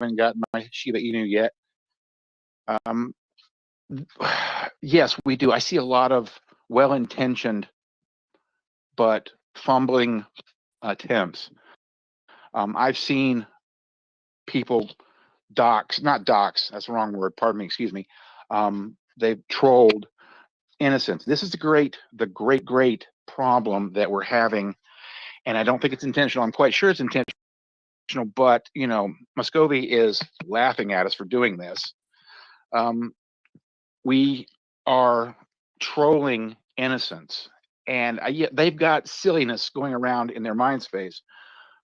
gotten my Shiba Inu yet. Yes, we do. I see a lot of well-intentioned but fumbling attempts. I've seen people not dox, that's the wrong word, pardon me, excuse me. They've trolled innocents. This is the great problem that we're having, and I don't think it's intentional. I'm quite sure it's intentional, but Muscovy is laughing at us for doing this. We are trolling innocents, and they've got silliness going around in their mind space,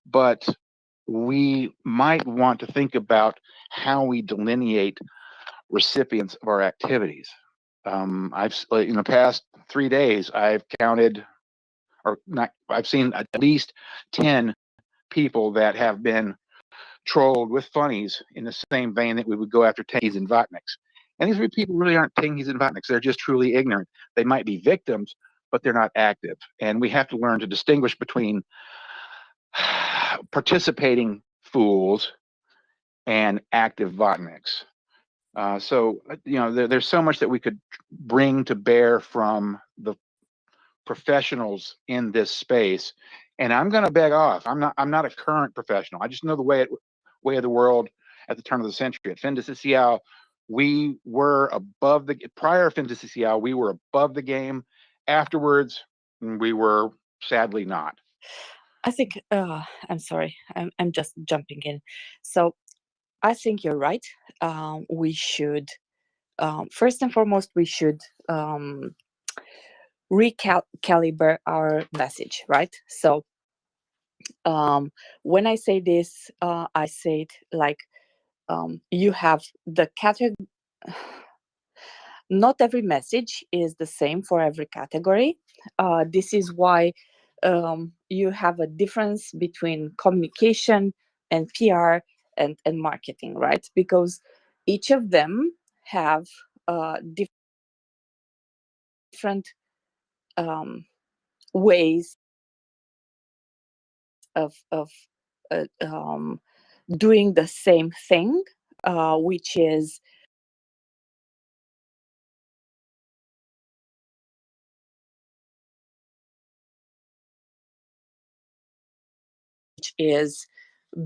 but we might want to think about how we delineate recipients of our activities. In the past 3 days, I've seen at least 10 people that have been trolled with funnies in the same vein that we would go after Tengies and Vatniks. And these people really aren't Tengies and Vatniks. They're just truly ignorant. They might be victims, but they're not active. And we have to learn to distinguish between participating fools and active Vatniks. So there's so much that we could bring to bear from the professionals in this space, and I'm going to beg off. I'm not a current professional. I just know the way of the world at the turn of the century. At Fin de Sicial, we were above the prior Fin de Sicial. We were above the game. Afterwards, we were sadly not. I think I'm sorry. I'm just jumping in. So I think you're right. We should first and foremost we should recalibrate our message, right? So when I say this, I say it like you have the category. Not every message is the same for every category. This is why you have a difference between communication and PR and marketing, right? Because each of them have different ways of doing the same thing, which is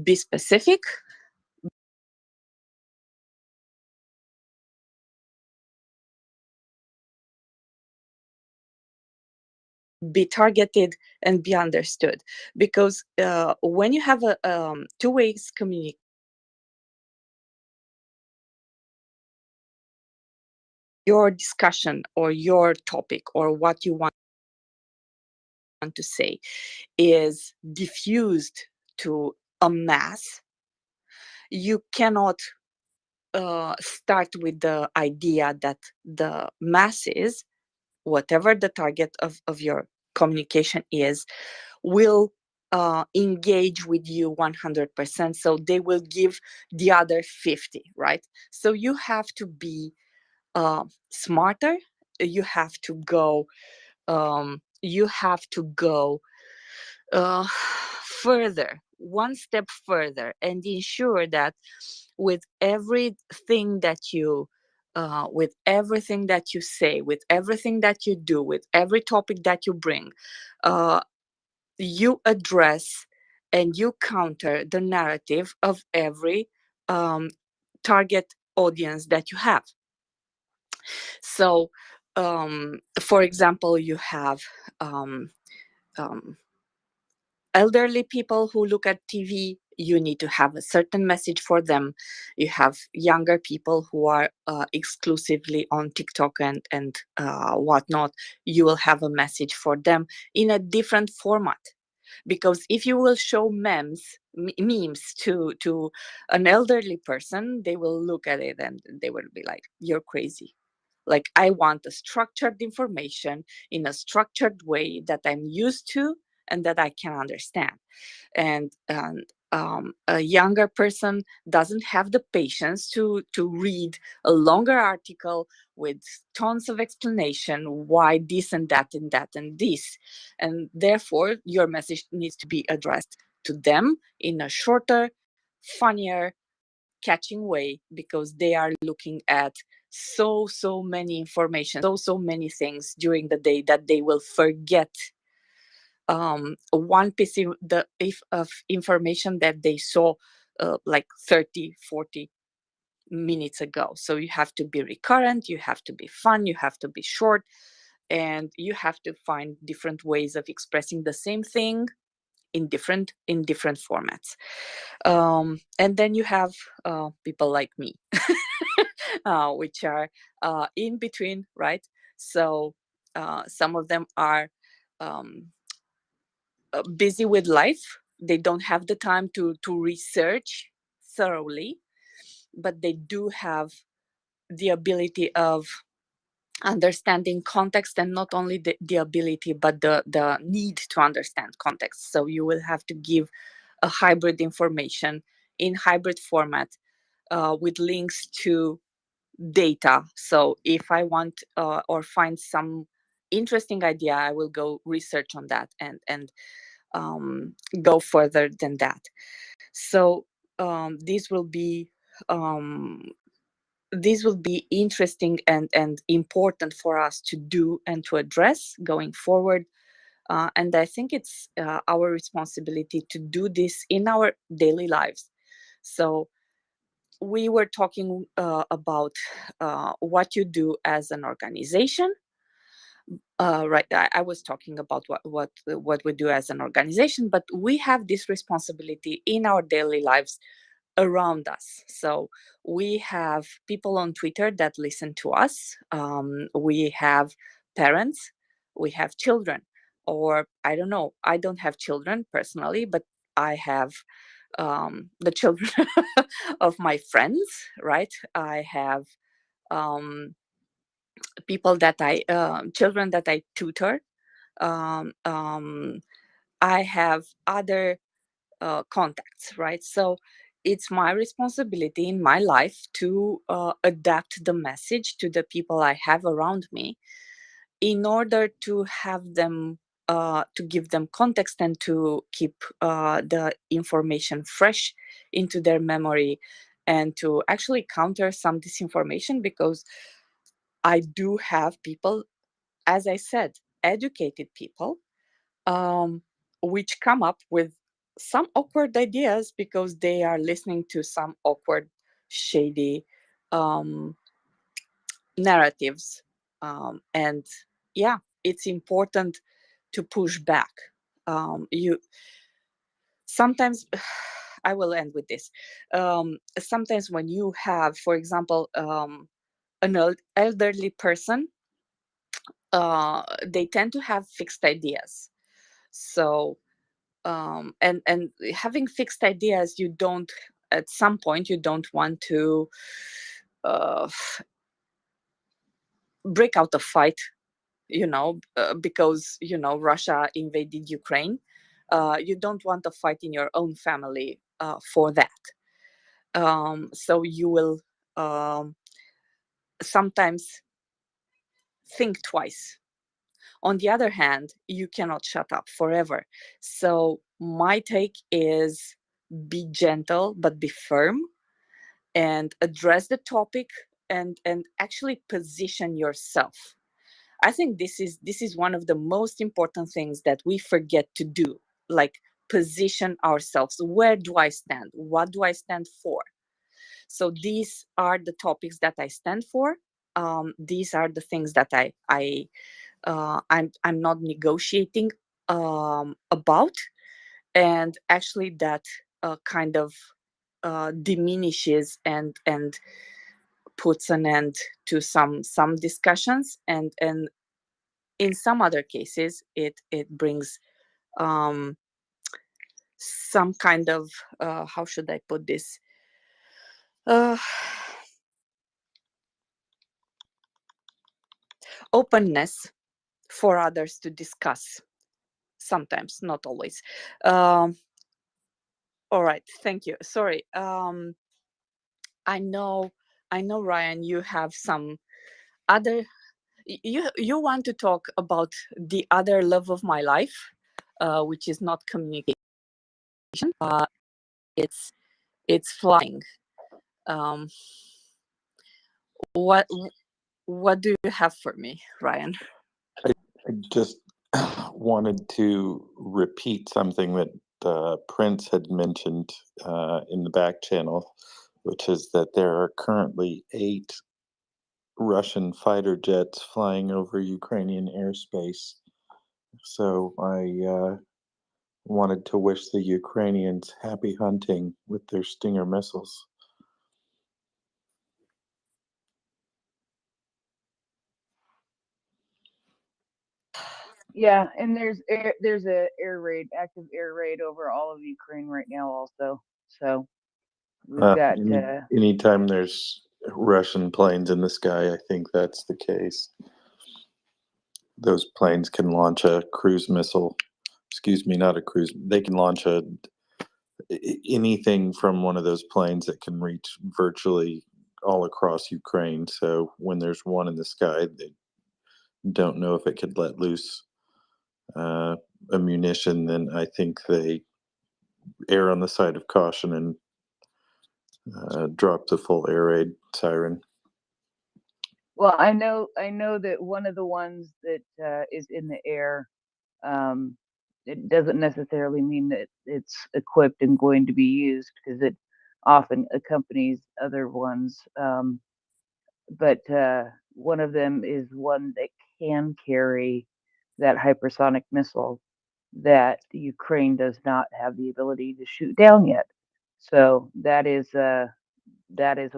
be specific, be targeted, and be understood. Because when you have a two ways communication, your discussion or your topic or what you want to say is diffused to a mass, you cannot start with the idea that the masses, whatever the target of your communication is, will engage with you 100%. So they will give the other 50, right? So you have to be smarter. You have to go further, one step further, and ensure that with everything that you say, with everything that you do, with every topic that you bring, you address and you counter the narrative of every target audience that you have. So for example, you have elderly people who look at TV, you need to have a certain message for them. You have younger people who are exclusively on TikTok and whatnot. You will have a message for them in a different format. Because if you will show memes to an elderly person, they will look at it and they will be like, "You're crazy." Like, I want a structured information in a structured way that I'm used to and that I can understand. And a younger person doesn't have the patience to read a longer article with tons of explanation why this and that and that and this. And therefore, your message needs to be addressed to them in a shorter, funnier, catching way, because they are looking at so many information, so many things during the day, that they will forget one piece of information that they saw like 30-40 minutes ago. So you have to be recurrent, you have to be fun, you have to be short, and you have to find different ways of expressing the same thing in different formats. And then you have people like me, which are in between, right? So some of them are busy with life. They don't have the time to research thoroughly, but they do have the ability of understanding context, and not only the ability, but the need to understand context. So you will have to give a hybrid information in hybrid format with links to data. So if I want or find some interesting idea, I will go research on that and go further than that. So this will be interesting and important for us to do and to address going forward. And I think it's our responsibility to do this in our daily lives. So we were talking about what you do as an organization. Right, I was talking about what we do as an organization, but we have this responsibility in our daily lives around us. So we have people on Twitter that listen to us. We have parents, we have children, or I don't know, I don't have children personally, but I have the children of my friends, right? I have people that children that I tutor. Um, um, I have other contacts, right? So it's my responsibility in my life to adapt the message to the people I have around me, in order to have them, to give them context and to keep the information fresh into their memory, and to actually counter some disinformation, because I do have people, as I said, educated people, which come up with some awkward ideas because they are listening to some awkward, shady narratives. And yeah, it's important to push back. You sometimes, I will end with this. Sometimes when you have, for example, an elderly person, they tend to have fixed ideas. So and having fixed ideas, you don't, at some point you don't want to uh, break out a fight, because Russia invaded Ukraine. You don't want a fight in your own family for that. So you will sometimes think twice. On the other hand, you cannot shut up forever. So my take is, be gentle but be firm, and address the topic, and actually position yourself. I think this is one of the most important things that we forget to do, like position ourselves. Where do I stand? What do I stand for? So these are the topics that I stand for. These are the things that I'm not negotiating about, and actually that kind of diminishes and puts an end to some discussions, and in some other cases it brings um, some kind of how should I put this, uh, openness for others to discuss, sometimes, not always. um, all right, thank you. Sorry. I know, Ryan, you have some other, you want to talk about the other love of my life, which is not communication. It's flying. What do you have for me, Ryan? I just wanted to repeat something that Prince had mentioned in the back channel, which is that there are currently 8 Russian fighter jets flying over Ukrainian airspace. So I wanted to wish the Ukrainians happy hunting with their Stinger missiles. Yeah, and there's a active air raid over all of Ukraine right now also. So we've got anytime there's Russian planes in the sky, I think that's the case. Those planes can launch a cruise missile. Excuse me, not a cruise. They can launch anything from one of those planes that can reach virtually all across Ukraine. So when there's one in the sky, they don't know if it could let loose ammunition. Then I think they err on the side of caution and drop the full air raid siren. Well, I know that one of the ones that is in the air, it doesn't necessarily mean that it's equipped and going to be used, because it often accompanies other ones. But one of them is one that can carry that hypersonic missile that Ukraine does not have the ability to shoot down yet. So that is a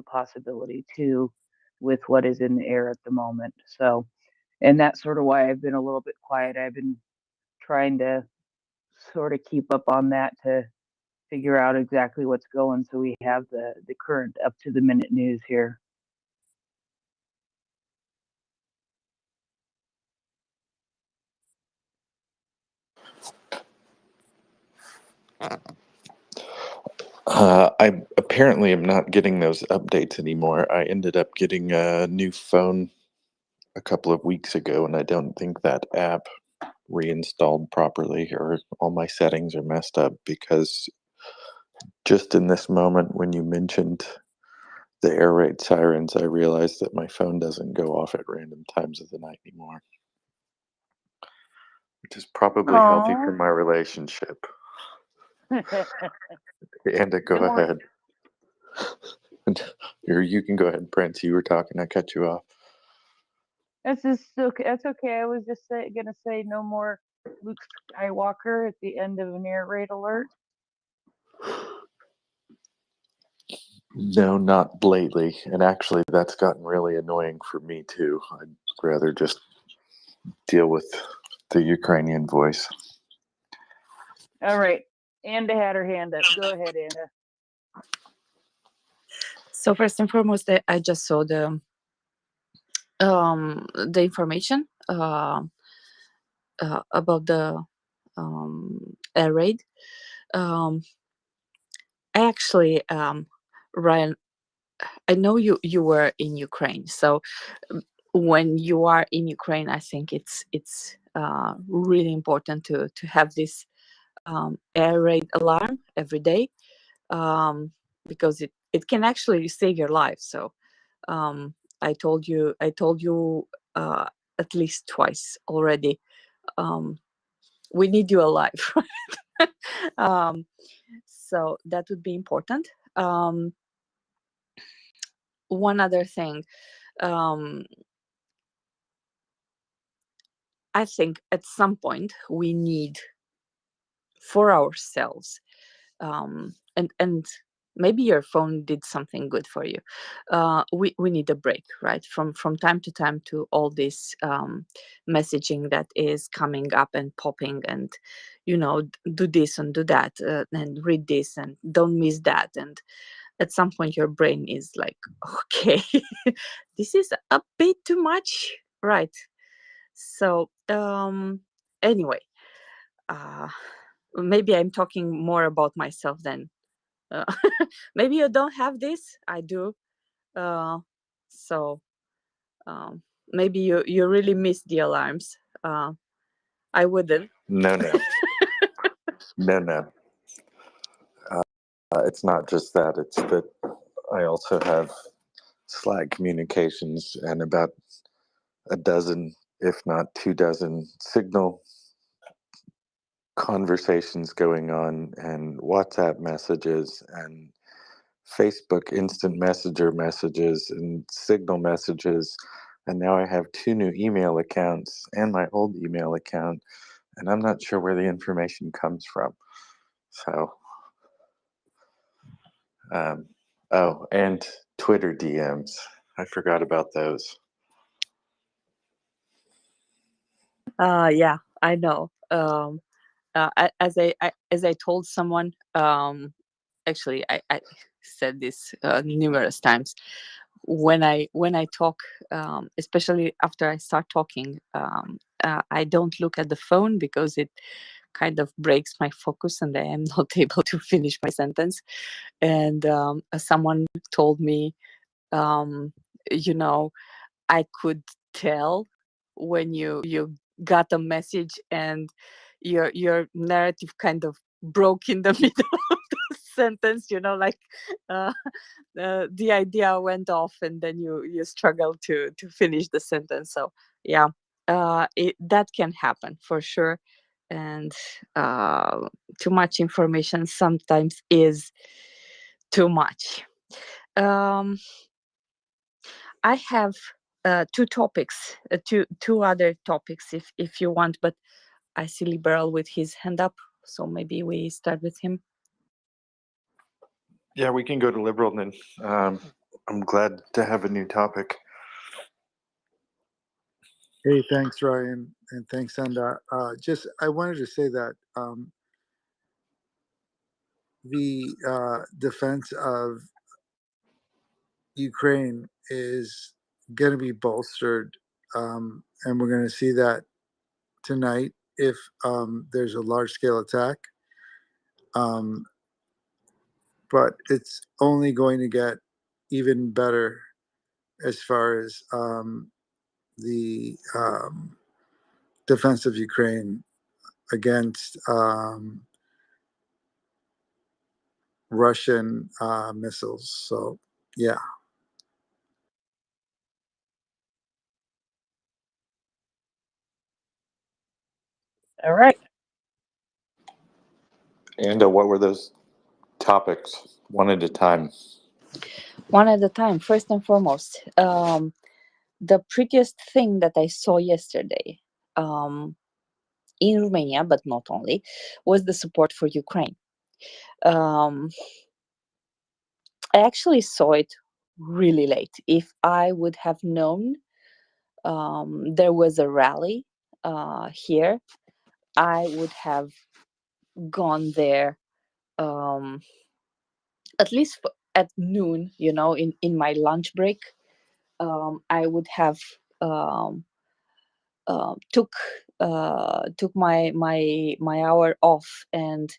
possibility too, with what is in the air at the moment. So, and that's sort of why I've been a little bit quiet. I've been trying to sort of keep up on that to figure out exactly what's going, so we have the current up to the minute news here. I apparently am not getting those updates anymore. I ended up getting a new phone a couple of weeks ago, and I don't think that app reinstalled properly, or all my settings are messed up, because just in this moment when you mentioned the air raid sirens, I realized that my phone doesn't go off at random times of the night anymore, which is probably healthy for my relationship. And go ahead. You can go ahead, Prince. You were talking. I cut you off. That's okay. That's okay. I was just gonna say no more Luke Skywalker at the end of an air raid alert. No, not lately. And actually, that's gotten really annoying for me too. I'd rather just deal with the Ukrainian voice. All right. Anda had her hand up. Go ahead, Anda. So first and foremost, I just saw the information about the air raid. Actually, Ryan, I know you were in Ukraine, so when you are in Ukraine, I think it's really important to have this air raid alarm every day, because it can actually save your life. So I told you at least twice already. We need you alive. So that would be important. One other thing, I think at some point we need for ourselves, and maybe your phone did something good for you. We need a break, right? From time to time, to all this messaging that is coming up and popping, and do this and do that, and read this and don't miss that. And at some point your brain is like, okay, this is a bit too much, right? So anyway, maybe I'm talking more about myself than maybe you don't have this. I do. So maybe you really miss the alarms. I wouldn't. No. No. It's not just that. It's that I also have Slack communications and about a dozen, if not 2 dozen, Signal conversations going on, and WhatsApp messages, and Facebook instant messenger messages, and Signal messages. And now I have 2 new email accounts and my old email account, and I'm not sure where the information comes from. So, oh, and Twitter DMs. I forgot about those. Yeah, I know. As I told someone, actually, I said this numerous times. When I talk, especially after I start talking, I don't look at the phone because it kind of breaks my focus and I am not able to finish my sentence. And someone told me, um, you know, I could tell when you got a message and your narrative kind of broke in the middle of the sentence, like uh, the idea went off and then you struggle to finish the sentence. So yeah, that can happen for sure. And too much information sometimes is too much. um, I have two topics, two other topics, if you want. But I see Liberal with his hand up, so maybe we start with him. Yeah, we can go to Liberal then. I'm glad to have a new topic. Hey, thanks, Ryan, and thanks, Sandar. I wanted to say that the defense of Ukraine is going to be bolstered, and we're going to see that tonight if there's a large-scale attack. But it's only going to get even better as far as the defense of Ukraine against Russian missiles. So, yeah. All right. And what were those topics? One at a time. One at a time. First and foremost, the prettiest thing that I saw yesterday in Romania, but not only, was the support for Ukraine. Um, I actually saw it really late. If I would have known there was a rally here, I would have gone there at least at noon, in my lunch break. I would have took my hour off and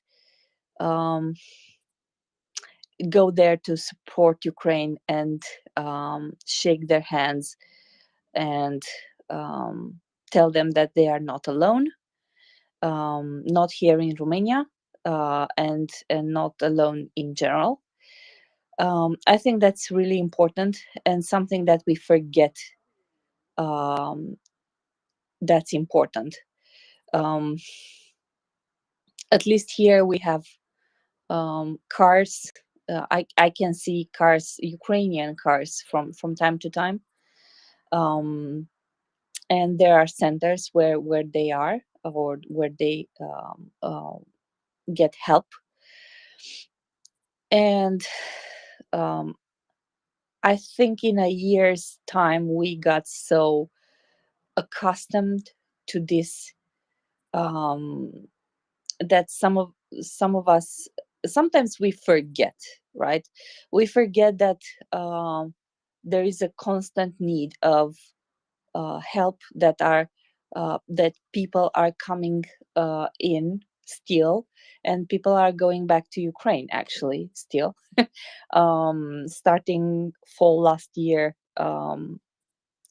go there to support Ukraine and shake their hands and tell them that they are not alone, not here in Romania, and not alone in general. I think that's really important and something that we forget. That's important. At least here we have cars. I can see cars, Ukrainian cars, from time to time. And there are centers where they are, or where they get help. And I think in a year's time we got so accustomed to this, that some of us, sometimes we forget, right? We forget that there is a constant need of help, that people are coming in still, and people are going back to Ukraine actually still. Starting fall last year,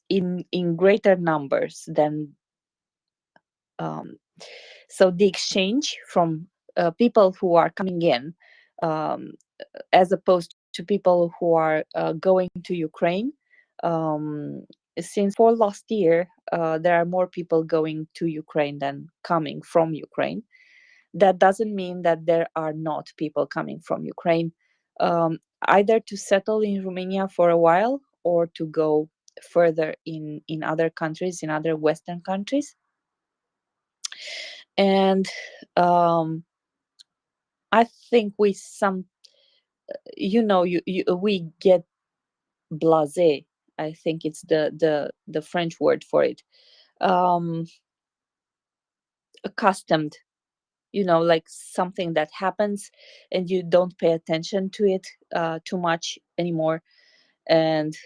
in greater numbers than, so the exchange from people who are coming in, as opposed to people who are going to Ukraine. Since for last year, there are more people going to Ukraine than coming from Ukraine. That doesn't mean that there are not people coming from Ukraine, either to settle in Romania for a while or to go further in other countries, in other Western countries. And I think we we get blasé. I think it's the French word for it. Accustomed, like something that happens and you don't pay attention to it too much anymore. And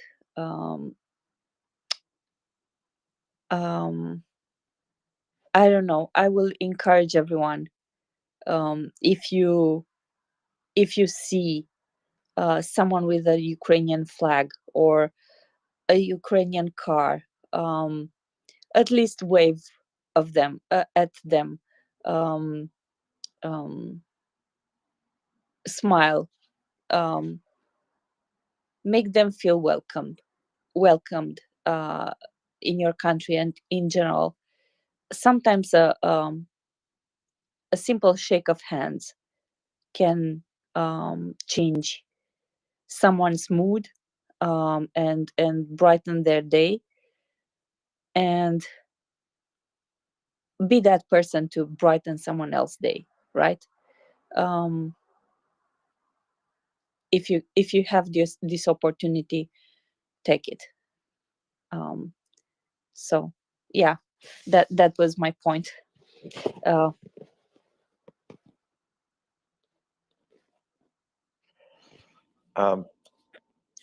I don't know, I will encourage everyone, if you see someone with a Ukrainian flag or a Ukrainian car, at least wave of them at them, um, smile, make them feel welcomed in your country and in general. Sometimes a simple shake of hands can change someone's mood, and brighten their day, and be that person to brighten someone else's day, right? If you have this opportunity, take it. So yeah, that was my point.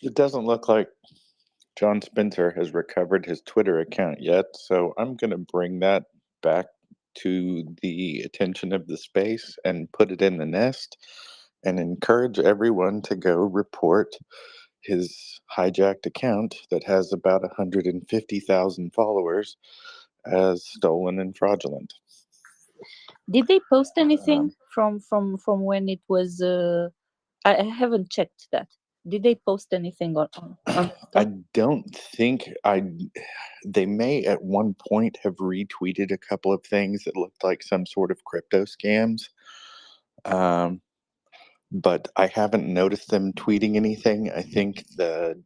It doesn't look like John Spencer has recovered his Twitter account yet, so I'm going to bring that back to the attention of the space and put it in the nest and encourage everyone to go report his hijacked account that has about 150,000 followers as stolen and fraudulent. Did they post anything from when it was? I haven't checked that. Did they post anything on I don't think they may at one point have retweeted a couple of things that looked like some sort of crypto scams. But I haven't noticed them tweeting anything. I think the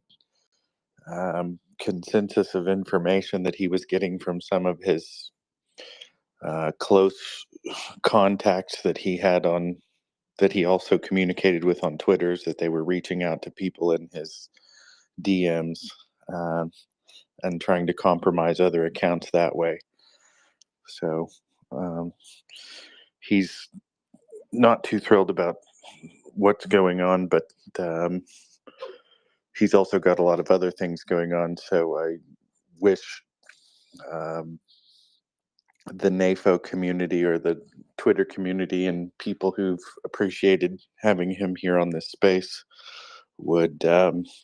consensus of information that he was getting from some of his close contacts that he had that he also communicated with on Twitter is that they were reaching out to people in his DMs and trying to compromise other accounts that way. So he's not too thrilled about what's going on, but he's also got a lot of other things going on. So I wish the NAFO community or the Twitter community and people who've appreciated having him here on this space would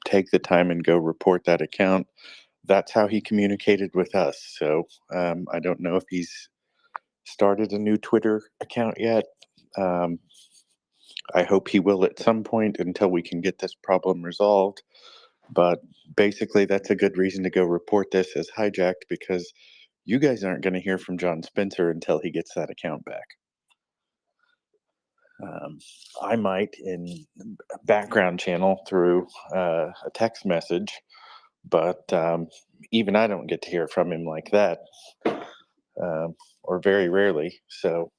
take the time and go report that account. That's how he communicated with us. So I don't know if he's started a new Twitter account yet. I hope he will at some point until we can get this problem resolved. But basically, that's a good reason to go report this as hijacked, because you guys aren't going to hear from John Spencer until he gets that account back. I might in background channel through a text message, but even I don't get to hear from him like that, or very rarely. So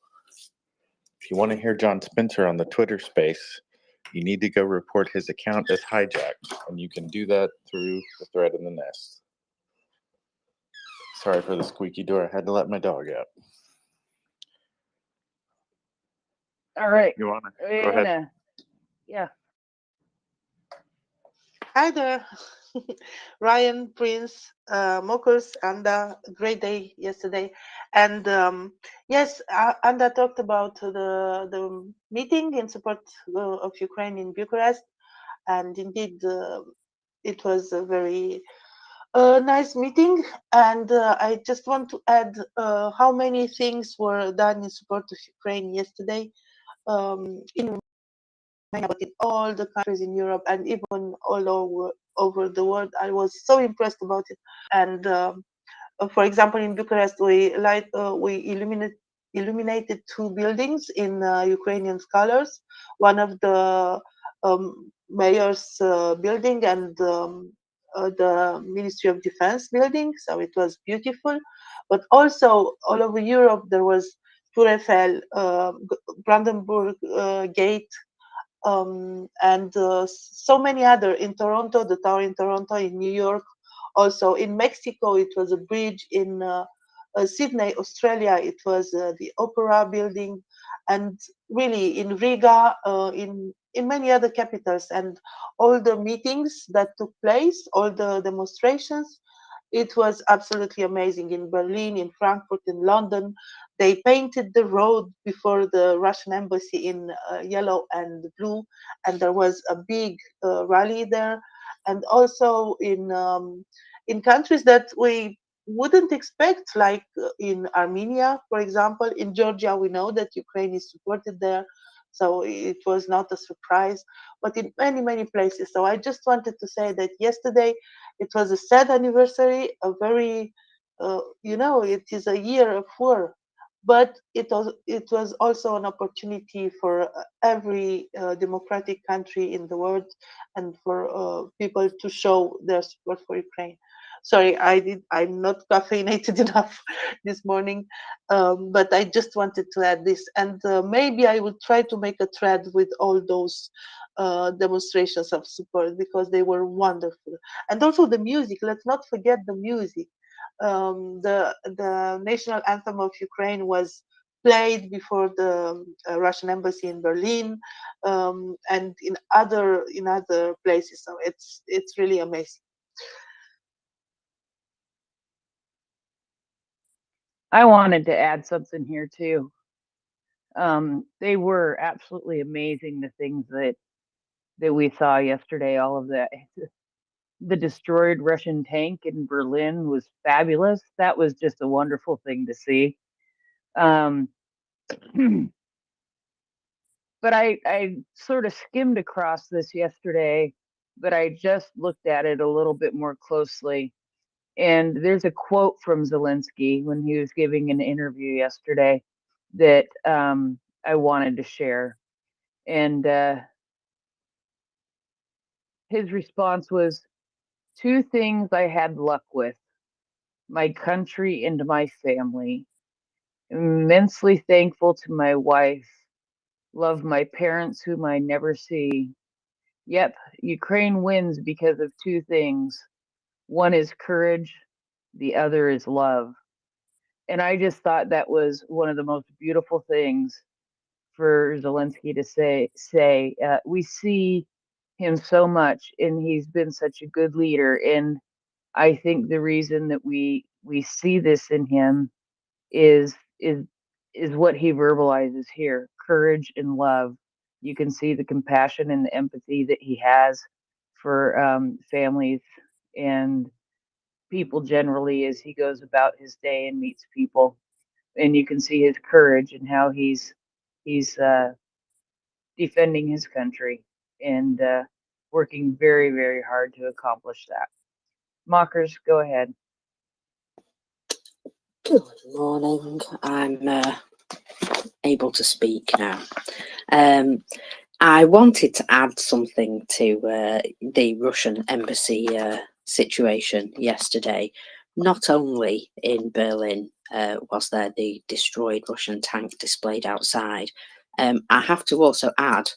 if you want to hear John Spencer on the Twitter space, you need to go report his account as hijacked, and you can do that through the thread in the nest. Sorry for the squeaky door. I had to let my dog out. All right. You want to go ahead? Yeah. Hi there, Ryan, Prince, Mokus, and great day yesterday. And yes, Anda talked about the meeting in support of Ukraine in Bucharest, and indeed it was a very nice meeting. And I just want to add how many things were done in support of Ukraine yesterday in but in all the countries in Europe and even all over the world. I was so impressed about it. And for example, in Bucharest, we illuminated two buildings in Ukrainian colors. One of the mayor's building and the Ministry of Defense building. So it was beautiful. But also all over Europe, there was Tour Eiffel, Brandenburg Gate, and so many other. In Toronto, the tower in Toronto, in New York, also in Mexico, it was a bridge. In Sydney, Australia, it was the Opera building, and really in Riga, in many other capitals, and all the meetings that took place, all the demonstrations. It was absolutely amazing. In Berlin, in Frankfurt, in London, they painted the road before the Russian embassy in yellow and blue, and there was a big rally there. And also in countries that we wouldn't expect, like in Armenia, for example. In Georgia, we know that Ukraine is supported there, so it was not a surprise. But in many, many places. So I just wanted to say that yesterday it was a sad anniversary, a very, it is a year of war, but it was also an opportunity for every democratic country in the world and for people to show their support for Ukraine. Sorry, I'm not caffeinated enough this morning, but I just wanted to add this, and maybe I will try to make a thread with all those demonstrations of support, because they were wonderful. And also the music. Let's not forget the music. The national anthem of Ukraine was played before the Russian embassy in Berlin, and in other places. So it's really amazing. I wanted to add something here too. They were absolutely amazing, the things that we saw yesterday. All of that. The destroyed Russian tank in Berlin was fabulous. That was just a wonderful thing to see. But I sort of skimmed across this yesterday, but I just looked at it a little bit more closely. And there's a quote from Zelensky when he was giving an interview yesterday that I wanted to share. And his response was, "Two things I had luck with: my country and my family. Immensely thankful to my wife. Love my parents, whom I never see. Yep, Ukraine wins because of two things. One is courage, the other is love." And I just thought that was one of the most beautiful things for Zelensky to say. We see him so much, and he's been such a good leader. And I think the reason that we see this in him is what he verbalizes here: courage and love. You can see the compassion and the empathy that he has for families and people generally as he goes about his day and meets people. And you can see his courage and how he's defending his country and working very, very hard to accomplish that. Mockers, go ahead. Good morning. I'm able to speak now. I wanted to add something to the Russian embassy situation yesterday. Not only in Berlin was there the destroyed Russian tank displayed outside, I have to also add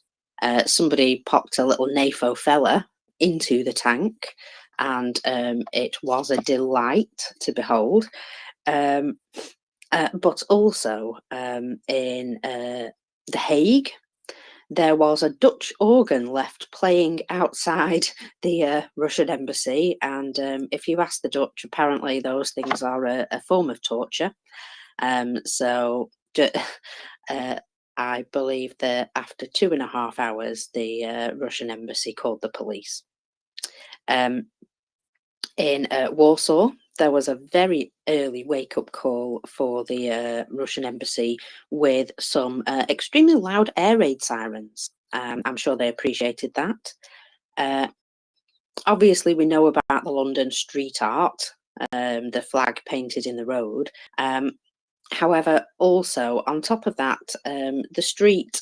somebody popped a little NAFO fella into the tank, and it was a delight to behold. But also in The Hague, there was a Dutch organ left playing outside the Russian embassy. And if you ask the Dutch, apparently those things are a form of torture. So I believe that after 2.5 hours, the Russian embassy called the police. In Warsaw, there was a very early wake-up call for the Russian embassy with some extremely loud air raid sirens. I'm sure they appreciated that. Obviously, we know about the London street art, the flag painted in the road. However, also on top of that, the street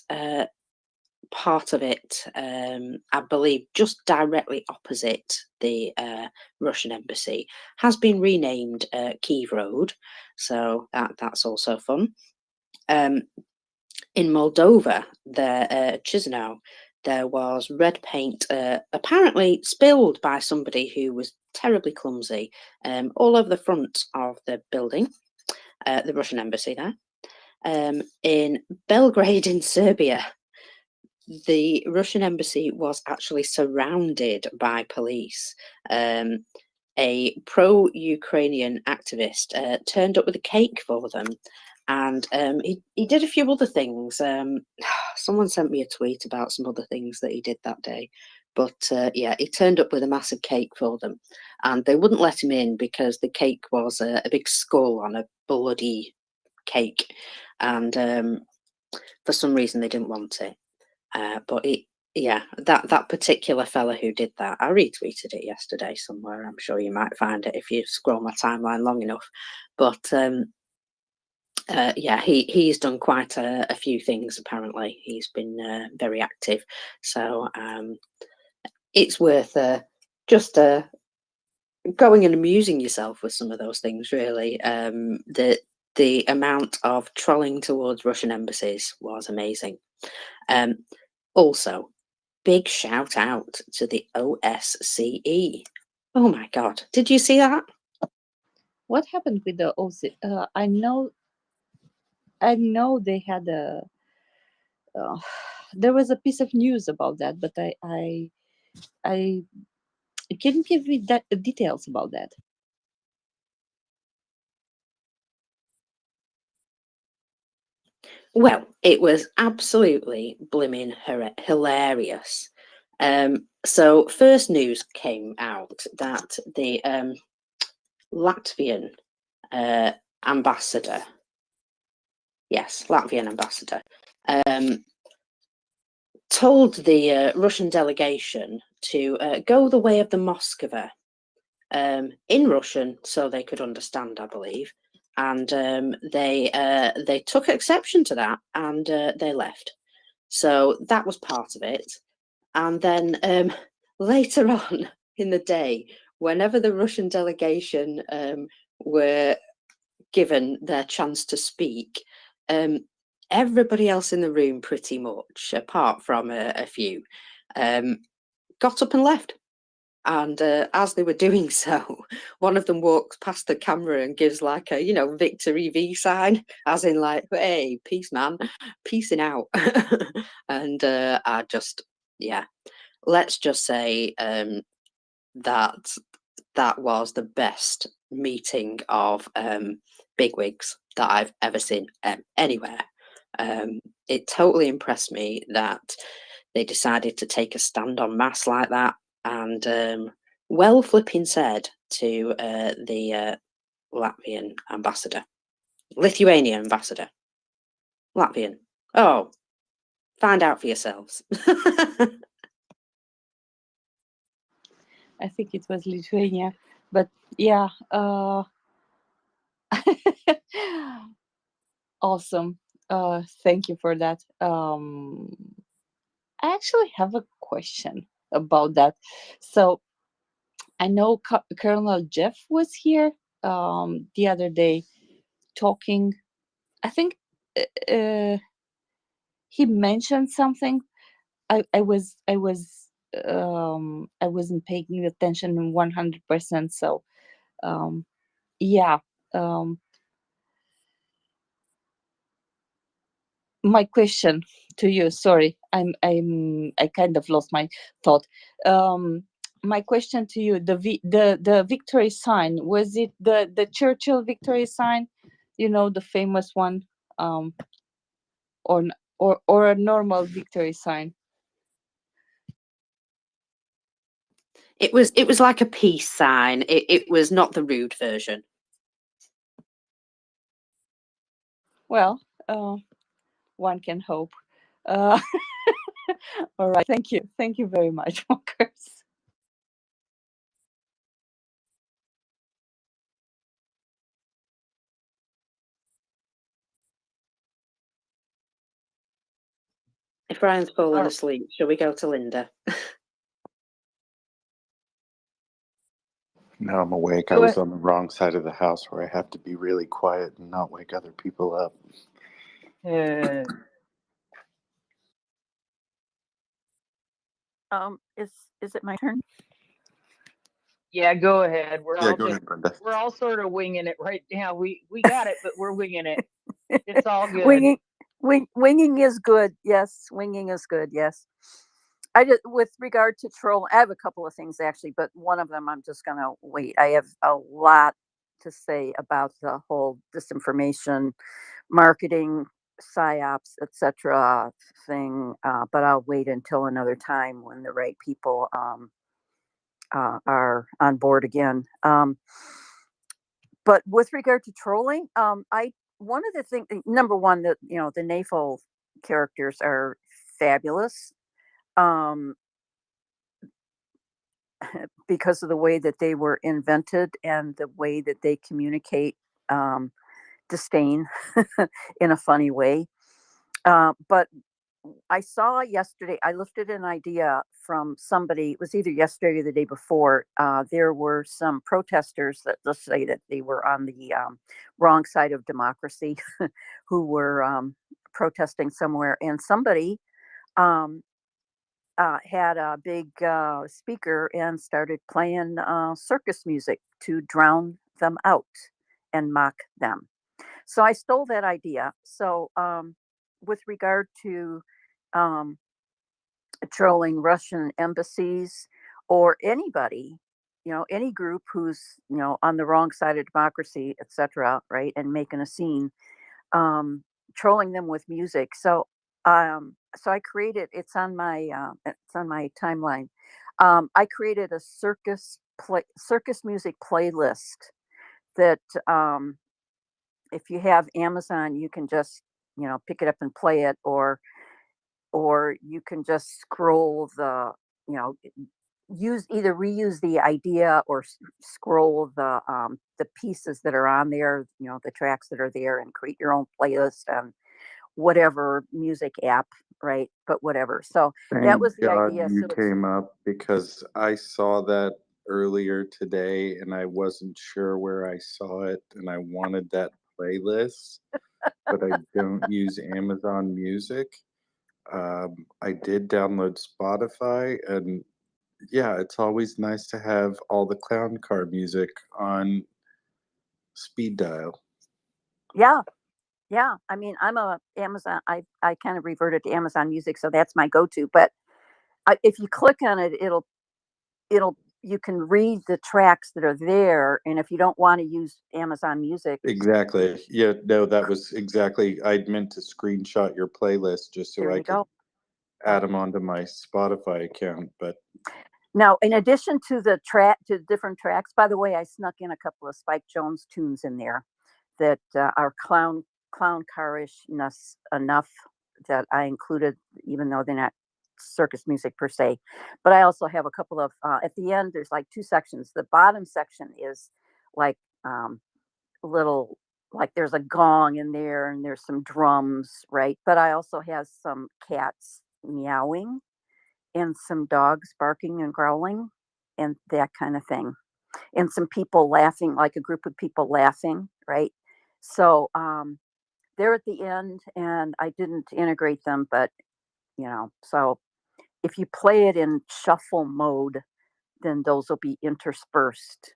part of it, I believe, just directly opposite the Russian embassy, has been renamed Kiev Road. So that's also fun. In Moldova, Chisinau, there was red paint apparently spilled by somebody who was terribly clumsy all over the front of the building, the Russian embassy there. In Belgrade in Serbia, the Russian embassy was actually surrounded by police. A pro-Ukrainian activist turned up with a cake for them, and he did a few other things. Someone sent me a tweet about some other things that he did that day, but yeah, he turned up with a massive cake for them, and they wouldn't let him in because the cake was a big skull on a bloody cake, and for some reason they didn't want it. But yeah, that particular fella who did that, I retweeted it yesterday somewhere. I'm sure you might find it if you scroll my timeline long enough. But yeah, he's done quite a few things. Apparently, he's been very active. So it's worth just going and amusing yourself with some of those things. Really, the amount of trolling towards Russian embassies was amazing. Also, big shout out to the OSCE. Oh my God, did you see that? What happened with the OSCE? I know they had a. There was a piece of news about that, but I can you give me that details about that? Well, it was absolutely blimmin' hilarious. So first news came out that the Latvian ambassador, yes, Latvian ambassador, told the Russian delegation to go the way of the Moskva in Russian so they could understand, I believe. And they took exception to that, and they left. So that was part of it. And then later on in the day, whenever the Russian delegation were given their chance to speak, everybody else in the room, pretty much, apart from a few, got up and left. And as they were doing so, one of them walks past the camera and gives like a, victory V sign, as in like, hey, peace, man, peacing out. And I just, yeah, let's just say that was the best meeting of bigwigs that I've ever seen anywhere. It totally impressed me that they decided to take a stand en masse like that. And well flipping said to the Latvian ambassador, Lithuanian ambassador, Latvian. Oh, find out for yourselves. I think it was Lithuania, but yeah, awesome. Thank you for that. I actually have a question about that. So I know Colonel Jeff was here the other day talking. I think he mentioned something. I wasn't paying attention 100%. So yeah. My question to you, sorry, I kind of lost my thought. My question to you, the victory sign, was it the Churchill victory sign, the famous one, or a normal victory sign? It was like a peace sign. It was not the rude version. Well, one can hope. All right. Thank you. Thank you very much, Walkers. If Ryan's fallen Oh. asleep, shall we go to Linda? No, I'm awake. I Go was ahead. on the wrong side of the house where I have to be really quiet and not wake other people up. Uh, Is it my turn? yeah, go ahead. We're Yeah, all go just, ahead, Brenda. we're all sort of winging it right now. We got it, but we're winging it. It's all good. Winging is good. Yes, winging is good. Yes. I just, with regard to troll, I have a couple of things actually, but one of them I'm just gonna wait. I have a lot to say about the whole disinformation, marketing, psyops, etc. thing, but I'll wait until another time when the right people are on board again. But with regard to trolling, I one of the things, number one, that the NAFO characters are fabulous. Um, because of the way that they were invented and the way that they communicate disdain in a funny way. But I saw yesterday, I lifted an idea from somebody, it was either yesterday or the day before. There were some protesters that, let's say that they were on the wrong side of democracy, who were protesting somewhere, and somebody um, had a big speaker and started playing circus music to drown them out and mock them. So I stole that idea. So, with regard to um, trolling Russian embassies or anybody, any group who's on the wrong side of democracy, etc., right, and making a scene, um, trolling them with music. So I created. It's on my timeline. I created a circus music playlist that, if you have Amazon, you can just pick it up and play it, or you can just scroll you know use either reuse the idea or scroll the pieces that are on there, the tracks that are there, and create your own playlist and whatever music app, right? But whatever. So that Thank was the God idea. you So it's came up because I saw that earlier today and I wasn't sure where I saw it and I wanted that playlist, but I don't use Amazon Music. I did download Spotify, and yeah, it's always nice to have all the clown car music on speed dial. yeah, yeah. I mean, I'm a Amazon. I kind of reverted to Amazon Music, so that's my go-to. But if you click on it, it'll you can read the tracks that are there, and if you don't want to use Amazon Music, Exactly. Yeah, no, that was exactly. I'd meant to screenshot your playlist just so there I you could go. add them onto my Spotify account, but Now, in addition to the track to different tracks, by the way, I snuck in a couple of Spike Jones tunes in there that are clown carishness enough that I included, even though they're not circus music per se. But I also have a couple of at the end. There's like two sections. The bottom section is like little, like there's a gong in there and there's some drums, right? But I also have some cats meowing and some dogs barking and growling and that kind of thing, and some people laughing, like a group of people laughing, right? So they're at the end, and I didn't integrate them, but so if you play it in shuffle mode, then those will be interspersed.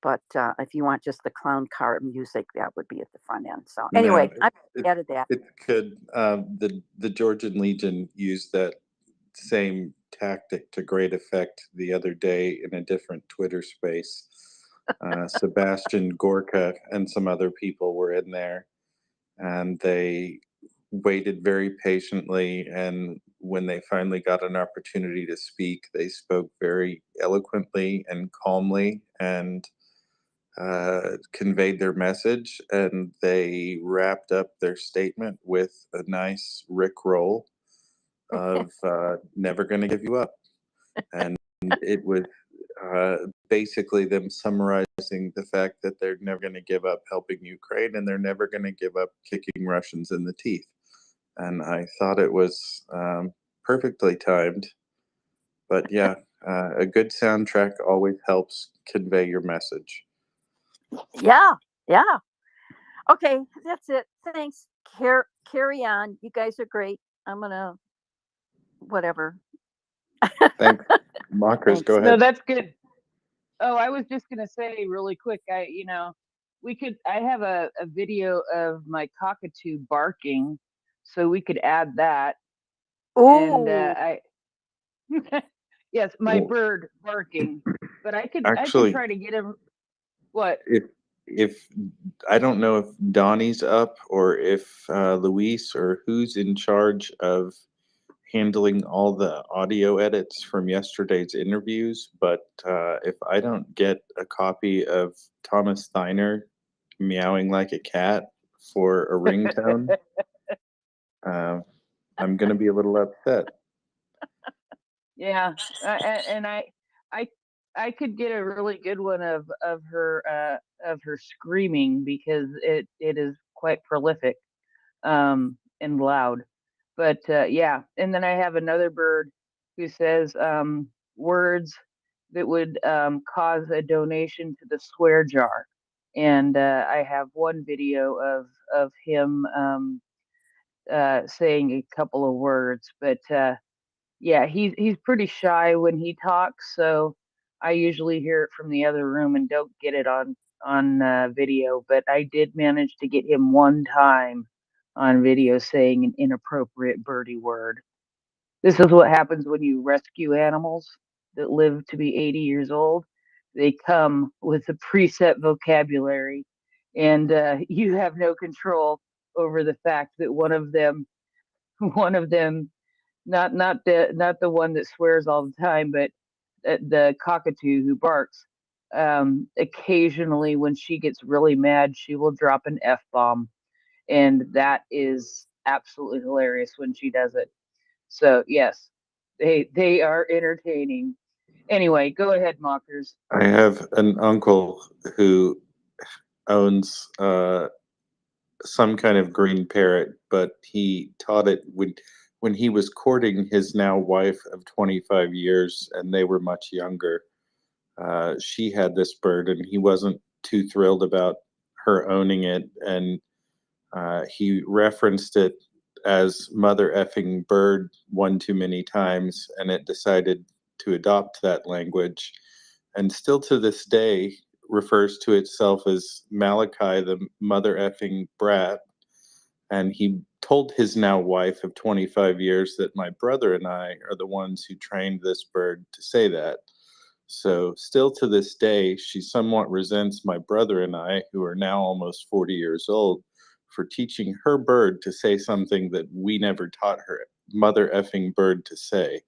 But if you want just the clown car music, that would be at the front end. So no, anyway, I it, added that. it could. The Georgian Legion used that same tactic to great effect the other day in a different Twitter space. Sebastian Gorka and some other people were in there, and they waited very patiently. And when they finally got an opportunity to speak, they spoke very eloquently and calmly and conveyed their message. And they wrapped up their statement with a nice Rick roll. of never going to give you up. And it was basically them summarizing the fact that they're never going to give up helping Ukraine and they're never going to give up kicking Russians in the teeth. And I thought it was perfectly timed. But yeah, a good soundtrack always helps convey your message. Yeah, yeah. Okay, that's it. Thanks. Carry on. You guys are great. I'm gonna whatever. Thanks. Mockers, Thanks. go No, ahead. that's good. Oh, I was just gonna say really quick. I have a video of my cockatoo barking, so we could add that. And Ooh. yes, my Well, bird barking. But I could actually, try to get him. What? if I don't know if Donnie's up or if Luis or who's in charge of handling all the audio edits from yesterday's interviews, but if I don't get a copy of Thomas Steiner meowing like a cat for a ringtone, I'm going to be a little upset. Yeah, and I I could get a really good one of her screaming because it is quite prolific and loud. But yeah, and then I have another bird who says words that would cause a donation to the swear jar, and I have one video of him saying a couple of words, but. Yeah, he's pretty shy when he talks, so I usually hear it from the other room and don't get it on video. But I did manage to get him one time on video saying an inappropriate birdie word. This is what happens when you rescue animals that live to be 80 years old. They come with a preset vocabulary, and you have no control over the fact that one of them not the one that swears all the time, but the cockatoo who barks. Occasionally, when she gets really mad, she will drop an f bomb, and that is absolutely hilarious when she does it. So yes, they are entertaining. Anyway, go ahead, mockers. I have an uncle who owns some kind of green parrot, but he taught it when he was courting his now wife of 25 years, and they were much younger. She had this bird, and he wasn't too thrilled about her owning it, and he referenced it as mother effing bird one too many times, and it decided to adopt that language, and still to this day refers to itself as Malachi the mother effing brat. And he told his now wife of 25 years that my brother and I are the ones who trained this bird to say that. So, still to this day, she somewhat resents my brother and I, who are now almost 40 years old, for teaching her bird to say something that we never taught her mother effing bird to say.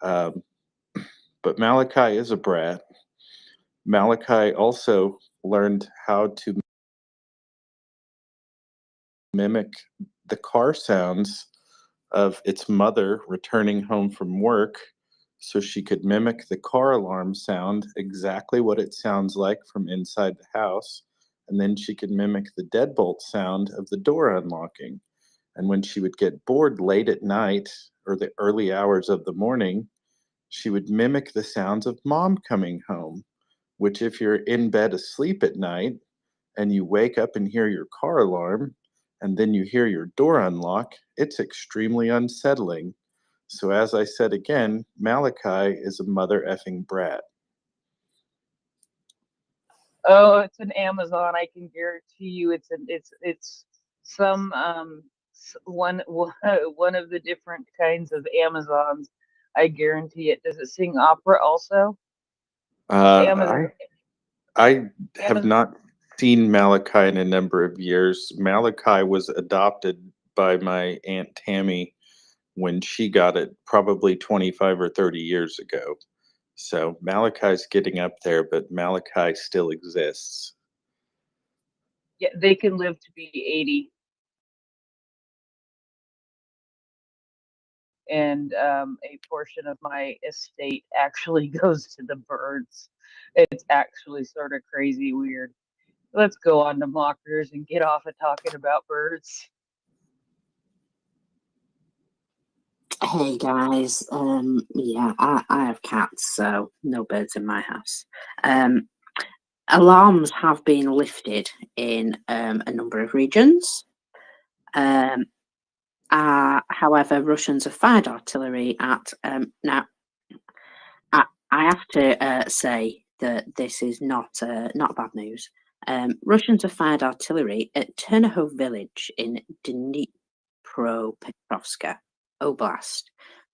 Um, but Malachi is a brat. Malachi also learned how to mimic the car sounds of its mother returning home from work so she could mimic the car alarm sound exactly what it sounds like from inside the house. And then she could mimic the deadbolt sound of the door unlocking. And when she would get bored late at night or the early hours of the morning, she would mimic the sounds of mom coming home, which, if you're in bed asleep at night and you wake up and hear your car alarm, and then you hear your door unlock, it's extremely unsettling. So, as I said again, Malachi is a mother effing brat. Oh, it's an Amazon. I can guarantee you, it's some one of the different kinds of Amazons. I guarantee it. Does it sing opera also? Uh, Amazon. I have Amazon. not seen Malachi in a number of years. Malachi was adopted by my Aunt Tammy when she got it, probably 25 or 30 years ago. So Malachi's getting up there, but Malachi still exists. Yeah, they can live to be 80. and a portion of my estate actually goes to the birds. It's actually sort of crazy weird. Let's go on to mockers and get off of talking about birds. Hey guys, yeah, I have cats, so no birds in my house. Alarms have been lifted in a number of regions. However, Russians have fired artillery at now. I have to say that this is not bad news. Russians have fired artillery at Ternihov village in Dnipropetrovsk Oblast,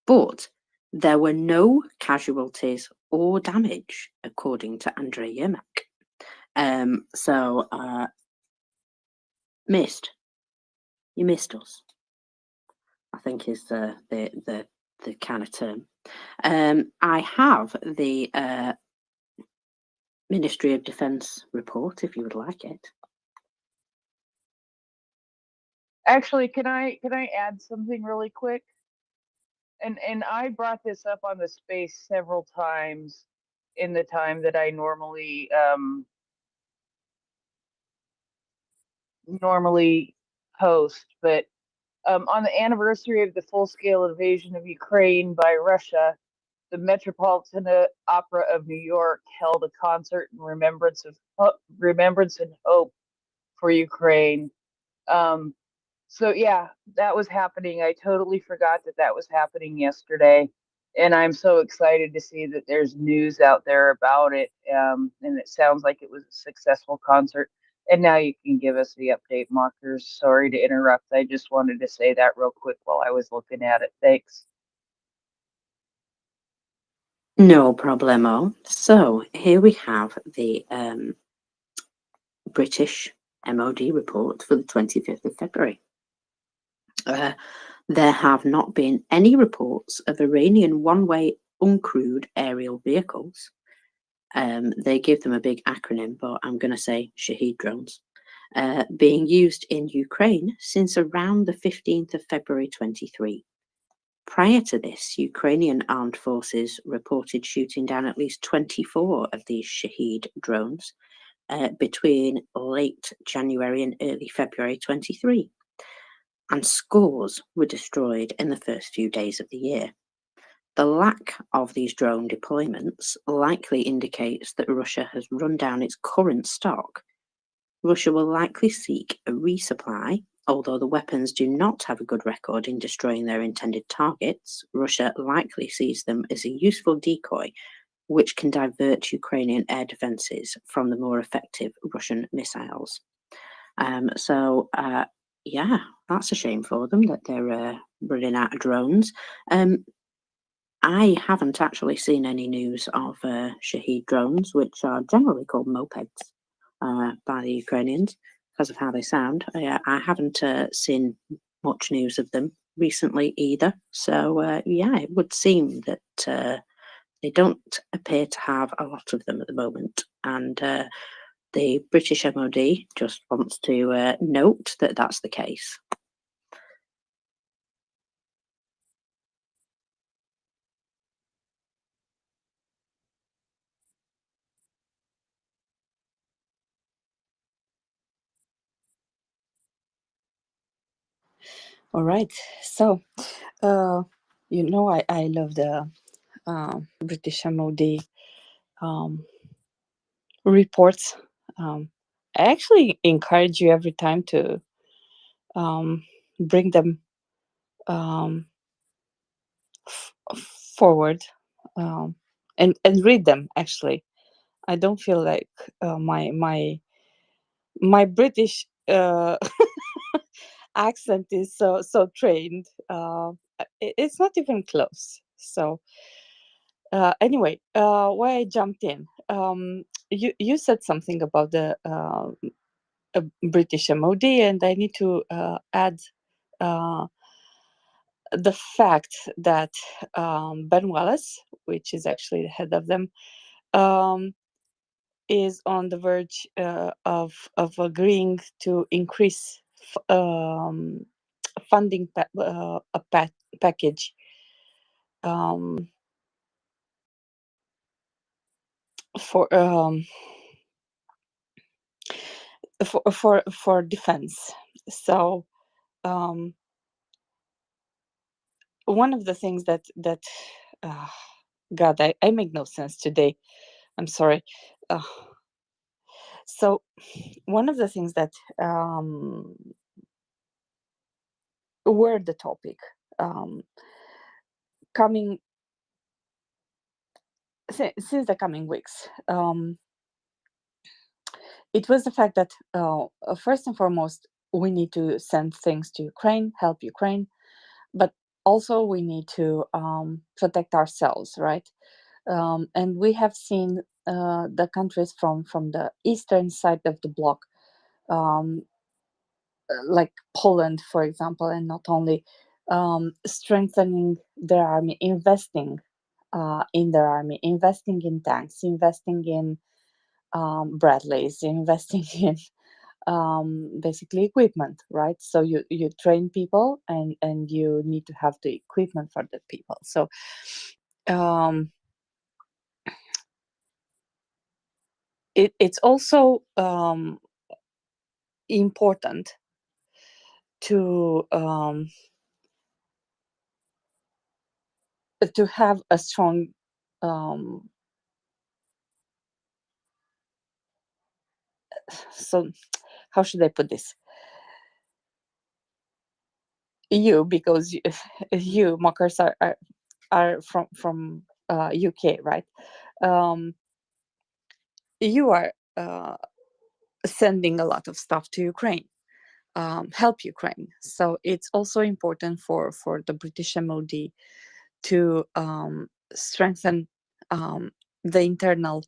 but there were no casualties or damage, according to Andrei Yermak. So, you missed us, I think is the kind of term. I have the Ministry of Defence report if you would like it. Actually, can I add something really quick? And I brought this up on the space several times in the time that I normally host, but on the anniversary of the full-scale invasion of Ukraine by Russia, the Metropolitan Opera of New York held a concert in remembrance and hope for Ukraine. So yeah, that was happening. I totally forgot that was happening yesterday, and I'm so excited to see that there's news out there about it. And it sounds like it was a successful concert. And now you can give us the update, Mockers. Sorry to interrupt. I just wanted to say that real quick while I was looking at it. Thanks. No problemo. So here we have the British MOD report for the 25th of February. There have not been any reports of Iranian one-way uncrewed aerial vehicles. They give them a big acronym, but I'm going to say Shahed drones, being used in Ukraine since around the 15th of February 23. Prior to this, Ukrainian armed forces reported shooting down at least 24 of these Shahed drones between late January and early February 23, and scores were destroyed in the first few days of the year. The lack of these drone deployments likely indicates that Russia has run down its current stock. Russia will likely seek a resupply. Although the weapons do not have a good record in destroying their intended targets, Russia likely sees them as a useful decoy which can divert Ukrainian air defences from the more effective Russian missiles. Yeah, that's a shame for them that they're running out of drones. I haven't actually seen any news of Shahed drones, which are generally called mopeds by the Ukrainians because of how they sound. I haven't seen much news of them recently either. So, yeah, it would seem that they don't appear to have a lot of them at the moment. And the British MOD just wants to note that that's the case. All right. So, I love the British MOD reports. I actually encourage you every time to bring them forward and read them. Actually, I don't feel like my British accent is so trained. It's not even close. So anyway, why I jumped in. You said something about the British MOD, and I need to add the fact that Ben Wallace, which is actually the head of them, is on the verge of agreeing to increase funding package um, for um, for defense. So um, one of the things that God, I make no sense today. I'm sorry. Uh, so one of the things that were the topic coming since the coming weeks. It was the fact that first and foremost, we need to send things to Ukraine, help Ukraine, but also we need to protect ourselves, right? And we have seen the countries from the eastern side of the bloc, um, like Poland, for example, and not only, strengthening their army, investing in their army, investing in tanks, investing in Bradleys, investing in basically equipment, right? So you train people, and you need to have the equipment for the people. So it's also important to have a strong so how should I put this? You, because you mockers are from UK, right? You are sending a lot of stuff to Ukraine, help Ukraine. So it's also important for the British MOD to strengthen the internal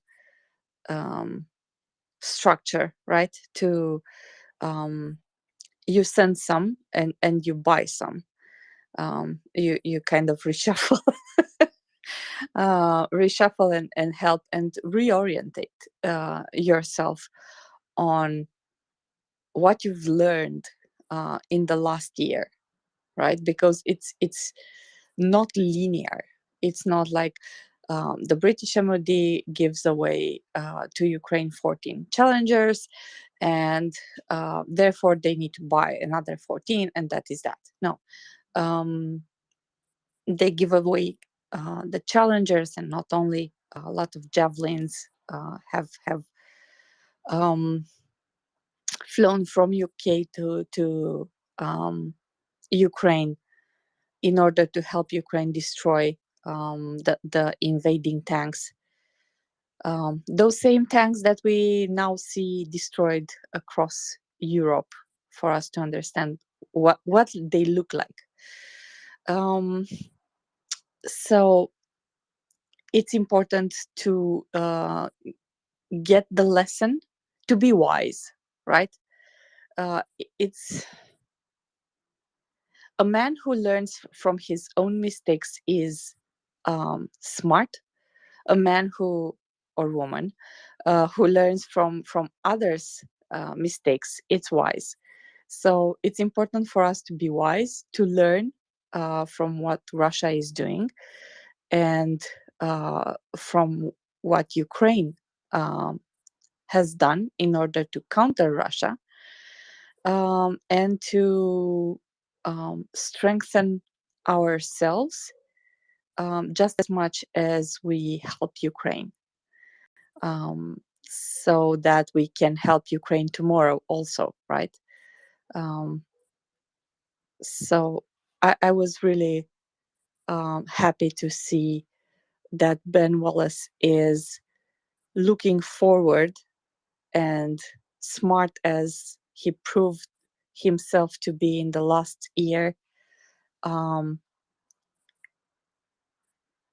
structure, right? To you send some, and you buy some. You kind of reshuffle reshuffle and help and reorientate yourself on what you've learned in the last year, right? Because it's not linear. It's not like the British MOD gives away to Ukraine 14 Challengers, and therefore they need to buy another 14, and that is that. No, they give away the Challengers, and not only a lot of javelins have flown from UK to Ukraine in order to help Ukraine destroy the invading tanks. Those same tanks that we now see destroyed across Europe, for us to understand what they look like. So it's important to get the lesson, to be wise, right? It's a man who learns from his own mistakes is smart. A man who, or woman, who learns from others' mistakes, it's wise. So it's important for us to be wise, to learn from what Russia is doing, and from what Ukraine has done in order to counter Russia, and to strengthen ourselves just as much as we help Ukraine, so that we can help Ukraine tomorrow also, right? So I was really happy to see that Ben Wallace is looking forward, and smart as he proved himself to be in the last year,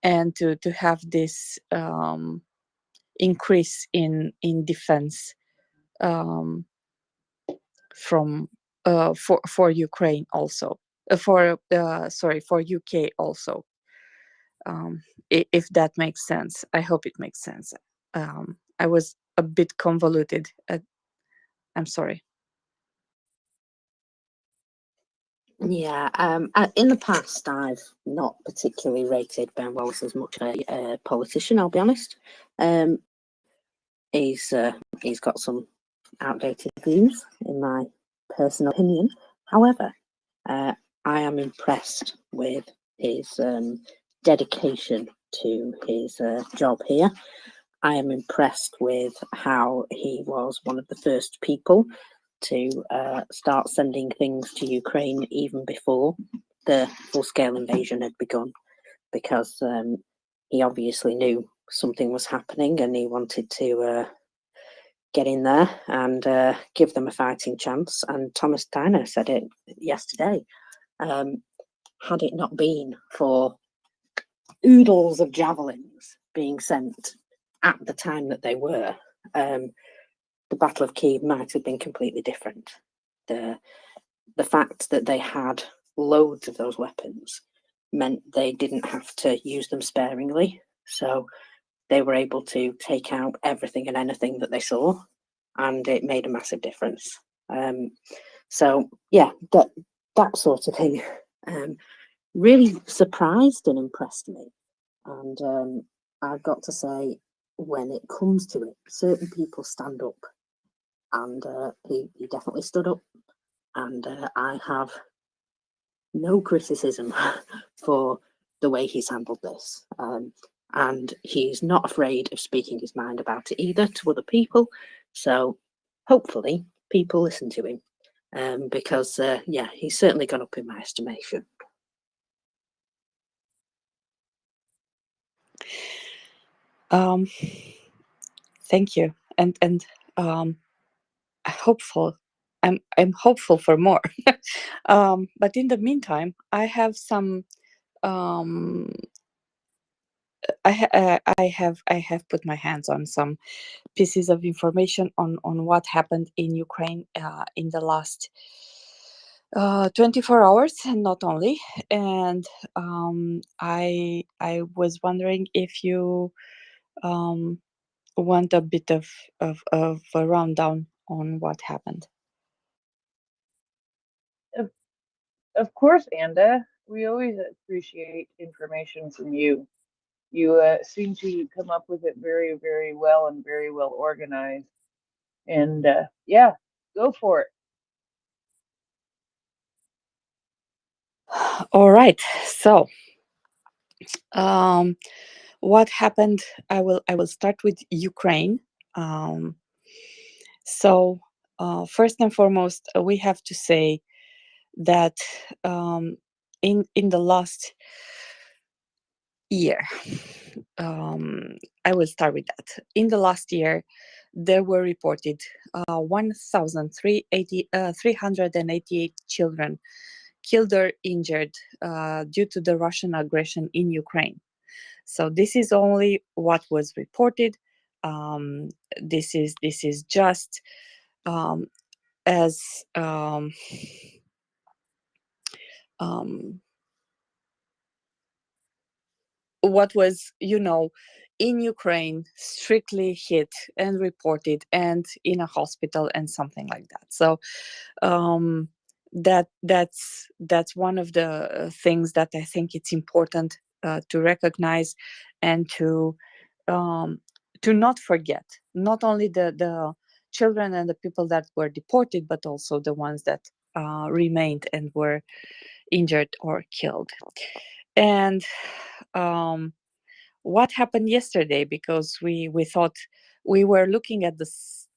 and to have this increase in defense from for Ukraine also, for UK also. If that makes sense, I hope it makes sense. I was a bit convoluted. I'm sorry. Yeah, in the past, I've not particularly rated Ben Wallace as much of a politician, I'll be honest. He's got some outdated views, in my personal opinion. However, I am impressed with his dedication to his job here. I am impressed with how he was one of the first people to start sending things to Ukraine even before the full-scale invasion had begun, because he obviously knew something was happening and he wanted to get in there and give them a fighting chance. And Thomas Tyner said it yesterday. Had it not been for oodles of javelins being sent at the time that they were, the Battle of Kiev might have been completely different. The fact that they had loads of those weapons meant they didn't have to use them sparingly. So they were able to take out everything and anything that they saw, and it made a massive difference. So yeah, that sort of thing really surprised and impressed me. And I've got to say, when it comes to it, certain people stand up, and he definitely stood up, and I have no criticism for the way he's handled this. And he's not afraid of speaking his mind about it either to other people. So hopefully people listen to him, because yeah, he's certainly gone up in my estimation. Thank you, and hopeful. I'm hopeful for more. But in the meantime, I have some. I have put my hands on some pieces of information on what happened in Ukraine in the last 24 hours, and not only. And I was wondering if you want a bit of a rundown on what happened. Of course, Anda. We always appreciate information from you. You seem to come up with it very, very well and very well organized. And yeah, go for it. All right. So, what happened? I will start with Ukraine. So, first and foremost, we have to say that in the last year, I will start with that. In the last year, there were reported 1,388 children killed or injured due to the Russian aggression in Ukraine. So this is only what was reported. This is just as what was, in Ukraine strictly hit and reported and in a hospital and something like that. So that's one of the things that I think it's important to recognize and to not forget, not only the children and the people that were deported, but also the ones that remained and were injured or killed. And what happened yesterday, because we thought we were looking at this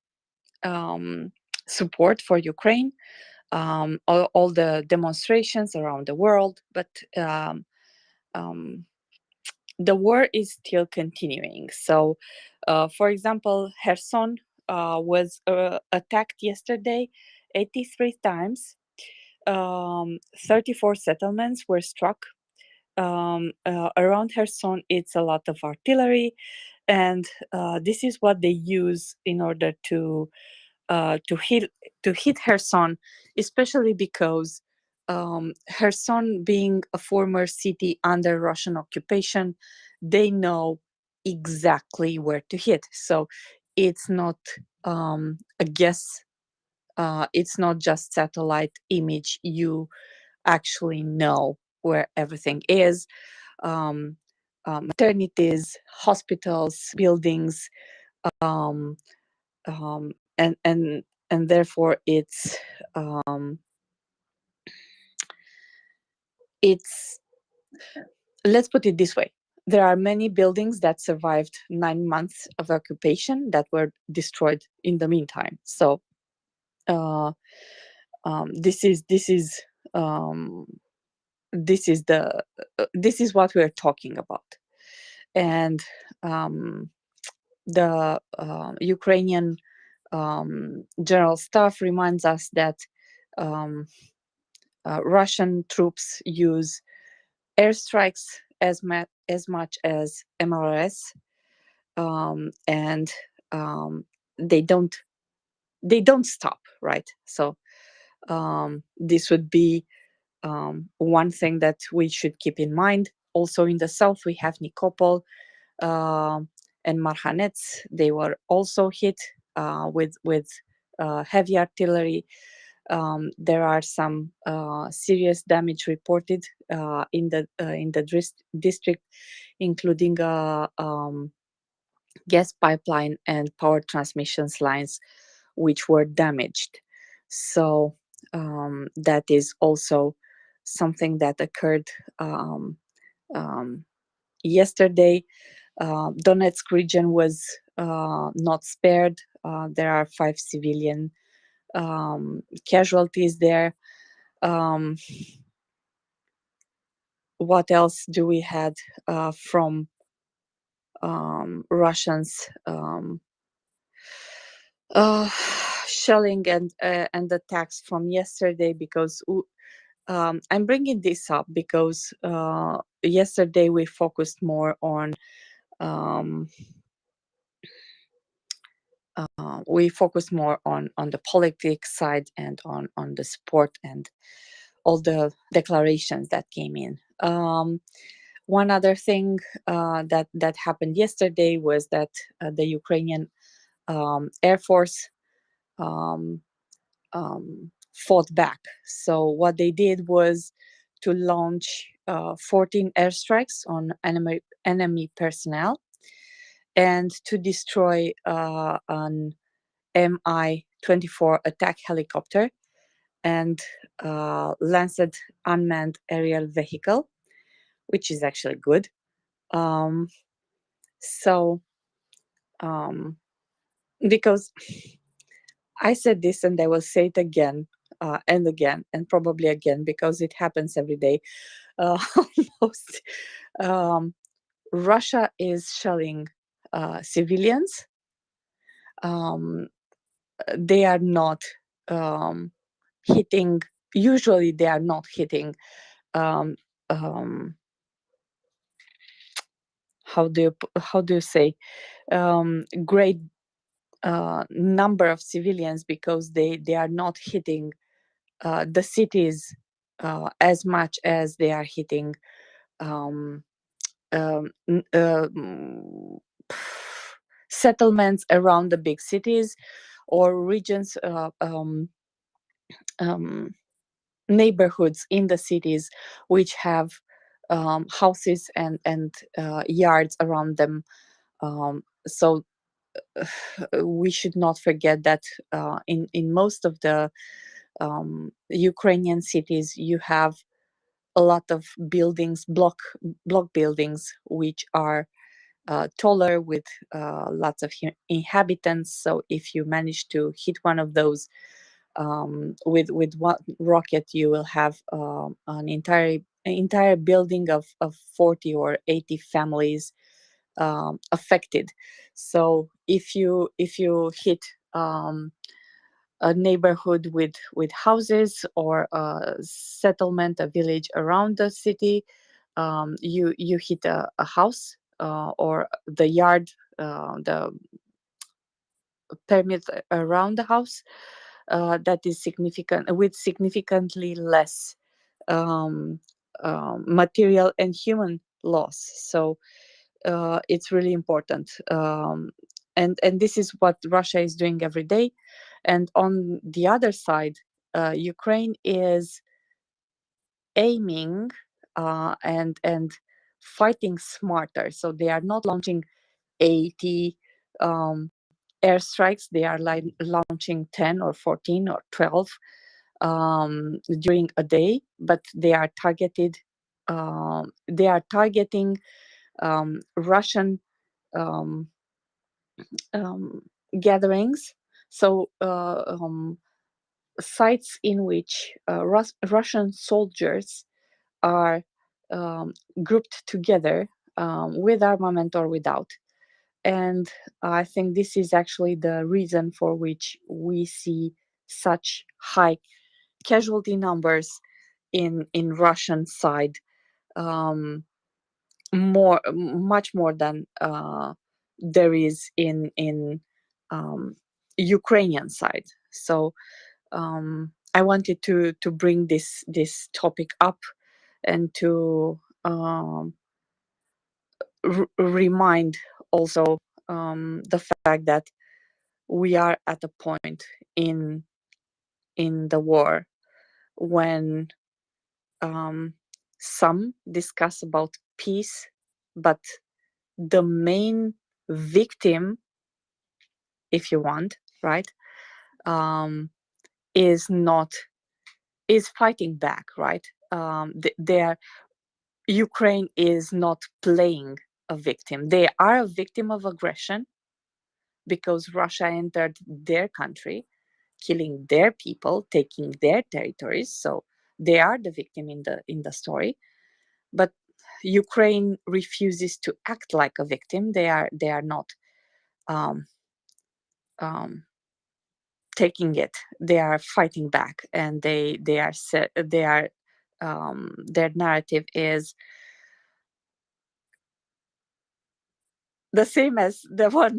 support for Ukraine, all the demonstrations around the world, but the war is still continuing. So, for example, Kherson was attacked yesterday 83 times. 34 settlements were struck. Around Kherson, it's a lot of artillery, and this is what they use in order to hit Kherson, especially because Kherson being a former city under Russian occupation, they know exactly where to hit. So it's not a guess. It's not just satellite image. You actually know where everything is. Maternities, hospitals, buildings, um, um, and and and therefore it's let's put it this way. There are many buildings that survived 9 months of occupation that were destroyed in the meantime. So this is um, this is the this is what we're talking about. And the Ukrainian general staff reminds us that um, Russian troops use airstrikes as much as MRS, and they don't stop, right? So this would be one thing that we should keep in mind. Also in the south, we have Nikopol and Marhanets. They were also hit with heavy artillery. There are some serious damage reported in the district, including gas pipeline and power transmission lines, which were damaged. So that is also something that occurred yesterday. Donetsk region was not spared. There are 5 civilian casualties there. What else do we had from Russians? Shelling and attacks from yesterday, because I'm bringing this up because yesterday we focused more on the politics side and on the sport and all the declarations that came in. One other thing that happened yesterday was that the Ukrainian Air Force fought back. So what they did was to launch 14 airstrikes on enemy personnel and to destroy an Mi-24 attack helicopter and Lancet unmanned aerial vehicle, which is actually good. Because I said this and I will say it again and again and probably again, because it happens every day. Almost. Russia is shelling civilians. They are not hitting. Usually, they are not hitting. Um, how do you say? Great number of civilians, because they are not hitting the cities as much as they are hitting settlements around the big cities or regions, neighborhoods in the cities which have houses and yards around them. So we should not forget that in most of the Ukrainian cities, you have a lot of buildings, block buildings, which are taller with lots of inhabitants. So if you manage to hit one of those with one rocket, you will have an entire building of 40 or 80 families affected. So if you hit a neighborhood with houses, or a settlement, a village around the city, you hit a house or the yard, the permit around the house, that is significant, with significantly less material and human loss. So it's really important. And this is what Russia is doing every day. And on the other side, Ukraine is aiming and fighting smarter. So they are not launching 80 airstrikes. They are like launching 10 or 14 or 12 during a day, but they are targeted. They are targeting Russian gatherings. So sites in which Russian soldiers are grouped together with armament or without. And I think this is actually the reason for which we see such high casualty numbers in Russian side, much more than there is in Ukrainian side. So I wanted to bring this topic up and to remind also the fact that we are at a point in the war when some discuss about peace, but the main victim, if you want, right, is fighting back, right? Ukraine is not playing a victim. They are a victim of aggression because Russia entered their country, killing their people, taking their territories. So they are the victim in the story. But Ukraine refuses to act like a victim. They are not taking it. They are fighting back, and their narrative is the same as the one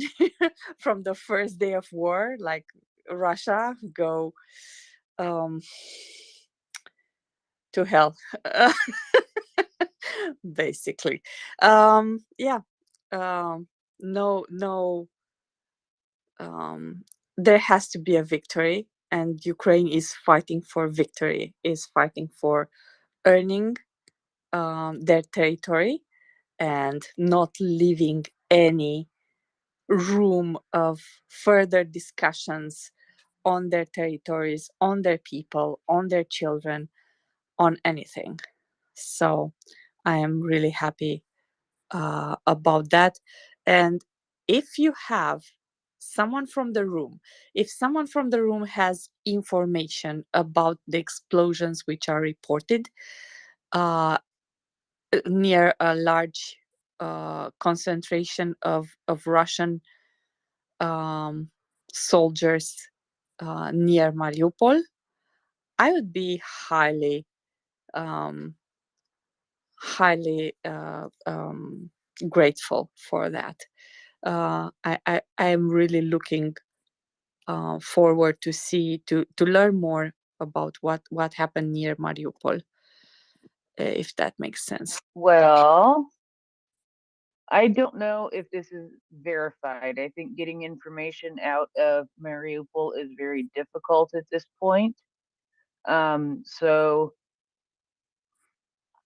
from the first day of war, like Russia go to hell, basically. Yeah. No. There has to be a victory, and Ukraine is fighting for victory. Is fighting for earning their territory and not leaving any room of further discussions on their territories, on their people, on their children, on anything. So I am really happy about that. And if you have someone from the room, if someone from the room has information about the explosions which are reported near a large concentration of Russian soldiers near Mariupol, I would be highly grateful for that. I am really looking forward to learn more about what happened near Mariupol, if that makes sense. Well, I don't know if this is verified. I think getting information out of Mariupol is very difficult at this point. So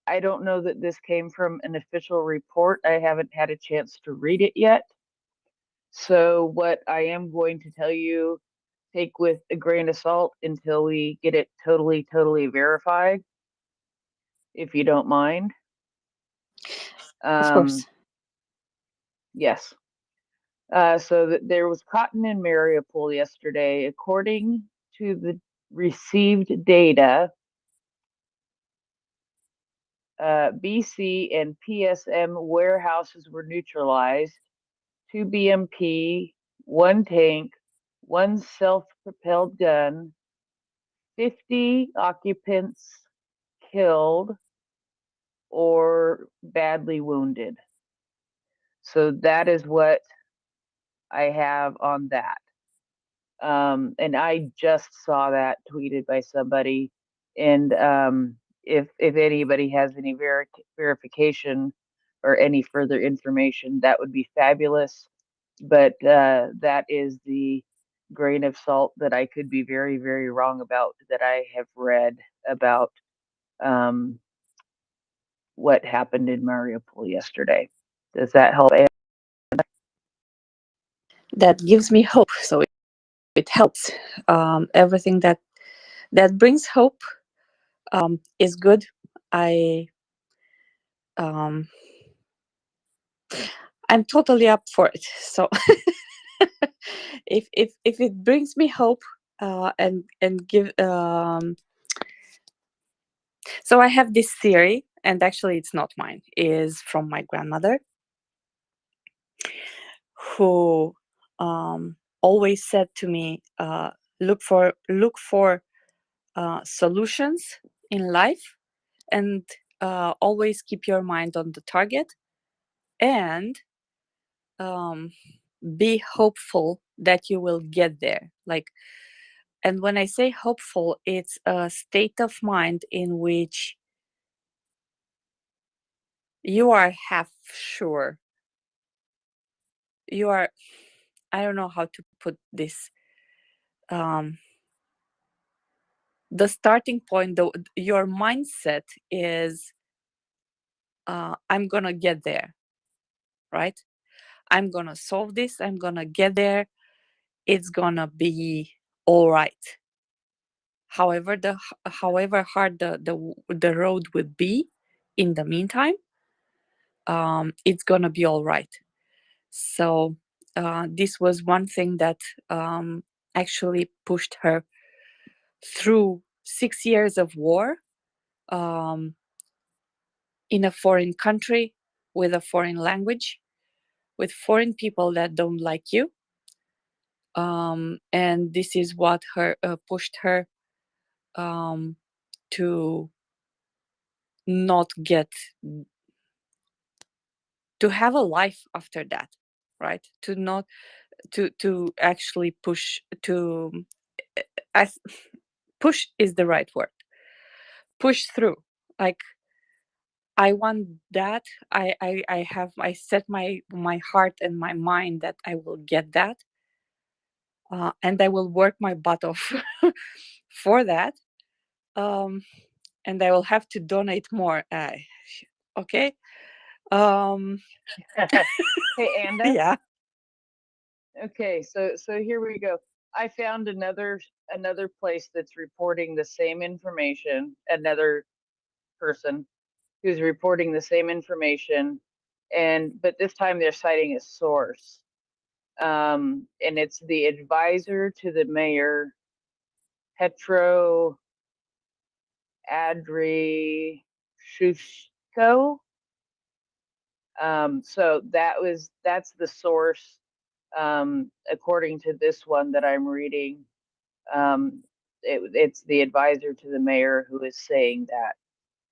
I don't know that this came from an official report. I haven't had a chance to read it yet. So what I am going to tell you, take with a grain of salt until we get it totally verified, if you don't mind. Of course. Yes. So there was cotton in Mariupol yesterday. According to the received data, BC and PSM warehouses were neutralized, 2 BMP, 1 tank, 1 self-propelled gun, 50 occupants killed or badly wounded. So that is what I have on that. And I just saw that tweeted by somebody. And if anybody has any verification or any further information, that would be fabulous. But that is the grain of salt that I could be very, very wrong about that I have read about what happened in Mariupol yesterday. Does that help? That gives me hope. So it helps. Everything that brings hope is good. I'm totally up for it. So if it brings me hope and give so I have this theory, and actually it's not mine, is from my grandmother, who always said to me, look for solutions in life, and always keep your mind on the target, and be hopeful that you will get there. Like, and when I say hopeful, it's a state of mind in which you are half sure. You are, I don't know how to put this. The starting point, your mindset is, I'm gonna get there, right? I'm gonna solve this. I'm gonna get there. It's gonna be all right. However hard the road would be, in the meantime, it's gonna be all right. So this was one thing that actually pushed her through 6 years of war, in a foreign country, with a foreign language, with foreign people that don't like you. And this is what pushed her to not get to have a life after that, right? To not to actually push to as push is the right word. Push through. Like, I want that. I set my heart and my mind that I will get that, and I will work my butt off for that. And I will have to donate more. Okay. Hey, Anda. Yeah. Okay, so here we go. I found another place that's reporting the same information, another person who's reporting the same information, but this time they're citing a source. And it's the advisor to the mayor, Petro Adriushko. So that's the source, according to this one that I'm reading. It's the advisor to the mayor who is saying that,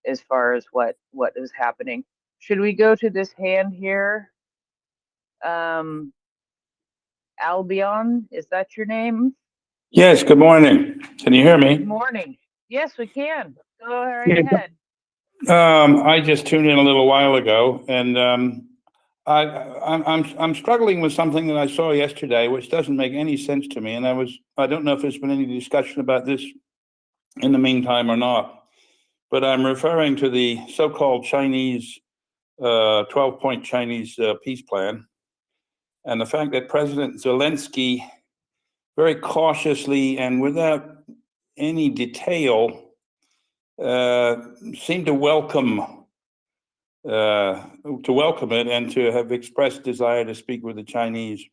as far as what is happening. Should we go to this hand here? Albion, is that your name? Yes, good morning. Can you hear me? Good morning. Yes, we can. Go right ahead. I just tuned in a little while ago, and I'm struggling with something that I saw yesterday, which doesn't make any sense to me. And I don't know if there's been any discussion about this in the meantime or not, but I'm referring to the so-called Chinese 12-point Chinese peace plan, and the fact that President Zelensky very cautiously and without any detail seemed to welcome it and to have expressed desire to speak with the Chinese.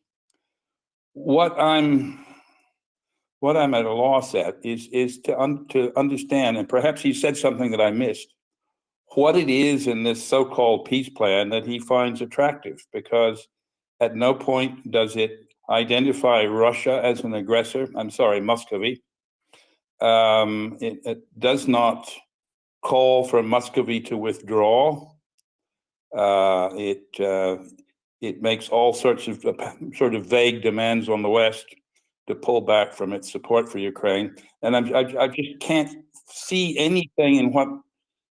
What I'm at a loss at is to understand, and perhaps he said something that I missed, what it is in this so-called peace plan that he finds attractive, because at no point does it identify Russia as an aggressor. I'm sorry, Muscovy. It does not call for Muscovy to withdraw. It makes all sorts of sort of vague demands on the West to pull back from its support for Ukraine. And I just can't see anything in what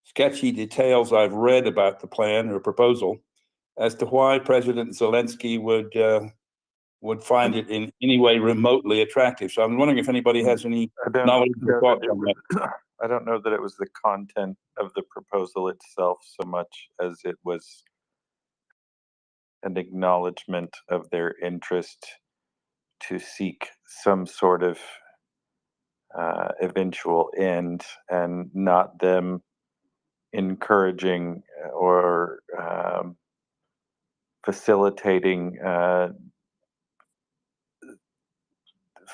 sketchy details I've read about the plan or proposal as to why President Zelensky would find it in any way remotely attractive. So I'm wondering if anybody has any knowledge or thoughts on that. I don't know that it was the content of the proposal itself so much as it was an acknowledgement of their interest to seek some sort of eventual end, and not them encouraging or facilitating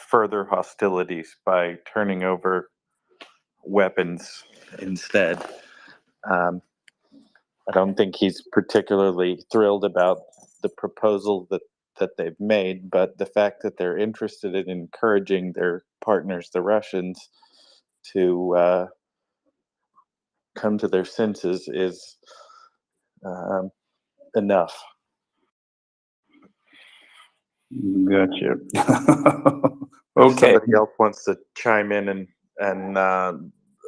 further hostilities by turning over weapons instead. I don't think he's particularly thrilled about the proposal that they've made, but the fact that they're interested in encouraging their partners, the Russians, to come to their senses is enough. Gotcha. If Okay. somebody else wants to chime in and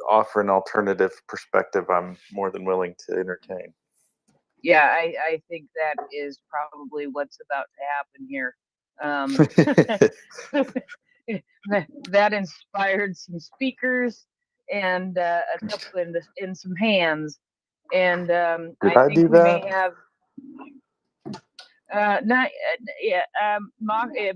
offer an alternative perspective, I'm more than willing to entertain. Yeah, I think that is probably what's about to happen here. That inspired some speakers and a couple in some hands, and Did I I think do we may that? have not yeah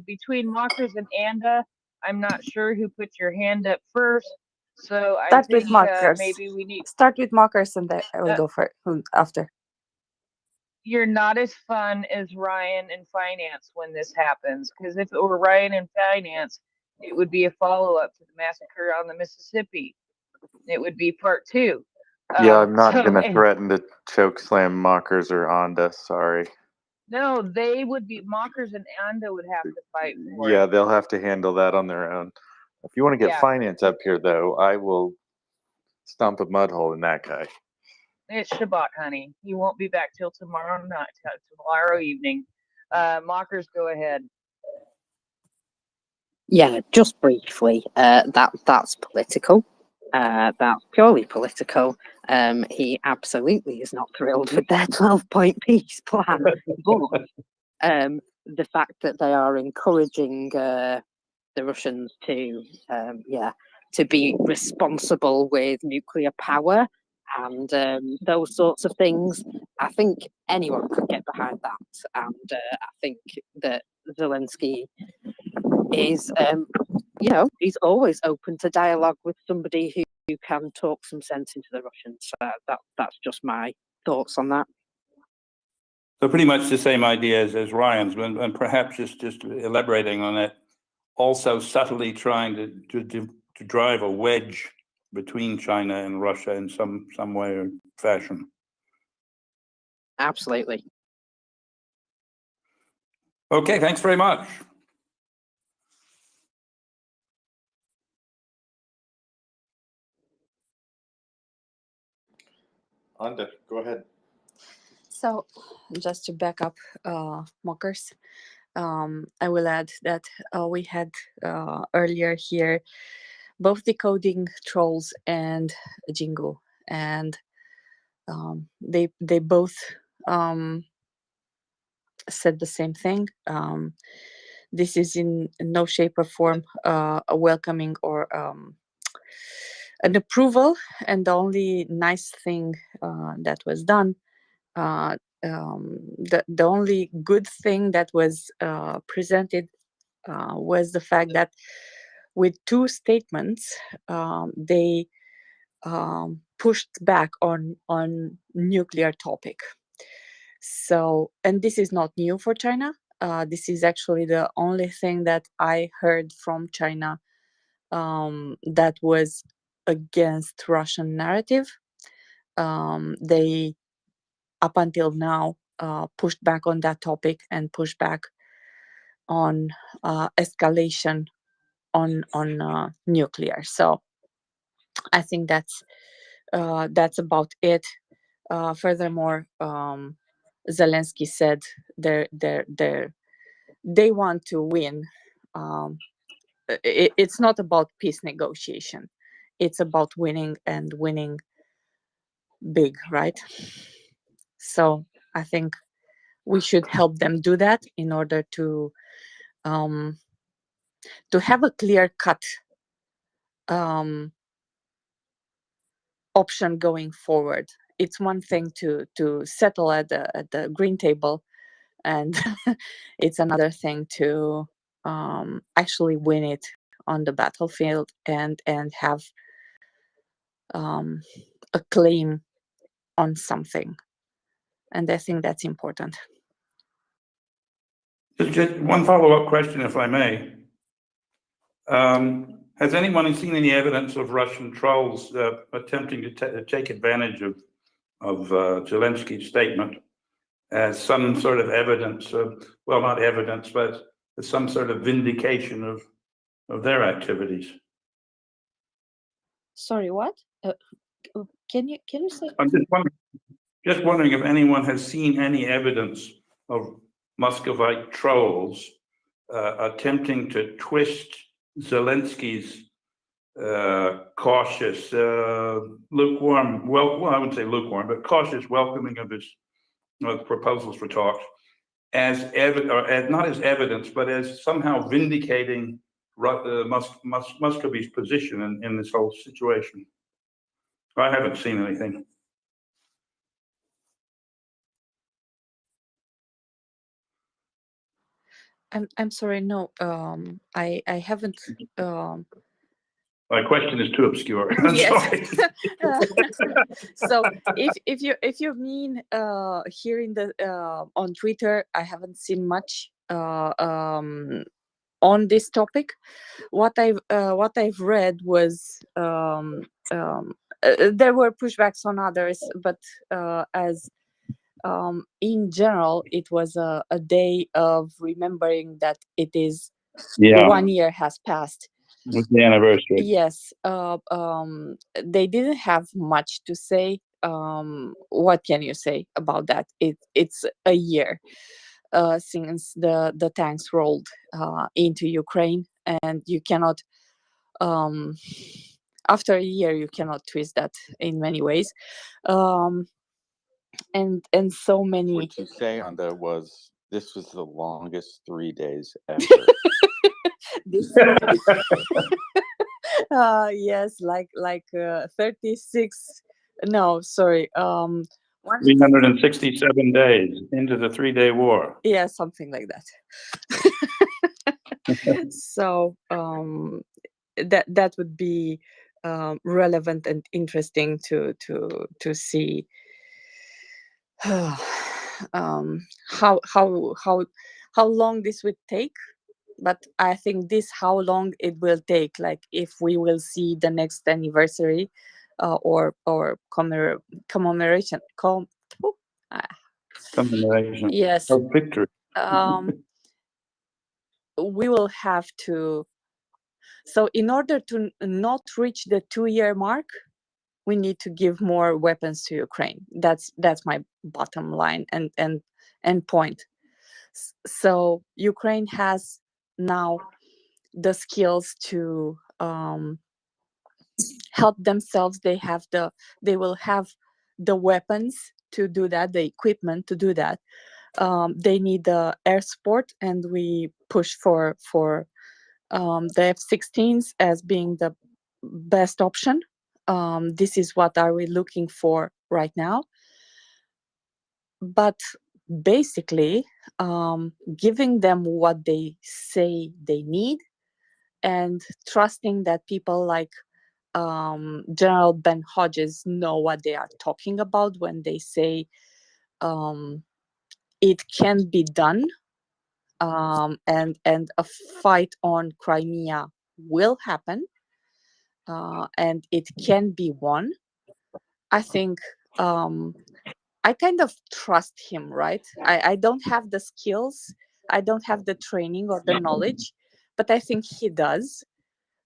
between Mockers and Anda. I'm not sure who put your hand up first, so I Start with think Mockers. maybe we need. Start with Mockers, and then I will go for after. You're not as fun as Ryan in finance when this happens, because if it were Ryan in finance, it would be a follow-up to the massacre on the Mississippi. It would be part 2. Yeah, I'm not So going to threaten to choke slam Mockers or Anda. Sorry. no, they would be Mockers and Anda would have to fight for Yeah, it. they'll have to handle that on their own. If you want to get Yeah. finance up here, though, I will stomp a mud hole in that guy. It's Shabbat, honey. He won't be back till tomorrow night, tomorrow evening. Mockers, go ahead. Yeah, just briefly, that's political. That's purely political. He absolutely is not thrilled with their 12-point peace plan. But the fact that they are encouraging the Russians to be responsible with nuclear power and those sorts of things, I think anyone could get behind that. And I think that Zelensky is, he's always open to dialogue with somebody who can talk some sense into the Russians. That's just my thoughts on that. So pretty much the same idea as Ryan's, and perhaps just elaborating on it, also subtly trying to drive a wedge between China and Russia in some way or fashion. Absolutely. Okay, thanks very much. Anda, go ahead. So, just to back up Mockers, I will add that we had earlier here both decoding trolls and Jingu, and they both said the same thing. This is in no shape or form a welcoming or an approval, and the only nice thing that was done, the only good thing that was presented was the fact that with 2 statements they pushed back on nuclear topic. So, and this is not new for China. This is actually the only thing that I heard from China that was against Russian narrative. They, up until now, pushed back on that topic and pushed back on escalation on nuclear. So I think that's about it. Furthermore, Zelensky said they want to win. It's not about peace negotiation. It's about winning, and winning big, right? So I think we should help them do that in order to have a clear cut option going forward. It's one thing to settle at the green table, and it's another thing to actually win it on the battlefield and have a claim on something. And I think that's important. Just one follow-up question, if I may. Has anyone seen any evidence of Russian trolls attempting to take advantage of Zelensky's statement as some sort of evidence of, well, not evidence, but as some sort of vindication of their activities? Sorry, what? Can you say? I'm just wondering if anyone has seen any evidence of Muscovite trolls attempting to twist Zelensky's cautious, lukewarm, well, I wouldn't say lukewarm, but cautious welcoming of his proposals for talks as not as evidence, but as somehow vindicating Muscovy's position in this whole situation. I haven't seen anything. I'm sorry, no, I haven't. My question is too obscure. I'm sorry. So if you mean here in the on Twitter, I haven't seen much on this topic. What I've read was there were pushbacks on others, but as in general, it was a day of remembering that it is 1 year has passed. What's the anniversary? Yes, they didn't have much to say. What can you say about that? It's a year since the tanks rolled into Ukraine, and you cannot. After a year, you cannot twist that in many ways. And so many. What you say on there was this was the longest 3 days ever. Yes, like 36. No, sorry. 367 days into the 3-day war. Yeah, something like that. So that would be relevant and interesting to see how long this would take. But I think this how long it will take, like if we will see the next anniversary or commemoration Commemoration. yes, Of victory. we will have to. So in order to not reach the 2-year mark, we need to give more weapons to Ukraine. That's my bottom line and point. So Ukraine has now the skills to help themselves. They will have the weapons to do that, the equipment to do that. They need the air support, and we push for the F-16s as being the best option. This is what are we looking for right now. But basically, giving them what they say they need and trusting that people like General Ben Hodges know what they are talking about when they say it can be done, and a fight on Crimea will happen, and it can be won. I think I kind of trust him, right? I don't have the skills, I don't have the training or the knowledge, but I think he does.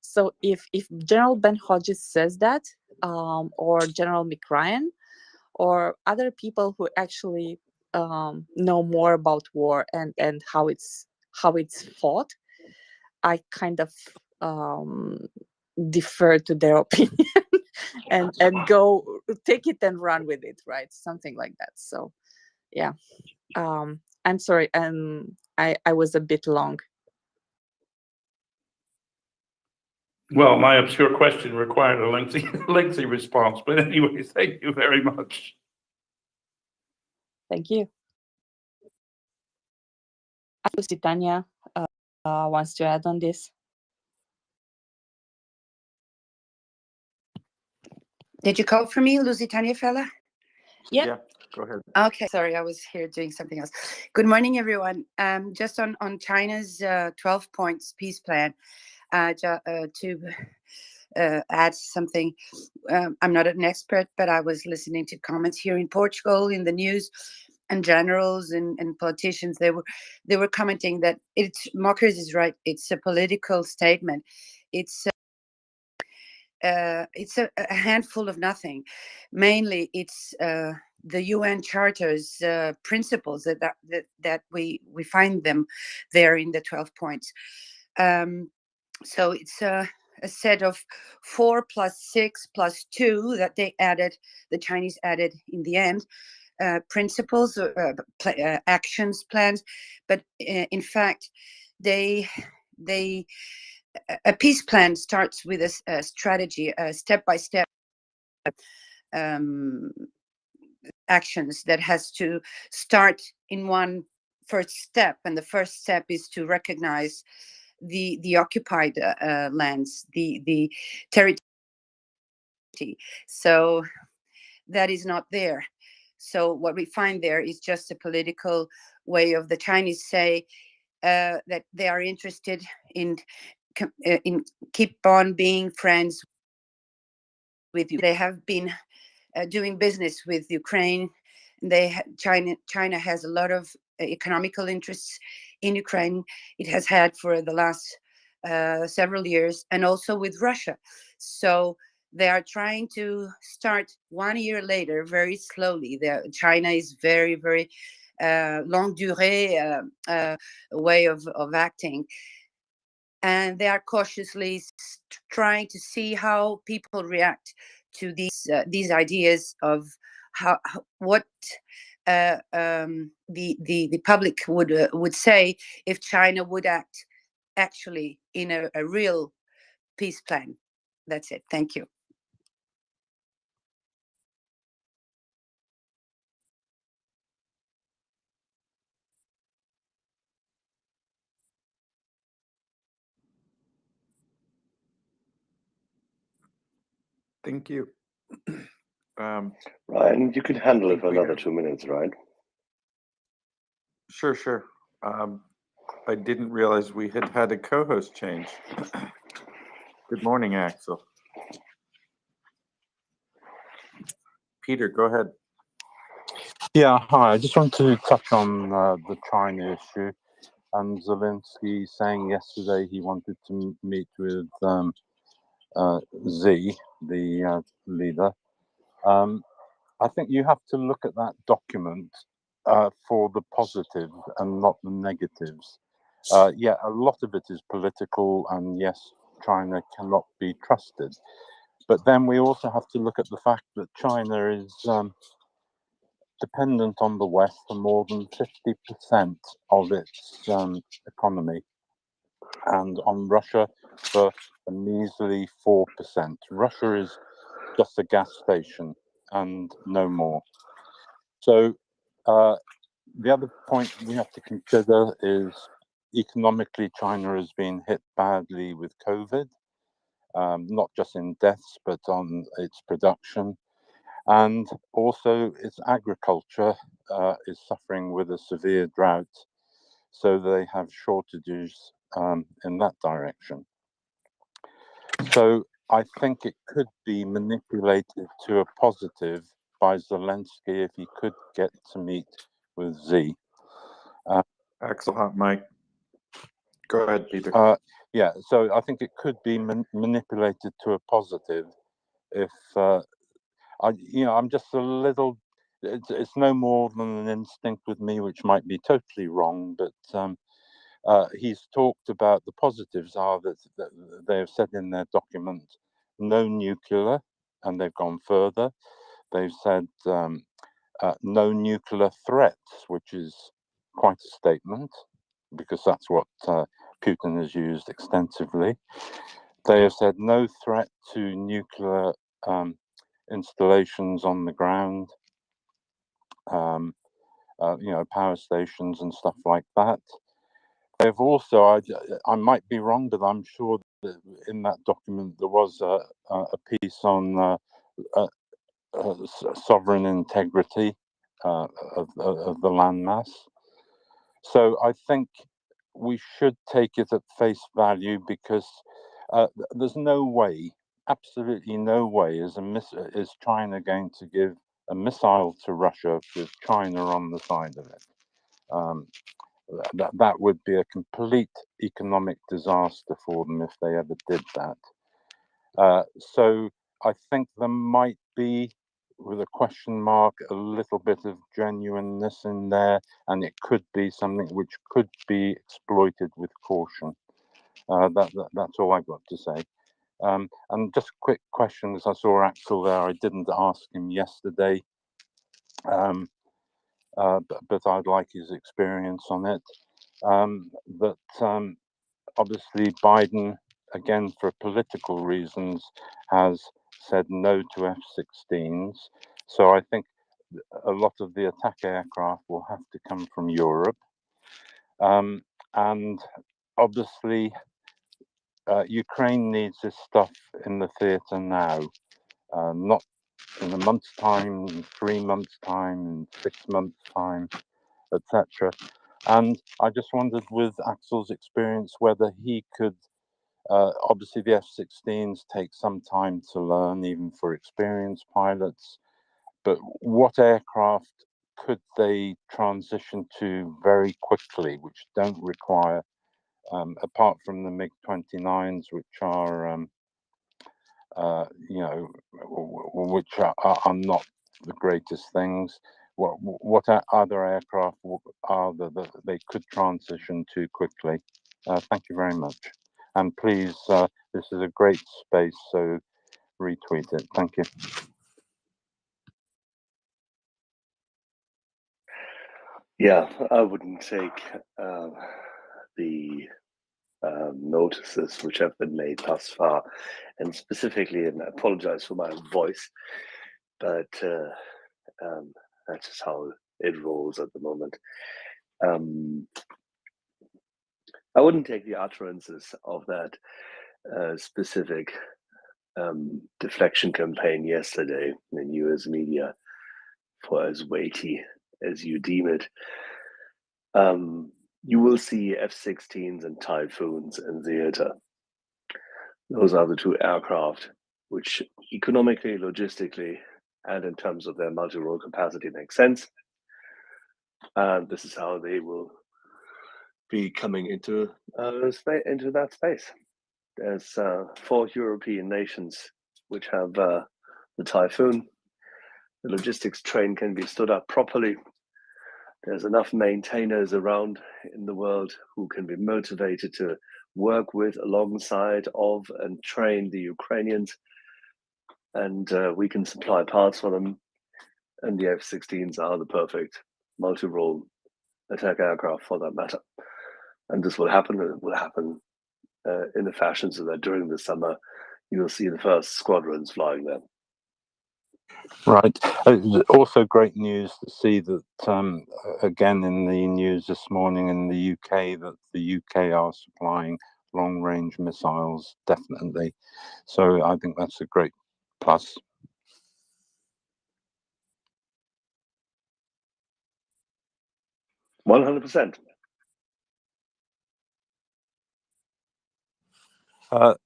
So if General Ben Hodges says that, or General McRyan, or other people who actually know more about war and how it's fought, I kind of defer to their opinion and go take it and run with it, right? Something like that. So yeah, I'm sorry, I was a bit long. Well, my obscure question required a lengthy response, but anyway, thank you very much. Thank you. Lusitania wants to add on this. Did you call for me, Lusitania fella? Yeah. Go ahead. Okay, sorry, I was here doing something else. Good morning, everyone. Just on China's 12 points peace plan, to add something. I'm not an expert, but I was listening to comments here in Portugal in the news, and generals and politicians. They were commenting that Mockers is right. It's a political statement. It's a handful of nothing. Mainly, it's the UN Charter's principles that we find them there in the 12 points. So it's a set of 4 plus 6 plus 2 that the Chinese added in the end. Principles, actions, plans, but in fact, a peace plan starts with a strategy, step-by-step actions that has to start in one first step, and the first step is to recognize the occupied lands, the territory. So that is not there. So what we find there is just a political way of the Chinese say that they are interested in keep on being friends with you. They have been doing business with Ukraine. China has a lot of economical interests in Ukraine. It has had for the last several years, and also with Russia. So they are trying to start 1 year later, very slowly. China is very, very longue durée way of acting. And they are cautiously trying to see how people react to these ideas of what the public would say if China would act actually in a real peace plan. That's it. Thank you. Thank you. Ryan, you could handle it for we another have- 2 minutes, right? Sure. I didn't realize we had a co-host change. Good morning, Axel. Peter, go ahead. Yeah, hi. I just want to touch on the China issue. And Zelensky saying yesterday he wanted to meet with Xi, the leader. I think you have to look at that document for the positive and not the negatives. Yeah, a lot of it is political, and yes, China cannot be trusted. But then we also have to look at the fact that China is dependent on the West for more than 50% of its economy, and on Russia for a measly 4%. Russia is just a gas station and no more. So the other point we have to consider is economically China has been hit badly with COVID, not just in deaths, but on its production. And also its agriculture is suffering with a severe drought. So they have shortages in that direction. So I think it could be manipulated to a positive by Zelensky if he could get to meet with Xi. Axel, hot mic. Go ahead, Peter. Yeah, so I think it could be manipulated to a positive if I'm just a little. It's no more than an instinct with me, which might be totally wrong, but he's talked about the positives are that they have said in their document no nuclear, and they've gone further. They've said no nuclear threats, which is quite a statement, because that's what Putin has used extensively. They have said no threat to nuclear installations on the ground, power stations and stuff like that. They've also, I might be wrong, but I'm sure that in that document there was a piece on sovereign integrity of the landmass. So I think we should take it at face value, because there's no way, absolutely no way, is China going to give a missile to Russia with China on the side of it. That would be a complete economic disaster for them if they ever did that. So I think there might be, with a question mark, a little bit of genuineness in there, and it could be something which could be exploited with caution. That's all I've got to say. And just a quick question, as I saw Axel there, I didn't ask him yesterday, but I'd like his experience on it. Obviously Biden, again for political reasons, has said no to F-16s. So I think a lot of the attack aircraft will have to come from Europe. And obviously Ukraine needs this stuff in the theatre now, not in a month's time, in 3 months' time, in 6 months' time, etc. And I just wondered, with Axel's experience, whether he could, obviously the F-16s take some time to learn, even for experienced pilots, but what aircraft could they transition to very quickly, which don't require, apart from the MiG-29s, which are, which are not the greatest things. What other aircraft are there that they could transition to quickly? Thank you very much. And please, this is a great space, so retweet it. Thank you. Yeah, I wouldn't take the notices which have been made thus far, and specifically, and I apologize for my voice, but that's just how it rolls at the moment. I wouldn't take the utterances of that specific deflection campaign yesterday in US media for as weighty as you deem it. You will see F-16s and Typhoons in theater. Those are the two aircraft which economically, logistically, and in terms of their multi-role capacity make sense. And this is how they will be coming into that space. There's 4 European nations which have the Typhoon. The logistics train can be stood up properly. There's enough maintainers around in the world who can be motivated to work with, alongside of, and train the Ukrainians. And we can supply parts for them. And the F-16s are the perfect multi-role attack aircraft for that matter. And this will happen, and it will happen in a fashion so that during the summer, you'll see the first squadrons flying there. Right. Also great news to see that, again, in the news this morning in the UK, that the UK are supplying long-range missiles, definitely. So I think that's a great plus. %100%.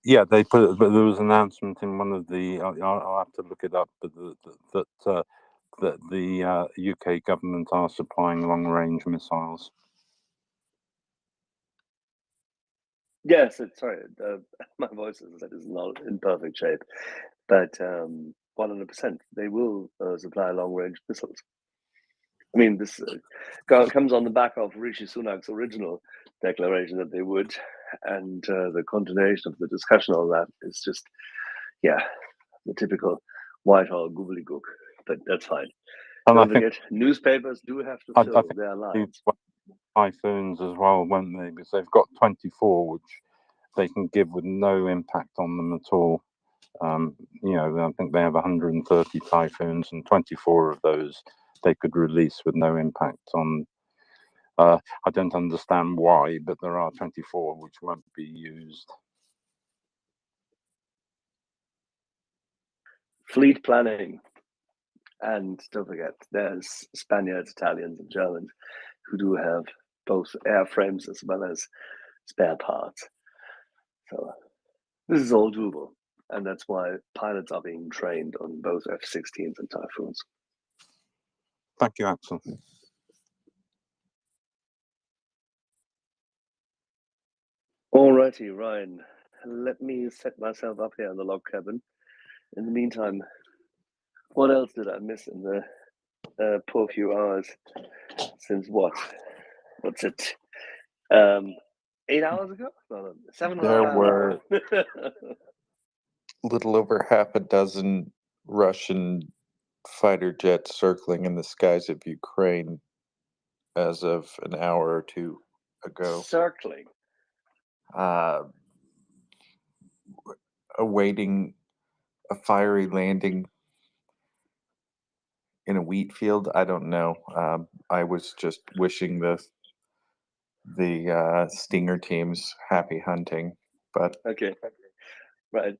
Yeah, they put it, but there was an announcement in one of the, I'll have to look it up, but that the UK government are supplying long-range missiles. Yes, sorry, my voice is not in perfect shape, but 100%, they will supply long-range missiles. I mean, this comes on the back of Rishi Sunak's original declaration that they would, and the continuation of the discussion on that is just, yeah, the typical Whitehall gobbledygook, but that's fine. And Don't forget, newspapers do have to fill their lines. Typhoons as well, won't they? Because they've got 24, which they can give with no impact on them at all. You know, I think they have 130 typhoons, and 24 of those they could release with no impact on. I don't understand why, but there are 24 which won't be used. Fleet planning. And don't forget, there's Spaniards, Italians, and Germans who do have both airframes as well as spare parts. So this is all doable. And that's why pilots are being trained on both F-16s and Typhoons. Thank you, Axel. Alrighty, Ryan. Let me set myself up here in the log cabin. In the meantime, what else did I miss in the poor few hours since what? What's it? 8 hours ago? No, 7 There hours. were little over half a dozen Russian fighter jets circling in the skies of Ukraine as of an hour or two ago, Circling. awaiting a fiery landing in a wheat field. I don't know. I was just wishing the Stinger teams happy hunting, but Okay. Right.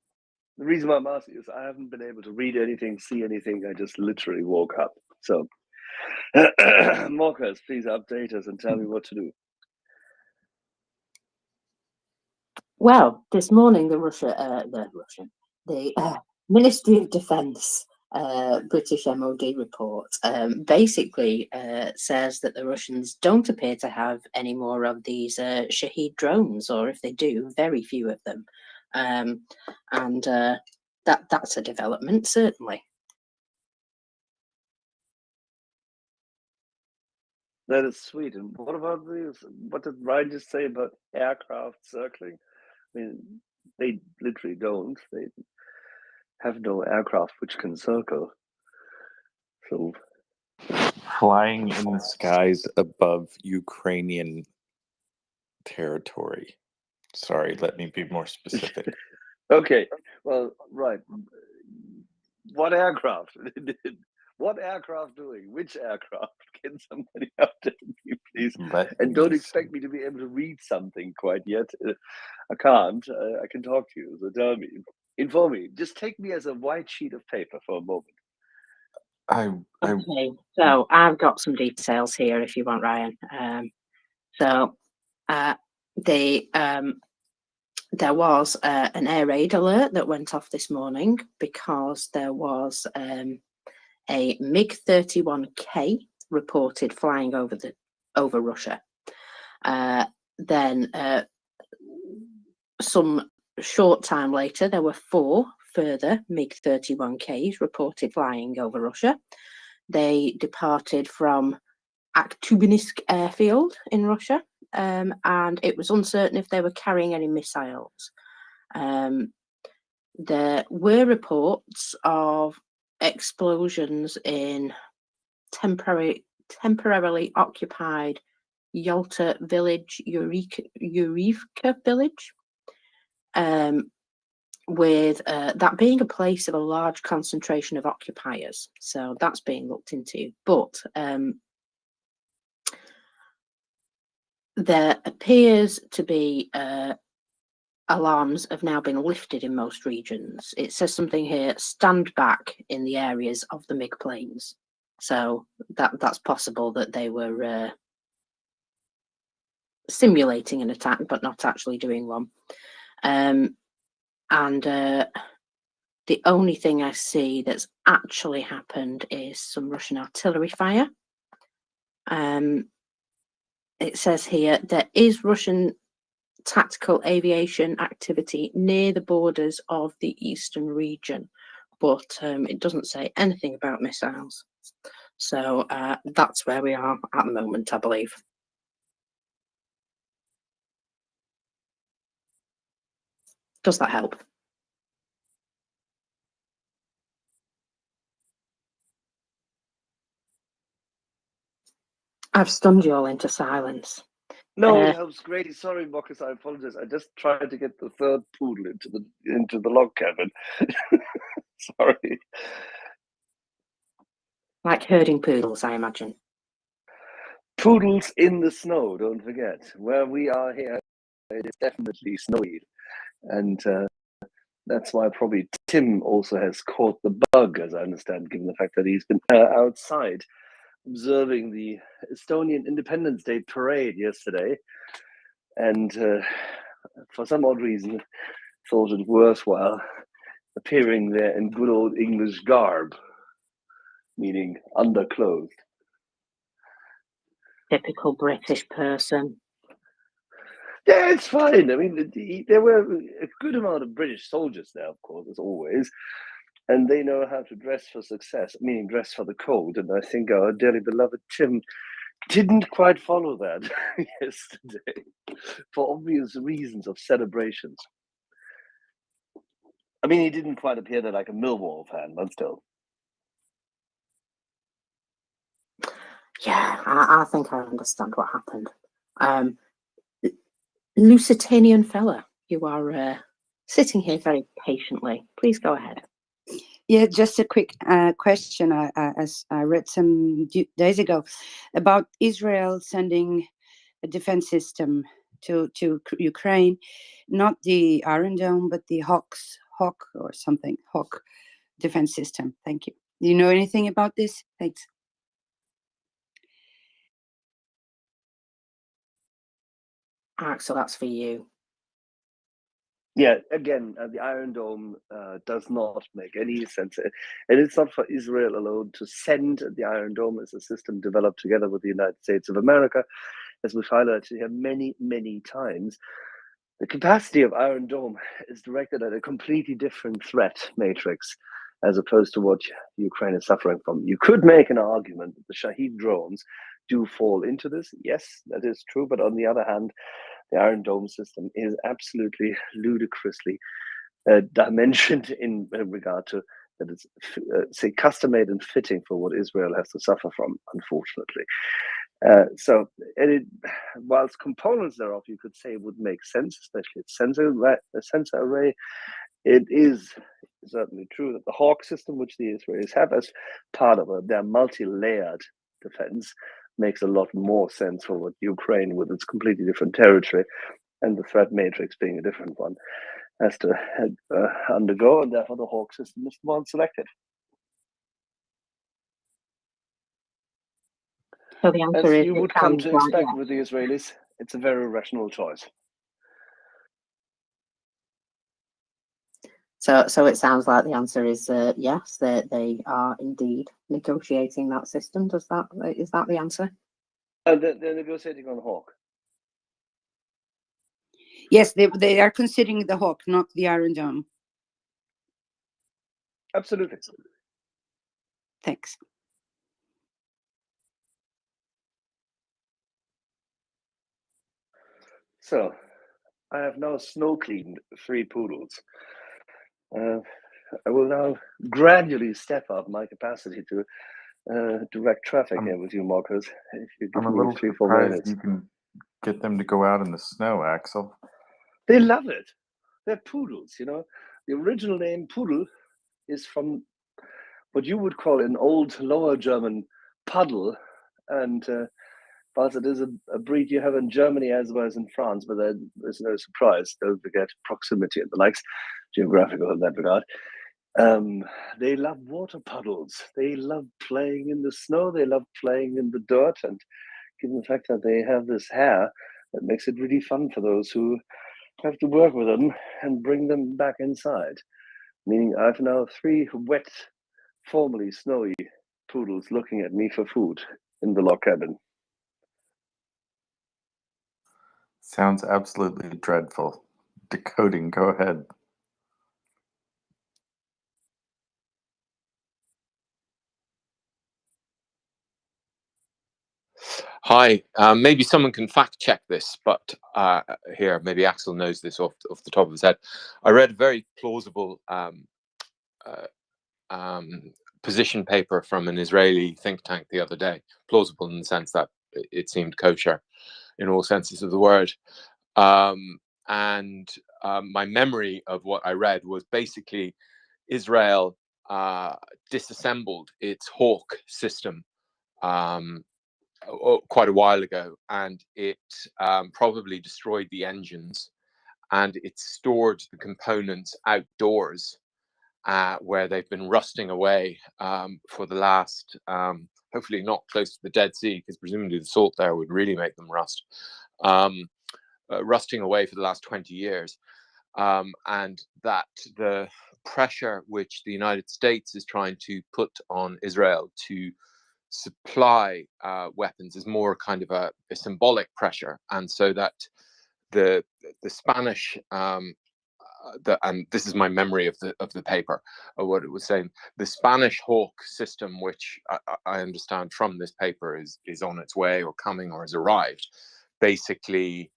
The reason why I'm asking is I haven't been able to read anything, see anything. I just literally woke up. So, Marcus, please update us and tell me what to do. Well, this morning the Ministry of Defence British MOD report basically says that the Russians don't appear to have any more of these Shahed drones, or if they do, very few of them, and that's a development, certainly. That is sweet. And what about these? What did Ryan just say about aircraft circling? I mean, they literally don't. They have no aircraft which can circle. So, flying in the skies above Ukrainian territory. Sorry, let me be more specific. okay. Well, right. What aircraft? What aircraft doing? Which aircraft? Can somebody update me, please? And don't expect me to be able to read something quite yet. I can't. I can talk to you, so tell me. Inform me. Just take me as a white sheet of paper for a moment. Okay, so I've got some details here if you want, Ryan. There was an air raid alert that went off this morning because there was a MiG-31K reported flying over Russia. Then some short time later, there were 4 further MiG-31Ks reported flying over Russia. They departed from Aktubinsk airfield in Russia, and it was uncertain if they were carrying any missiles. There were reports of explosions in temporarily occupied Yalta village, Eurivka village, with that being a place of a large concentration of occupiers. So that's being looked into. But there appears to be alarms have now been lifted in most regions. It says something here, stand back in the areas of the MiG planes. So that's possible that they were simulating an attack, but not actually doing one. And the only thing I see that's actually happened is some Russian artillery fire. It says here there is Russian tactical aviation activity near the borders of the eastern region, but it doesn't say anything about missiles. So that's where we are at the moment, I believe. Does that help? I've stunned you all into silence. No, it helps greatly. Sorry, Marcus, I apologize. I just tried to get the third poodle into the log cabin. Sorry. Like herding poodles, I imagine. Poodles in the snow, don't forget. Where we are here, it is definitely snowy. And that's why probably Tim also has caught the bug, as I understand, given the fact that he's been outside observing the Estonian Independence Day parade yesterday. And for some odd reason, thought it worthwhile appearing there in good old English garb, meaning underclothed. Typical British person. Yeah, it's fine. I mean, there were a good amount of British soldiers there, of course, as always, and they know how to dress for success, meaning dress for the cold. And I think our dearly beloved Tim didn't quite follow that yesterday for obvious reasons of celebrations. I mean, he didn't quite appear there like a Millwall fan, but still. Yeah, I think I understand what happened. Lusitanian fella, you are sitting here very patiently. Please go ahead. Yeah, just a quick question. As I read some days ago about Israel sending a defense system to Ukraine, not the Iron Dome, but the Hawk or something, Hawk defense system. Thank you. Do you know anything about this? Thanks. Axel, that's for you. Yeah, again, the Iron Dome does not make any sense. And it's not for Israel alone to send the Iron Dome as a system developed together with the United States of America. As we've highlighted here many, many times, the capacity of Iron Dome is directed at a completely different threat matrix as opposed to what Ukraine is suffering from. You could make an argument that the Shahed drones do fall into this. Yes, that is true. But on the other hand, the Iron Dome system is absolutely ludicrously dimensioned in regard to that it's, say, custom-made and fitting for what Israel has to suffer from, unfortunately. So, whilst components thereof you could say would make sense, especially its sensor array, it is certainly true that the Hawk system, which the Israelis have as part of their multi-layered defense, makes a lot more sense for what Ukraine, with its completely different territory and the threat matrix being a different one, has to undergo, and therefore the Hawk system is the one selected. So the answer As is, you would come to expect with the Israelis, it's a very rational choice. So it sounds like the answer is yes, they are indeed negotiating that system. Is that the answer? They're negotiating on Hawk. Yes, they are considering the Hawk, not the Iron Dome. Absolutely. Thanks. So, I have now snow cleaned 3 poodles. I will now gradually step up my capacity to direct traffic here with you, Marcos. If you give I'm a me little 3-4 surprised minutes. you can get them to go out in the snow, Axel. They love it. They're poodles, you know. The original name poodle is from what you would call an old Lower German puddle, and whilst it is a breed you have in Germany as well as in France, but there is no surprise. Don't forget proximity and the likes, geographical in that regard. They love water puddles. They love playing in the snow. They love playing in the dirt. And given the fact that they have this hair, that makes it really fun for those who have to work with them and bring them back inside. Meaning I've now 3 wet, formerly snowy poodles looking at me for food in the log cabin. Sounds absolutely dreadful. Decoding, go ahead. Hi, maybe someone can fact check this, but here, maybe Axel knows this off the top of his head. I read a very plausible position paper from an Israeli think tank the other day, plausible in the sense that it seemed kosher, in all senses of the word. And my memory of what I read was basically Israel disassembled its Hawk system quite a while ago, and it probably destroyed the engines, and it stored the components outdoors where they've been rusting away for the last, hopefully not close to the Dead Sea, because presumably the salt there would really make them rust, rusting away for the last 20 years. And that the pressure which the United States is trying to put on Israel to supply weapons is more kind of a symbolic pressure, and so that the Spanish and this is my memory of the paper, or what it was saying, the Spanish Hawk system, which I understand from this paper is on its way or coming or has arrived, basically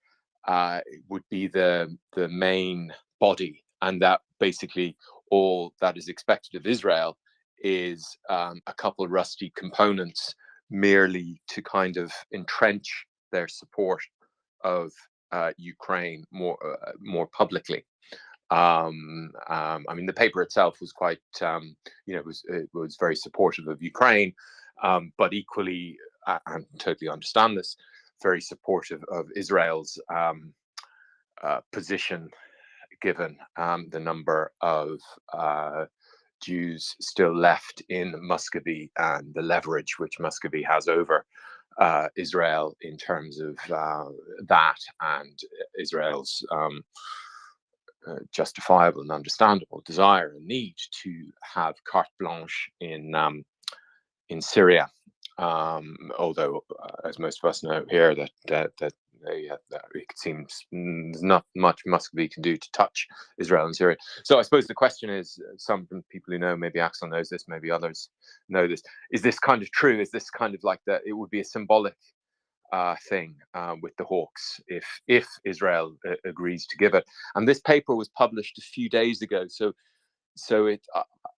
would be the main body, and that basically all that is expected of Israel is a couple of rusty components merely to kind of entrench their support of Ukraine more publicly. I mean, the paper itself was quite, it was very supportive of Ukraine, but equally, I totally understand this, very supportive of Israel's position, given the number of Jews still left in Muscovy and the leverage which Muscovy has over Israel in terms of that, and Israel's justifiable and understandable desire and need to have carte blanche in Syria. Although, as most of us know here, that it seems there's not much Muscovy can do to touch Israel and Syria. So I suppose the question is, some people who know, maybe Axel knows this, maybe others know this, is this kind of true? Is this kind of like that? It would be a symbolic thing with the Hawks if Israel agrees to give it. And this paper was published a few days ago, so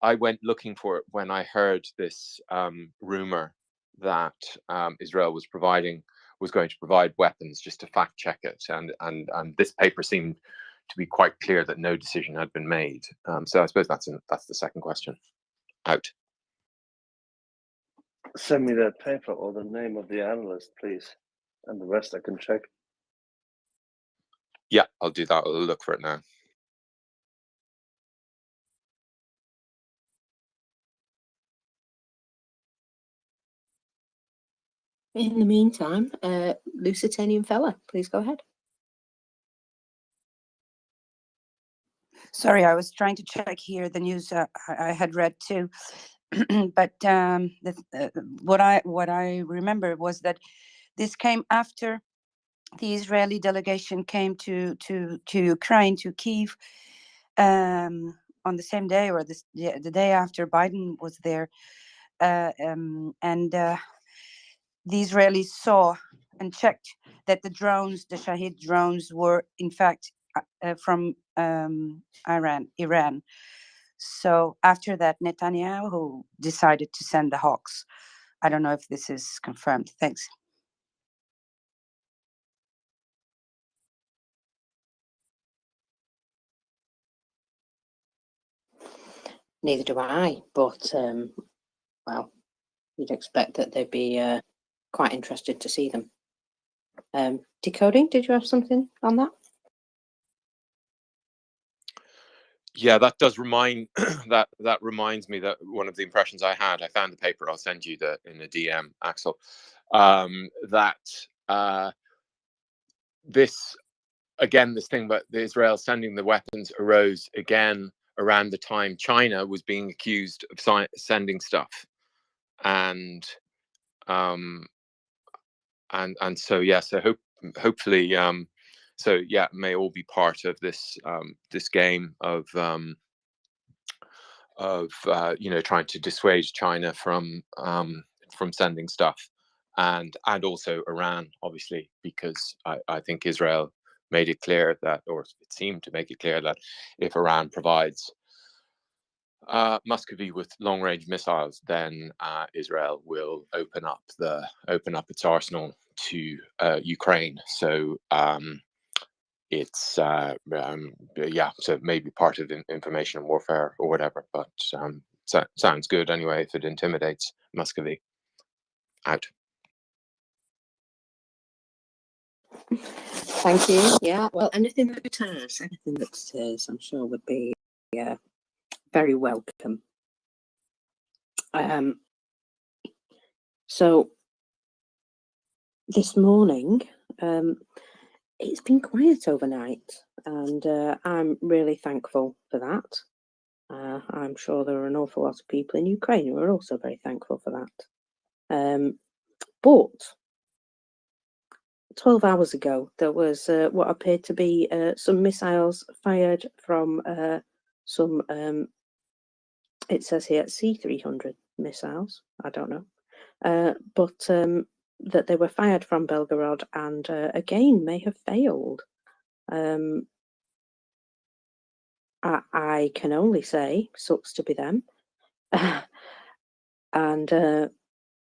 I went looking for it when I heard this rumor that Israel was going to provide weapons, just to fact check it, and this paper seemed to be quite clear that no decision had been made. So I suppose that's the second question. Out. Send me that paper or the name of the analyst, please, and the rest I can check. Yeah, I'll do that. I'll look for it now. In the meantime, Lusitanian fella, please go ahead. Sorry, I was trying to check here the news I had read too, but what I remember was that this came after the Israeli delegation came to Ukraine, to Kyiv, on the same day or the day after Biden was there, and the Israelis saw and checked that the drones, the Shahid drones, were in fact from Iran. So after that, Netanyahu decided to send the Hawks. I don't know if this is confirmed. Thanks. Neither do I, but well, you'd expect that they'd be quite interested to see them. Decoding, did you have something on that? Yeah, that does remind that reminds me that one of the impressions I had. I found the paper. I'll send you in a DM, Axel. This thing about Israel sending the weapons arose again around the time China was being accused of sending stuff, and so yeah, so hopefully. So yeah, it may all be part of this game of trying to dissuade China from sending stuff, and also Iran, obviously, because I think Israel made it clear that, or it seemed to make it clear that if Iran provides Muscovy with long-range missiles, then Israel will open up its arsenal to Ukraine. So it's yeah, so maybe part of information warfare or whatever. But sounds good anyway if it intimidates Muscovy. Out. Thank you. Yeah, well, anything that deters, I'm sure would be very welcome. So this morning, it's been quiet overnight, and I'm really thankful for that. I'm sure there are an awful lot of people in Ukraine who are also very thankful for that. But 12 hours ago, there was what appeared to be some missiles fired from some, it says here, C-300 missiles. I don't know. But that they were fired from Belgorod and again may have failed. I can only say, sucks to be them. And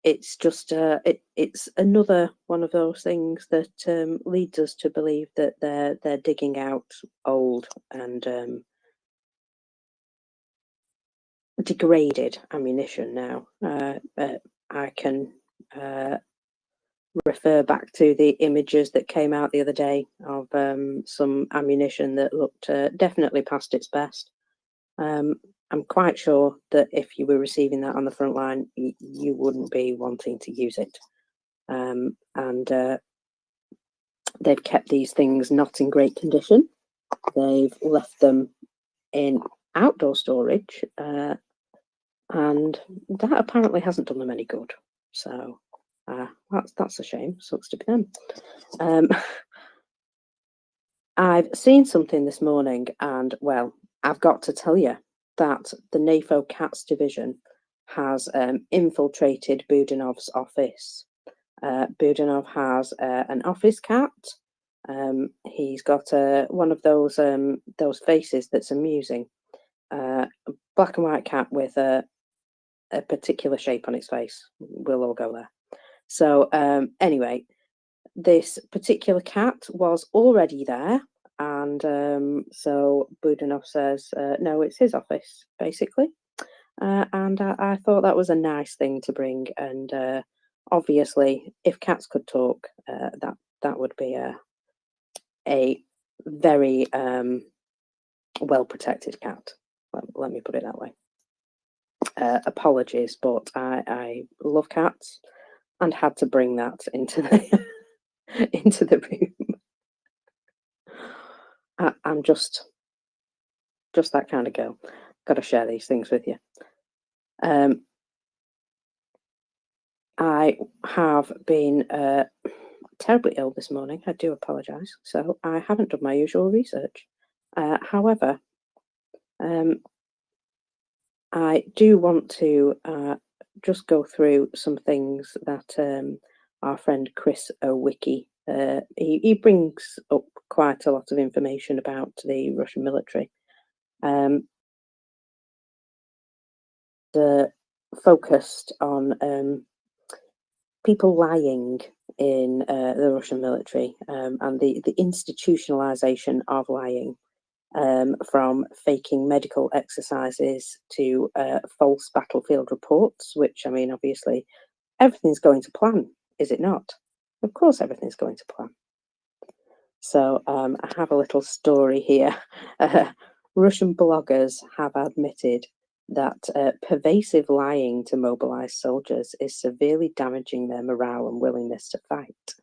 it's just it's another one of those things that leads us to believe that they're digging out old and degraded ammunition now. I can refer back to the images that came out the other day of some ammunition that looked definitely past its best. I'm quite sure that if you were receiving that on the front line, you wouldn't be wanting to use it. And they've kept these things not in great condition. They've left them in outdoor storage, and that apparently hasn't done them any good. So that's a shame. Sucks to be them. I've seen something this morning, and well, I've got to tell you that the NAFO CATS division has infiltrated Budanov's office. Budanov has an office cat. He's got one of those faces that's amusing, black and white cat with a particular shape on its face. We'll all go there. So anyway, this particular cat was already there, and so Budanov says, no, it's his office, basically. And I thought that was a nice thing to bring, and obviously, if cats could talk, that would be a very well protected cat. Let me put it that way. Apologies, but I love cats and had to bring that into the into the room. I'm just that kind of girl. Got to share these things with you. I have been terribly ill this morning. I do apologise. So I haven't done my usual research. However, I do want to just go through some things that our friend Chris Owicki, he brings up quite a lot of information about the Russian military. Focused on people lying in the Russian military and the institutionalization of lying, from faking medical exercises to false battlefield reports, which, I mean, obviously, everything's going to plan, is it not? Of course, everything's going to plan. So I have a little story here. Russian bloggers have admitted that pervasive lying to mobilized soldiers is severely damaging their morale and willingness to fight.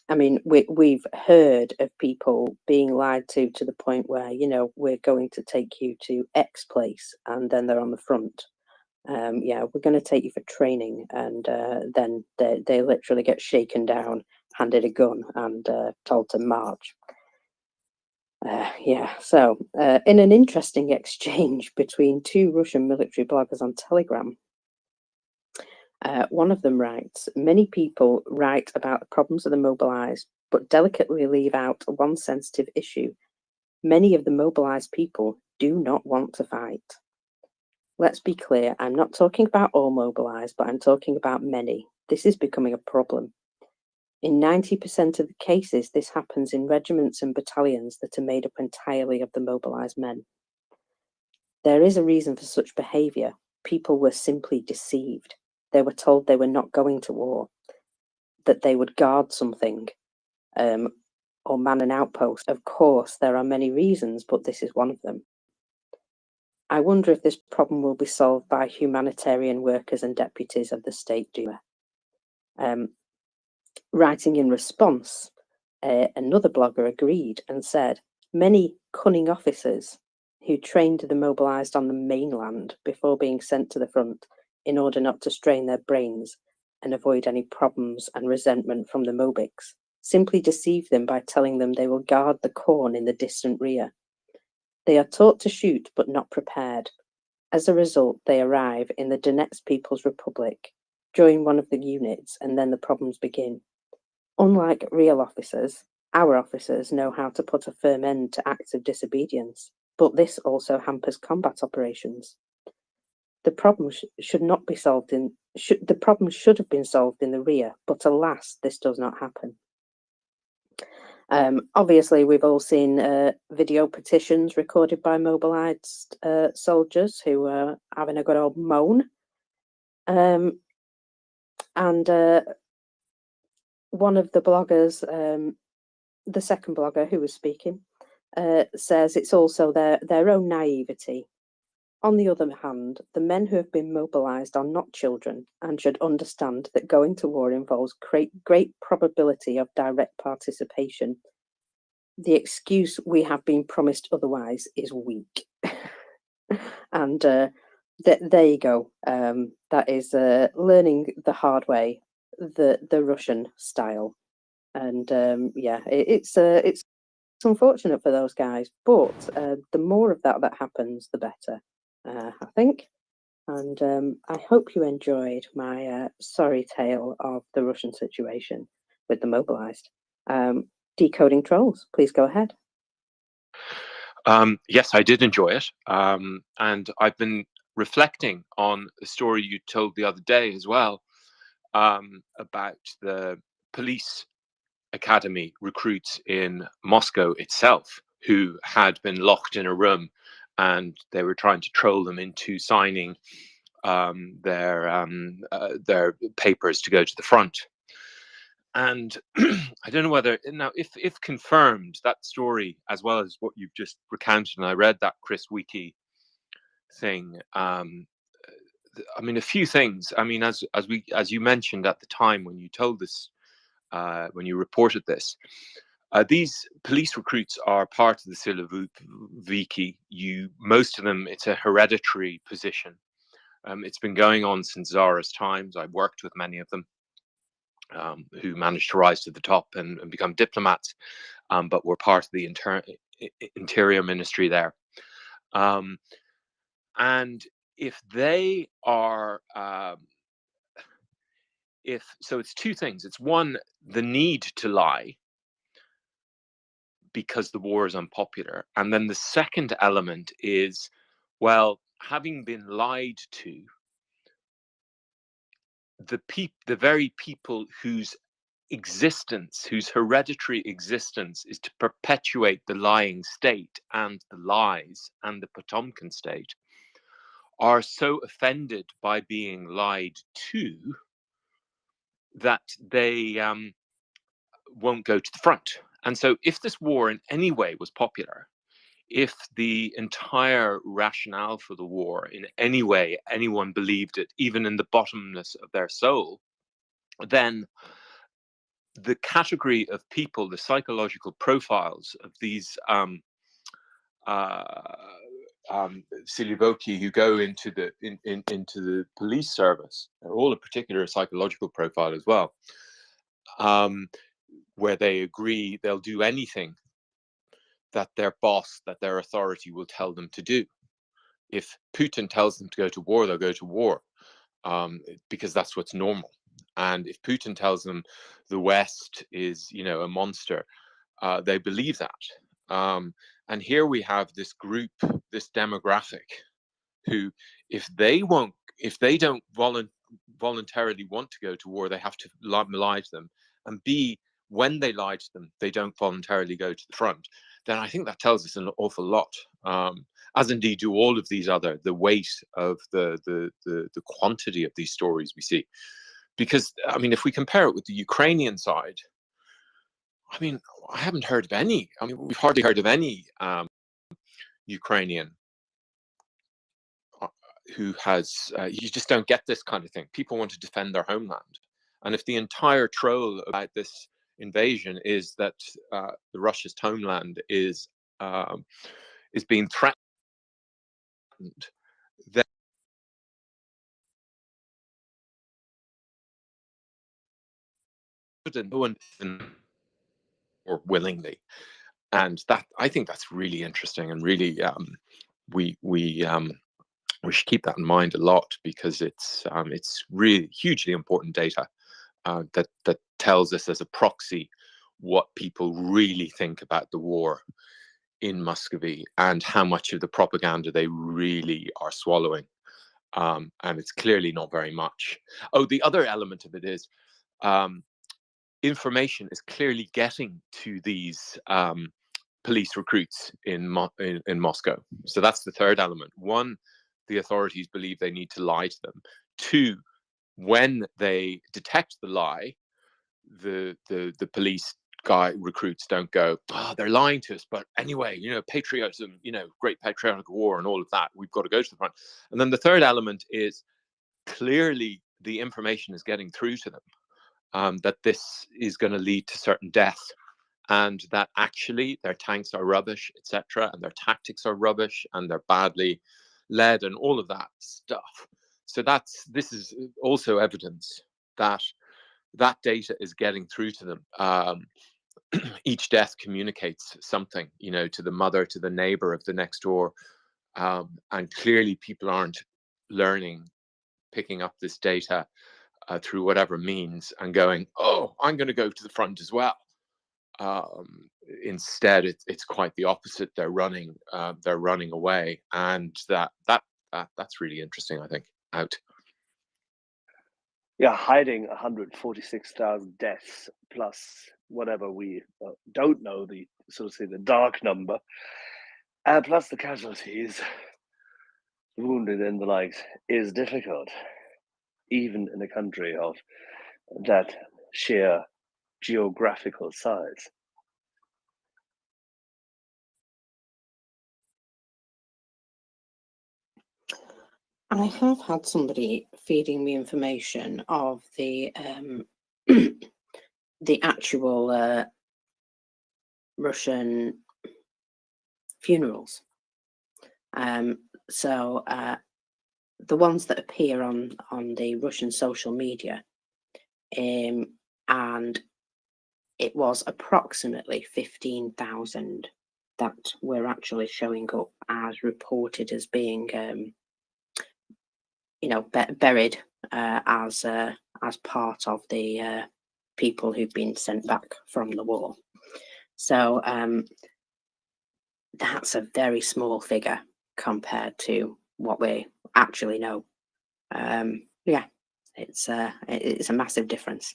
I mean, we've heard of people being lied to the point where, you know, we're going to take you to X place, and then they're on the front. Yeah, we're going to take you for training, and then they literally get shaken down, handed a gun, and told to march. Yeah, so in an interesting exchange between two Russian military bloggers on Telegram, one of them writes, many people write about the problems of the mobilized, but delicately leave out one sensitive issue. Many of the mobilized people do not want to fight. Let's be clear, I'm not talking about all mobilized, but I'm talking about many. This is becoming a problem. In 90% of the cases, this happens in regiments and battalions that are made up entirely of the mobilised men. There is a reason for such behaviour. People were simply deceived. They were told they were not going to war, that they would guard something, or man an outpost. Of course, there are many reasons, but this is one of them. I wonder if this problem will be solved by humanitarian workers and deputies of the State Duma. Writing in response, another blogger agreed and said, many cunning officers who trained the mobilised on the mainland before being sent to the front in order not to strain their brains and avoid any problems and resentment from the Mobics, simply deceive them by telling them they will guard the corn in the distant rear. They are taught to shoot but not prepared. As a result, they arrive in the Donetsk People's Republic, join one of the units, and then the problems begin. Unlike real officers, our officers know how to put a firm end to acts of disobedience, but this also hampers combat operations. The problem should not be solved in. The problem should have been solved in the rear, but alas, this does not happen. Obviously, we've all seen video petitions recorded by mobilised soldiers who are having a good old moan. And one of the bloggers, the second blogger who was speaking, says it's also their own naivety. On the other hand, the men who have been mobilised are not children and should understand that going to war involves great probability of direct participation. The excuse "we have been promised otherwise" is weak. And there you go. That is learning the hard way, the Russian style. And yeah, it's unfortunate for those guys, but the more of that happens, the better, I think. And I hope you enjoyed my sorry tale of the Russian situation with the mobilised. Decoding trolls, please go ahead. Yes, I did enjoy it. And I've been reflecting on the story you told the other day as well, about the police academy recruits in Moscow itself who had been locked in a room, and they were trying to troll them into signing their papers to go to the front. And I don't know whether now, if confirmed, that story as well as what you've just recounted, and I read that Chris Wiki thing. I mean, a few things. I mean, as you mentioned at the time when you told this, when you reported this, these police recruits are part of the Siloviki. Most of them, it's a hereditary position. It's been going on since Tsar's times. I've worked with many of them who managed to rise to the top and become diplomats, but were part of the interior ministry there. And if they are, so it's two things. It's one, the need to lie because the war is unpopular. And then the second element is, well, having been lied to, the very people whose existence, whose hereditary existence is to perpetuate the lying state and the lies and the Potemkin state, are so offended by being lied to that they won't go to the front. And so if this war in any way was popular, if the entire rationale for the war in any way anyone believed it, even in the bottomness of their soul, then the category of people, the psychological profiles of these Silivoki who go into the police service are all a particular psychological profile as well, where they agree they'll do anything that their boss, that their authority will tell them to do. If Putin tells them to go to war, they'll go to war, because that's what's normal. And if Putin tells them the West is, a monster, they believe that. And here we have this group, this demographic, who, if they don't voluntarily want to go to war, they have to lie to them, and B, when they lie to them, they don't voluntarily go to the front, then I think that tells us an awful lot. As indeed do all of these other, the weight of the quantity of these stories we see. Because, I mean, if we compare it with the Ukrainian side, I mean, I haven't heard of any. I mean, we've hardly heard of any Ukrainian who has, you just don't get this kind of thing. People want to defend their homeland. And if the entire troll about this invasion is that the Russia's homeland is being threatened, then no one or willingly. And that, I think that's really interesting, and really we should keep that in mind a lot, because it's really hugely important data that tells us as a proxy what people really think about the war in Muscovy and how much of the propaganda they really are swallowing. And it's clearly not very much. Oh, the other element of it is information is clearly getting to these police recruits in Moscow. So that's the third element. One, the authorities believe they need to lie to them. Two, when they detect the lie, the police recruits don't go, oh, they're lying to us, but anyway, patriotism, great patriotic war and all of that, we've got to go to the front. And then the third element is clearly the information is getting through to them, that this is going to lead to certain death, and that actually their tanks are rubbish, etc., and their tactics are rubbish, and they're badly led, and all of that stuff. So this is also evidence that that data is getting through to them. Each death communicates something, to the mother, to the neighbor of the next door, and clearly people aren't learning, picking up this data through whatever means and going, oh, I'm going to go to the front as well. Instead, it's quite the opposite. They're running away, and that's really interesting, I think. Out. Yeah, hiding 146,000 deaths plus whatever we don't know, the dark number, plus the casualties, wounded and the likes, is difficult, even in a country of that sheer geographical size. I have had somebody feeding me information of the the actual Russian funerals. So the ones that appear on the Russian social media, and it was approximately 15,000 that were actually showing up as reported as being buried as part of the people who've been sent back from the war. So that's a very small figure compared to what we actually know. Yeah, it's a massive difference.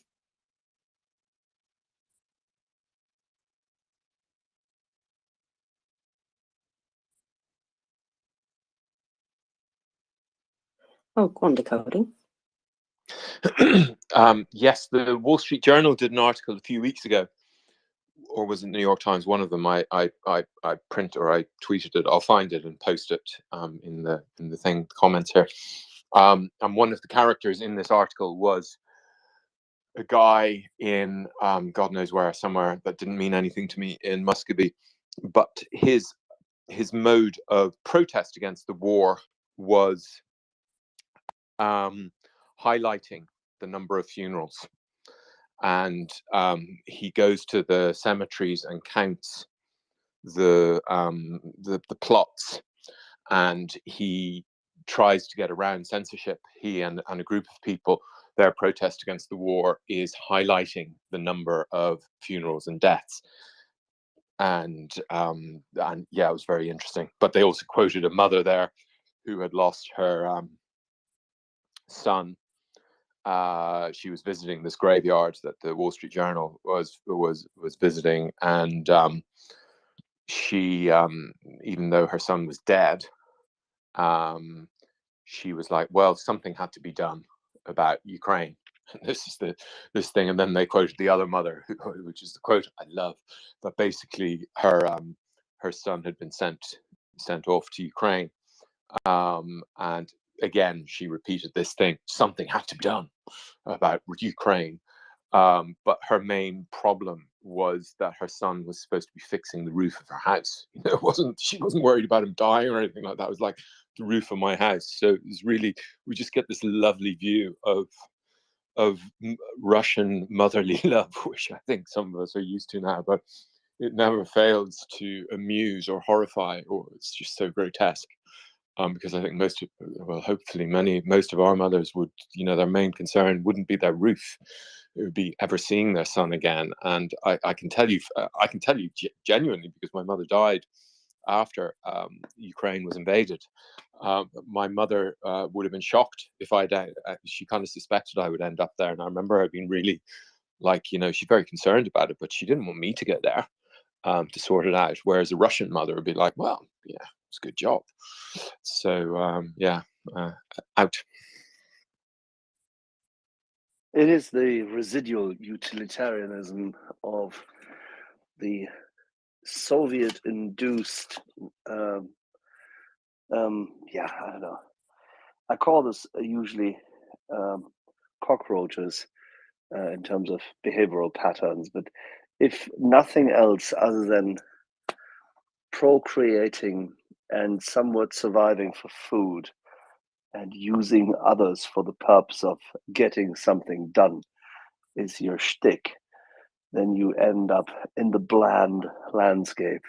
Oh, go on, decoding. Yes, the Wall Street Journal did an article a few weeks ago, or was it the New York Times? One of them. I tweeted it. I'll find it and post it in the comments here. And one of the characters in this article was a guy in God knows where, somewhere that didn't mean anything to me, in Muscovy, but his mode of protest against the war was highlighting the number of funerals, and he goes to the cemeteries and counts the plots, and he tries to get around censorship. He and a group of people, their protest against the war is highlighting the number of funerals and deaths. And yeah, it was very interesting. But they also quoted a mother there who had lost her son She was visiting this graveyard that the Wall Street Journal was visiting, and she, even though her son was dead, she was like, well, something had to be done about Ukraine. This is this thing. And then they quoted the other mother, which is the quote I love, but basically her son had been sent off to Ukraine. And again, she repeated this thing, something had to be done about Ukraine. But her main problem was that her son was supposed to be fixing the roof of her house. She wasn't worried about him dying or anything like that. It was like, the roof of my house. So it was really, we just get this lovely view of Russian motherly love, which I think some of us are used to now, but it never fails to amuse or horrify, or it's just so grotesque. Because I think most of our mothers would, their main concern wouldn't be their roof; it would be ever seeing their son again. And I can tell you genuinely, because my mother died after Ukraine was invaded. My mother would have been shocked if she kind of suspected I would end up there. And I remember her being really she's very concerned about it, but she didn't want me to get there to sort it out. Whereas a Russian mother would be like, well, yeah, it's a good job. So, out. It is the residual utilitarianism of the Soviet-induced, I don't know. I call this usually cockroaches in terms of behavioral patterns, but if nothing else other than procreating and somewhat surviving for food and using others for the purpose of getting something done is your shtick, then you end up in the bland landscape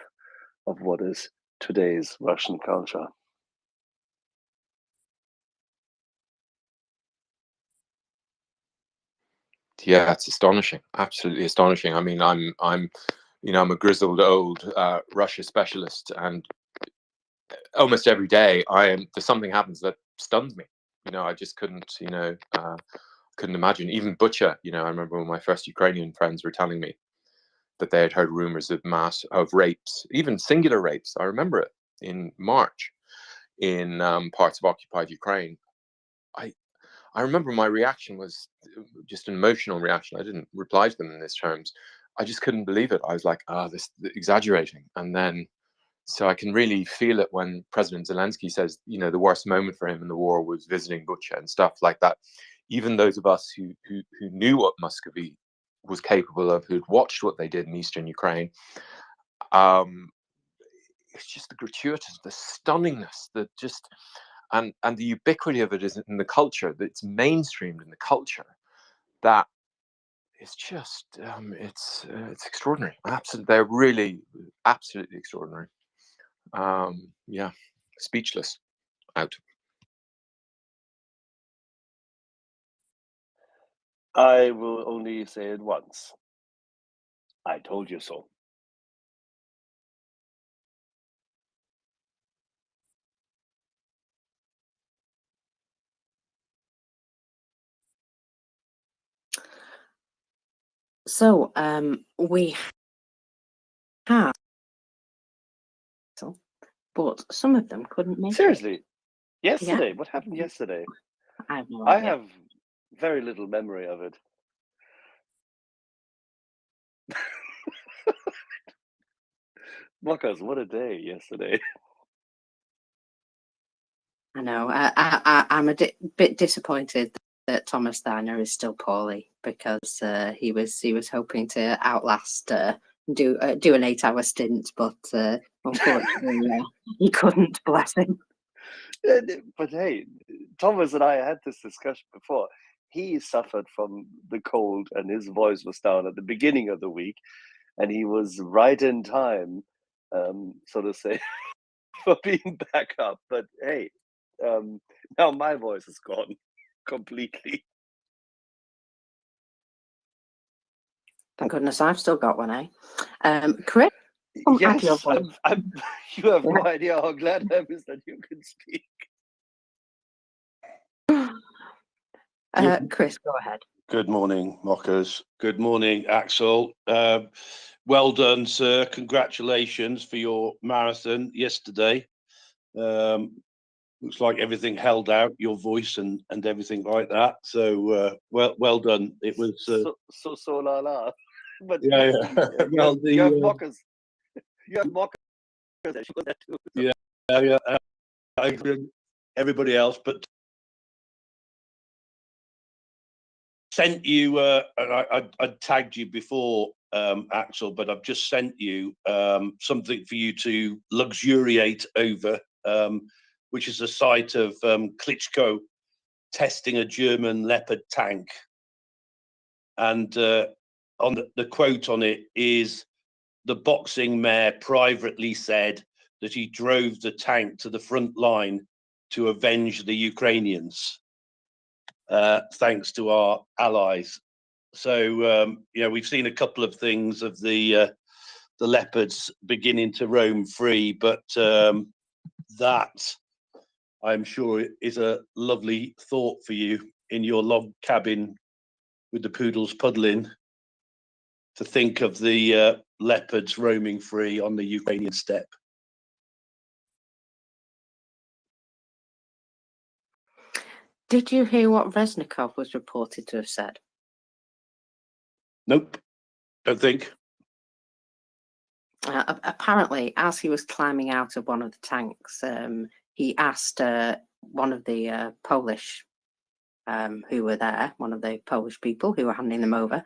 of what is today's Russian culture. Yeah, it's astonishing, absolutely astonishing. I mean, I'm a grizzled old Russia specialist, and almost every day there's something happens that stuns me. I just couldn't imagine. Even Butcher, I remember when my first Ukrainian friends were telling me that they had heard rumors of rapes, even singular rapes. I remember it in March in parts of occupied Ukraine. I remember my reaction was just an emotional reaction. I didn't reply to them in these terms. I just couldn't believe it. I was like, this exaggerating. And then, so I can really feel it when President Zelensky says, the worst moment for him in the war was visiting Bucha and stuff like that. Even those of us who knew what Muscovy was capable of, who'd watched what they did in Eastern Ukraine, it's just the gratuitous, the stunningness, and the ubiquity of it is in the culture, that it's mainstreamed in the culture, that it's just it's extraordinary. Absolutely, they're really absolutely extraordinary. Speechless. Out. I will only say it once. I told you so. So we have, but some of them couldn't make Seriously, it. yesterday, what happened yesterday? I have no I idea. have very little memory of it. Marcus, what a day yesterday. I know. I'm a bit disappointed that Thomas Tharner is still poorly, because he was hoping to outlast do an 8-hour stint, but unfortunately he couldn't. Bless him. But hey, Thomas and I had this discussion before. He suffered from the cold and his voice was down at the beginning of the week, and he was right in time, so to say, for being back up. But hey, now my voice is gone completely. Thank goodness I've still got one, eh? Chris? Yes, you have no idea how glad I am that you can speak. Chris, go ahead. Good morning, mockers. Good morning, Axel. Well done, sir. Congratulations for your marathon yesterday. Looks like everything held out, your voice and everything like that. So well done. It was so la la. But yeah. Well, you have mockers. You have mockers that show that too. So. Yeah. I agree with everybody else, but sent you. And I tagged you before, Axel, but I've just sent you something for you to luxuriate over, which is a site of Klitschko testing a German Leopard tank, and on the quote on it is, the boxing mayor privately said that he drove the tank to the front line to avenge the Ukrainians, thanks to our allies. So we've seen a couple of things of the leopards beginning to roam free, but that, I'm sure, is a lovely thought for you in your log cabin with the poodles puddling, to think of the leopards roaming free on the Ukrainian steppe. Did you hear what Reznikov was reported to have said? Nope, don't think. Apparently, as he was climbing out of one of the tanks, he asked one of the Polish who were there, one of the Polish people who were handing them over,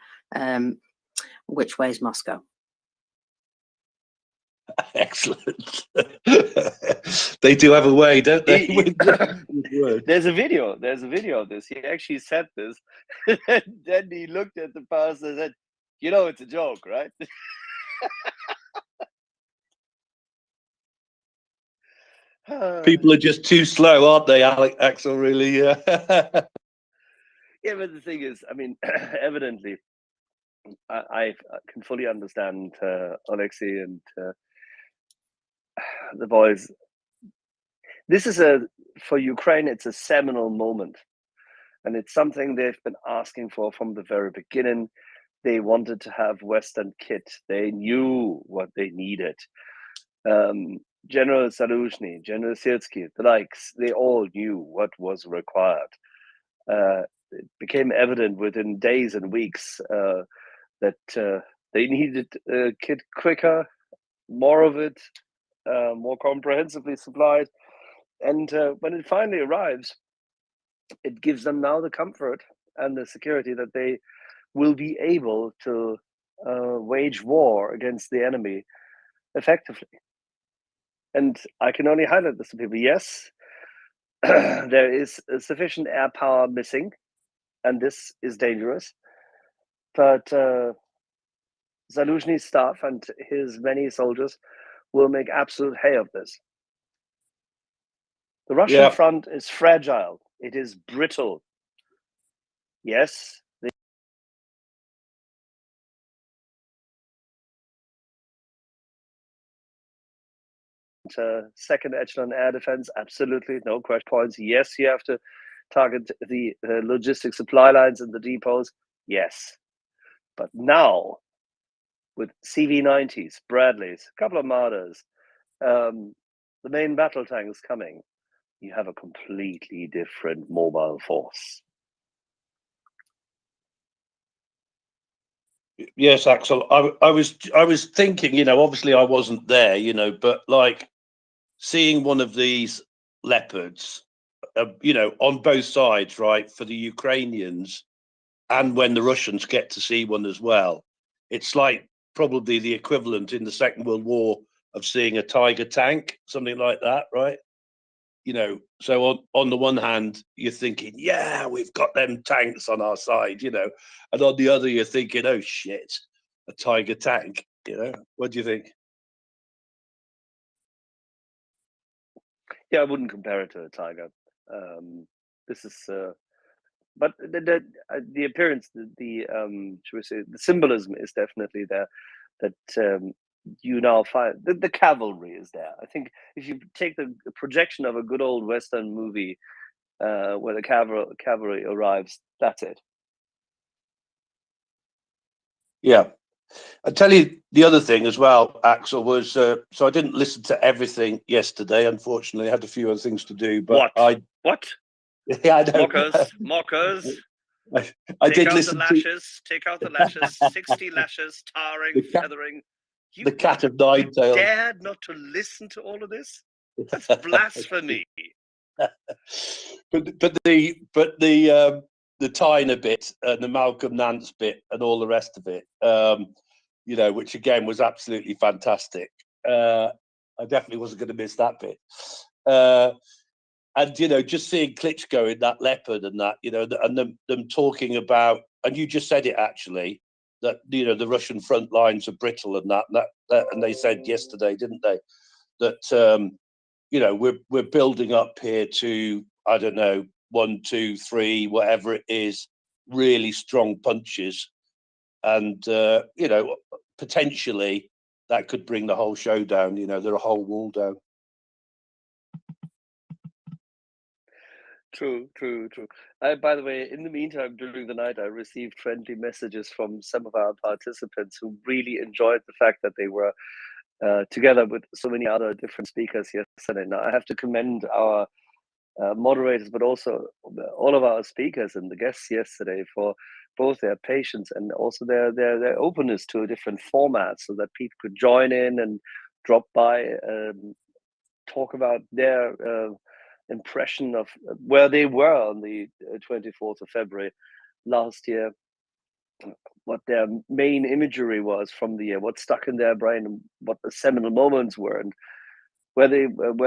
which way's Moscow? Excellent. They do have a way, don't they? There's a video of this. He actually said this. Then he looked at the pastor and said, it's a joke, right? People are just too slow, aren't they, Axel, really? Yeah, but the thing is, I mean, evidently, I can fully understand Alexei and the boys. This is for Ukraine, it's a seminal moment. And it's something they've been asking for from the very beginning. They wanted to have Western kit. They knew what they needed. General Zaluzhny, General Sirski, the likes, they all knew what was required. It became evident within days and weeks that they needed kit quicker, more of it, more comprehensively supplied. And when it finally arrives, it gives them now the comfort and the security that they will be able to wage war against the enemy effectively. And I can only highlight this to people. Yes, there is sufficient air power missing, and this is dangerous. But Zaluzhny's staff and his many soldiers will make absolute hay of this. The Russian front is fragile. It is brittle. Yes, second echelon air defense, absolutely, no question points. Yes, you have to target the logistic supply lines and the depots. Yes. But now, with CV-90s, Bradleys, a couple of Marders, the main battle tanks coming, you have a completely different mobile force. Yes, Axel. I was thinking, obviously I wasn't there, but like seeing one of these leopards, on both sides, right, for the Ukrainians, and when the Russians get to see one as well, it's like probably the equivalent in the Second World War of seeing a Tiger tank, something like that, right? So on the one hand, you're thinking, yeah, we've got them tanks on our side, and on the other, you're thinking, oh shit, a Tiger tank, What do you think? Yeah, I wouldn't compare it to a Tiger. This is, but the appearance, should we say, the symbolism is definitely there. That you now find the cavalry is there. I think if you take the projection of a good old Western movie, where the cavalry arrives. That's it. Yeah. I tell you the other thing as well, Axel, was so I didn't listen to everything yesterday. Unfortunately, I had a few other things to do. But What? Yeah, I know. Mockers. I Take did out listen the lashes. Take out the lashes. 60 lashes, tarring, The cat- feathering. You the cat of nine tails. dared not to listen to all of this? That's blasphemy. but the Tyner bit and the Malcolm Nance bit and all the rest of it, you know, which again was absolutely fantastic. I definitely wasn't going to miss that bit. And you know, just seeing Klitschko in that leopard and that, you know, and them talking about, and you just said it actually, that you know the Russian front lines are brittle and that and they said yesterday, didn't they, that you know we're building up here to, I don't know, 1, 2, 3, whatever it is, really strong punches, and you know, potentially that could bring the whole show down. You know, the whole wall down. True. By the way, in the meantime, during the night, I received friendly messages from some of our participants who really enjoyed the fact that they were together with so many other different speakers yesterday. Now, I have to commend our moderators, but also all of our speakers and the guests yesterday for both their patience and also their openness to a different format, so that people could join in and drop by, talk about their impression of where they were on the 24th of February last year, what their main imagery was from the year, what stuck in their brain, and what the seminal moments were, and where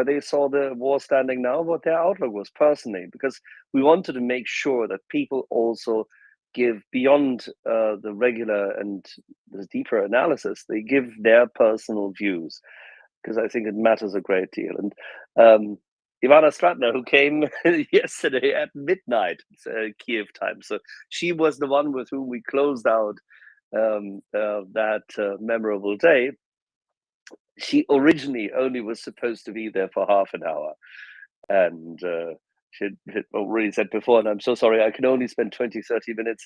they saw the war standing now, what their outlook was personally, because we wanted to make sure that people also give beyond the regular and the deeper analysis. They give their personal views, because I think it matters a great deal. And Ivana Stratner, who came yesterday at midnight, Kiev time, so she was the one with whom we closed out that memorable day. She originally only was supposed to be there for half an hour, and she had already said before, and I'm so sorry, I can only spend 20-30 minutes.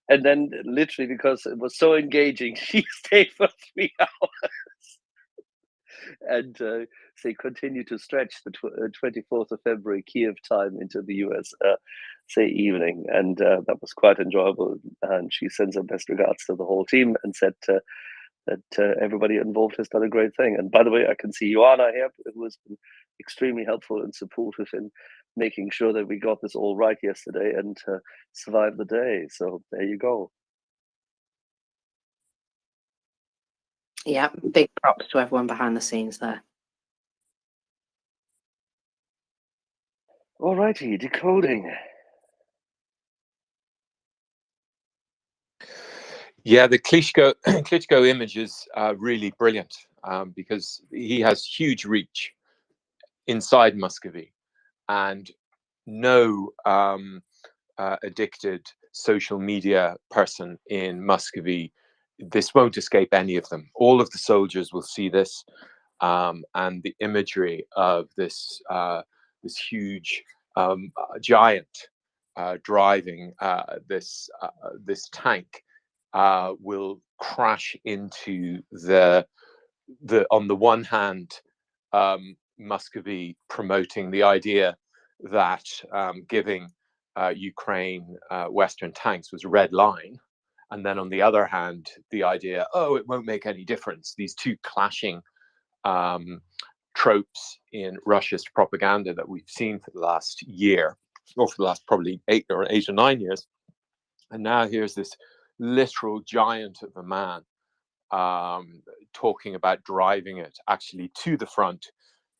And then literally, because it was so engaging, she stayed for 3 hours. And they continue to stretch the 24th of February Kiev time into the US, say, evening. And that was quite enjoyable. And she sends her best regards to the whole team and said that everybody involved has done a great thing. And by the way, I can see Joanna here, who has been extremely helpful and supportive in making sure that we got this all right yesterday and survived the day. So there you go. Yeah, big props to everyone behind the scenes there. All righty, decoding. Yeah, the Klitschko image is really brilliant because he has huge reach inside Muscovy, and no addicted social media person in Muscovy, this won't escape any of them. All of the soldiers will see this, and the imagery of this this huge giant driving this tank will crash into the on the one hand, Muscovy promoting the idea that giving Ukraine Western tanks was a red line. And then on the other hand, the idea, oh, it won't make any difference. These two clashing tropes in Russia's propaganda that we've seen for the last year, or for the last probably 8 or 9 years. And now here's this literal giant of a man talking about driving it actually to the front,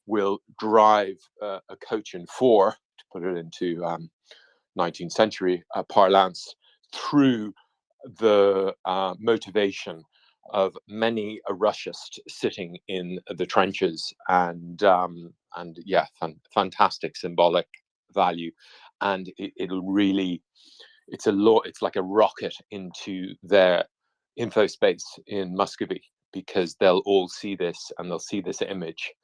will drive a coach and four, to put it into 19th century parlance, through the motivation of many a Russiast sitting in the trenches, and yeah, fantastic symbolic value, and it'll really, it's like a rocket into their info space in Muscovy, because they'll all see this and they'll see this image,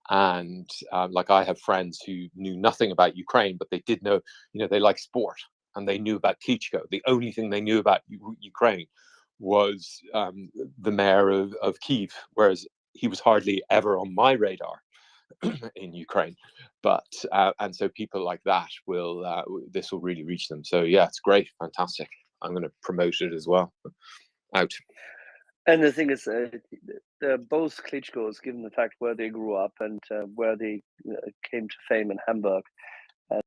And like I have friends who knew nothing about Ukraine, but they did know, they like sport and they knew about Klitschko. The only thing they knew about Ukraine was the mayor of Kyiv, whereas he was hardly ever on my radar in Ukraine. But and so people like that this will really reach them. So yeah, it's great, fantastic. I'm going to promote it as well. Out. And the thing is, both Klitschko's, given the fact where they grew up and where they came to fame in Hamburg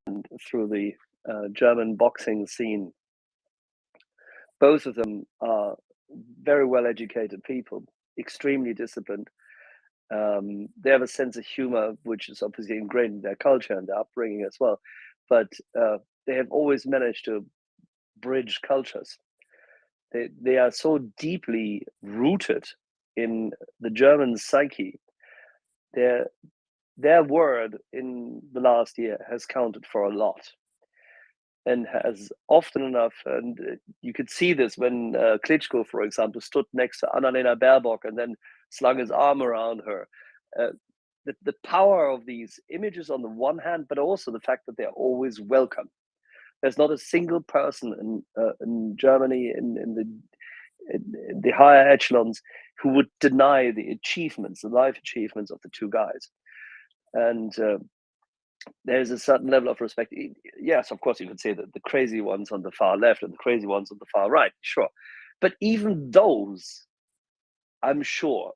and through the German boxing scene, both of them are very well educated people, extremely disciplined. They have a sense of humor, which is obviously ingrained in their culture and their upbringing as well. But they have always managed to bridge cultures. They are so deeply rooted in the German psyche. Their word in the last year has counted for a lot, and has often enough. And you could see this when Klitschko, for example, stood next to Annalena Baerbock and then slung his arm around her. The power of these images on the one hand, but also the fact that they're always welcome. There's not a single person in Germany in the higher echelons who would deny the achievements, the life achievements of the two guys. And there's a certain level of respect. Yes, of course, you could say that the crazy ones on the far left and the crazy ones on the far right, sure. But even those, I'm sure,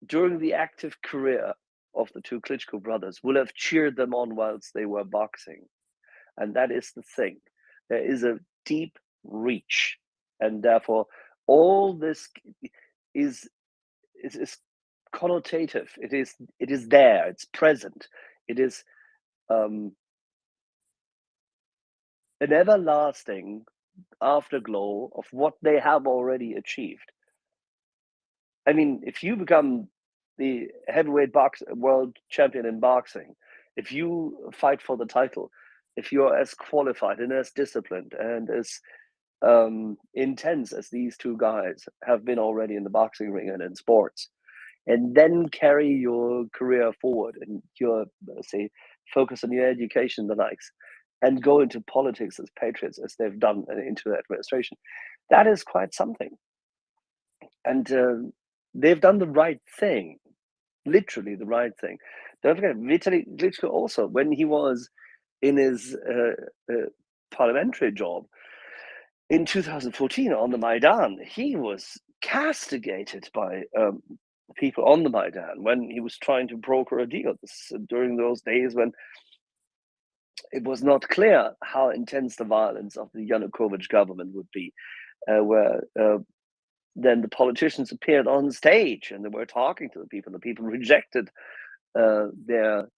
during the active career of the two Klitschko brothers, will have cheered them on whilst they were boxing. And that is the thing. There is a deep reach. And therefore, all this is connotative. It is there. It's present. It is an everlasting afterglow of what they have already achieved. I mean, if you become the heavyweight world champion in boxing, if you fight for the title, if you're as qualified and as disciplined and as intense as these two guys have been already in the boxing ring and in sports, and then carry your career forward and your, say, focus on your education and the likes, and go into politics as patriots as they've done into the administration, that is quite something. And they've done the right thing, literally the right thing. Don't forget, Vitaly Klitschko also, when he was in his parliamentary job in 2014 on the Maidan, he was castigated by people on the Maidan when he was trying to broker a deal. During those days when it was not clear how intense the violence of the Yanukovych government would be, where then the politicians appeared on stage and they were talking to the people. The people rejected their,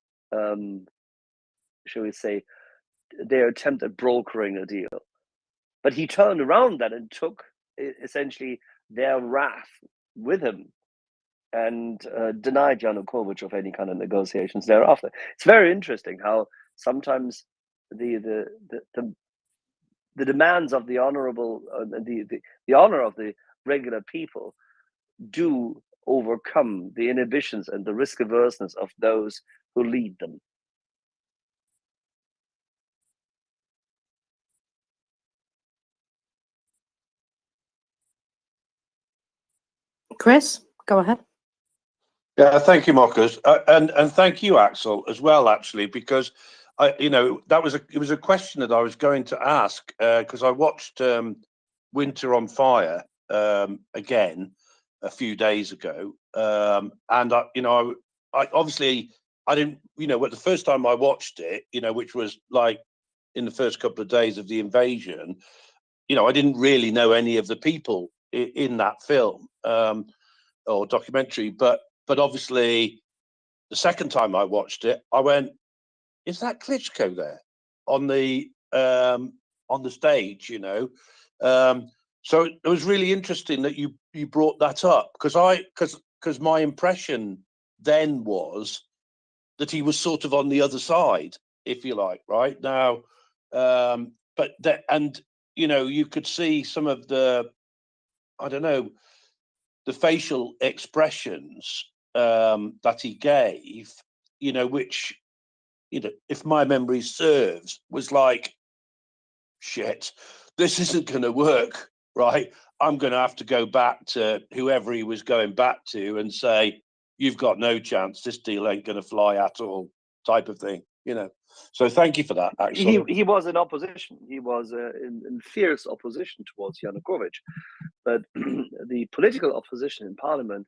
shall we say, their attempt at brokering a deal. But he turned around that and took essentially their wrath with him and denied Yanukovych of any kind of negotiations thereafter. It's very interesting how sometimes the demands of the honorable, the honor of the regular people do overcome the inhibitions and the risk averseness of those who lead them. Chris, go ahead. Yeah, thank you, Marcus, and thank you, Axel, as well. Actually, because it was a question that I was going to ask because I watched Winter on Fire again a few days ago, and I obviously I didn't the first time I watched it, which was like in the first couple of days of the invasion, I didn't really know any of the people in that film or documentary, but obviously the second time I watched it, I went, "Is that Klitschko there on the stage?" So it was really interesting that you brought that up because my impression then was that he was sort of on the other side, if you like, right now. But that, and you could see some of the, I don't know, the facial expressions that he gave, which, if my memory serves, was like, shit, this isn't going to work, right? I'm going to have to go back to whoever he was going back to and say, you've got no chance. This deal ain't going to fly at all, type of thing, So thank you for that, actually. He was in opposition. He was in fierce opposition towards Yanukovych. But the political opposition in parliament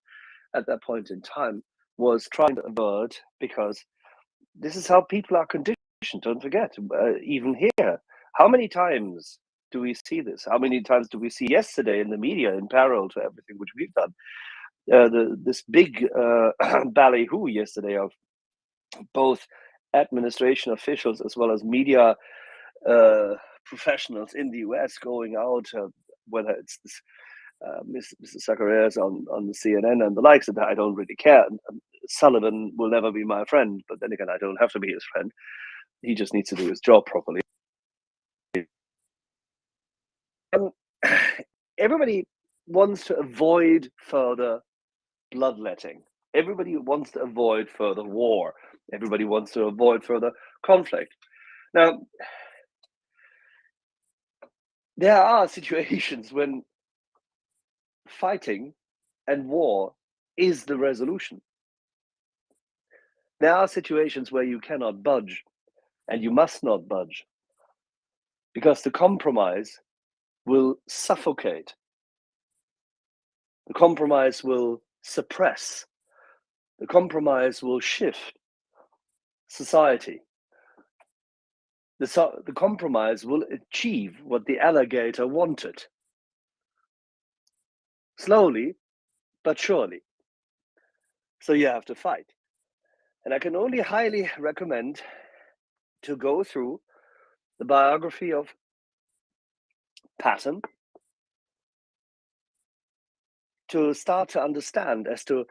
at that point in time was trying to avert, because this is how people are conditioned. Don't forget, even here, how many times do we see this? How many times do we see yesterday in the media, in parallel to everything which we've done? This big ballyhoo yesterday of both administration officials as well as media professionals in the US going out, whether it's this Mr. Zacharias on the CNN and the likes of that, I don't really care. Sullivan will never be my friend, but then again, I don't have to be his friend. He just needs to do his job properly. Everybody wants to avoid further bloodletting. Everybody wants to avoid further war. Everybody wants to avoid further conflict. Now, there are situations when fighting and war is the resolution. There are situations where you cannot budge, and you must not budge, because the compromise will suffocate. The compromise will suppress. The compromise will shift society. The compromise will achieve what the alligator wanted. Slowly, but surely. So you have to fight. And I can only highly recommend to go through the biography of Patton to start to understand as to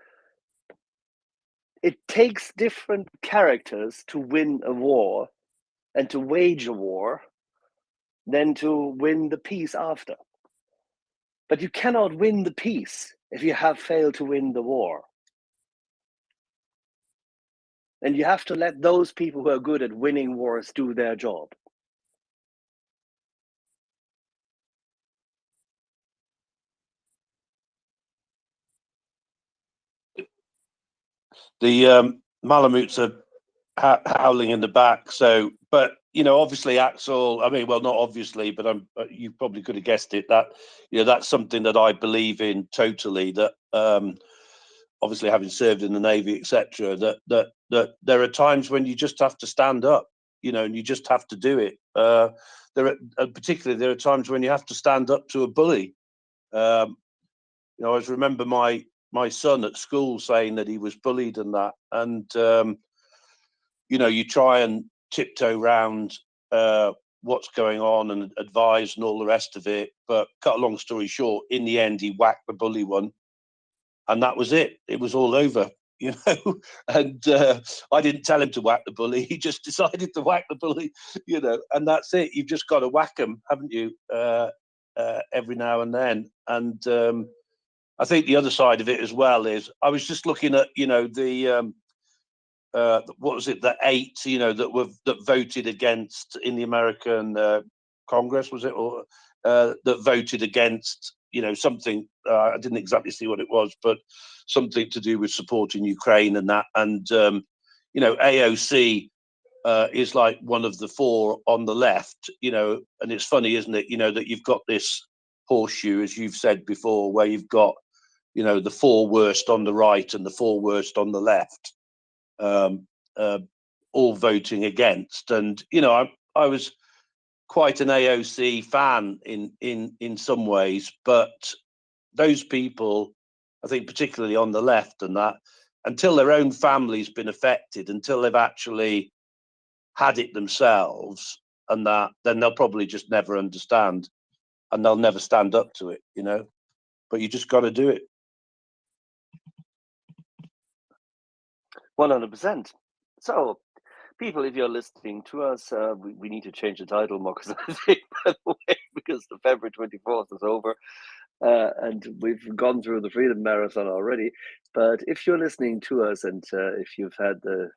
it takes different characters to win a war and to wage a war than to win the peace after. But you cannot win the peace if you have failed to win the war. And you have to let those people who are good at winning wars do their job. The Malamutes are howling in the back. So, but obviously, Axel. I mean, well, not obviously, but you probably could have guessed it. That that's something that I believe in totally. That obviously, having served in the Navy, etc., that there are times when you just have to stand up, and you just have to do it. Particularly, there are times when you have to stand up to a bully. I always remember my son at school saying that he was bullied and that, and you try and tiptoe around what's going on and advise and all the rest of it. But cut a long story short, in the end, he whacked the bully one, and that was it. It was all over, And I didn't tell him to whack the bully. He just decided to whack the bully, and that's it. You've just got to whack him, haven't you? Every now and then, and I think the other side of it as well is I was just looking at the what was it, the 8 that voted against in the American Congress, was it, or that voted against something, I didn't exactly see what it was, but something to do with supporting Ukraine and that, and AOC is like one of the 4 on the left, and it's funny, isn't it, that you've got this horseshoe, as you've said before, where you've got the 4 worst on the right and the 4 worst on the left, all voting against. And I was quite an AOC fan in some ways, but those people, I think particularly on the left and that, until their own family's been affected, until they've actually had it themselves and that, then they'll probably just never understand and they'll never stand up to it, but you just got to do it. 100%. So, people, if you're listening to us, we need to change the title more, because I think, by the way, because the February 24th is over. and we've gone through the Freedom Marathon already. But if you're listening to us, and if you've had the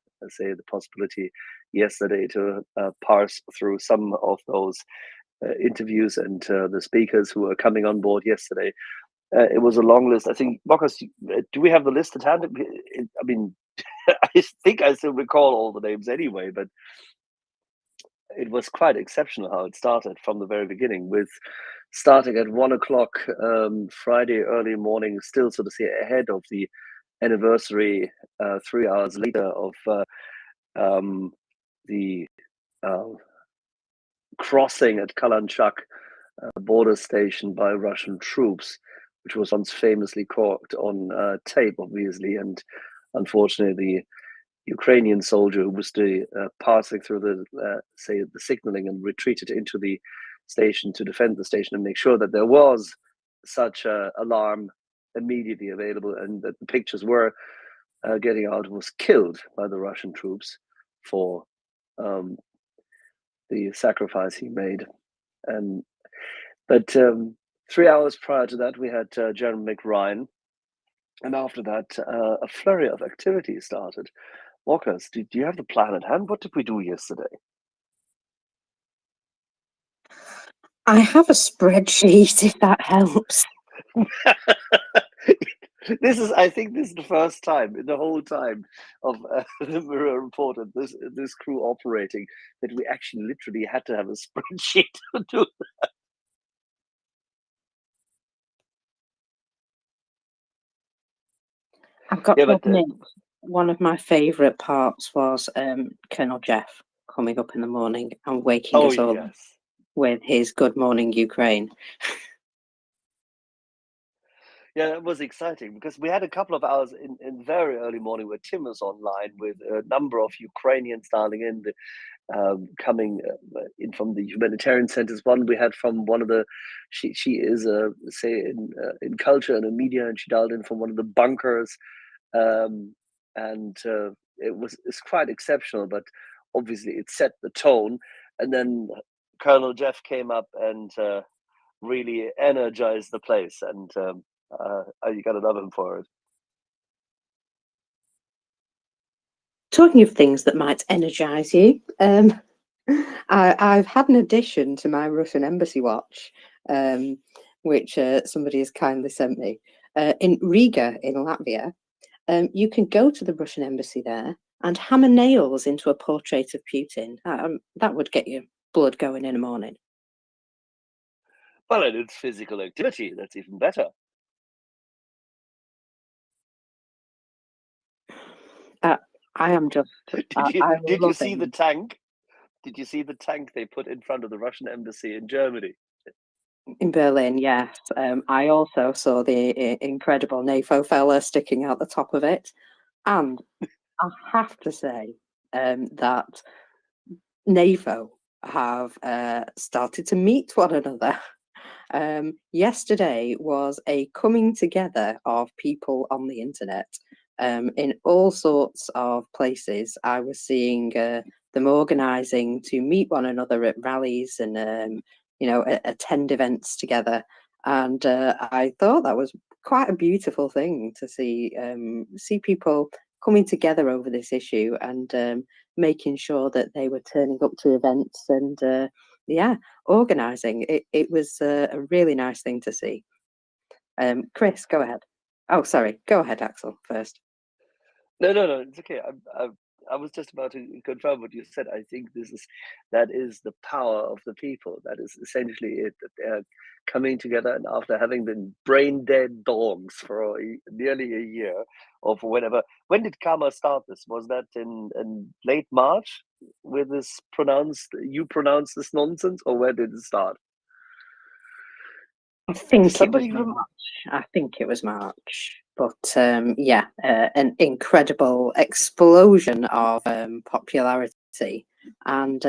possibility yesterday to parse through some of those interviews and the speakers who were coming on board yesterday, it was a long list. I think, Marcus, do we have the list at hand? I mean, I think I still recall all the names anyway, but it was quite exceptional how it started from the very beginning, with starting at 1 o'clock Friday early morning, still sort of ahead of the anniversary, 3 hours later, of the crossing at Kalanchak border station by Russian troops, which was once famously caught on tape, obviously, and unfortunately the Ukrainian soldier who was passing through the signaling and retreated into the station to defend the station and make sure that there was such a alarm immediately available and that the pictures were getting out, was killed by the Russian troops for the sacrifice he made. But 3 hours prior to that, we had General McRyan, and after that, a flurry of activity started. Walkers, do you have the plan at hand? What did we do yesterday? I have a spreadsheet, if that helps. I think this is the first time in the whole time of the MriyaReport and this crew operating that we actually literally had to have a spreadsheet to do that. I've got to admit, one of my favourite parts was Colonel Jeff coming up in the morning and waking us all up with his Good Morning Ukraine. Yeah, that was exciting because we had a couple of hours in very early morning where Tim was online with a number of Ukrainians dialing in, coming in from the humanitarian centers. One we had from one of the, she is in culture and in media, and she dialed in from one of the bunkers, and it's quite exceptional. But obviously, it set the tone, and then Colonel Jeff came up and really energized the place, and you got to love him for it. Talking of things that might energize you, I've had an addition to my Russian embassy watch, which somebody has kindly sent me. In Riga, in Latvia, you can go to the Russian embassy there and hammer nails into a portrait of Putin. That would get your blood going in the morning. Well, and it's physical activity. That's even better. I am just. Did you see the tank? Did you see the tank they put in front of the Russian embassy in Germany? In Berlin, yes. I also saw the incredible NAFO fella sticking out the top of it. And I have to say that NAFO have started to meet one another. Yesterday was a coming together of people on the internet in all sorts of places. I was seeing them organising to meet one another at rallies and attend events together, and I thought that was quite a beautiful thing to see people coming together over this issue and making sure that they were turning up to events and organising. It was a really nice thing to see. Chris, go ahead. Oh, sorry. Go ahead, Axel, first. No, it's okay. I was just about to confirm what you said. I think that is the power of the people. That is essentially it. That they're coming together, and after having been brain dead dogs for nearly a year, or for whenever. When did Karma start this? Was that in late March? With this you pronounce this nonsense, or where did it start? I think it was March. But an incredible explosion of popularity. And,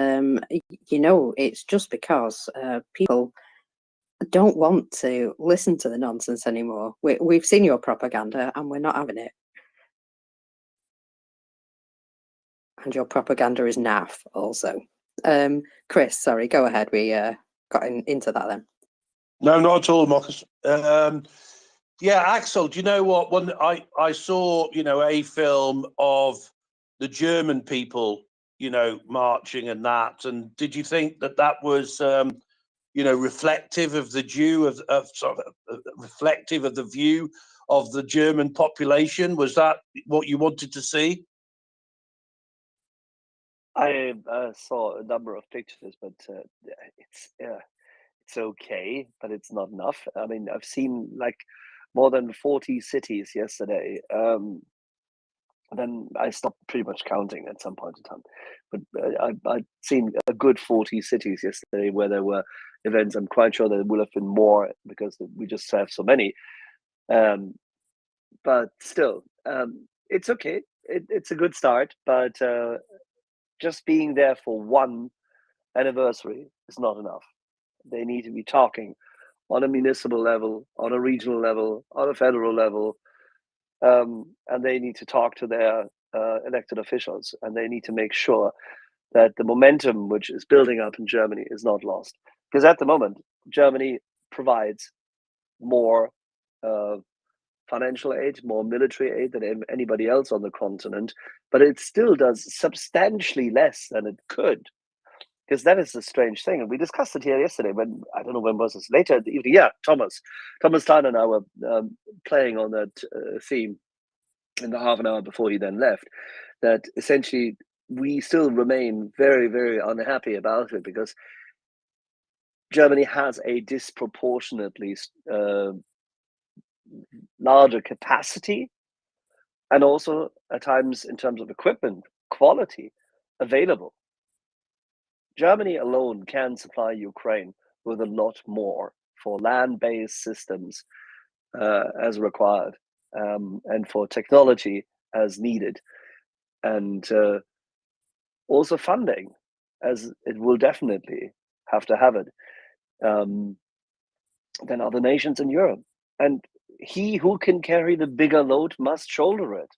it's just because people don't want to listen to the nonsense anymore. We've seen your propaganda and we're not having it. And your propaganda is naff also. Chris, sorry, go ahead. We got into that then. No, not at all, Marcus. Yeah, Axel, do you know what? When I saw, a film of the German people, marching and that, and did you think that was, reflective of the reflective of the view of the German population? Was that what you wanted to see? I saw a number of pictures, but it's okay, but it's not enough. I mean, I've seen like more than 40 cities yesterday. Then I stopped pretty much counting at some point in time. But I've seen a good 40 cities yesterday where there were events. I'm quite sure there will have been more because we just have so many. But still, it's okay. It's a good start, but just being there for one anniversary is not enough. They need to be talking on a municipal level, on a regional level, on a federal level, and they need to talk to their elected officials, and they need to make sure that the momentum which is building up in Germany is not lost. Because at the moment, Germany provides more financial aid, more military aid than anybody else on the continent, but it still does substantially less than it could. Because that is a strange thing, and we discussed it here yesterday. When I don't know when was this, later in the evening. Yeah, Thomas Stein and I were playing on that theme in the half an hour before he then left. That essentially we still remain very, very unhappy about it because Germany has a disproportionately larger capacity, and also at times in terms of equipment quality available. Germany alone can supply Ukraine with a lot more for land-based systems as required, and for technology as needed, and also funding, as it will definitely have to have it, than other nations in Europe. And he who can carry the bigger load must shoulder it.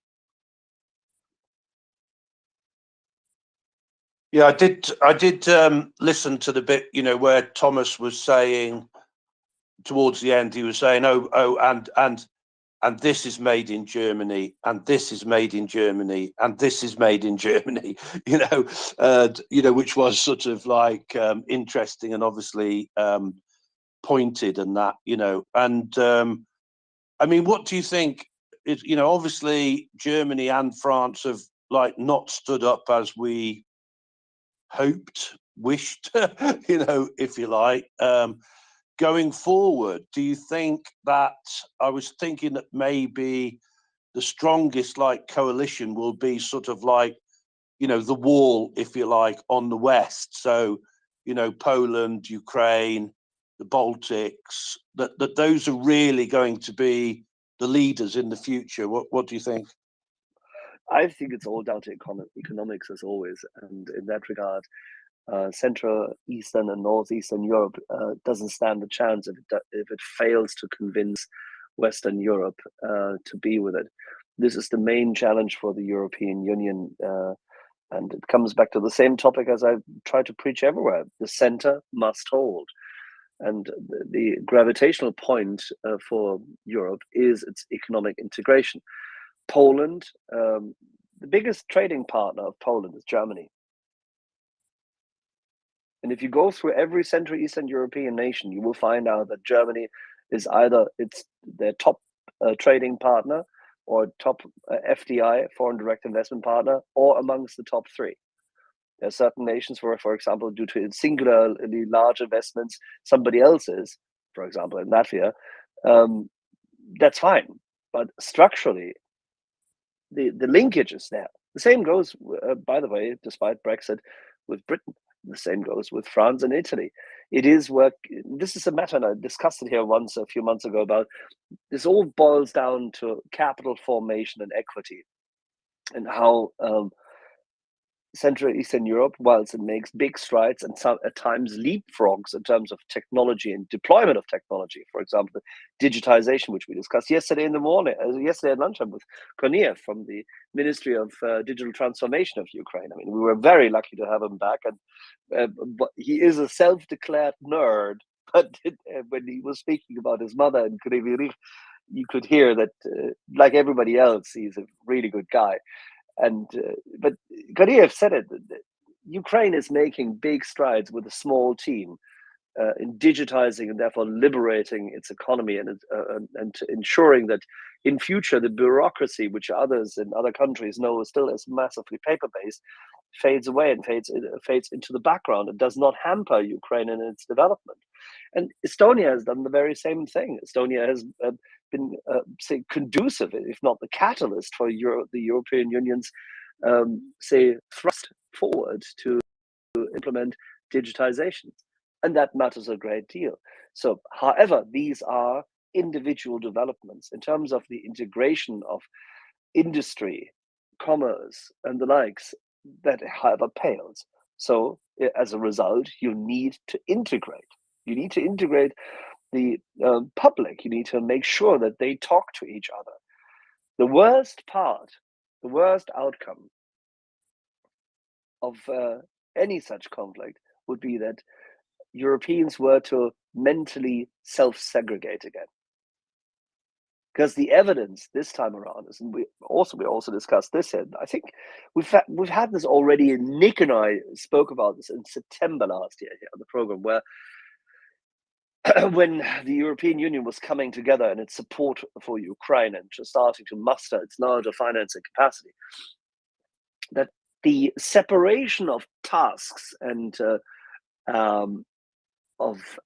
Yeah, I did listen to the bit, where Thomas was saying towards the end, he was saying, and this is made in Germany, and this is made in Germany, and this is made in Germany, which was sort of like interesting and obviously pointed and that, and I mean, what do you think? Obviously Germany and France have like not stood up as we hoped, wished, if you like. Going forward, do you think that, I was thinking that maybe the strongest like coalition will be sort of like, the wall, if you like, on the west. So, Poland, Ukraine, the Baltics, that those are really going to be the leaders in the future. What do you think? I think it's all down to economics as always, and in that regard, Central, Eastern, and Northeastern Europe doesn't stand a chance if it fails to convince Western Europe to be with it. This is the main challenge for the European Union, and it comes back to the same topic as I try to preach everywhere: the center must hold. And the gravitational point for Europe is its economic integration. Poland, the biggest trading partner of Poland is Germany. And if you go through every Central Eastern European nation, you will find out that Germany is either their top trading partner or top FDI, foreign direct investment partner, or amongst the top three. There are certain nations where, for example, due to singularly large investments, somebody else is, for example, in Latvia, that's fine. But structurally, the linkage is there. The same goes, by the way, despite Brexit, with Britain. The same goes with France and Italy. It is work. This is a matter, and I discussed it here once a few months ago, about this all boils down to capital formation and equity, and how Central Eastern Europe, whilst it makes big strides and at times leapfrogs in terms of technology and deployment of technology, for example, the digitization, which we discussed yesterday in the morning, yesterday at lunchtime with Korniev from the Ministry of Digital Transformation of Ukraine. I mean, we were very lucky to have him back, and but he is a self-declared nerd but when he was speaking about his mother in Kryvyi, you could hear that, like everybody else, he's a really good guy. And but Kadyrov said it. Ukraine is making big strides with a small team in digitizing and therefore liberating its economy and ensuring that in future the bureaucracy, which others in other countries know still is massively paper-based, fades away and fades into the background. It does not hamper Ukraine in its development. And Estonia has done the very same thing. Estonia has been, say, conducive, if not the catalyst for the European Union's, say, thrust forward to implement digitization. And that matters a great deal. So, however, these are individual developments in terms of the integration of industry, commerce, and the likes, that however pales. So, as a result, you need to integrate. You need to integrate the public. You need to make sure that they talk to each other. The worst part, the worst outcome of any such conflict would be that Europeans were to mentally self-segregate again. Because the evidence this time around is, and we also discussed this, and I think we've had this already. And Nick and I spoke about this in September last year here on the program, where when the European Union was coming together in its support for Ukraine and just starting to muster its larger financing capacity, that the separation of tasks and of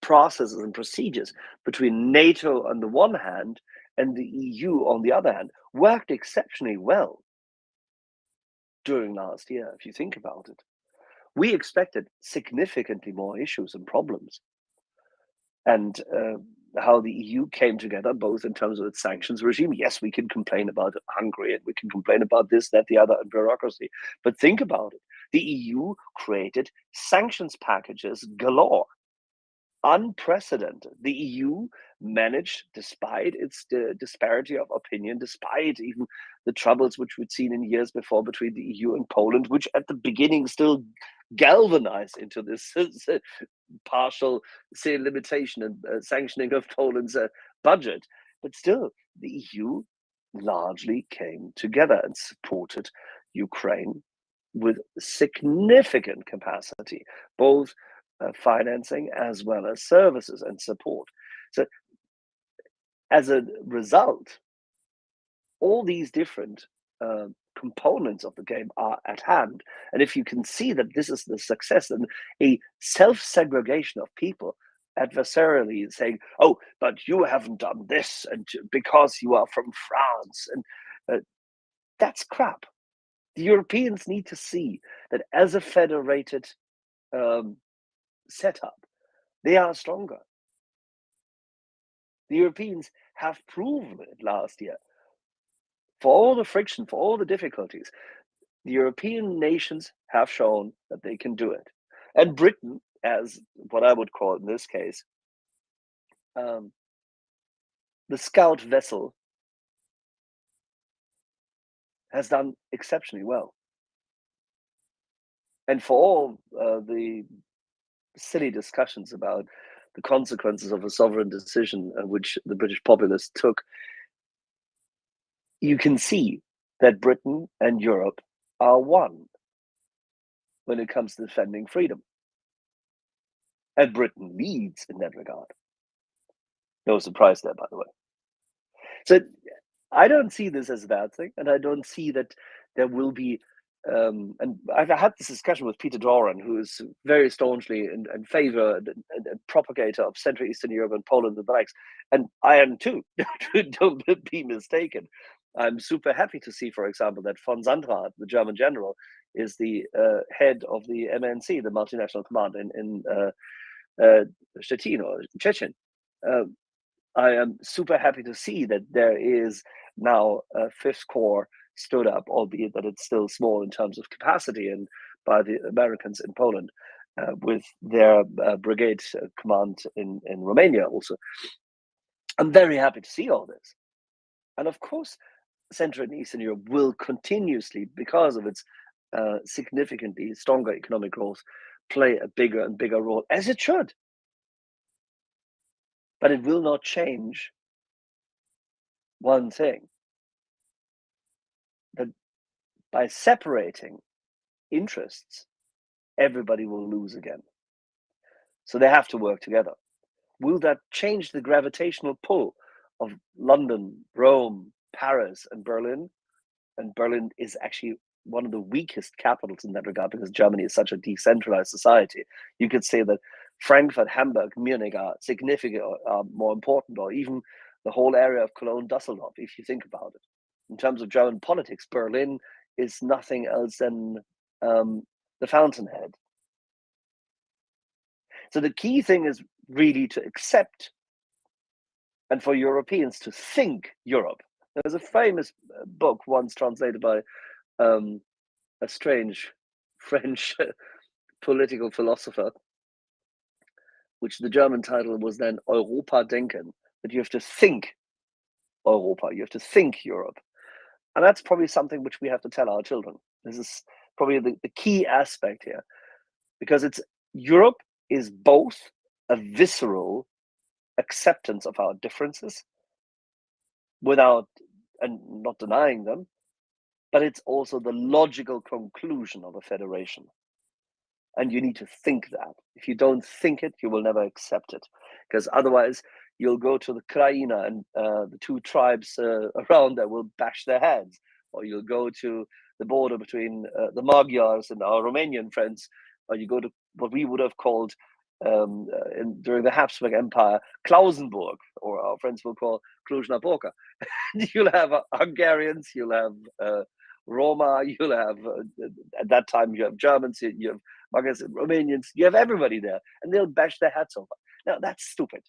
processes and procedures between NATO on the one hand and the EU on the other hand worked exceptionally well during last year, if you think about it. We expected significantly more issues and problems. And how the EU came together, both in terms of its sanctions regime. Yes, we can complain about Hungary and we can complain about this, that, the other, and bureaucracy. But think about it. The EU created sanctions packages galore. Unprecedented. The EU managed, despite its disparity of opinion, despite even the troubles which we'd seen in years before between the EU and Poland, which at the beginning still galvanized into this partial, say, limitation and sanctioning of Poland's budget. But still, the EU largely came together and supported Ukraine with significant capacity, both financing as well as services and support. So as a result, all these different components of the game are at hand. And if you can see that this is the success and a self-segregation of people adversarially saying, oh, but you haven't done this and because you are from France, and that's crap. The Europeans need to see that as a federated setup, they are stronger. The Europeans have proven it last year. For all the friction, for all the difficulties, the European nations have shown that they can do it. And Britain, as what I would call in this case, the scout vessel, has done exceptionally well. And for all the silly discussions about the consequences of a sovereign decision which the British populace took, you can see that Britain and Europe are one when it comes to defending freedom. And Britain leads in that regard. No surprise there, by the way. So I don't see this as a bad thing, and I don't see that there will be and I've had this discussion with Peter Doran, who is very staunchly in favor and propagator of Central Eastern Europe and Poland and the likes. And I am too. Don't be mistaken. I'm super happy to see, for example, that von Sandrart, the German general, is the head of the MNC, the multinational command in Stettin or Chechen. I am super happy to see that there is now a Fifth Corps stood up, albeit that it's still small in terms of capacity, and by the Americans in Poland, with their brigade command in Romania also. I'm very happy to see all this. And of course, Central and Eastern Europe will continuously, because of its significantly stronger economic growth, play a bigger and bigger role, as it should. But it will not change one thing, that by separating interests, everybody will lose again. So they have to work together. Will that change the gravitational pull of London, Rome, Paris, and Berlin? And Berlin is actually one of the weakest capitals in that regard, because Germany is such a decentralized society. You could say that Frankfurt, Hamburg, Munich are significant, or more important, or even the whole area of Cologne, Dusseldorf, if you think about it. In terms of German politics, Berlin is nothing else than the fountainhead. So the key thing is really to accept, and for Europeans to think Europe. There's a famous book once translated by a strange French political philosopher, which the German title was then Europa denken, that you have to think Europa, you have to think Europe. And that's probably something which we have to tell our children. This is probably the key aspect here, because Europe is both a visceral acceptance of our differences without and not denying them, but it's also the logical conclusion of a federation. And you need to think that. If you don't think it, you will never accept it, because otherwise you'll go to the Krajina and the two tribes around there will bash their heads, or you'll go to the border between the Magyars and our Romanian friends, or you go to what we would have called during the Habsburg Empire, Klausenburg, or our friends will call Cluj-Napoca. You'll have Hungarians, you'll have Roma, you'll have, at that time, you have Germans, you have Magyars, Romanians, you have everybody there, and they'll bash their heads over. Now, that's stupid.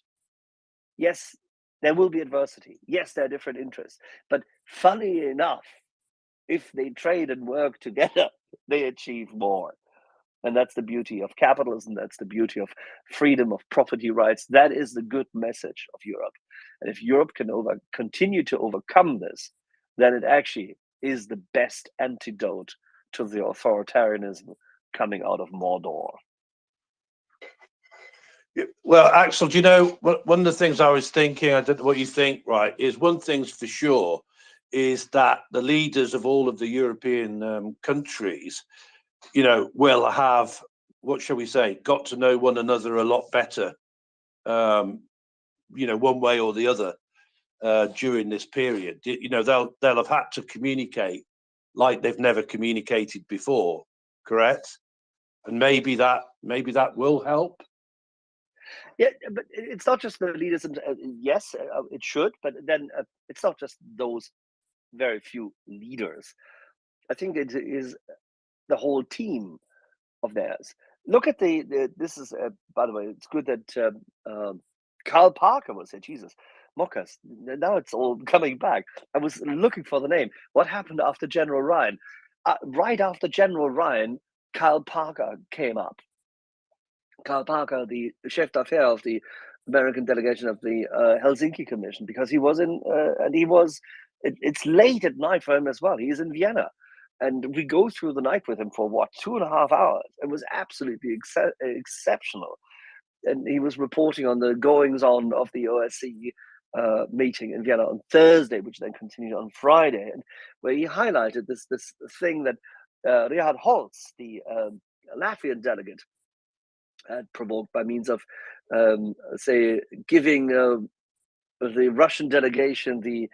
Yes, there will be adversity. Yes, there are different interests. But funny enough, if they trade and work together, they achieve more. And that's the beauty of capitalism. That's the beauty of freedom of property rights. That is the good message of Europe. And if Europe can continue to overcome this, then it actually is the best antidote to the authoritarianism coming out of Mordor. Well, Axel, do you know, one of the things I was thinking, I don't know what you think, right, is one thing's for sure, is that the leaders of all of the European countries, you know, will have, what shall we say, got to know one another a lot better, you know, one way or the other during this period. You know, they'll have had to communicate like they've never communicated before, correct? And maybe that will help. Yeah, but it's not just the leaders. Yes, it should, but then it's not just those very few leaders. I think it is the whole team of theirs. Look at this is, by the way, it's good that Karl Parker was here. Jesus, Mockers. Now it's all coming back. I was looking for the name. What happened after General Ryan? Right after General Ryan, Karl Parker came up. Karl Parker, the chef d'affaires of the American delegation of the Helsinki Commission, because he was it's late at night for him as well. He's in Vienna. And we go through the night with him for 2.5 hours. It was absolutely exceptional. And he was reporting on the goings on of the OSCE meeting in Vienna on Thursday, which then continued on Friday, and where he highlighted this thing that Richard Holz, the Latvian delegate, had provoked by means of, say, giving the Russian delegation the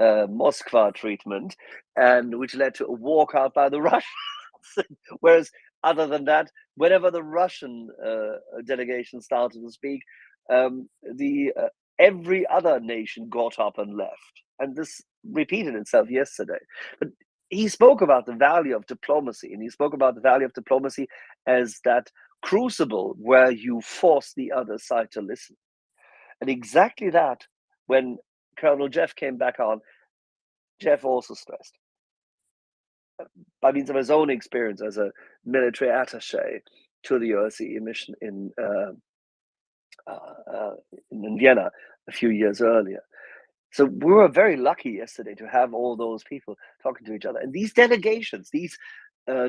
Moskva treatment, and which led to a walkout by the Russians. Whereas, other than that, whenever the Russian delegation started to speak, every other nation got up and left, and this repeated itself yesterday. But he spoke about the value of diplomacy, and he spoke about the value of diplomacy as that crucible where you force the other side to listen. And exactly that, when Colonel Jeff came back on, Jeff also stressed, by means of his own experience as a military attaché to the OSCE mission in Vienna a few years earlier. So we were very lucky yesterday to have all those people talking to each other. And these delegations, these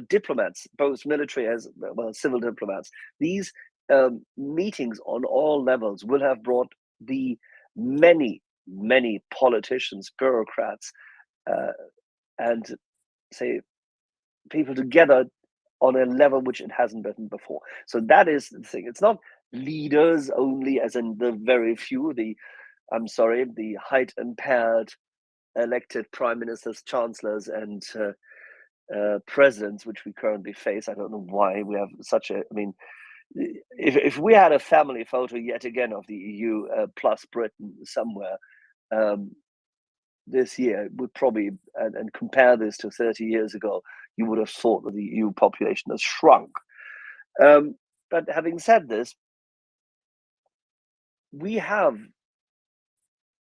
diplomats, both military as well as civil diplomats, these meetings on all levels will have brought the many politicians, bureaucrats, and say people together on a level which it hasn't been before. So that is the thing. It's not leaders only, as in the very few, the height impaired elected prime ministers, chancellors, and presidents, which we currently face. I don't know why we have such a. I mean, if we had a family photo yet again of the EU plus Britain somewhere this year, would probably and compare this to 30 years ago, you would have thought that the EU population has shrunk. But having said this, we have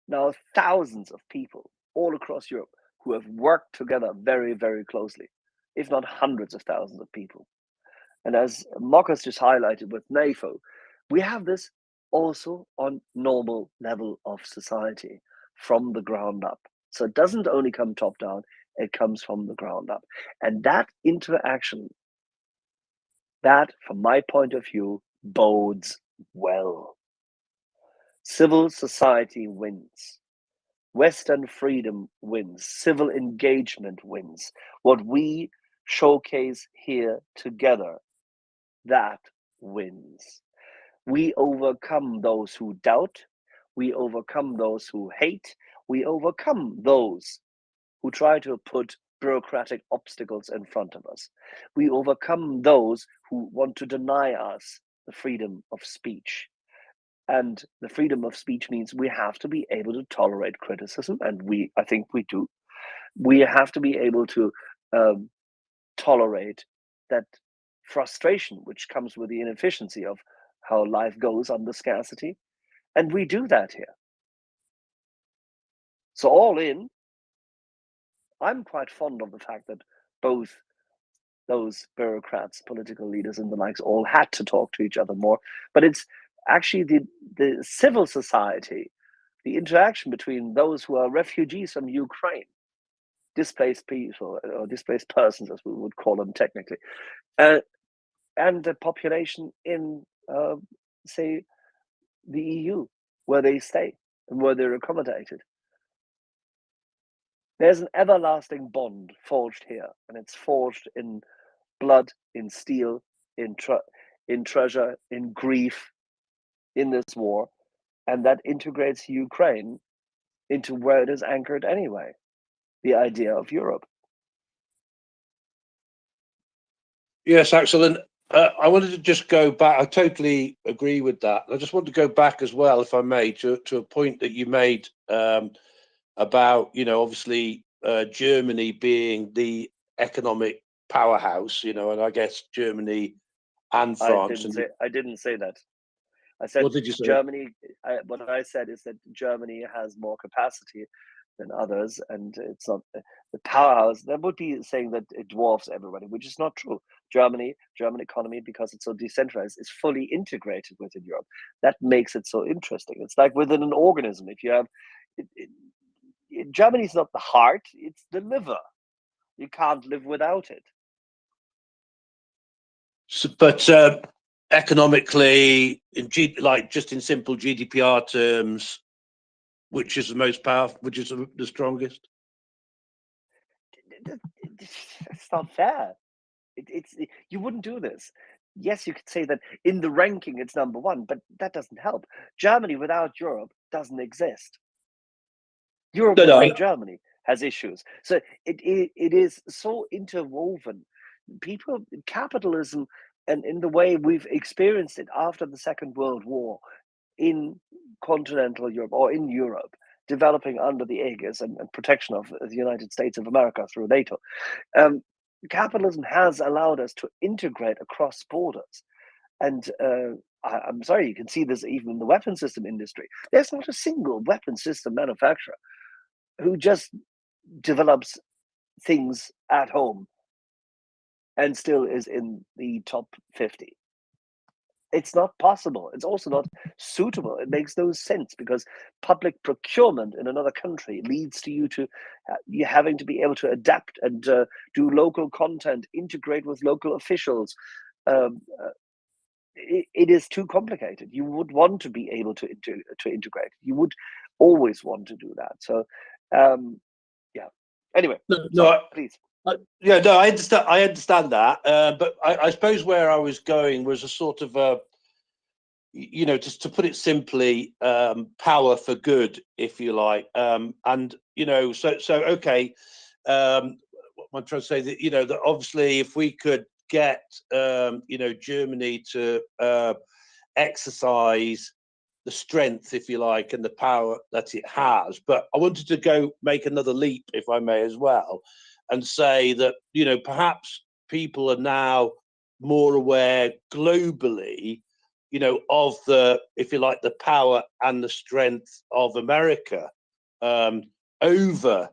now thousands of people all across Europe who have worked together very, very closely, if not hundreds of thousands of people. And as Marcus just highlighted with NAFO, we have this also on normal level of society from the ground up. So it doesn't only come top down, it comes from the ground up. And that interaction, that, from my point of view, bodes well. Civil society wins. Western freedom wins. Civil engagement wins. What we showcase here together, that wins. We overcome those who doubt. We overcome those who hate. We overcome those who try to put bureaucratic obstacles in front of us. We overcome those who want to deny us the freedom of speech. And the freedom of speech means we have to be able to tolerate criticism, and I think we do. We have to be able to tolerate that frustration which comes with the inefficiency of how life goes under scarcity, and we do that here. So all in, I'm quite fond of the fact that both those bureaucrats, political leaders, and the likes all had to talk to each other more. But it's actually the civil society, the interaction between those who are refugees from Ukraine, displaced people or displaced persons, as we would call them technically, and the population in, say, the EU, where they stay and where they're accommodated. There's an everlasting bond forged here, and it's forged in blood, in steel, in treasure, in grief, in this war, and that integrates Ukraine into where it is anchored anyway, the idea of Europe. Yes, excellent. I wanted to just go back. I totally agree with that. I just want to go back as well, if I may, to a point that you made about, obviously Germany being the economic powerhouse, and I guess Germany and France. I didn't say that. I said, what did you say? Germany. What I said is that Germany has more capacity than others, and it's not the powerhouse. That would be saying that it dwarfs everybody, which is not true. German economy, because it's so decentralized, is fully integrated within Europe. That makes it so interesting. It's like within an organism. If you have Germany is not the heart; it's the liver. You can't live without it. So, but economically, just in simple GDPR terms, which is the most powerful? Which is the strongest? It's not fair. You wouldn't do this. Yes, you could say that in the ranking it's number one, but that doesn't help. Germany without Europe doesn't exist. Europe without Germany has issues. So it is so interwoven. Capitalism, and in the way we've experienced it after the Second World War in continental Europe or in Europe, developing under the aegis and protection of the United States of America through NATO. Capitalism has allowed us to integrate across borders. And I'm sorry, you can see this even in the weapon system industry. There's not a single weapon system manufacturer who just develops things at home and still is in the top 50. It's not possible. It's also not suitable. It makes no sense because public procurement in another country leads to you having to be able to adapt and do local content, integrate with local officials. it is too complicated. You would want to be able to integrate. You would always want to do that. So, yeah. Anyway, please. Yeah, no, I understand. I understand that, but I suppose where I was going was a sort of just to put it simply, power for good, if you like, and so okay. What I'm trying to say that that obviously if we could get Germany to exercise the strength, if you like, and the power that it has. But I wanted to go make another leap, if I may, as well, and say that perhaps people are now more aware globally, of the, if you like, the power and the strength of America over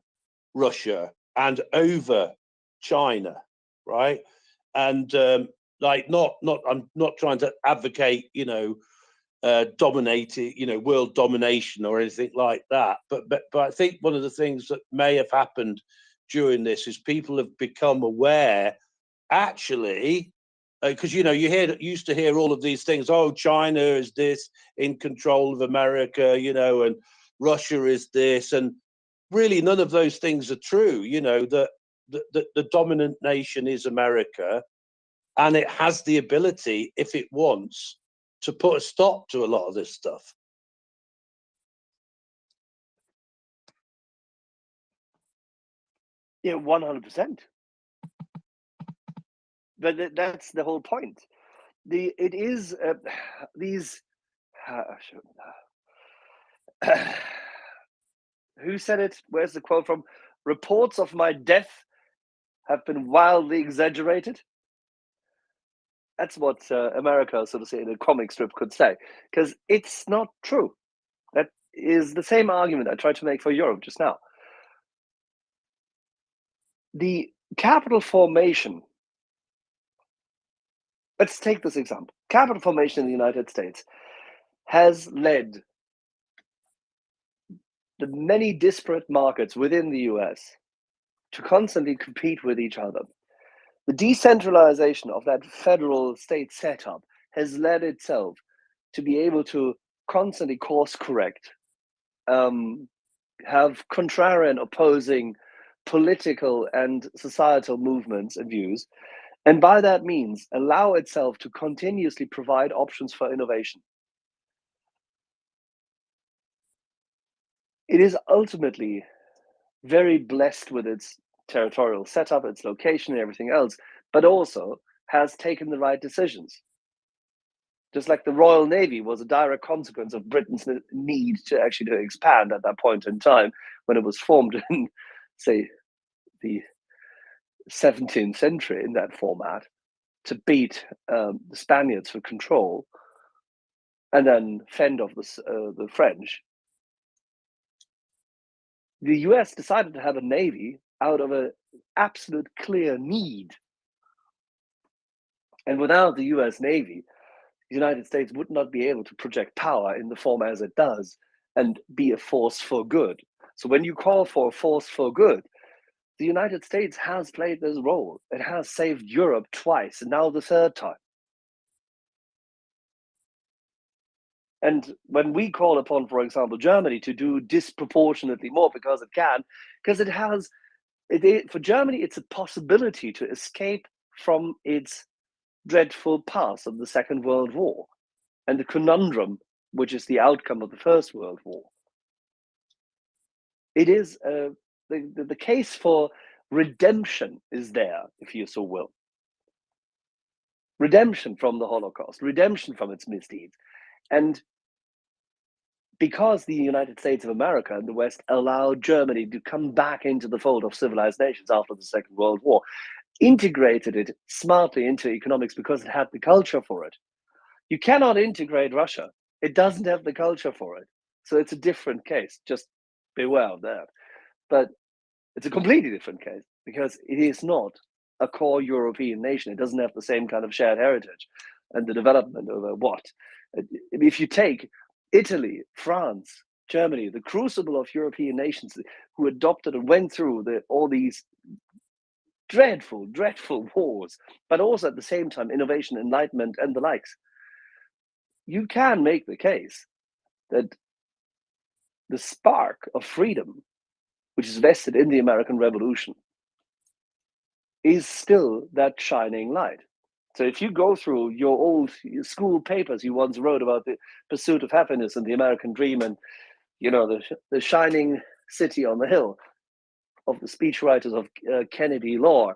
Russia and over China, right? And I'm not trying to advocate, dominating, world domination or anything like that. But I think one of the things that may have happened during this is people have become aware, actually, because you used to hear all of these things. Oh, China is this in control of America, and Russia is this, and really none of those things are true. The dominant nation is America, and it has the ability, if it wants, to put a stop to a lot of this stuff. Yeah, 100%. But that's the whole point. It is these. Who said it? Where's the quote from? Reports of my death have been wildly exaggerated. That's what America, so to say, in a comic strip could say, because it's not true. That is the same argument I tried to make for Europe just now. The capital formation, let's take this example. Capital formation in the United States has led the many disparate markets within the US to constantly compete with each other. The decentralization of that federal state setup has led itself to be able to constantly course correct, have contrarian opposing political and societal movements and views, and by that means allow itself to continuously provide options for innovation. It is ultimately very blessed with its territorial setup, its location, and everything else, but also has taken the right decisions. Just like the Royal Navy was a direct consequence of Britain's need to actually expand at that point in time when it was formed in, say, the 17th century in that format to beat the Spaniards for control and then fend off the French. The US decided to have a navy out of an absolute clear need. And without the US Navy, the United States would not be able to project power in the form as it does and be a force for good. So when you call for a force for good, the United States has played this role. It has saved Europe twice, and now the third time. And when we call upon, for example, Germany to do disproportionately more because it can, because it has, for Germany, it's a possibility to escape from its dreadful past of the Second World War and the conundrum, which is the outcome of the First World War. It is the case for redemption is there, if you so will. Redemption from the Holocaust, redemption from its misdeeds. And because the United States of America and the West allowed Germany to come back into the fold of civilized nations after the Second World War, integrated it smartly into economics because it had the culture for it. You cannot integrate Russia. It doesn't have the culture for it. So it's a different case. Just beware of that. But it's a completely different case because it is not a core European nation. It doesn't have the same kind of shared heritage and the development over what. If you take Italy, France, Germany, the crucible of European nations who adopted and went through all these dreadful, dreadful wars, but also at the same time innovation, enlightenment, and the likes. you can make the case that the spark of freedom, which is vested in the American Revolution, is still that shining light. So if you go through your old school papers you once wrote about the pursuit of happiness and the American dream and, you know, the shining city on the hill of the speechwriters of Kennedy Law,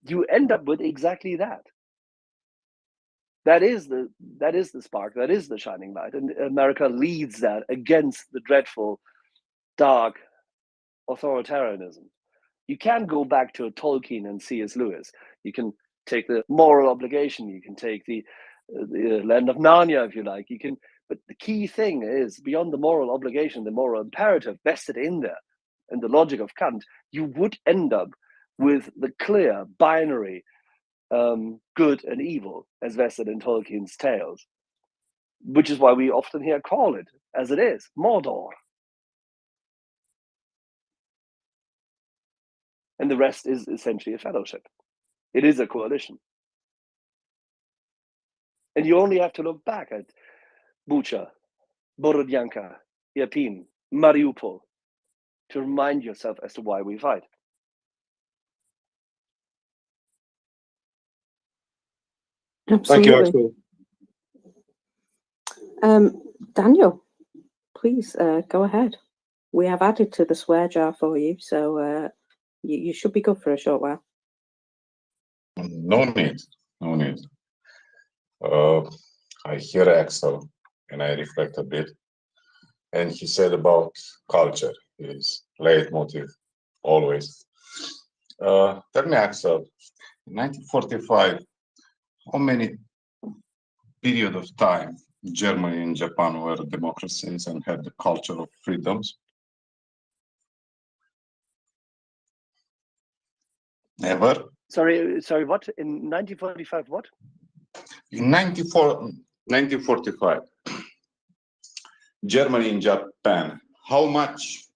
you end up with exactly that. That is the spark, that is the shining light, and America leads that against the dreadful, dark authoritarianism. You can go back to Tolkien and C.S. Lewis. You can take the moral obligation. You can take the Land of Narnia, if you like. You can, but the key thing is beyond the moral obligation, the moral imperative vested in there, and the logic of Kant. You would end up with the clear binary good and evil as vested in Tolkien's tales, which is why we often here call it as it is, Mordor. And the rest is essentially a fellowship. It is a coalition. And you only have to look back at Bucha, Borodyanka, Irpin, Mariupol to remind yourself as to why we fight. Absolutely. Daniel, please go ahead. We have added to the swear jar for you, so you should be good for a short while. No need, no need. I hear Axel and I reflect a bit. And he said about culture, his leitmotif, always. Tell me, Axel, in 1945, how many period of time Germany and Japan were democracies and had the culture of freedoms? Never. Sorry, what? In 1945, what? In 1945, Germany and Japan, how much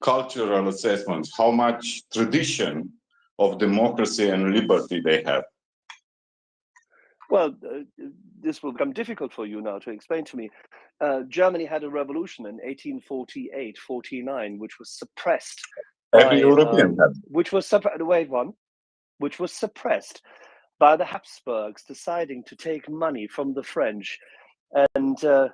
cultural assessments, how much tradition of democracy and liberty they have? Well, this will become difficult for you now to explain to me. Germany had a revolution in 1848-49, which was suppressed. Every European had. Which was which was suppressed by the Habsburgs deciding to take money from the French and the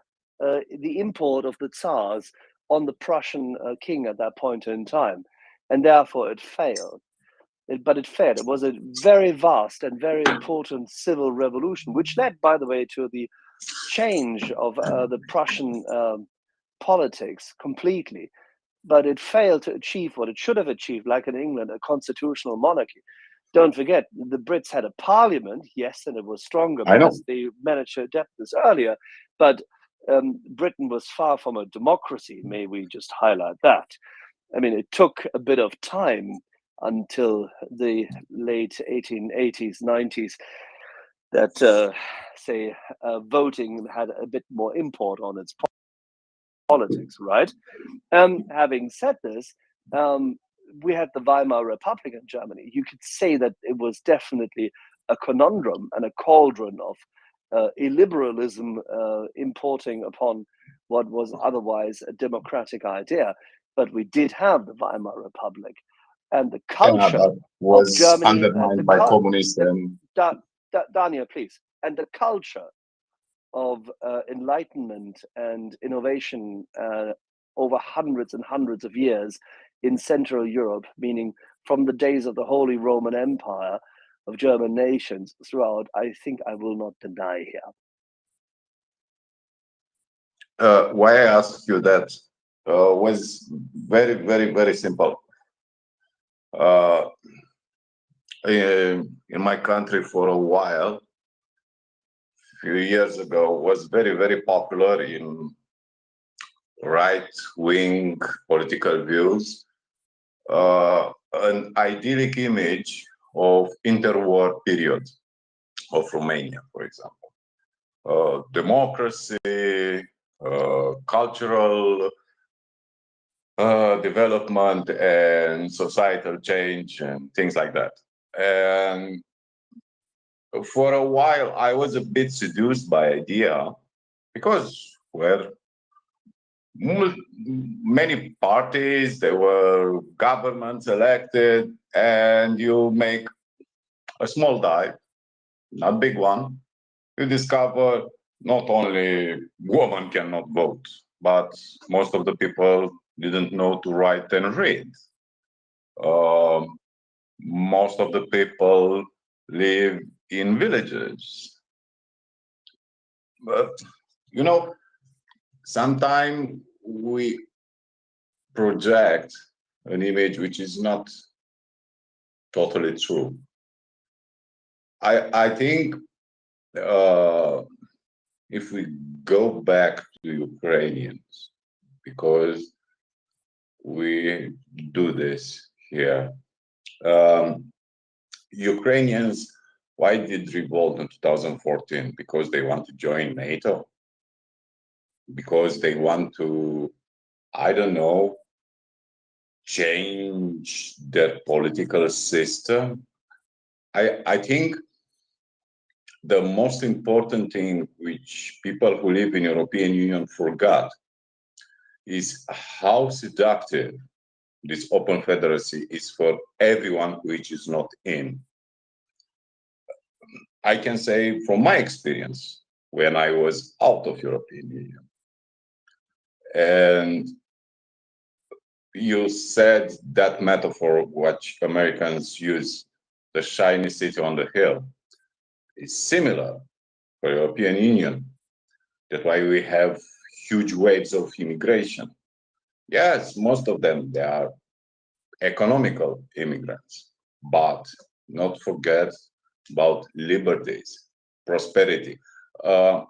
import of the Tsars on the Prussian king at that point in time, and therefore it failed. But it failed. It was a very vast and very important civil revolution, which led, by the way, to the change of the Prussian politics completely. But it failed to achieve what it should have achieved, like in England, a constitutional monarchy. Don't forget, the Brits had a parliament, yes, and it was stronger because they managed to adapt this earlier. But Britain was far from a democracy, may we just highlight that. I mean, it took a bit of time until the late 1880s, 90s, that, say, voting had a bit more import on its politics, right? Having said this, we had the Weimar Republic in Germany. You could say that it was definitely a conundrum and a cauldron of illiberalism importing upon what was otherwise a democratic idea. But we did have the Weimar Republic, and the culture was of Germany undermined by communists and Daniel, please, and the culture of enlightenment and innovation over hundreds and hundreds of years in Central Europe, meaning from the days of the Holy Roman Empire of German nations throughout, I think I will not deny here. Why I ask you that was very, very, very simple. In my country for a while, few years ago, was very, very popular in right-wing political views, an idyllic image of interwar period of Romania, for example. Democracy, cultural development and societal change and things like that. And for a while, I was a bit seduced by idea because many parties, there were governments elected, and you make a small dive, not big one. You discover not only women cannot vote, but most of the people didn't know to write and read. Most of the people live in villages. But, you know, sometimes we project an image which is not totally true. I think if we go back to Ukrainians, because we do this here, Ukrainians, why did revolt in 2014? Because they want to join NATO? Because they want to, I don't know, change their political system? I think the most important thing which people who live in European Union forgot is how seductive this open federacy is for everyone which is not in. I can say from my experience when I was out of European Union, and you said that metaphor which Americans use, the shiny city on the hill, is similar for European Union. That's why we have huge waves of immigration. Yes, most of them, they are economical immigrants, but not forget about liberties, prosperity, a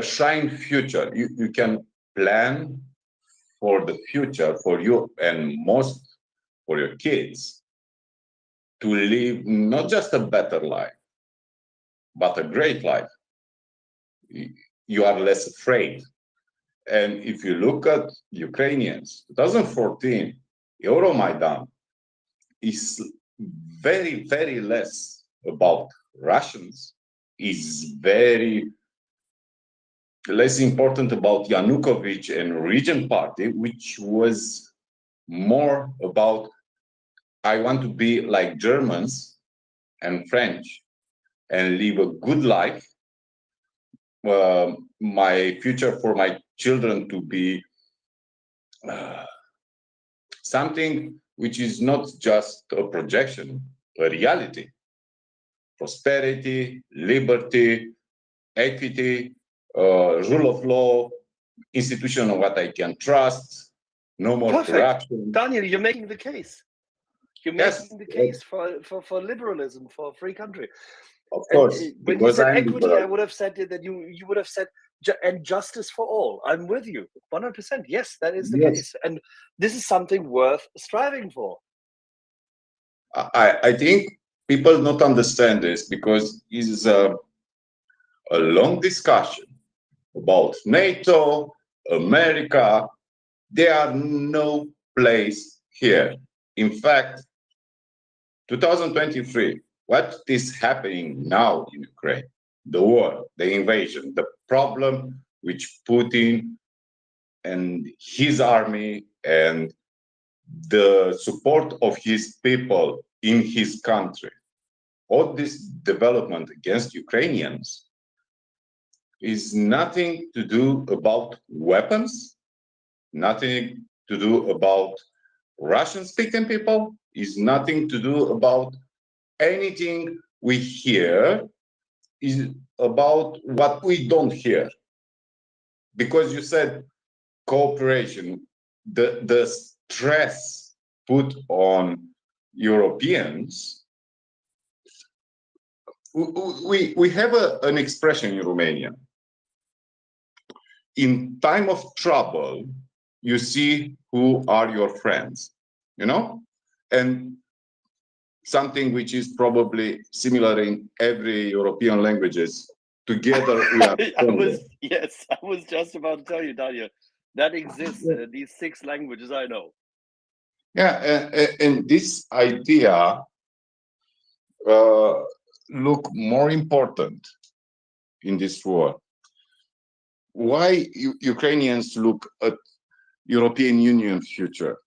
shine future. You can plan for the future for you and most for your kids to live not just a better life, but a great life. You are less afraid. And if you look at Ukrainians, 2014, Euromaidan is very, very less about Russians, is very less important about Yanukovych and Region Party, which was more about, I want to be like Germans and French and live a good life. My future for my children to be something which is not just a projection, a reality. Prosperity, liberty, equity, rule of law, institution of what I can trust, no more Perfect. corruption. Daniel, you're making the case. You're making the case for liberalism, for a free country. Of course, When you said equity, I would have said that you would have said and justice for all. I'm with you 100%. Yes, that is the case, and this is something worth striving for. I think people don't understand this because it's a long discussion about NATO, America. There are no place here. In fact, 2023, what is happening now in Ukraine, the war, the invasion, the problem which Putin and his army and the support of his people in his country, all this development against Ukrainians is nothing to do about weapons, nothing to do about Russian-speaking people, is nothing to do about anything we hear, is about what we don't hear. Because you said cooperation, the stress put on Europeans, we have an expression in Romania. In time of trouble, you see who are your friends, you know? And something which is probably similar in every European languages, together we are stronger. I was just about to tell you, Daniel, that exists. These 6 languages I know. Yeah, and this idea look more important in this war? Why Ukrainians look at European Union future?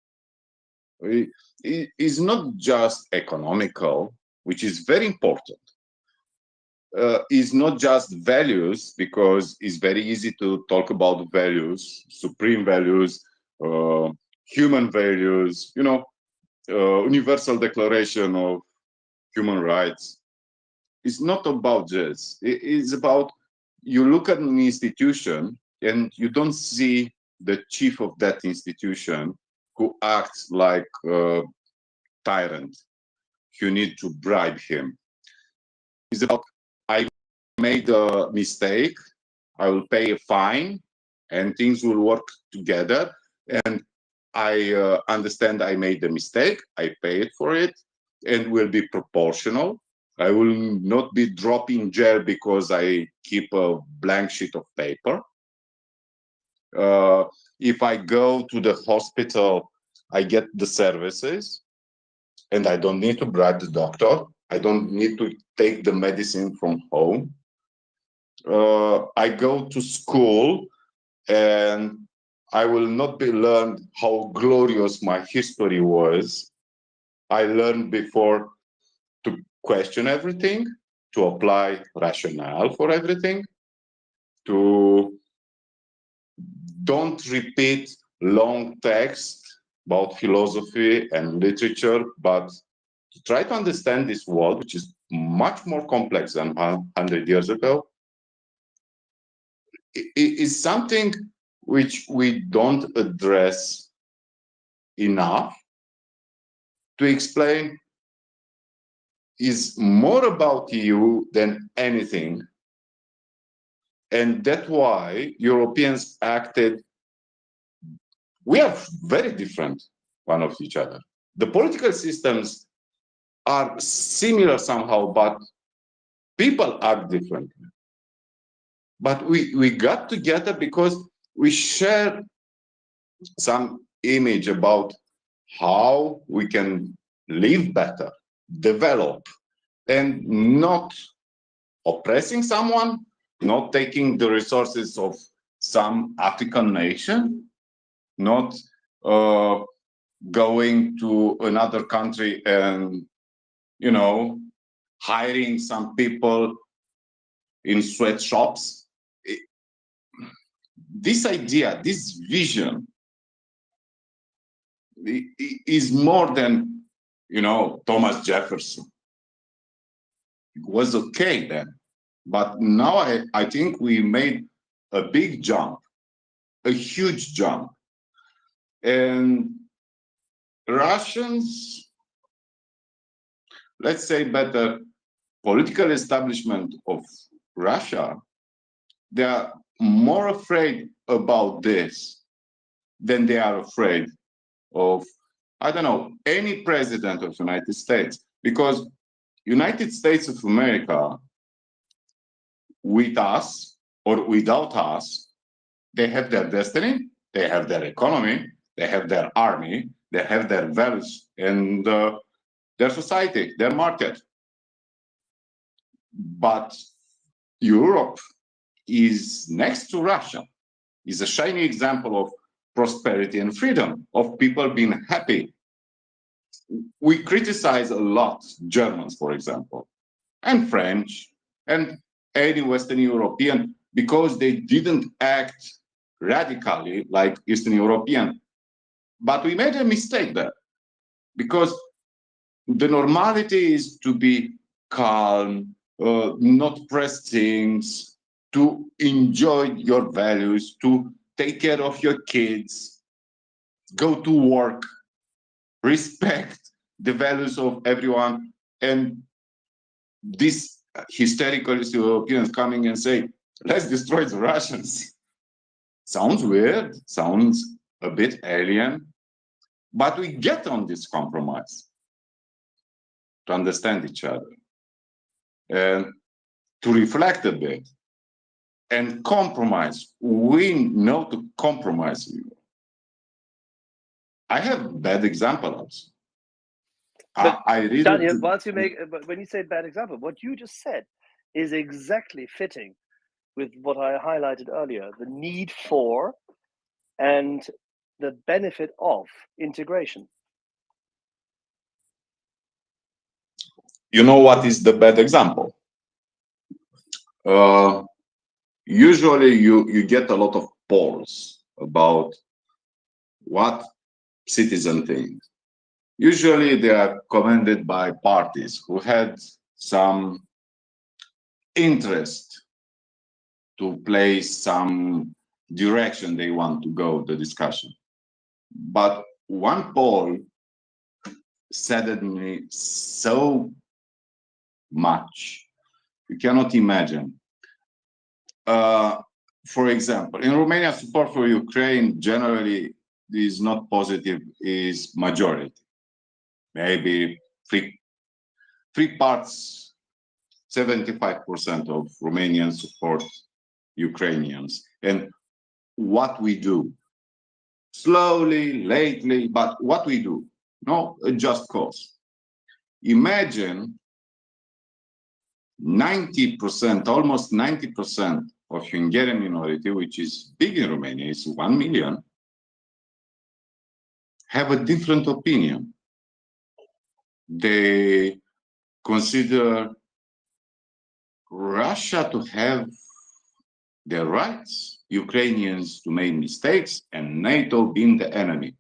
It is not just economical, which is very important. Is not just values, because it's very easy to talk about values, supreme values, human values, universal declaration of human rights. It's not about this. It is about, you look at an institution and you don't see the chief of that institution who acts like a tyrant. You need to bribe him. It's about, I made a mistake, I will pay a fine, and things will work together. And I understand I made a mistake, I pay it for it, and will be proportional. I will not be dropped in jail because I keep a blank sheet of paper. If I go to the hospital, I get the services, and I don't need to bribe the doctor. I don't need to take the medicine from home. I go to school, and I will not be learned how glorious my history was. I learned before to question everything, to apply rationale for everything, to don't repeat long text about philosophy and literature, but to try to understand this world, which is much more complex than 100 years ago. It is something which we don't address enough to explain is more about EU than anything. And that's why Europeans acted, we are very different one of each other. The political systems are similar somehow, but people act differently. But we got together because we share some image about how we can live better, develop, and not oppressing someone, not taking the resources of some African nation, not going to another country and, hiring some people in sweatshops. This idea, this vision is more than, Thomas Jefferson. It was okay then. But now I think we made a big jump, a huge jump. And Russians, let's say better, political establishment of Russia, they are more afraid about this than they are afraid of, I don't know, any president of the United States. Because United States of America, with us or without us, they have their destiny, they have their economy, they have their army, they have their values and their society, their market. But Europe is next to Russia, is a shining example of prosperity and freedom, of people being happy. We criticize a lot Germans, for example, and French, and any Western European, because they didn't act radically like Eastern European. But we made a mistake there, because the normality is to be calm, not press things, to enjoy your values, to take care of your kids, go to work, respect the values of everyone. And these hysterical Europeans coming and say, let's destroy the Russians. Sounds weird, sounds a bit alien, but we get on this compromise to understand each other and to reflect a bit and compromise. We know to compromise. I have bad examples. But I read Daniel, it. once you make, but when you say bad example, what you just said is exactly fitting with what I highlighted earlier: the need for and the benefit of integration. You know what is the bad example? Usually you get a lot of polls about what citizen think. Usually they are commended by parties who had some interest to place some direction they want to go the discussion. But one poll saddened me so much. You cannot imagine. For example, in Romania, support for Ukraine generally is not positive, is majority. Maybe three parts, 75% of Romanians support Ukrainians. And what we do, slowly, lately, but what we do, no, a just cause. Imagine 90%, almost 90% of Hungarian minority, which is big in Romania, is 1 million, have a different opinion. They consider Russia to have their rights, Ukrainians to make mistakes, and NATO being the enemy.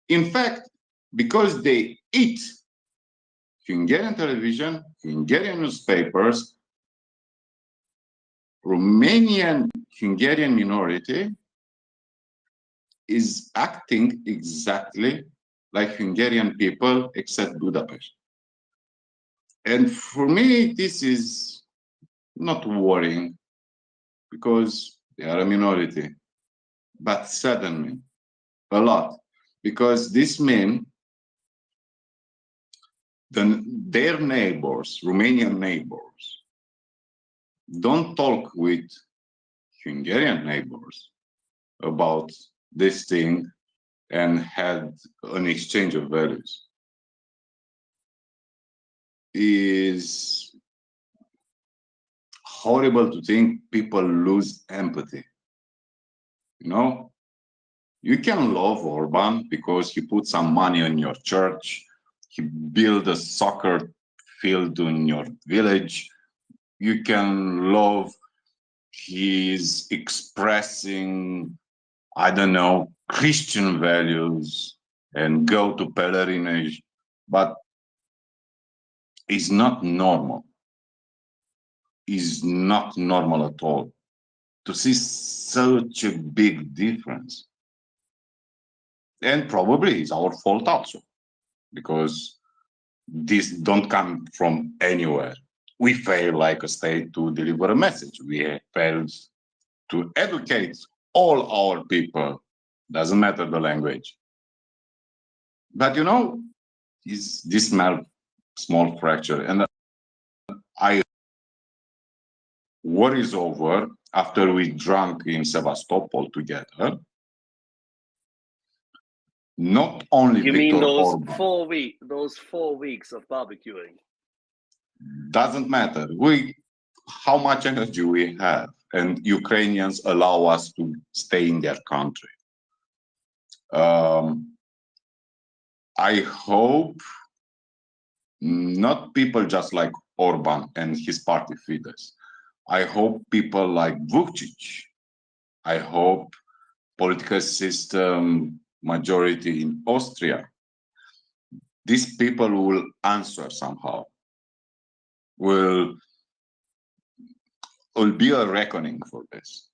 In fact, because they eat Hungarian television, Hungarian newspapers, Romanian Hungarian minority is acting exactly like Hungarian people, except Budapest. And for me, this is not worrying because they are a minority, but saddened me a lot because this means their neighbors, Romanian neighbors, don't talk with Hungarian neighbors about this thing and had an exchange of values. Is horrible to think people lose empathy. You know, you can love Orban because he put some money in your church, he built a soccer field in your village. You can love his expressing, I don't know, Christian values and go to pilgrimage, but it's not normal. It's not normal at all to see such a big difference. And probably it's our fault also, because this don't come from anywhere. We fail like a state to deliver a message. We failed to educate all our people. Doesn't matter the language. But you know, is this small fracture, and I war is over after we drank in Sevastopol together. Not only You Viktor mean those Orban. those 4 weeks of barbecuing? Doesn't matter. How much energy we have, and Ukrainians allow us to stay in their country. I hope not people just like Orban and his party Fidesz. I hope people like Vucic. I hope political system majority in Austria. These people will answer somehow. Will be a reckoning for this.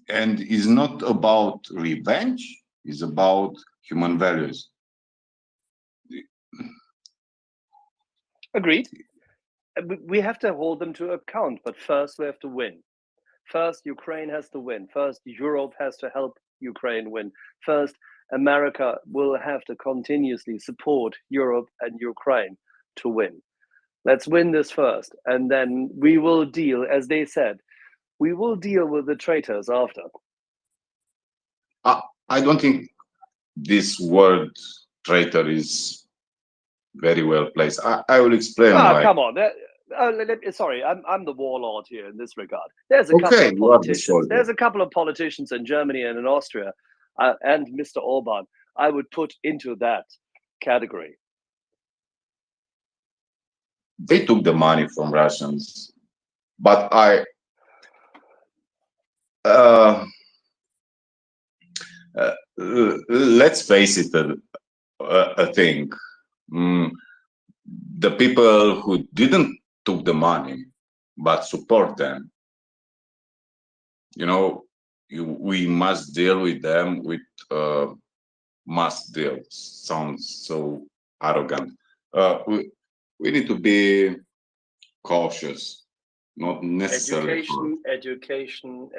And it's not about revenge, it's about human values. Agreed. We have to hold them to account, but first we have to win. First, Ukraine has to win. First, Europe has to help Ukraine win. First, America will have to continuously support Europe and Ukraine to win. Let's win this first, and then we will deal, as they said, we will deal with the traitors after. I don't think this word traitor is very well placed. I will explain Ah, why. come on. Sorry, I'm the warlord here in this regard. There's a couple Okay, of you are the politicians. soldier. There's a couple of politicians in Germany and in Austria, and Mr. Orban. I would put into that category. They took the money from Russians, but let's face it, a thing. The people who didn't took the money but support them, we must deal with them with must deal. Sounds so arrogant. We need to be cautious, not necessarily. Education.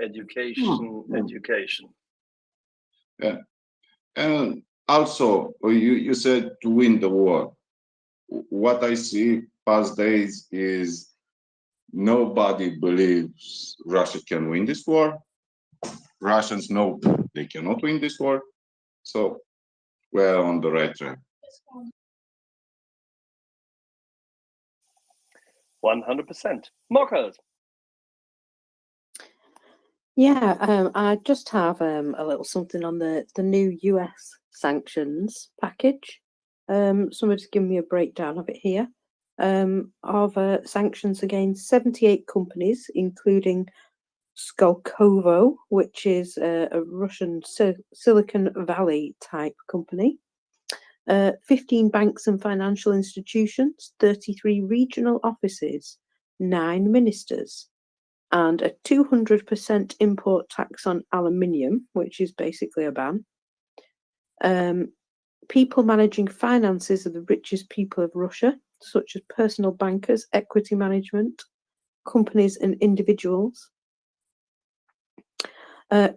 Yeah. And also, you said to win the war. What I see past days is nobody believes Russia can win this war. Russians know they cannot win this war. So we're on the right track. 100%. Marcos. Yeah, I just have a little something on the new US sanctions package. Somebody's given me a breakdown of it here. Of sanctions against 78 companies, including Skolkovo, which is a Russian Silicon Valley type company, 15 banks and financial institutions, 33 regional offices, 9 ministers, and a 200% import tax on aluminium, which is basically a ban. People managing finances of the richest people of Russia, such as personal bankers, equity management, companies and individuals.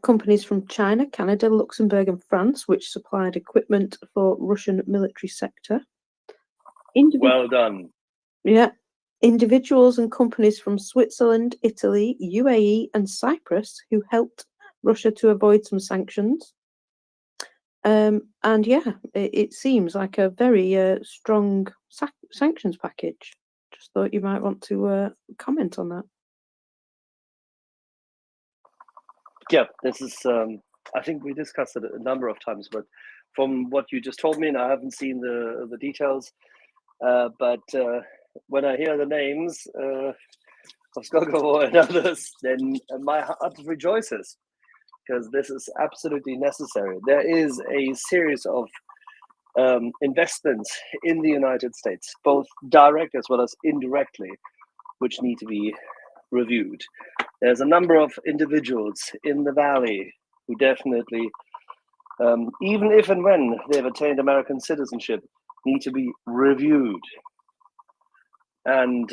Companies from China, Canada, Luxembourg and France, which supplied equipment for Russian military sector. Well done. Yeah. Individuals and companies from Switzerland, Italy, UAE and Cyprus who helped Russia to avoid some sanctions. And yeah, it seems like a very strong sanctions package. Just thought you might want to comment on that. Yeah, this is, I think we discussed it a number of times, but from what you just told me, and I haven't seen the details, but when I hear the names of Skolkovo and others, then my heart rejoices, because this is absolutely necessary. There is a series of investments in the United States, both direct as well as indirectly, which need to be reviewed. There's a number of individuals in the Valley who definitely, even if and when they've attained American citizenship, need to be reviewed. And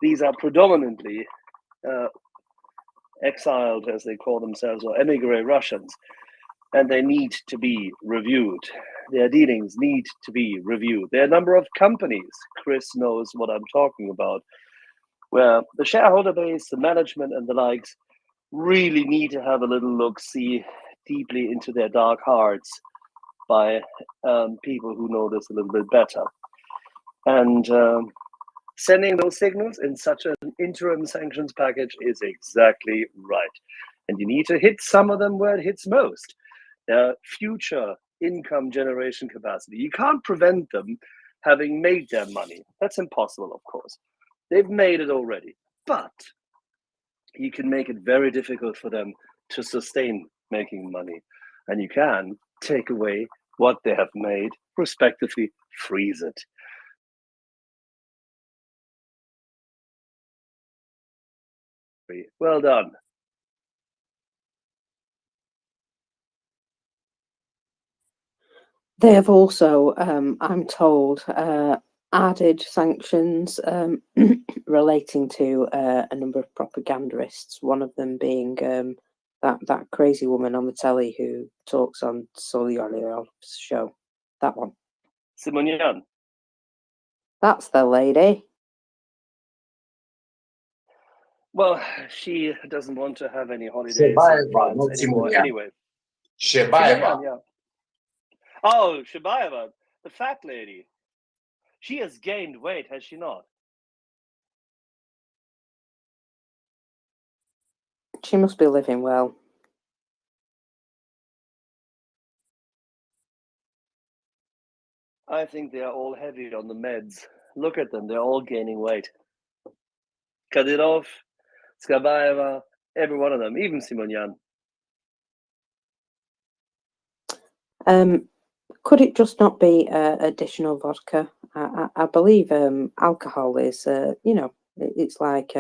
these are predominantly exiled, as they call themselves, or emigre Russians, and they need to be reviewed. Their dealings need to be reviewed. There are a number of companies, Chris knows what I'm talking about, where the shareholder base, the management and the likes really need to have a little look-see deeply into their dark hearts by people who know this a little bit better. And sending those signals in such an interim sanctions package is exactly right. And you need to hit some of them where it hits most. Future income generation capacity. You can't prevent them having made their money. That's impossible, of course. They've made it already. But you can make it very difficult for them to sustain making money. And you can take away what they have made, respectively, freeze it. Well done. They have also, I'm told, added sanctions relating to a number of propagandists, one of them being that crazy woman on the telly who talks on Solyaryov's show. That one. Simonian. That's the lady. Well, she doesn't want to have any holidays Shebaeva, in France not anymore Simonian. anyway. Shebaeva. Simonian, yeah. Oh, Shabayeva, the fat lady. She has gained weight, has she not? She must be living well. I think they are all heavy on the meds. Look at them, they're all gaining weight. Kadyrov, Skabaeva, every one of them, even Simonyan. Could it just not be additional vodka? I believe alcohol is, it's like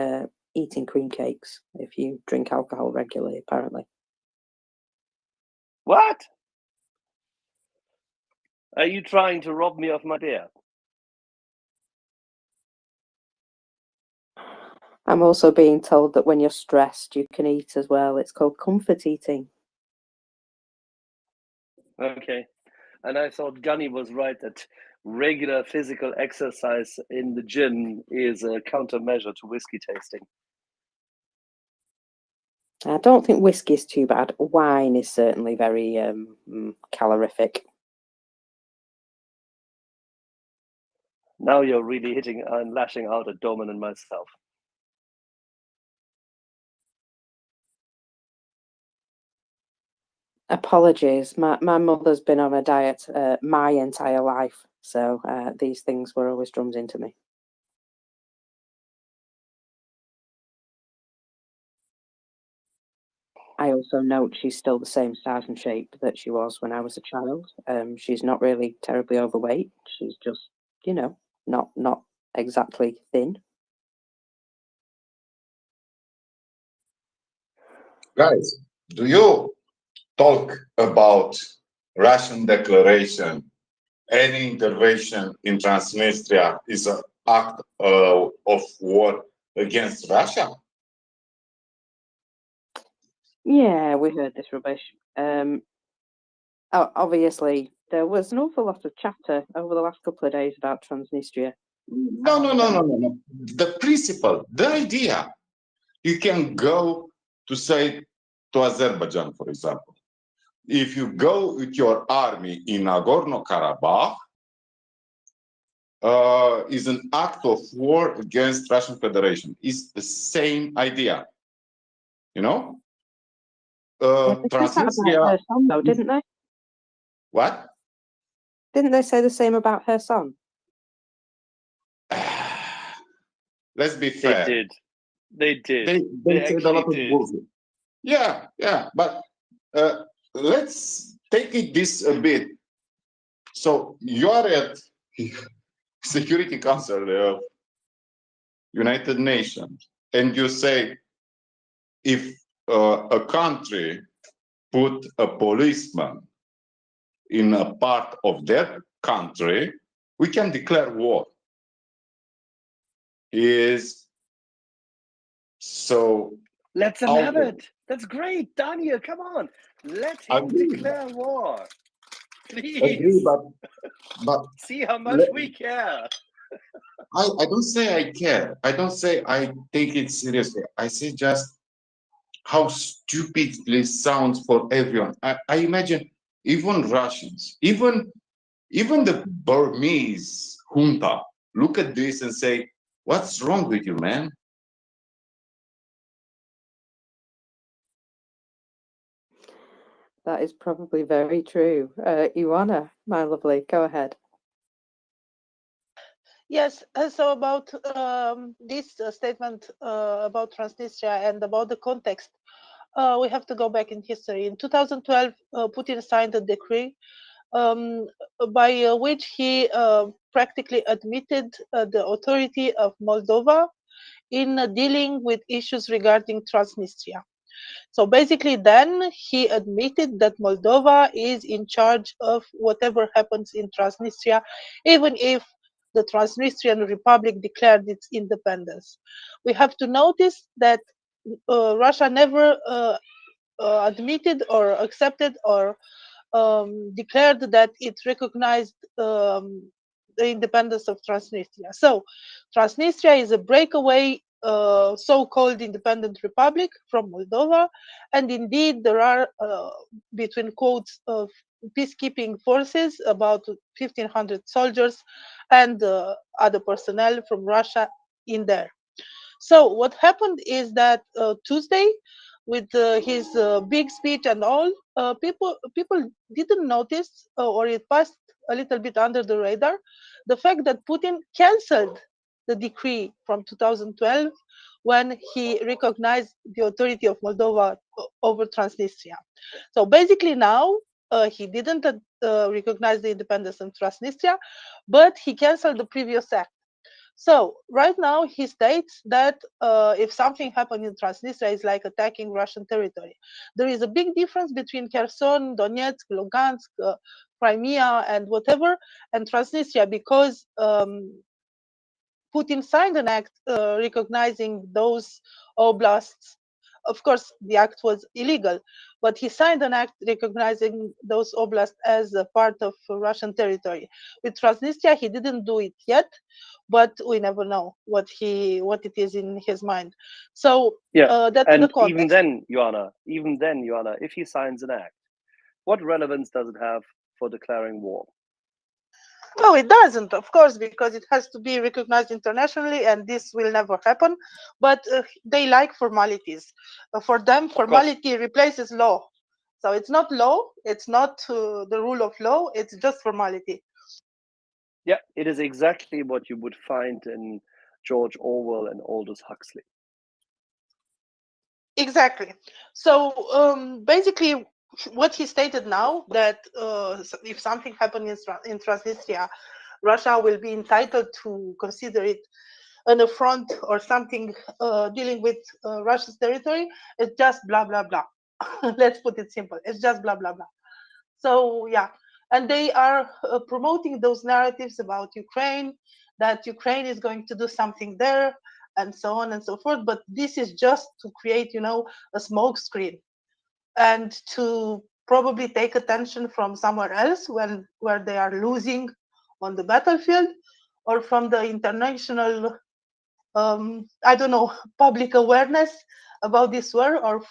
eating cream cakes if you drink alcohol regularly, apparently. What? Are you trying to rob me of my beer? I'm also being told that when you're stressed, you can eat as well. It's called comfort eating. Okay. And I thought Gunny was right that regular physical exercise in the gym is a countermeasure to whiskey tasting. I don't think whiskey is too bad. Wine is certainly very calorific. Now you're really hitting and lashing out at Doman and myself. Apologies. My mother's been on a diet my entire life, so these things were always drummed into me. I also note she's still the same size and shape that she was when I was a child. She's not really terribly overweight. She's just, not exactly thin. Guys, do you talk about Russian declaration? Any intervention in Transnistria is an act of war against Russia? Yeah, we heard this rubbish. Obviously, there was an awful lot of chatter over the last couple of days about Transnistria. No. The principle, the idea. You can go to, say, to Azerbaijan, for example. If you go with your army in Nagorno-Karabakh, is an act of war against Russian Federation. It's the same idea, you know. They said that about her son, though, didn't they? What? Didn't they say the same about her son? Let's be fair. They did. They said a lot of bullshit. Yeah, but let's take it this a bit. So you are at Security Council of United Nations, and you say if a country put a policeman in a part of their country, we can declare war. Is so. Let them have it. That's great, Daniel. Come on, let him declare war, please. Agree, but see how much we care. I don't say I care. I don't say I take it seriously. I say just how stupidly sounds for everyone. I imagine even Russians, even the Burmese junta look at this and say, "What's wrong with you, man?" That is probably very true. Ioana, my lovely, go ahead. Yes, so about this statement about Transnistria and about the context, we have to go back in history. In 2012, Putin signed a decree by which he practically admitted the authority of Moldova in dealing with issues regarding Transnistria. So basically, then he admitted that Moldova is in charge of whatever happens in Transnistria, even if the Transnistrian Republic declared its independence. We have to notice that Russia never admitted or accepted or declared that it recognized the independence of Transnistria. So Transnistria is a breakaway so-called independent republic from Moldova, and indeed there are, between quotes, of peacekeeping forces, about 1,500 soldiers and other personnel from Russia in there. So what happened is that Tuesday, with his big speech and all, people didn't notice, or it passed a little bit under the radar, the fact that Putin cancelled the decree from 2012 when he recognized the authority of Moldova over Transnistria. So basically now he didn't recognize the independence of Transnistria, but he cancelled the previous act. So right now he states that if something happened in Transnistria, it's like attacking Russian territory. There is a big difference between Kherson, Donetsk, Lugansk, Crimea, and whatever, and Transnistria, because Putin signed an act recognizing those oblasts. Of course, the act was illegal, but he signed an act recognizing those oblasts as a part of Russian territory. With Transnistria, he didn't do it yet, but we never know what it is in his mind. So Yeah, that's and the context. even then, Joanna, if he signs an act, what relevance does it have for declaring war? No, it doesn't, of course, because it has to be recognized internationally, and this will never happen. But they like formalities. For them, formality replaces law. So it's not law, it's not the rule of law, it's just formality. Yeah, it is exactly what you would find in George Orwell and Aldous Huxley. Exactly. So basically, what he stated now, that if something happened in Transnistria, Russia will be entitled to consider it an affront or something dealing with Russia's territory, it's just blah, blah, blah. Let's put it simple. It's just blah, blah, blah. So, yeah. And they are promoting those narratives about Ukraine, that Ukraine is going to do something there, and so on and so forth. But this is just to create, a smoke screen, and to probably take attention from somewhere else where they are losing on the battlefield, or from the international I don't know, public awareness about this war or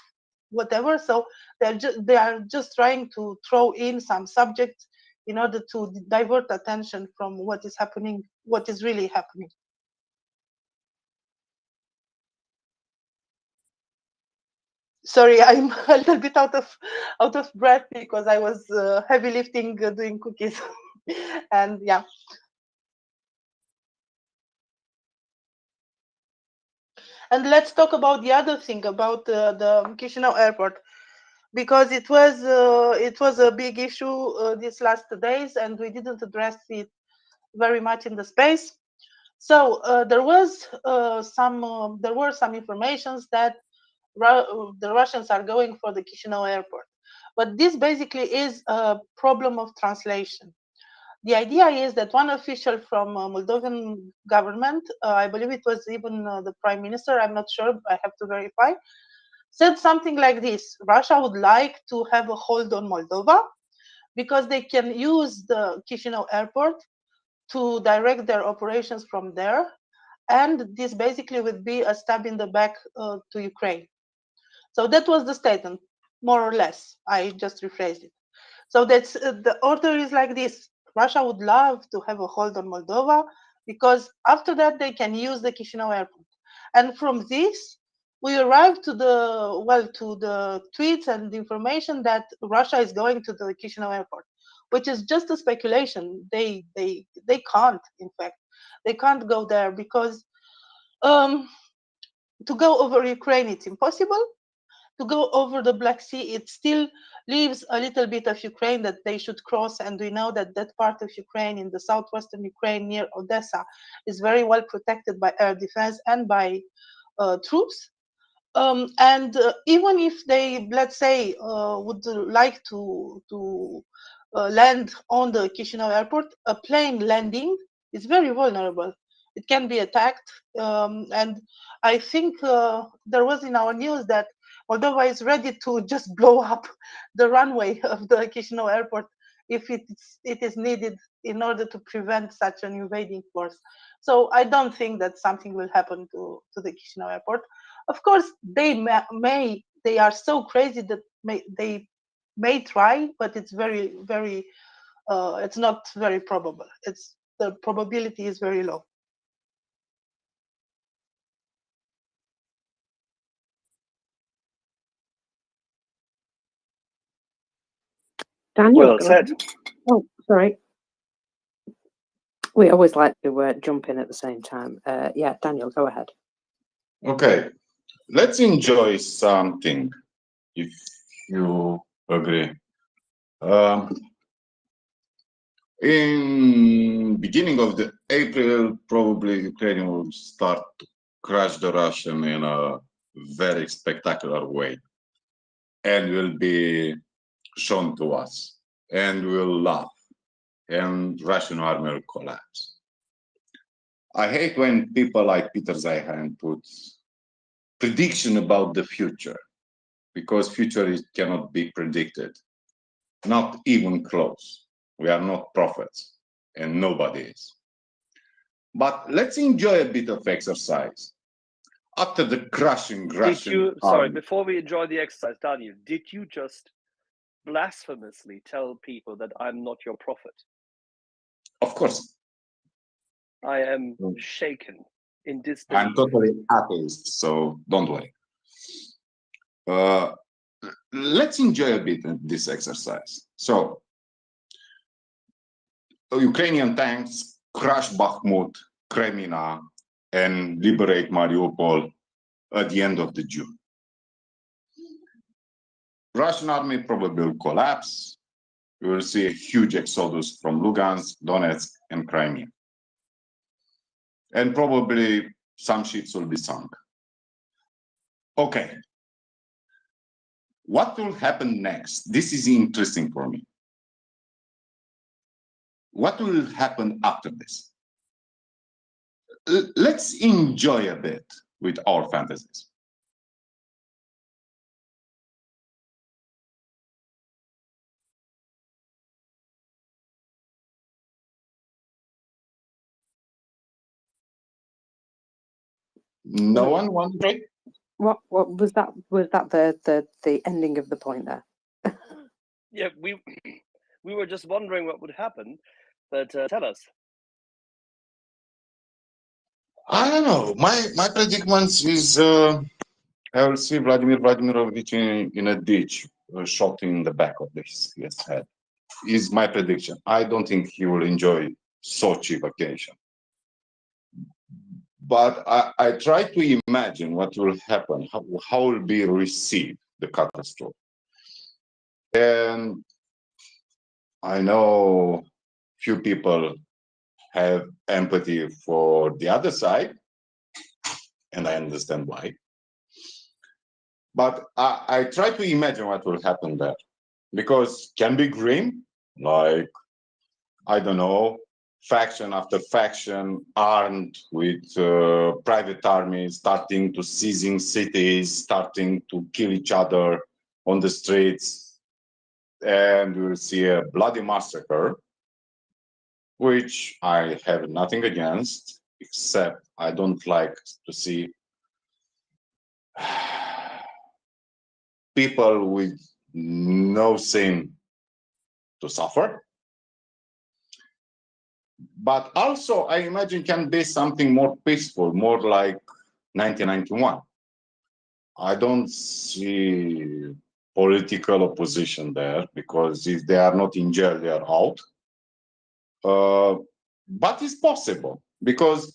whatever. So they are just trying to throw in some subjects in order to divert attention from what is happening, what is really happening. Sorry, I'm a little bit out of breath because I was heavy lifting doing cookies. And yeah. And let's talk about the other thing, about the Chisinau airport, because it was a big issue these last days, and we didn't address it very much in the space. So there were some informations that the Russians are going for the Chisinau airport, but this basically is a problem of translation. The idea is that one official from Moldovan government, I believe it was even the prime minister, I'm not sure, I have to verify, said something like this: Russia would like to have a hold on Moldova because they can use the Chisinau airport to direct their operations from there, and this basically would be a stab in the back to Ukraine. So that was the statement, more or less. I just rephrased it. So that's the order is like this: Russia would love to have a hold on Moldova because after that they can use the Chisinau airport. And from this, we arrive to the tweets and information that Russia is going to the Chisinau airport, which is just a speculation. They can't, in fact, they can't go there because to go over Ukraine it's impossible. To go over the Black Sea, it still leaves a little bit of Ukraine that they should cross, and we know that that part of Ukraine, in the southwestern Ukraine near Odessa, is very well protected by air defense and by troops. And even if they, let's say, would like to land on the Chisinau airport, a plane landing is very vulnerable. It can be attacked, and I think there was in our news that Moldova is ready to just blow up the runway of the Chisinau airport if it is needed in order to prevent such an invading force. So I don't think that something will happen to the Chisinau airport. Of course, they are so crazy that they may try, but it's very, very, it's not very probable. The probability is very low. Daniel, Well go said. ahead. Oh, sorry. We always like to jump in at the same time. Yeah, Daniel, go ahead. Okay, let's enjoy something, if you agree. In beginning of the April, probably Ukraine will start to crush the Russian in a very spectacular way, and will be shown to us, and we'll laugh, and Russian army will collapse. I hate when people like Peter Zeihan put prediction about the future, because future cannot be predicted, not even close. We are not prophets, and nobody is. But let's enjoy a bit of exercise. After the crushing Russian Sorry, army, before we enjoy the exercise, Daniel, did you just blasphemously tell people that I'm not your prophet? of course, I am shaken in disbelief. I'm totally atheist, so don't worry. Let's enjoy a bit of this exercise. So, Ukrainian tanks crush Bakhmut, Kremina, and liberate Mariupol at the end of the June. Russian army probably will collapse. We will see a huge exodus from Lugansk, Donetsk, and Crimea. And probably some ships will be sunk. Okay. What will happen next? This is interesting for me. What will happen after this? Let's enjoy a bit with our fantasies. No one wants to try? What was that? Was that the ending of the point there? Yeah, we were just wondering what would happen, but tell us. I don't know. My predicament is I will see Vladimir Vladimirovich in a ditch, shot in the back of his head. Is my prediction. I don't think he will enjoy Sochi vacation. But I try to imagine what will happen, how will be received the catastrophe. And I know few people have empathy for the other side, and I understand why. But I try to imagine what will happen there, because can be grim, like, I don't know, faction after faction armed with private armies, starting to seizing cities, starting to kill each other on the streets, and we'll see a bloody massacre, which I have nothing against, except I don't like to see people with no sin to suffer. But also, I imagine can be something more peaceful, more like 1991. I don't see political opposition there, because if they are not in jail, they are out. But it's possible, because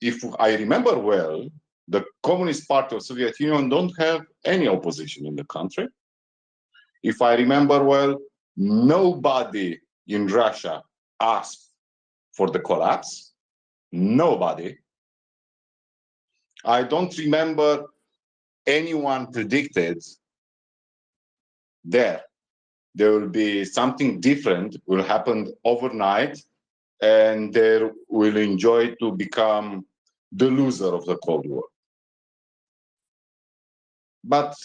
if I remember well, the Communist Party of Soviet Union don't have any opposition in the country. If I remember well, nobody in Russia asked for the collapse. Nobody. I don't remember anyone predicted there will be something different will happen overnight, and they will enjoy to become the loser of the Cold War. But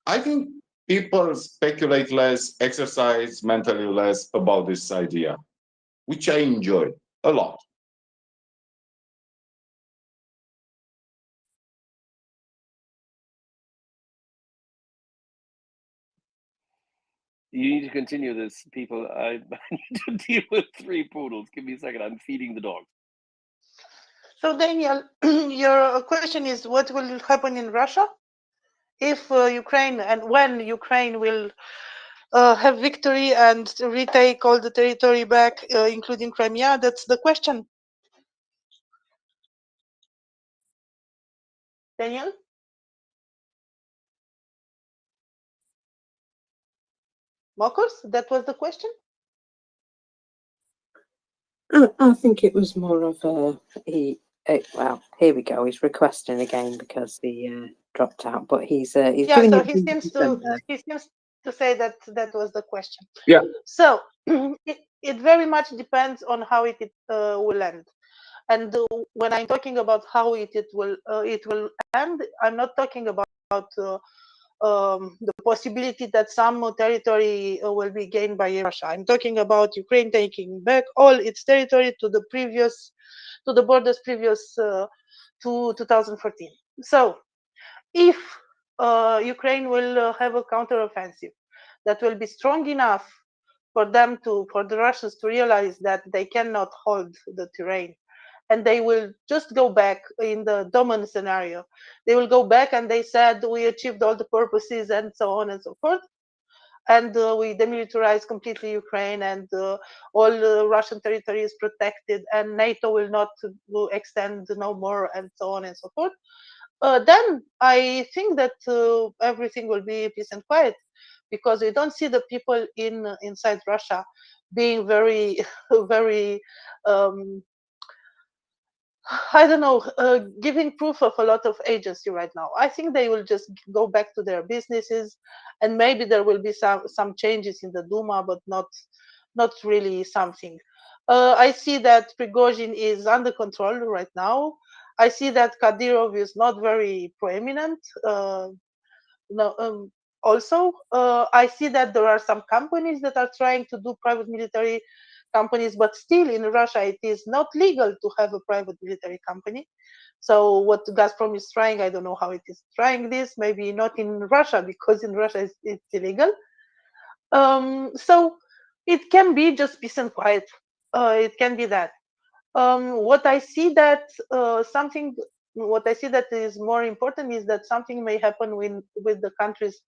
I think people speculate less, exercise mentally less about this idea, which I enjoy a lot. You need to continue this, people. I need to deal with 3 poodles. Give me a second. I'm feeding the dogs. So Daniel, your question is what will happen in Russia if Ukraine and when Ukraine will have victory and retake all the territory back, including Crimea? That's the question. Daniel? Marcus, that was the question? I think it was more of well, here we go. He's requesting again because he dropped out, but he's Yeah, doing so it. he seems to say that that was the question. Yeah. So it very much depends on how it will end. And when I'm talking about how it will end, I'm not talking about the possibility that some territory will be gained by Russia. I'm talking about Ukraine taking back all its territory to the borders previous to 2014. So if Ukraine will have a counteroffensive that will be strong enough for the Russians to realize that they cannot hold the terrain, and they will just go back in the Doman scenario. They will go back and they said we achieved all the purposes and so on and so forth, and we demilitarized completely Ukraine, and all Russian territory is protected, and NATO will not extend no more, and so on and so forth. Then I think that everything will be peace and quiet, because we don't see the people inside Russia being very, very, I don't know, giving proof of a lot of agency right now. I think they will just go back to their businesses, and maybe there will be some changes in the Duma, but not really something. I see that Prigozhin is under control right now. I see that Kadyrov is not very prominent. No, also, I see that there are some companies that are trying to do private military companies, but still in Russia it is not legal to have a private military company. So what Gazprom is trying, I don't know how it is trying this. Maybe not in Russia, because in Russia it's illegal. So it can be just peace and quiet. It can be that. What I see that what I see that is more important is that something may happen with the countries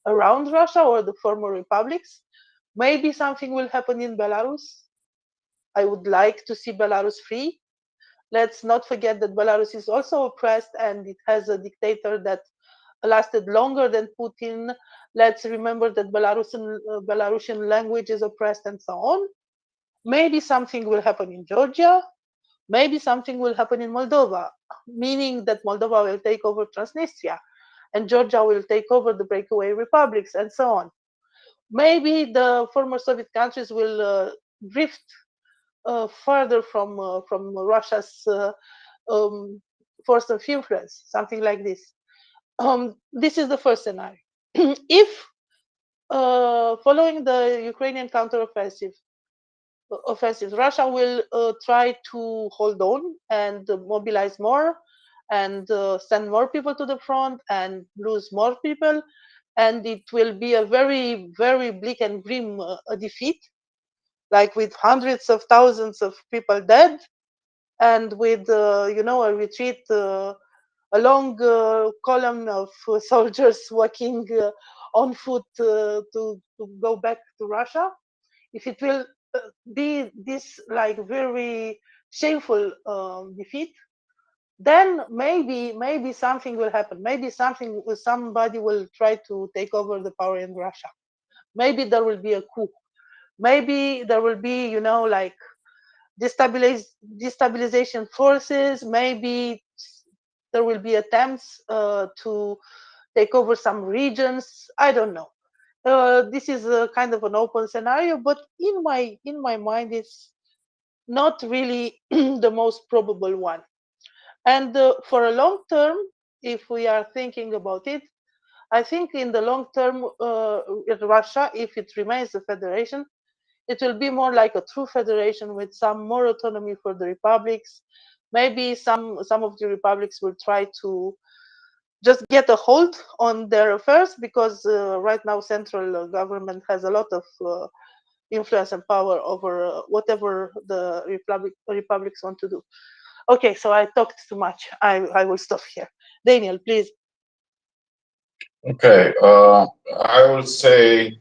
around Russia or the former republics. Maybe something will happen in Belarus. I would like to see Belarus free. Let's not forget that Belarus is also oppressed, and it has a dictator that lasted longer than Putin. Let's remember that Belarusian language is oppressed, and so on. Maybe something will happen in Georgia. Maybe something will happen in Moldova, meaning that Moldova will take over Transnistria and Georgia will take over the breakaway republics, and so on. Maybe the former Soviet countries will drift further from Russia's um, force of influence, something like this. This is the first scenario. If following the Ukrainian counteroffensive, Russia will try to hold on and mobilize more, and send more people to the front and lose more people, and it will be a very, very bleak and grim defeat, like with hundreds of thousands of people dead, and with a retreat, a long column of soldiers walking on foot to go back to Russia. If it will be this like very shameful defeat, then maybe something will happen. Maybe somebody will try to take over the power in Russia. Maybe there will be a coup. Maybe there will be like destabilization forces. Maybe there will be attempts to take over some regions. I don't know. This is a kind of an open scenario, but in my mind, it's not really the most probable one. And for a long term, if we are thinking about it, I think in the long term, Russia, if it remains a federation, it will be more like a true federation with some more autonomy for the republics. Maybe some of the republics will try to just get a hold on their affairs, because right now central government has a lot of influence and power over whatever the republics want to do. Okay, so I talked too much. I will stop here. Daniel, please. Okay, I will say,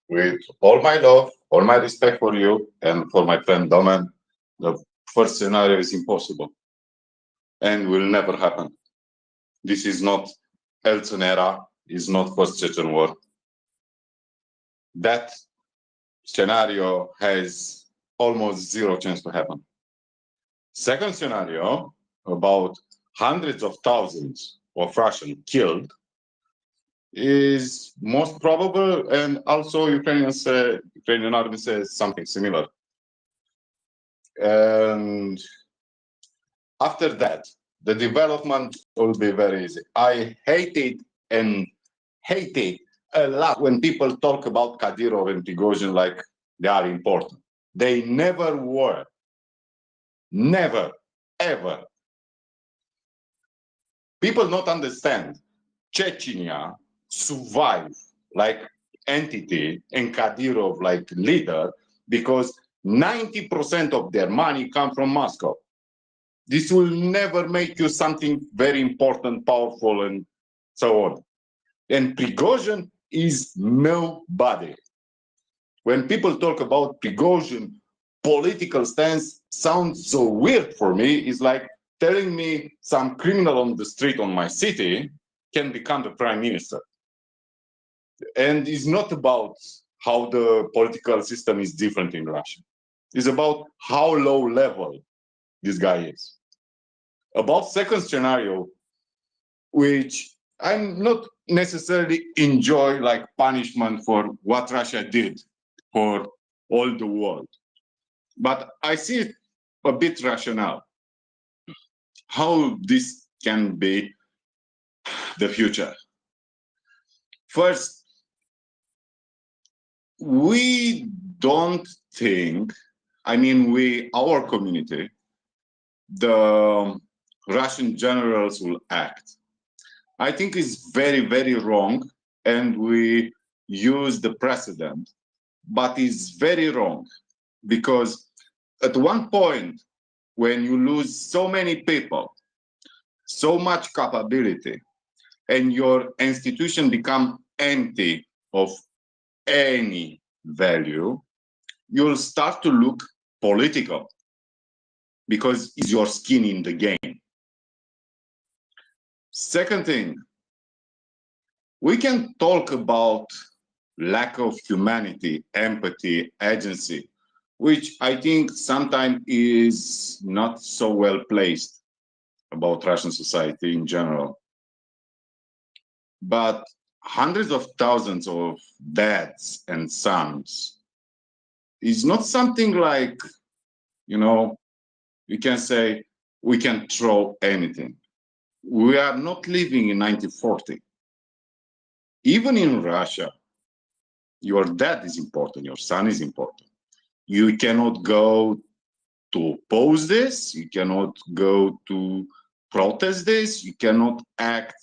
with all my love, all my respect for you and for my friend Domen, the first scenario is impossible and will never happen. This is not Eltsin era, is not First Chechen War. That scenario has almost zero chance to happen. Second scenario, about hundreds of thousands of Russians killed, is most probable, and also Ukrainian army says something similar. And after that, the development will be very easy. I hate it a lot when people talk about Kadyrov and Prigozhin like they are important. They never were. Never, ever. People don't understand. Chechnya survived like entity and Kadyrov like leader because 90% of their money come from Moscow. This will never make you something very important, powerful, and so on. And Prigozhin is nobody. When people talk about Prigozhin, political stance sounds so weird for me. It's like telling me some criminal on the street on my city can become the prime minister. And it's not about how the political system is different in Russia. It's about how low level this guy is. About second scenario, which I'm not necessarily enjoy like punishment for what Russia did for all the world. But I see it a bit rational. How this can be the future. First, we don't think, our community, the Russian generals will act. I think it's very, very wrong, and we use the precedent, but it's very wrong because at one point, when you lose so many people, so much capability, and your institution become empty of any value, you'll start to look political because it's your skin in the game. Second thing, we can talk about lack of humanity, empathy, agency, which I think sometimes is not so well placed about Russian society in general. But hundreds of thousands of dads and sons is not something like, you can say we can throw anything. We are not living in 1940. Even in Russia, your dad is important, your son is important. You cannot go to oppose this, you cannot go to protest this, you cannot act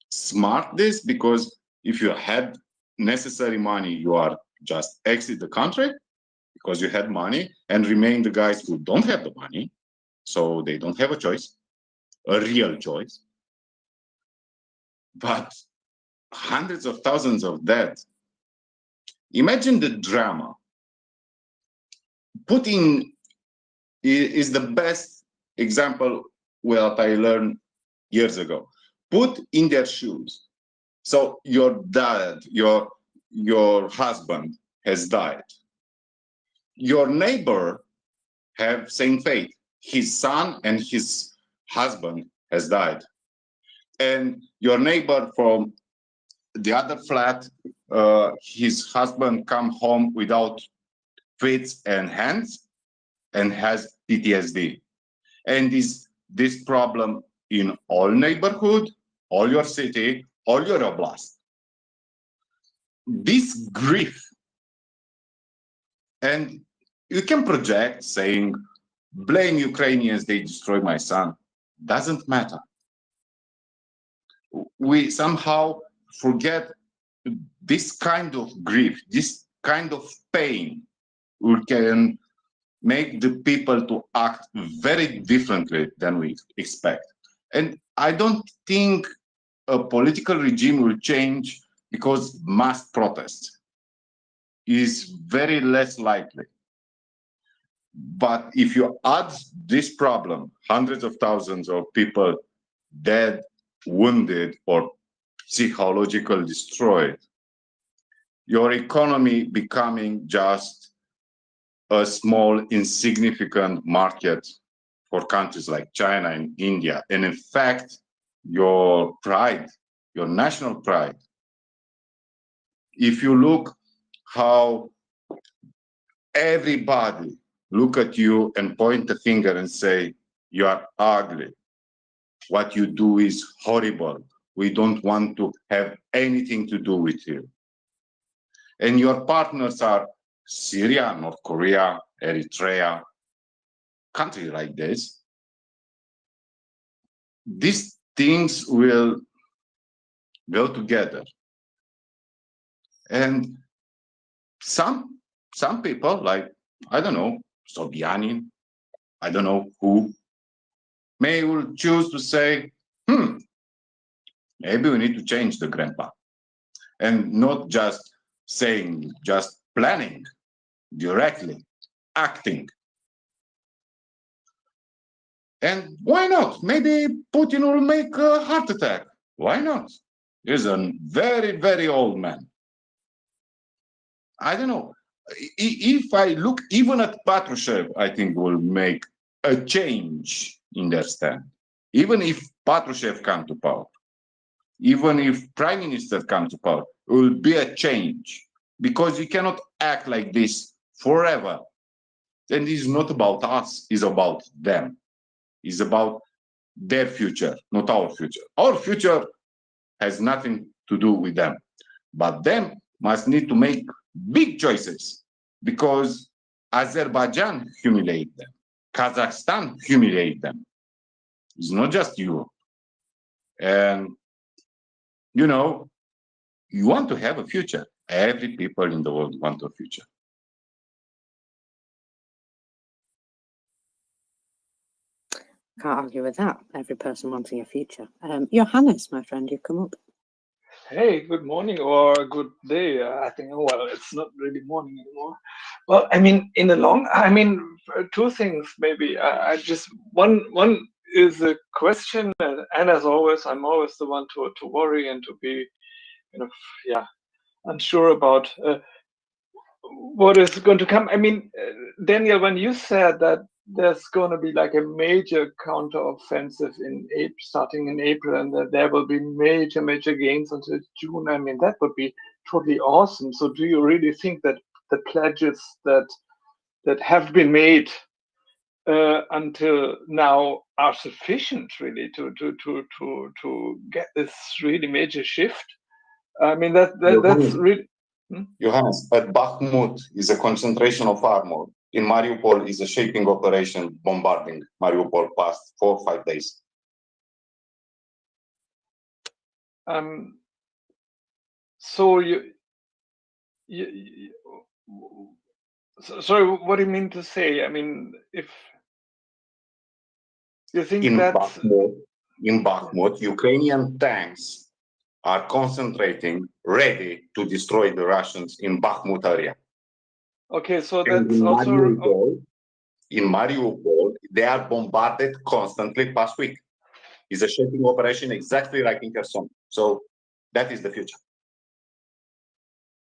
smart this, because if you had necessary money, you are just exit the country because you had money, and remain the guys who don't have the money, so they don't have a choice, a real choice. But hundreds of thousands of dead. Imagine the drama. Putin is the best example what I learned years ago. Put in their shoes. So your dad, your husband has died. Your neighbor have same fate. His son and his husband has died. And your neighbor from the other flat, his husband come home without feet and hands and has PTSD. And this problem in all neighborhood, all your city, all your oblast. This grief, and you can project saying, blame Ukrainians, they destroyed my son. Doesn't matter. we somehow forget this kind of grief, this kind of pain, we can make the people to act very differently than we expect. And I don't think a political regime will change because mass protests is very less likely. But if you add this problem, hundreds of thousands of people dead, wounded, or psychologically destroyed, your economy becoming just a small, insignificant market for countries like China and India. And in fact, your pride, your national pride, if you look how everybody look at you and point the finger and say, you are ugly, what you do is horrible, we don't want to have anything to do with you. And your partners are Syria, North Korea, Eritrea, countries like this. These things will go together. And some people, like, I don't know, Sobiani, I don't know who, may will choose to say, maybe we need to change the grandpa. And not just saying, just planning directly, acting. And why not? Maybe Putin will make a heart attack. Why not? He's a very, very old man. I don't know. If I look even at Patrushev, I think will make a change in their stand. Even if Patrushev comes to power, even if Prime Minister comes to power, it will be a change. Because you cannot act like this forever. And it's not about us, it's about them. It's about their future, not our future. Our future has nothing to do with them. But them must need to make big choices because Azerbaijan humiliate them. Kazakhstan humiliate them. It's not just Europe. And, you know, you want to have a future. Every people in the world want a future. Can't argue with that. Every person wanting a future. Johannes, my friend, you've come up. Hey, good morning or good day. I think, well, it's not really morning anymore. Well, I mean, in the long, I mean, two things maybe. I just, one is a question, and as always, I'm always the one to worry and to be, unsure about what is going to come. I mean, Daniel, when you said that there's going to be like a major counteroffensive starting in April, and that there will be major gains until June, I mean, that would be totally awesome. So do you really think that the pledges that have been made until now are sufficient really to get this really major shift? I mean, that's really... Johannes, at Bakhmut is a concentration of armor. In Mariupol is a shaping operation bombarding Mariupol past 4 or 5 days. So sorry, what do you mean to say? I mean, if you think in Bakhmut, Ukrainian tanks are concentrating, ready to destroy the Russians in Bakhmut area. Okay, so and that's also... In Mariupol, they are bombarded constantly past week. It's a shaping operation exactly like in Kherson. So that is the future.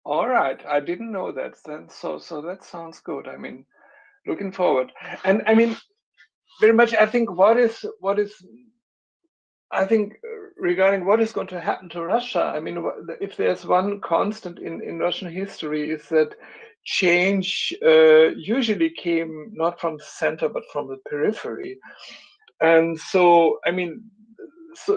All right, I didn't know that. Then so that sounds good. I mean, looking forward. And I mean, very much. I think what is regarding what is going to happen to Russia. I mean, if there's one constant in Russian history, is that change usually came not from the center but from the periphery. And so, I mean,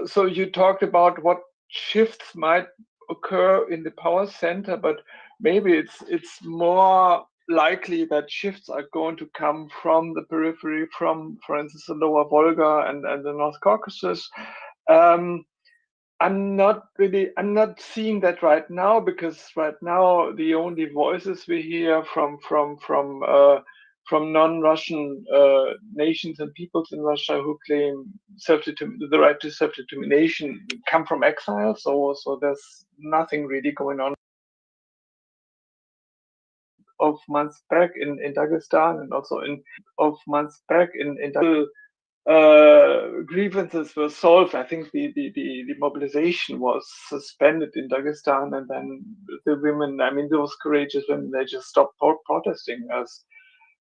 so you talked about what shifts might occur in the power center, but maybe it's more likely that shifts are going to come from the periphery, from, for instance, the lower Volga and the North Caucasus. I'm not seeing that right now, because right now the only voices we hear from non-Russian nations and peoples in Russia who claim the right to self-determination come from exile. So there's nothing really going on. Of months back in Dagestan, and also in grievances were solved. I think the mobilization was suspended in Dagestan, and then the women, I mean, those courageous women, they just stopped protesting, as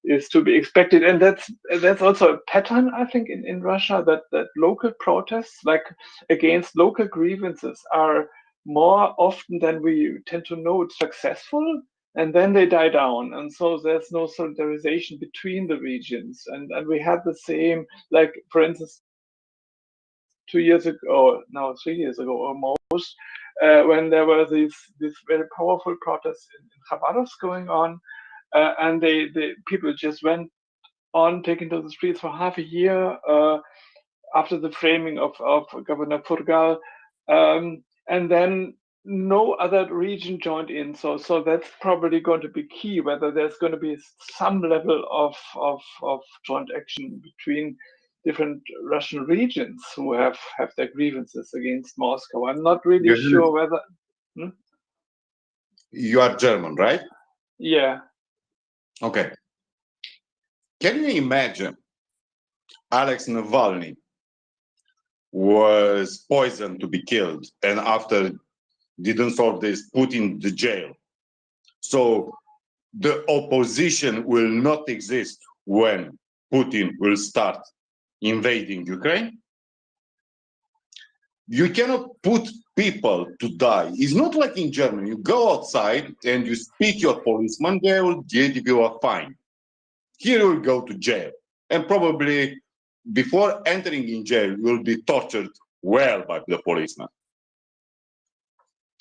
is to be expected. And that's also a pattern, I think, in Russia, that local protests, like against local grievances, are more often than we tend to know successful, and then they die down, and so there's no solidarization between the regions. And we had the same, like, for instance, 2 years ago, or now 3 years ago almost, when there were these very powerful protests in Khabarovsk going on, and the people just went on taking to the streets for half a year after the framing of Governor Furgal, and then no other region joined in. So that's probably going to be key, whether there's going to be some level of joint action between different Russian regions who have their grievances against Moscow. I'm not really sure whether. You are German, right? Yeah. Okay. Can you imagine Alex Navalny was poisoned to be killed, and after didn't solve this, put in the jail? So the opposition will not exist when Putin will start invading Ukraine. You cannot put people to die. It's not like in Germany. You go outside and you speak your policeman, they will give you a fine. Here you will go to jail. And probably before entering in jail, you will be tortured well by the policeman.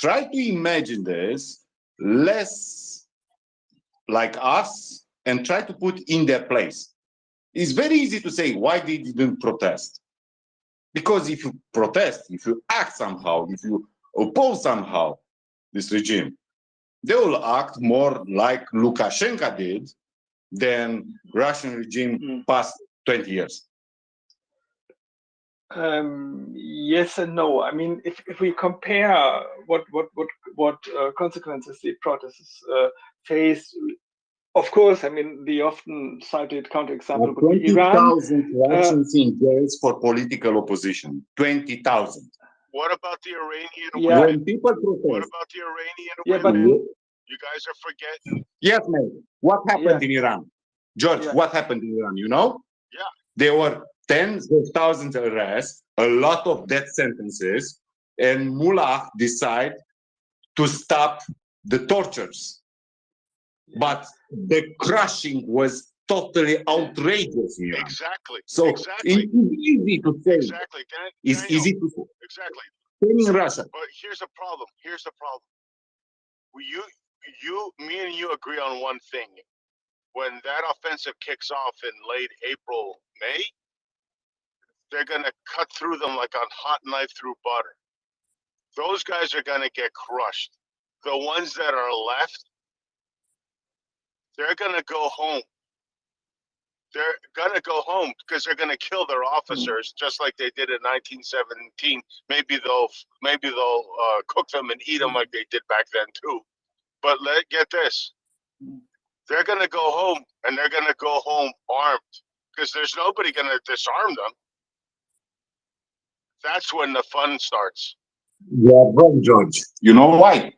Try to imagine this less like us and try to put in their place. It's very easy to say why they didn't protest. Because if you protest, if you act somehow, if you oppose somehow this regime, they will act more like Lukashenko did than Russian regime past 20 years. Yes and no. I mean, if we compare what consequences the protests face, of course, I mean, the often cited counterexample would be Iran. 20,000 Russians in jails for political opposition. 20,000. What about the Iranian Yeah. women? When people protest, What about the Iranian Yeah, but women? You guys are forgetting. yes, mate. What happened in Iran? George, Yeah. what happened in Iran? You know? Yeah. There were tens of thousands of arrests, a lot of death sentences, and Mullah decided to stop the tortures. But the crushing was totally outrageous in Iran. Exactly. So exactly. it's easy to say. Exactly. It's Daniel, easy to say. Exactly. Same in Russia. But here's the problem. Me and you agree on one thing. When that offensive kicks off in late April, May, they're going to cut through them like a hot knife through butter. Those guys are going to get crushed. The ones that are left, they're going to go home. They're going to go home because they're going to kill their officers just like they did in 1917. Maybe they'll cook them and eat them like they did back then too. But get this. They're going to go home, and they're going to go home armed because there's nobody going to disarm them. That's when the fun starts. Yeah, wrong, George. You know why?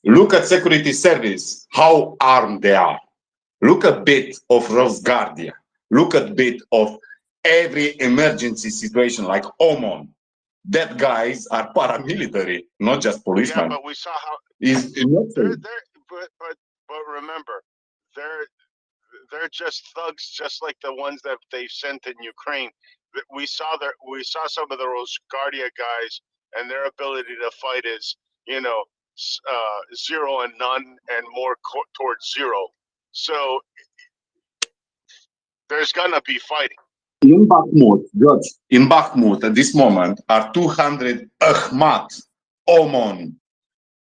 Look at security service, how armed they are. Look a bit of Rosguardia. Look a bit of every emergency situation like Oman. That guys are paramilitary, not just policemen. Yeah, but we saw how but remember, they're just thugs, just like the ones that they sent in Ukraine. We saw some of the Rosguardia guys, and their ability to fight is, zero and none, and more towards zero. So there's gonna be fighting. In Bakhmut, George, in Bakhmut at this moment are 200 Ahmad OMON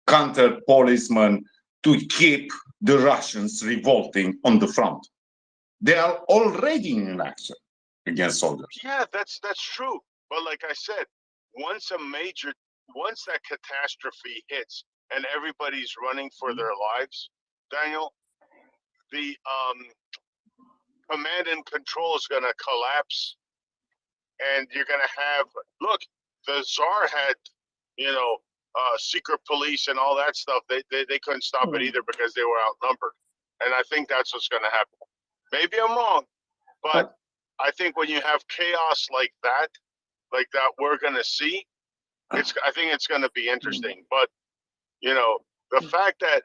counter policemen to keep the Russians revolting on the front. They are already in action against soldiers. Yeah, that's true. But like I said, once that catastrophe hits and everybody's running for their lives, Daniel, the command and control is gonna collapse, and you're gonna have the Tsar had, secret police and all that stuff. They couldn't stop it either because they were outnumbered, and I think that's what's gonna happen. Maybe I'm wrong, but I think when you have chaos like that we're gonna see, I think it's gonna be interesting. But the fact that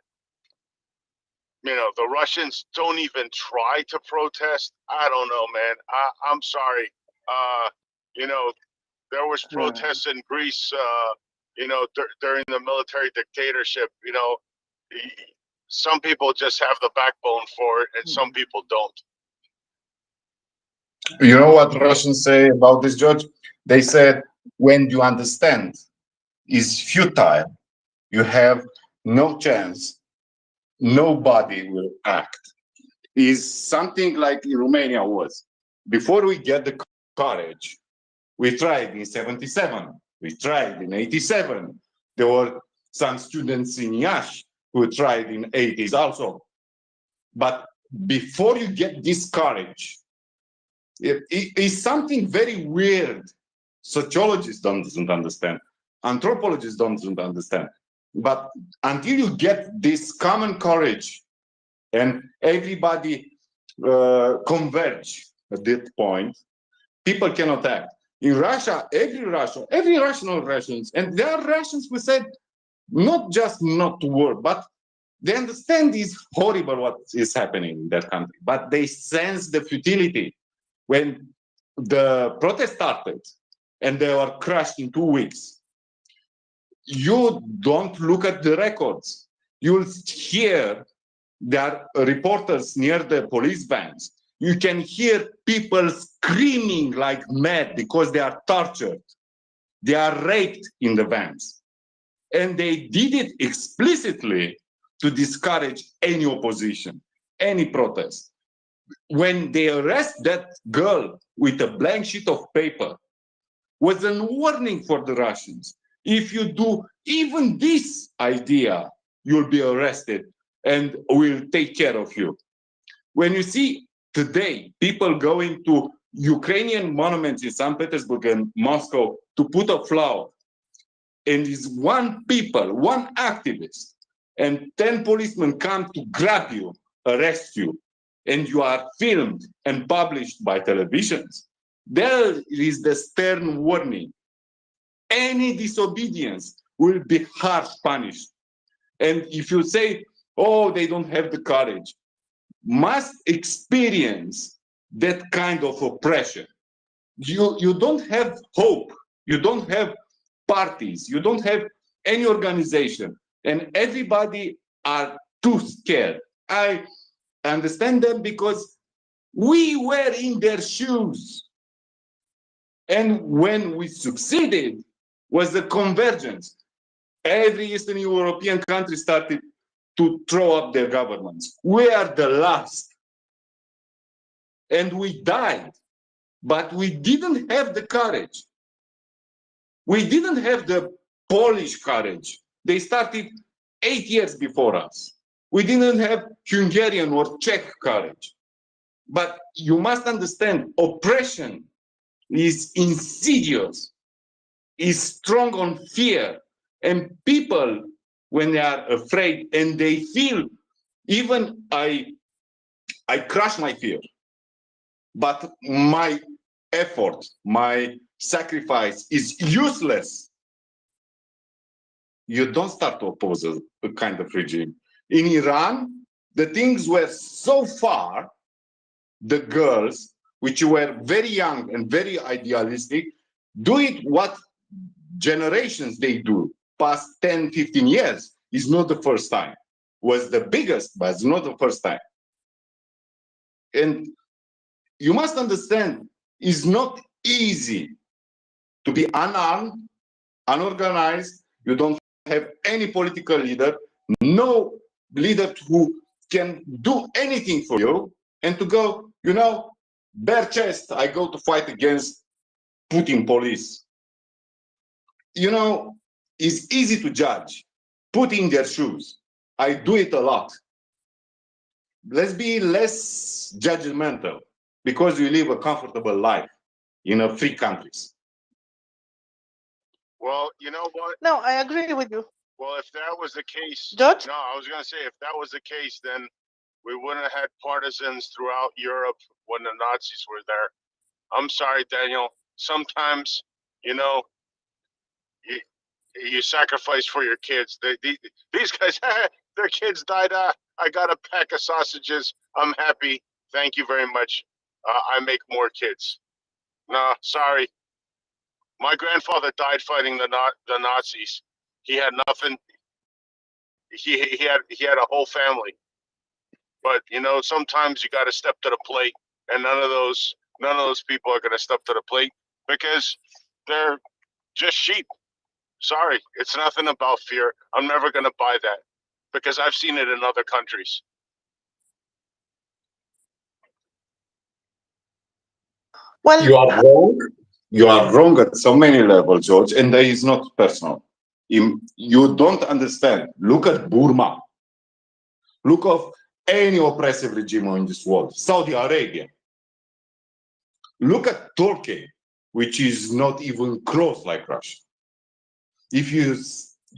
the Russians don't even try to protest, I don't know, man. I'm sorry. There was protests in Greece, during the military dictatorship. Some people just have the backbone for it, and some people don't. You know what Russians say about this, George? They said, when you understand is futile, you have no chance, nobody will act. Is something like in Romania was. Before we get the courage, we tried in 77, we tried in 87. There were some students in Iași who tried in 80s also. But before you get this courage, it is something very weird. Sociologists don't understand. Anthropologists don't understand. But until you get this common courage and everybody converge at that point, people cannot act. In Russia, every rational Russians, and there are Russians who said not just not to war, but they understand it's horrible what is happening in that country, but they sense the futility. When the protest started and they were crushed in 2 weeks, you don't look at the records. You'll hear there are reporters near the police vans. You can hear people screaming like mad because they are tortured. They are raped in the vans. And they did it explicitly to discourage any opposition, any protest. When they arrest that girl with a blank sheet of paper, was a warning for the Russians. If you do even this idea, you'll be arrested and we'll take care of you. When you see today people going to Ukrainian monuments in St. Petersburg and Moscow to put a flower, and is one activist, and 10 policemen come to grab you, arrest you, and you are filmed and published by televisions, there is the stern warning. Any disobedience will be harsh punished. And if you say, oh, they don't have the courage, must experience that kind of oppression. You don't have hope. You don't have parties. You don't have any organization. And everybody are too scared. I understand them because we were in their shoes. And when we succeeded, was the convergence. Every Eastern European country started to throw up their governments. We are the last. And we died. But we didn't have the courage. We didn't have the Polish courage. They started 8 years before us. We didn't have Hungarian or Czech courage. But you must understand, oppression is insidious, is strong on fear. And people, when they are afraid and they feel, even I crush my fear, but my effort, my sacrifice is useless. You don't start to oppose a kind of regime. In Iran, the things were so far, the girls, which were very young and very idealistic, do it what generations they do, past 10, 15 years, is not the first time. Was the biggest, but it's not the first time. And you must understand, It's not easy to be unarmed, unorganized. You don't have any political leader, no leader who can do anything for you, and to go, bare chest, I go to fight against Putin police. It's easy to judge. Put in their shoes. I do it a lot. Let's be less judgmental because we live a comfortable life in a free countries. Well, you know what? No, I agree with you. Well, if that was the case, George? no, I was going to say, if that was the case, then we wouldn't have had partisans throughout Europe when the Nazis were there. I'm sorry, Daniel. Sometimes, you sacrifice for your kids. These guys, their kids died. I got a pack of sausages. I'm happy. Thank you very much. I make more kids. No, sorry. My grandfather died fighting the Nazis. He had nothing. He had a whole family. But sometimes you got to step to the plate, and none of those people are going to step to the plate because they're just sheep. Sorry, it's nothing about fear. I'm never going to buy that because I've seen it in other countries. Well, you are wrong. You are wrong at so many levels, George, and that is not personal. You don't understand. Look at Burma. Look at any oppressive regime in this world. Saudi Arabia. Look at Turkey, which is not even close like Russia. If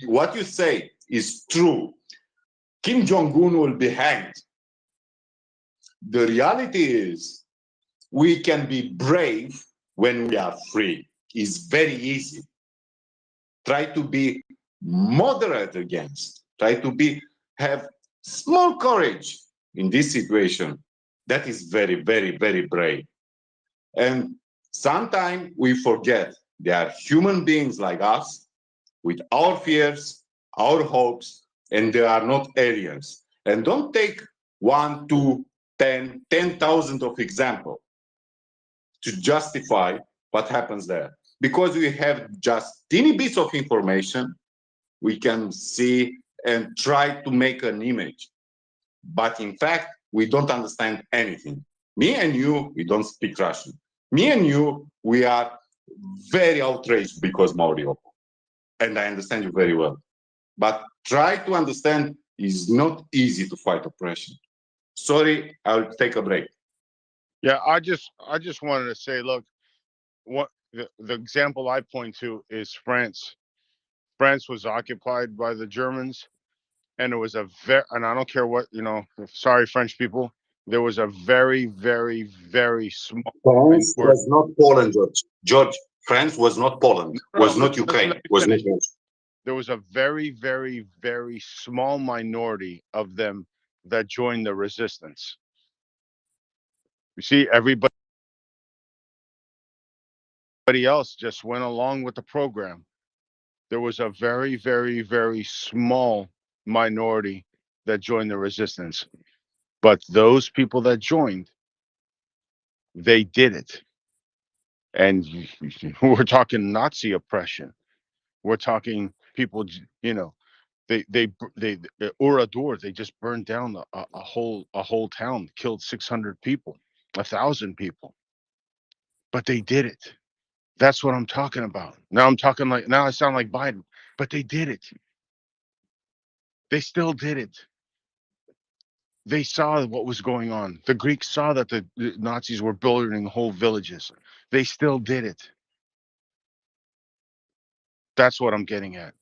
what you say is true, Kim Jong-un will be hanged. The reality is we can be brave when we are free. It's very easy. Try to be moderate against. Try to have small courage in this situation. That is very, very, very brave. And sometimes we forget they are human beings like us with our fears, our hopes, and they are not aliens. And don't take 1, 2, 10,000 of examples to justify what happens there. Because we have just teeny bits of information, we can see and try to make an image. But in fact, we don't understand anything. Me and you, we don't speak Russian. Me and you, we are very outraged because Mariupol. And I understand you very well. But try to understand it's not easy to fight oppression. Sorry, I'll take a break. Yeah, I just wanted to say, look, what the example I point to is France. France was occupied by the Germans, and it was and I don't care what, sorry, French people, there was a very, very, very small France minority. was not Poland, George. George, France was not Poland, was not Ukraine, was not. There was a very, very, very small minority of them that joined the resistance. You see, everybody else just went along with the program. There was a very, very, very small minority that joined the resistance. But those people that joined, they did it. And we're talking Nazi oppression. We're talking people, they Oradour, they just burned down a whole town, killed 600 people, 1,000 people. But they did it. That's what I'm talking about. Now I sound like Biden, but they did it. They still did it. They saw what was going on. The Greeks saw that the Nazis were building whole villages. They still did it. That's what I'm getting at.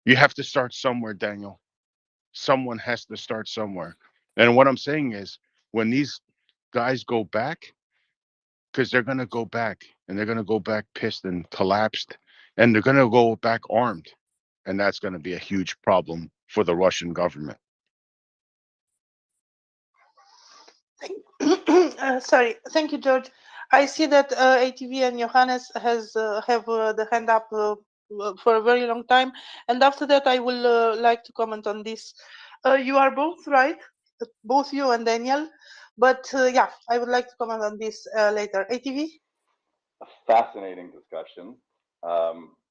You have to start somewhere, Daniel. Someone has to start somewhere. And what I'm saying is, when these guys go back, because they're going to go back, and they're going to go back pissed and collapsed, and they're going to go back armed. And that's going to be a huge problem for the Russian government. Sorry, thank you, George. I see that ATV and Johannes have the hand up for a very long time, and after that, I will like to comment on this. You are both right, both you and Daniel, But yeah, I would like to comment on this later. ATV? A fascinating discussion.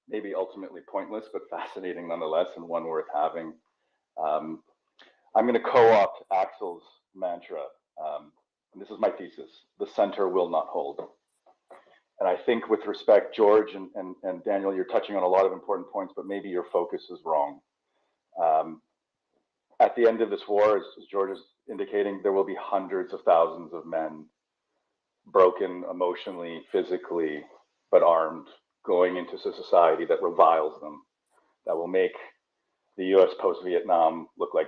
Maybe ultimately pointless, but fascinating nonetheless, and one worth having. I'm going to co-opt Axel's mantra. And this is my thesis: the center will not hold. And I think, with respect, George and Daniel, you're touching on a lot of important points, but maybe your focus is wrong. At the end of this war, as George is indicating, there will be hundreds of thousands of men, broken emotionally, physically, but armed, going into a society that reviles them, that will make the US post-Vietnam look like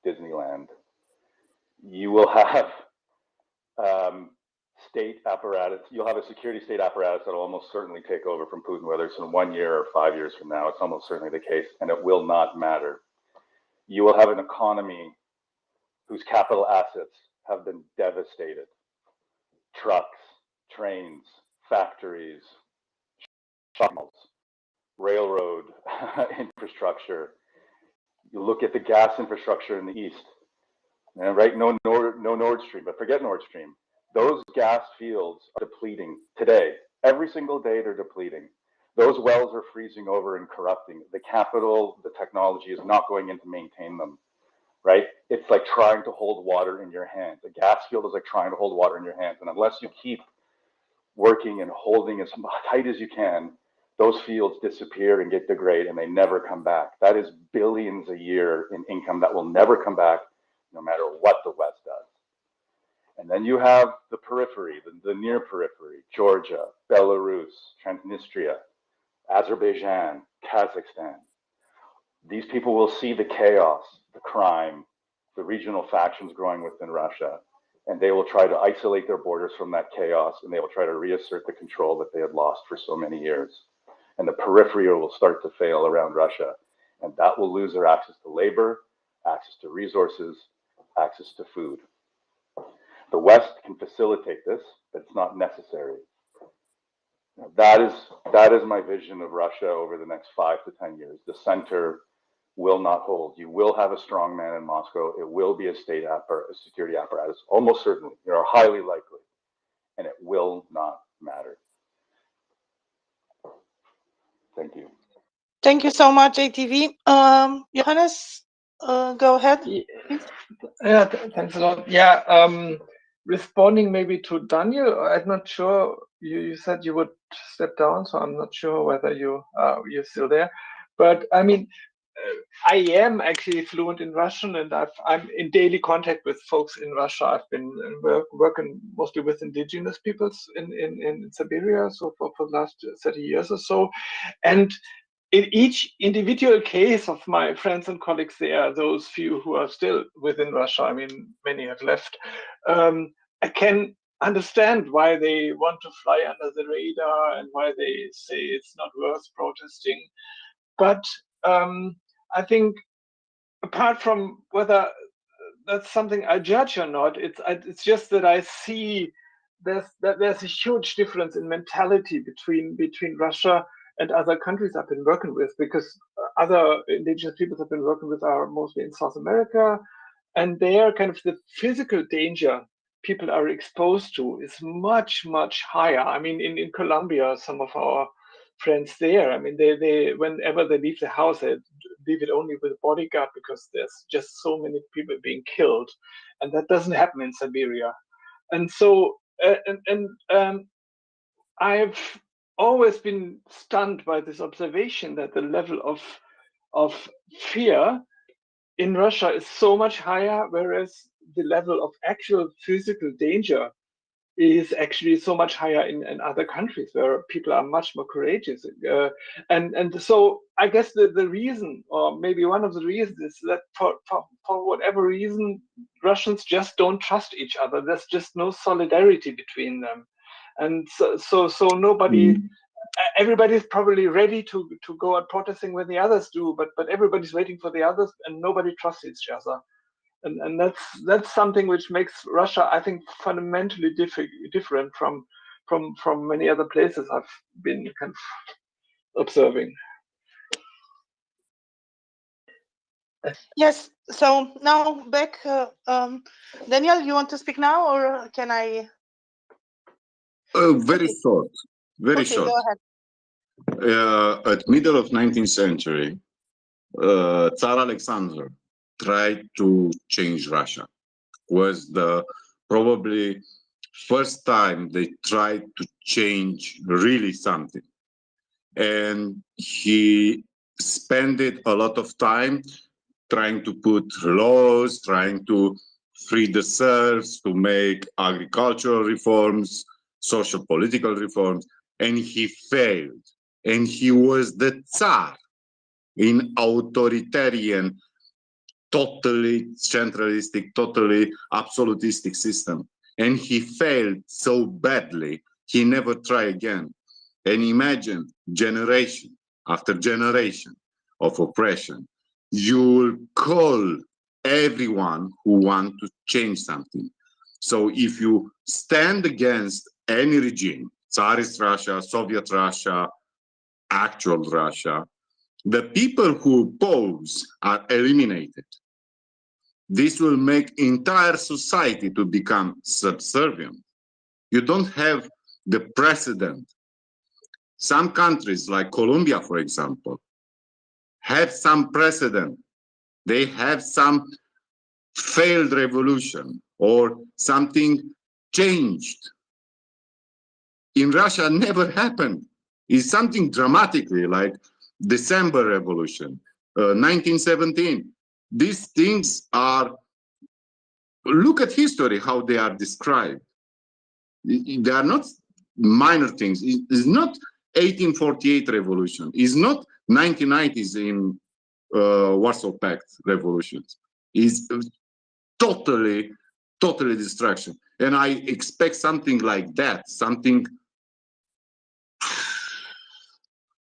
Disneyland. You will have state apparatus, you'll have a security state apparatus that will almost certainly take over from Putin, whether it's in 1 year or 5 years from now. It's almost certainly the case, and it will not matter. You will have an economy whose capital assets have been devastated. Trucks, trains, factories, shopping malls, railroad infrastructure. You look at the gas infrastructure in the east, and right, no Nord Stream, but forget Nord Stream. Those gas fields are depleting today. Every single day they're depleting. Those wells are freezing over and corrupting. The capital, the technology is not going in to maintain them, right? It's like trying to hold water in your hands. A gas field is like trying to hold water in your hands. And unless you keep working and holding as tight as you can, those fields disappear and get degraded, and they never come back. That is billions a year in income that will never come back, no matter what the West does. And then you have the periphery, the near periphery: Georgia, Belarus, Transnistria, Azerbaijan, Kazakhstan. These people will see the chaos, the crime, the regional factions growing within Russia, and they will try to isolate their borders from that chaos, and they will try to reassert the control that they had lost for so many years. And the periphery will start to fail around Russia, and that will lose their access to labor, access to resources, access to food. The West can facilitate this, but it's not necessary. That is my vision of Russia over the next 5 to 10 years. The center will not hold. You will have a strong man in Moscow. It will be a state a security apparatus, almost certainly, highly likely, and it will not matter. Thank you. Thank you so much, ATV. Johannes, go ahead. Yeah, thanks a lot. Yeah, responding maybe to Daniel, I'm not sure. You said you would step down, so I'm not sure whether you're still there. But I mean, I am actually fluent in Russian, and I'm in daily contact with folks in Russia. I've been working mostly with indigenous peoples in Siberia, so for the last 30 years or so. And in each individual case of my friends and colleagues there, those few who are still within Russia, I mean, many have left, I can understand why they want to fly under the radar and why they say it's not worth protesting. But I think, apart from whether that's something I judge or not, it's just that I see there's a huge difference in mentality between Russia and other countries I've been working with, because other indigenous peoples I've been working with are mostly in South America, and there kind of the physical danger people are exposed to is much, much higher. I mean, in Colombia, some of our friends there, I mean, they whenever they leave the house, they leave it only with a bodyguard, because there's just so many people being killed, and that doesn't happen in Siberia. And so I've always been stunned by this observation that the level of fear in Russia is so much higher, whereas the level of actual physical danger is actually so much higher in other countries where people are much more courageous. And so I guess the reason, or maybe one of the reasons, is that for whatever reason, Russians just don't trust each other. There's just no solidarity between them. And so nobody, everybody's probably ready to go out protesting when the others do, but everybody's waiting for the others, and nobody trusts each other. And that's something which makes Russia, I think, fundamentally different from many other places I've been kind of observing. Yes. So now back, Daniel, you want to speak now, or can I? Very Okay. short, very Okay, short. go ahead. At middle of 19th century, Tsar Alexander tried to change Russia. Was the probably first time they tried to change really something, and he spent a lot of time trying to put laws, trying to free the serfs, to make agricultural reforms, social political reforms, and he failed. And he was the Tsar in authoritarian, totally centralistic, totally absolutistic system. And he failed so badly, he never tried again. And imagine generation after generation of oppression. You will call everyone who want to change something. So if you stand against any regime, Tsarist Russia, Soviet Russia, actual Russia, the people who oppose are eliminated. This will make entire society to become subservient. You don't have the precedent. Some countries like Colombia, for example, have some precedent. They have some failed revolution or something changed. In Russia, never happened. It's something dramatically like December Revolution, 1917. These things are, look at history, how they are described. They are not minor things. It's not 1848 revolution. It's not 1990s in Warsaw Pact revolutions. It's totally, totally destruction. And I expect something like that, something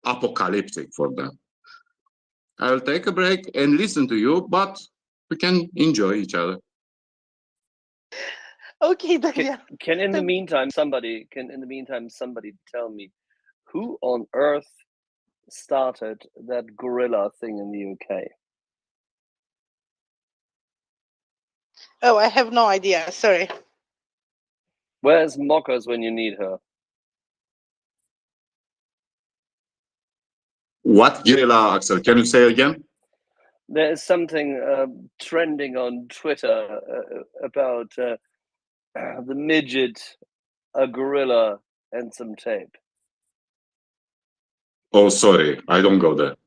apocalyptic for them. I'll take a break and listen to you, but we can enjoy each other. Okay, Daniel. Can in the meantime somebody tell me who on earth started that gorilla thing in the UK? Oh, I have no idea. Sorry. Where's Mockers when you need her? What guerrilla, Axel? Can you say again? There is something trending on Twitter about the midget, a gorilla, and some tape. Oh, sorry, I don't go there.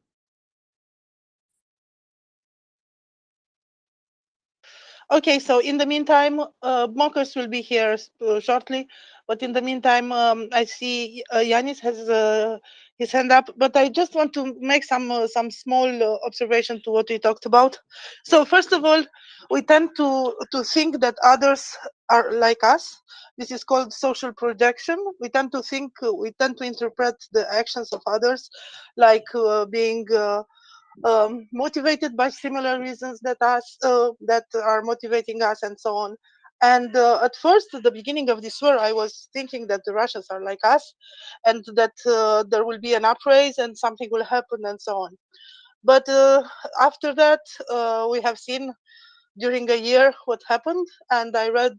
Okay, so in the meantime, Mockers will be here shortly. But in the meantime, I see Yanis has his hand up. But I just want to make some small observation to what we talked about. So first of all, we tend to think that others are like us. This is called social projection. We tend to interpret the actions of others like being motivated by similar reasons that are motivating us, and so on. And at first, at the beginning of this war, I was thinking that the Russians are like us, and that there will be an upraise and something will happen, and so on. But after that, we have seen during a year what happened, and I read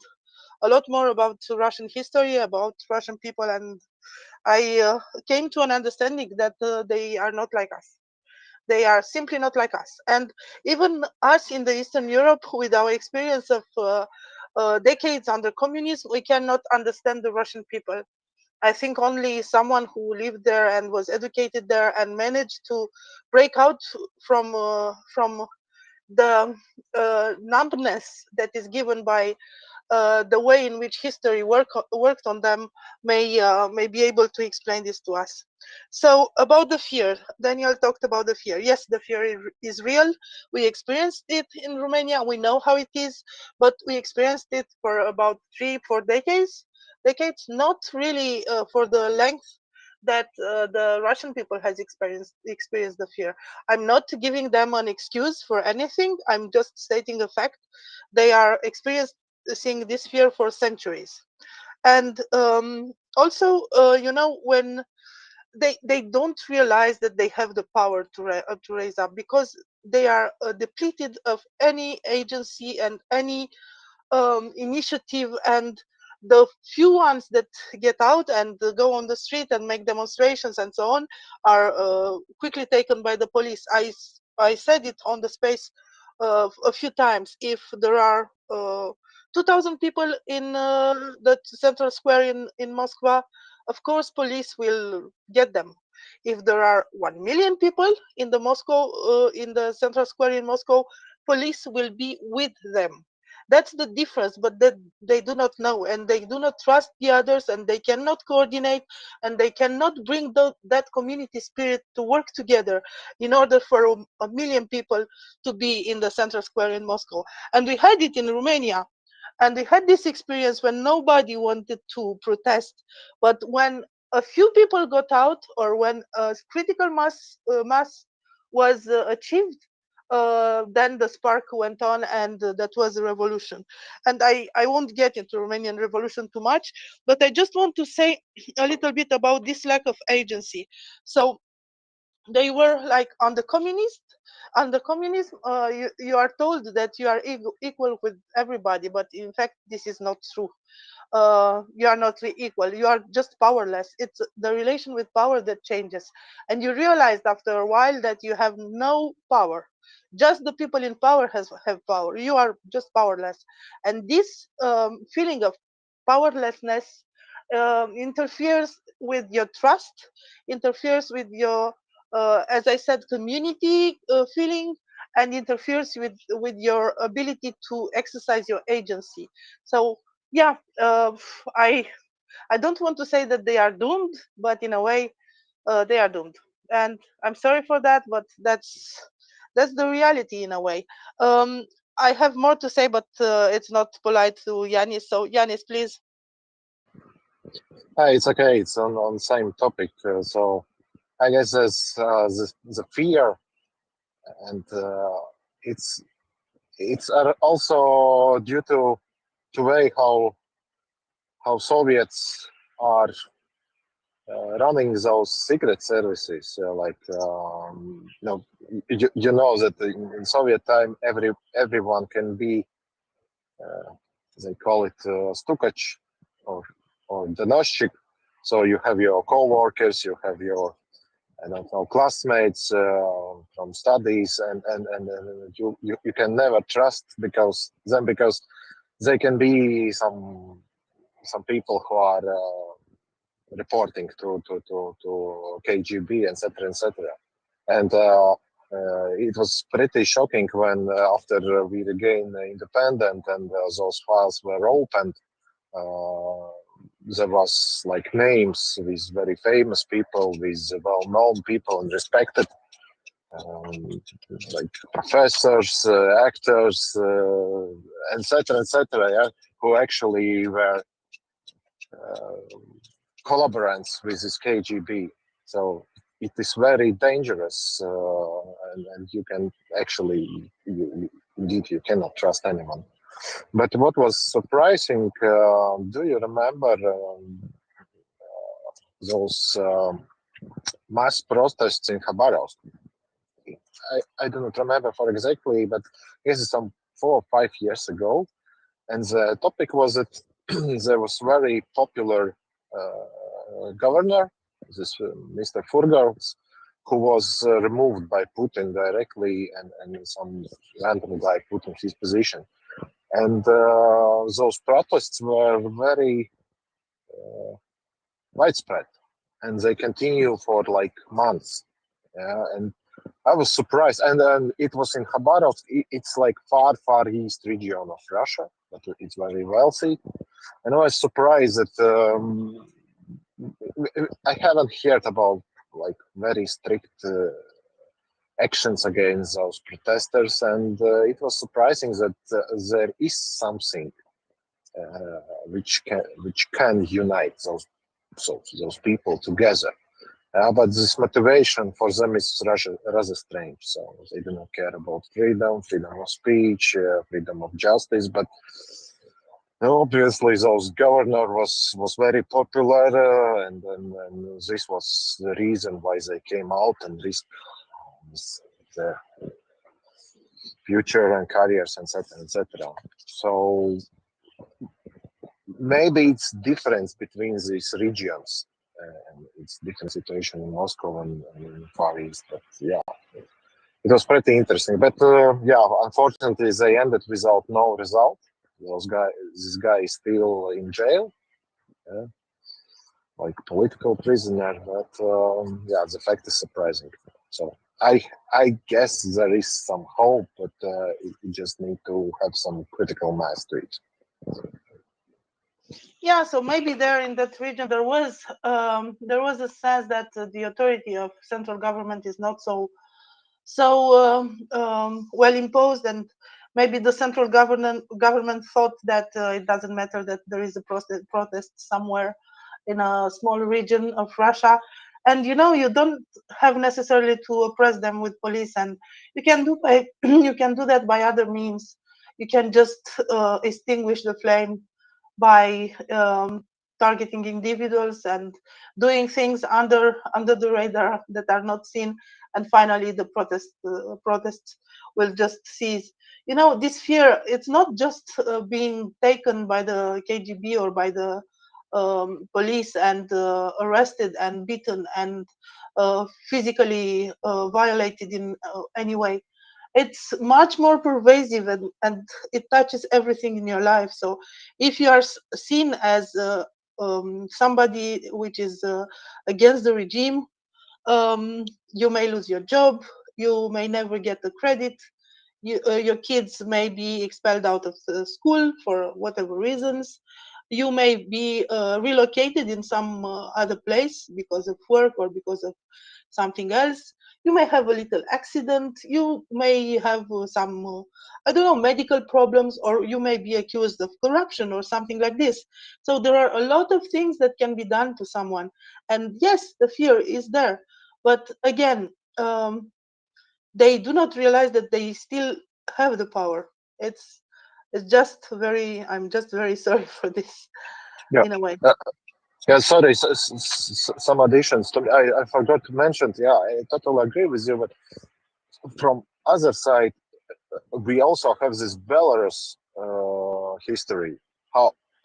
a lot more about Russian history, about Russian people, and I came to an understanding that they are not like us. They are simply not like us. And even us in the Eastern Europe, with our experience of decades under communism, we cannot understand the Russian people. I think only someone who lived there and was educated there and managed to break out from the numbness that is given by the way in which history worked on them may be able to explain this to us. So about the fear, Daniel talked about the fear. Yes, the fear is real. We experienced it in Romania. We know how it is, but we experienced it for about 3-4 decades. Not really for the length that the Russian people has experienced the fear. I'm not giving them an excuse for anything. I'm just stating a fact. They are experiencing this fear for centuries. And also, when they don't realize that they have the power to raise up, because they are depleted of any agency and any initiative, and the few ones that get out and go on the street and make demonstrations and so on are quickly taken by the police. I said it on the space a few times. If there are 2,000 people in the central square in Moscow, of course police will get them. If there are 1 million people in the in the central square in Moscow, police will be with them. That's the difference, but that they do not know, and they do not trust the others, and they cannot coordinate, and they cannot bring that community spirit to work together in order for a million people to be in the central square in Moscow. And we had it in Romania. And we had this experience when nobody wanted to protest, but when a few people got out, or when a critical mass was achieved, then the spark went on, and that was a revolution. And I won't get into Romanian revolution too much, but I just want to say a little bit about this lack of agency. So they were like on the communism, you are told that you are equal with everybody, but in fact this is not true. You are not equal, you are just powerless. It's the relation with power that changes, and you realize after a while that you have no power. Just the people in power have power. You are just powerless, and this feeling of powerlessness interferes with your trust, interferes with your as I said, community feeling, and interferes with your ability to exercise your agency. So yeah, I don't want to say that they are doomed, but in a way they are doomed, and I'm sorry for that, but that's the reality in a way. I have more to say, but it's not polite to Yanis. So Yanis, please. It's okay. It's on the same topic. So I guess there's the fear, and it's also due to way how Soviets are running those secret services. You know that in Soviet time everyone can be they call it stukach or donoshchik. So you have your co-workers, you have your I don't know classmates from studies, and you can never trust because they can be some people who are reporting to KGB, etc., etc. And it was pretty shocking when after we regained independence and those files were opened, there was like names with very famous people, with well-known people and respected, like professors, actors, etc., etc., yeah, who actually were collaborants with this KGB. So it is very dangerous, and you can actually, indeed, you cannot trust anyone. But what was surprising, do you remember those mass protests in Khabarovsk? I do not remember for exactly, but this is some 4 or 5 years ago. And the topic was that there was very popular governor, this Mr. Furgals, who was removed by Putin directly, and some random guy put in his position. And those protests were very widespread, and they continue for like months. Yeah, and I was surprised. And then it was in Khabarovsk. It's like far east region of Russia, but it's very wealthy. And I was surprised that I haven't heard about like very strict actions against those protesters, and it was surprising that there is something which can unite those people together. But this motivation for them is rather strange. So they do not care about freedom of speech, freedom of justice, but Obviously, those governor was very popular, and this was the reason why they came out and risked the future and careers, etc., etc. So maybe it's difference between these regions, and it's different situation in Moscow and in Far East. But yeah, it was pretty interesting. But yeah, unfortunately, they ended without no result. This guy is still in jail, yeah, like political prisoner. But yeah, the fact is surprising. So I guess there is some hope, but you just need to have some critical mass to it. Yeah, so maybe there in that region there was a sense that the authority of central government is not so well imposed, and maybe the central government thought that it doesn't matter that there is a protest somewhere in a small region of Russia, and you don't have necessarily to oppress them with police, and you can do that by other means. You can just extinguish the flame by targeting individuals and doing things under the radar that are not seen, and finally the protests will just cease. This fear, it's not just being taken by the KGB or by the police and arrested and beaten and physically violated in any way. It's much more pervasive, and it touches everything in your life. So if you are seen as somebody which is against the regime, you may lose your job, you may never get the credit, your kids may be expelled out of the school for whatever reasons, you may be relocated in some other place because of work or because of something else. You may have a little accident, you may have some I don't know, medical problems, or you may be accused of corruption or something like this. So there are a lot of things that can be done to someone, and yes, the fear is there, but again, they do not realize that they still have the power. It's just very, I'm just very sorry for this. Yeah. In a way. Yeah, sorry, some additions. I forgot to mention, yeah, I totally agree with you, but from other side, we also have this Belarus history.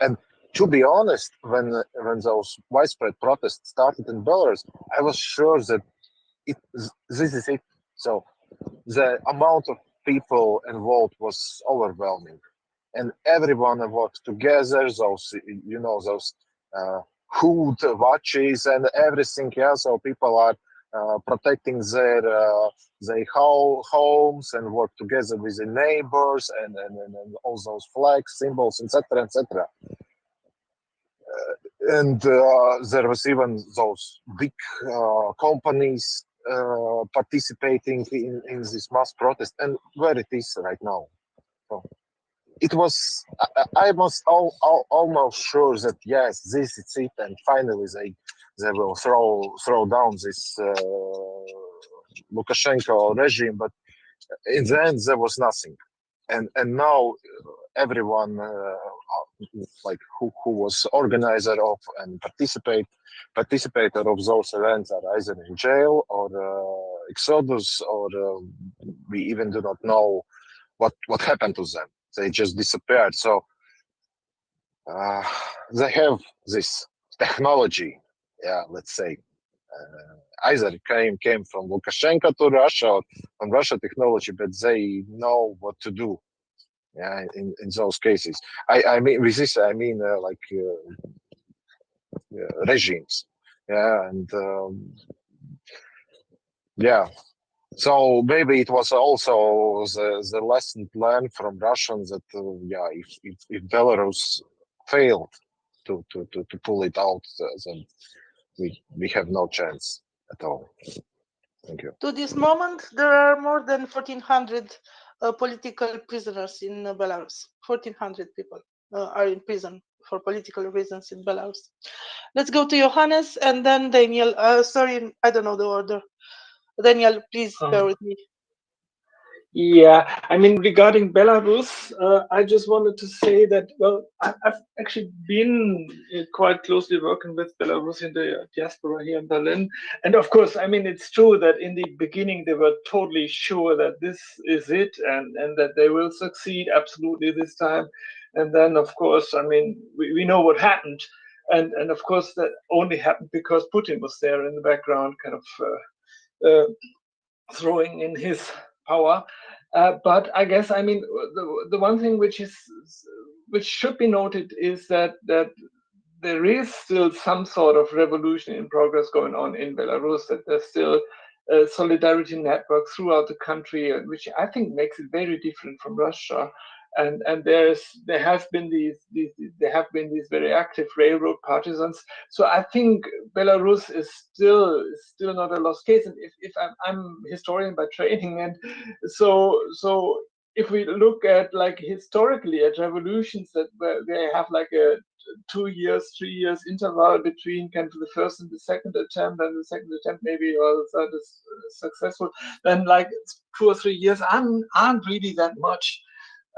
And to be honest, when those widespread protests started in Belarus, I was sure that this is it. So the amount of people involved was overwhelming, and everyone worked together. Those those hood watches and everything. Yeah, so people are protecting their homes and work together with the neighbors and all those flags, symbols, etc., etc. And there was even those big companies participating in this mass protest, and where it is right now. So it was, I was almost sure that yes, this is it, and finally they will throw down this Lukashenko regime. But in the end, there was nothing, and now everyone like who was organizer of and participator of those events are either in jail or exodus, or we even do not know what happened to them. They just disappeared. So they have this technology, yeah, let's say, either came from Lukashenko to Russia or from Russia technology, but they know what to do. Yeah, in those cases, I mean with this I mean like regimes, yeah, and yeah. So maybe it was also the lesson learned from Russians that yeah, if Belarus failed to pull it out, then we have no chance at all. Thank you. To this moment, there are more than 1,400 political prisoners in Belarus. 1,400 people are in prison for political reasons in Belarus. Let's go to Johannes and then Daniel. Sorry, I don't know the order. Daniel, please bear with me. Yeah, I mean, regarding Belarus, I just wanted to say that, well, I've actually been quite closely working with Belarus in the diaspora here in Berlin. And of course, I mean, it's true that in the beginning, they were totally sure that this is it and that they will succeed absolutely this time. And then, of course, I mean, we know what happened. And of course, that only happened because Putin was there in the background, kind of throwing in his power. But I guess, I mean, the one thing which should be noted is that there is still some sort of revolution in progress going on in Belarus, that there's still solidarity networks throughout the country, which I think makes it very different from Russia. And there have been these very active railroad partisans. So I think Belarus is still not a lost case. And if I'm a historian by training, and so if we look at, like, historically at revolutions that where they have like a 2 years, 3 years interval between kind of the first and the second attempt, and the second attempt maybe, or the third is successful, then like 2 or 3 years aren't really that much.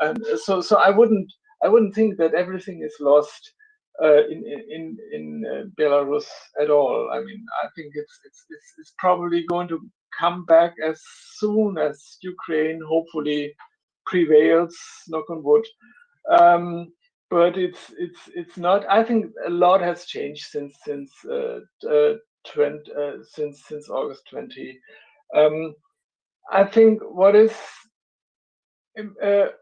And so I wouldn't think that everything is lost in Belarus at all. I mean, I think it's probably going to come back as soon as Ukraine hopefully prevails, knock on wood. But it's not. I think a lot has changed since August 20. I think what is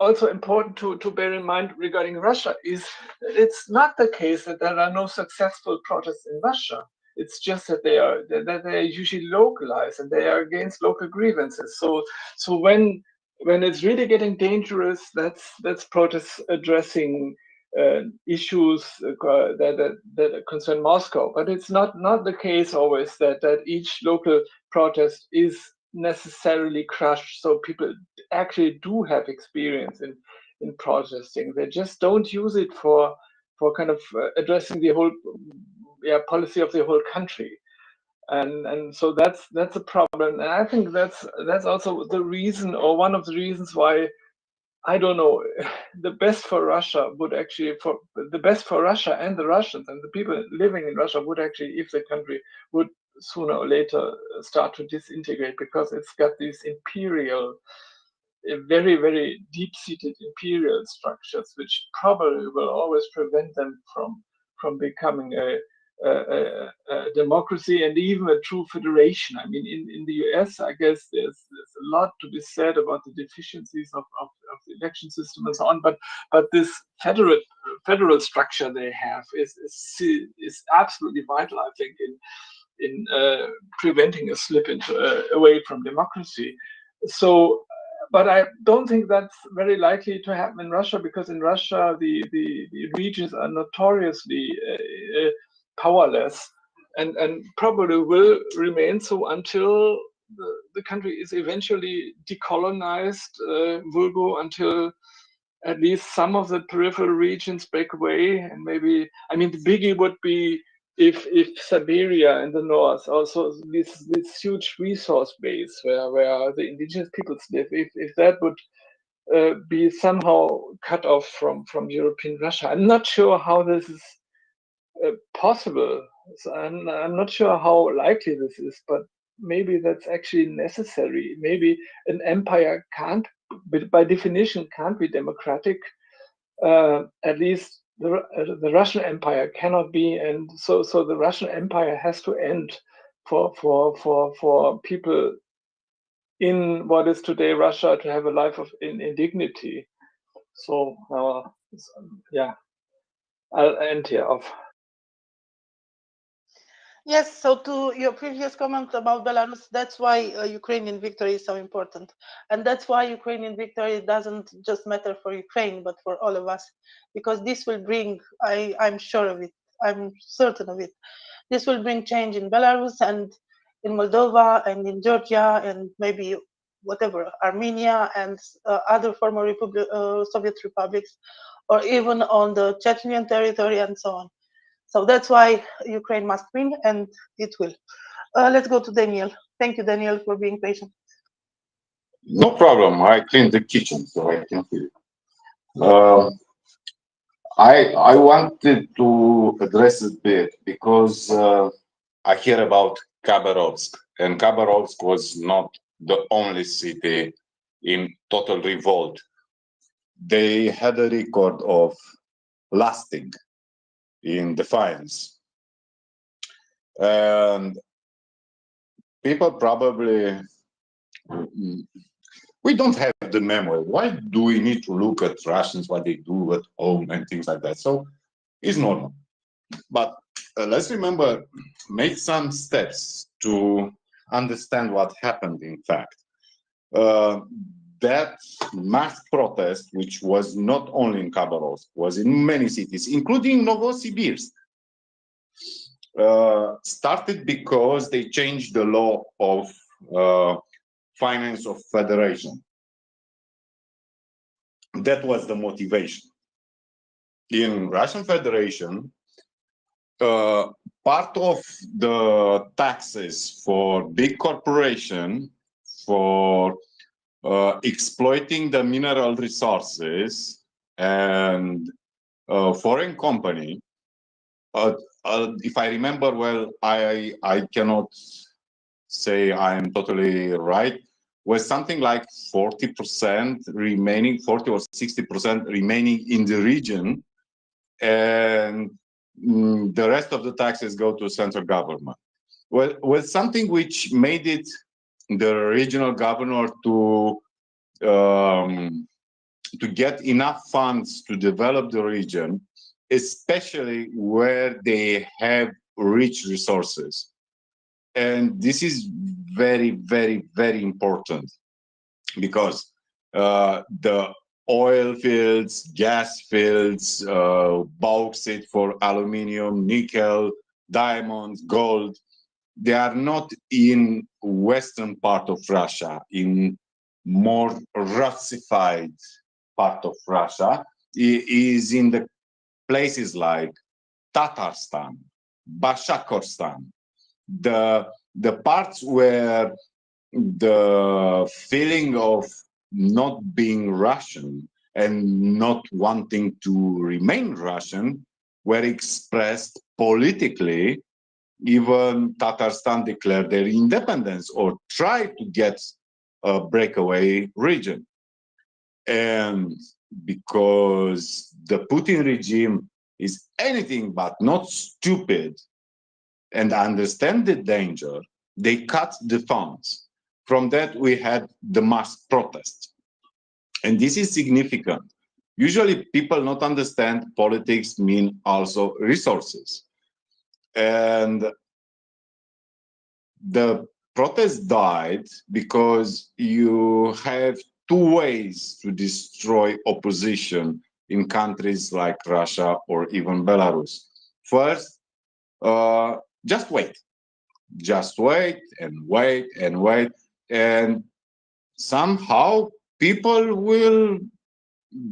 also important to bear in mind regarding Russia is that it's not the case that there are no successful protests in Russia. It's just that they are usually localized and they are against local grievances. So when it's really getting dangerous, that's protests addressing issues that concern Moscow. But it's not the case always that each local protest is necessarily crushed. So people actually do have experience in protesting. They just don't use it for kind of addressing the whole policy of the whole country. And so that's a problem. And I think that's also the reason, or one of the reasons why, I don't know, the best for Russia would actually, for the best for Russia and the Russians and the people living in Russia would actually, if the country would sooner or later start to disintegrate, because it's got these imperial, very, very deep-seated imperial structures, which probably will always prevent them from becoming a democracy and even a true federation. I mean, in the US, I guess there's a lot to be said about the deficiencies of the election system and so on, but this federal structure they have is absolutely vital, I think, in preventing a slip away from democracy. So, but I don't think that's very likely to happen in Russia, because in Russia the regions are notoriously powerless, and probably will remain so until the country is eventually decolonized, until at least some of the peripheral regions break away. And maybe, I mean, the biggie would be if Siberia in the north, also this huge resource base where the indigenous peoples live, if that would be somehow cut off from European Russia. I'm not sure how this is possible. So I'm not sure how likely this is, but maybe that's actually necessary. Maybe an empire can't, by definition, can't be democratic. At least the Russian Empire cannot be, and so the Russian Empire has to end for people in what is today Russia to have a life in dignity. So yeah, I'll end here off. Yes, so to your previous comment about Belarus, that's why Ukrainian victory is so important. And that's why Ukrainian victory doesn't just matter for Ukraine, but for all of us, because this will bring, I'm sure of it, I'm certain of it, this will bring change in Belarus and in Moldova and in Georgia and maybe whatever, Armenia and other former Soviet republics, or even on the Chechenian territory and so on. So that's why Ukraine must win, and it will. Let's go to Daniel. Thank you, Daniel, for being patient. No problem. I cleaned the kitchen, so I can hear you. I wanted to address a bit because I hear about Khabarovsk, and Khabarovsk was not the only city in total revolt. They had a record of lasting in defiance. And people probably, we don't have the memory. Why do we need to look at Russians, what they do at home and things like that? So it's normal. But let's remember, make some steps to understand what happened, in fact. That mass protest, which was not only in Khabarovsk, was in many cities, including Novosibirsk, started because they changed the law of finance of federation. That was the motivation. In Russian Federation, part of the taxes for big corporation for exploiting the mineral resources and foreign company, if I remember well, I cannot say I'm totally right, was something like 40% remaining, 40 or 60% remaining in the region, and the rest of the taxes go to central government. Well, was something which made it the regional governor to get enough funds to develop the region, especially where they have rich resources. And this is very, very, very important because the oil fields, gas fields, bauxite for aluminium, nickel, diamonds, gold, they are not in western part of Russia, in more Russified part of Russia. It is in the places like Tatarstan, Bashakortstan, the parts where the feeling of not being Russian and not wanting to remain Russian were expressed politically. Even Tatarstan declared their independence or tried to get a breakaway region. And because the Putin regime is anything but not stupid and understand the danger, they cut the funds. From that, we had the mass protest. And this is significant. Usually people not understand politics mean also resources. And the protest died because you have two ways to destroy opposition in countries like Russia or even Belarus. First, just wait. Just wait and wait and wait. And somehow people will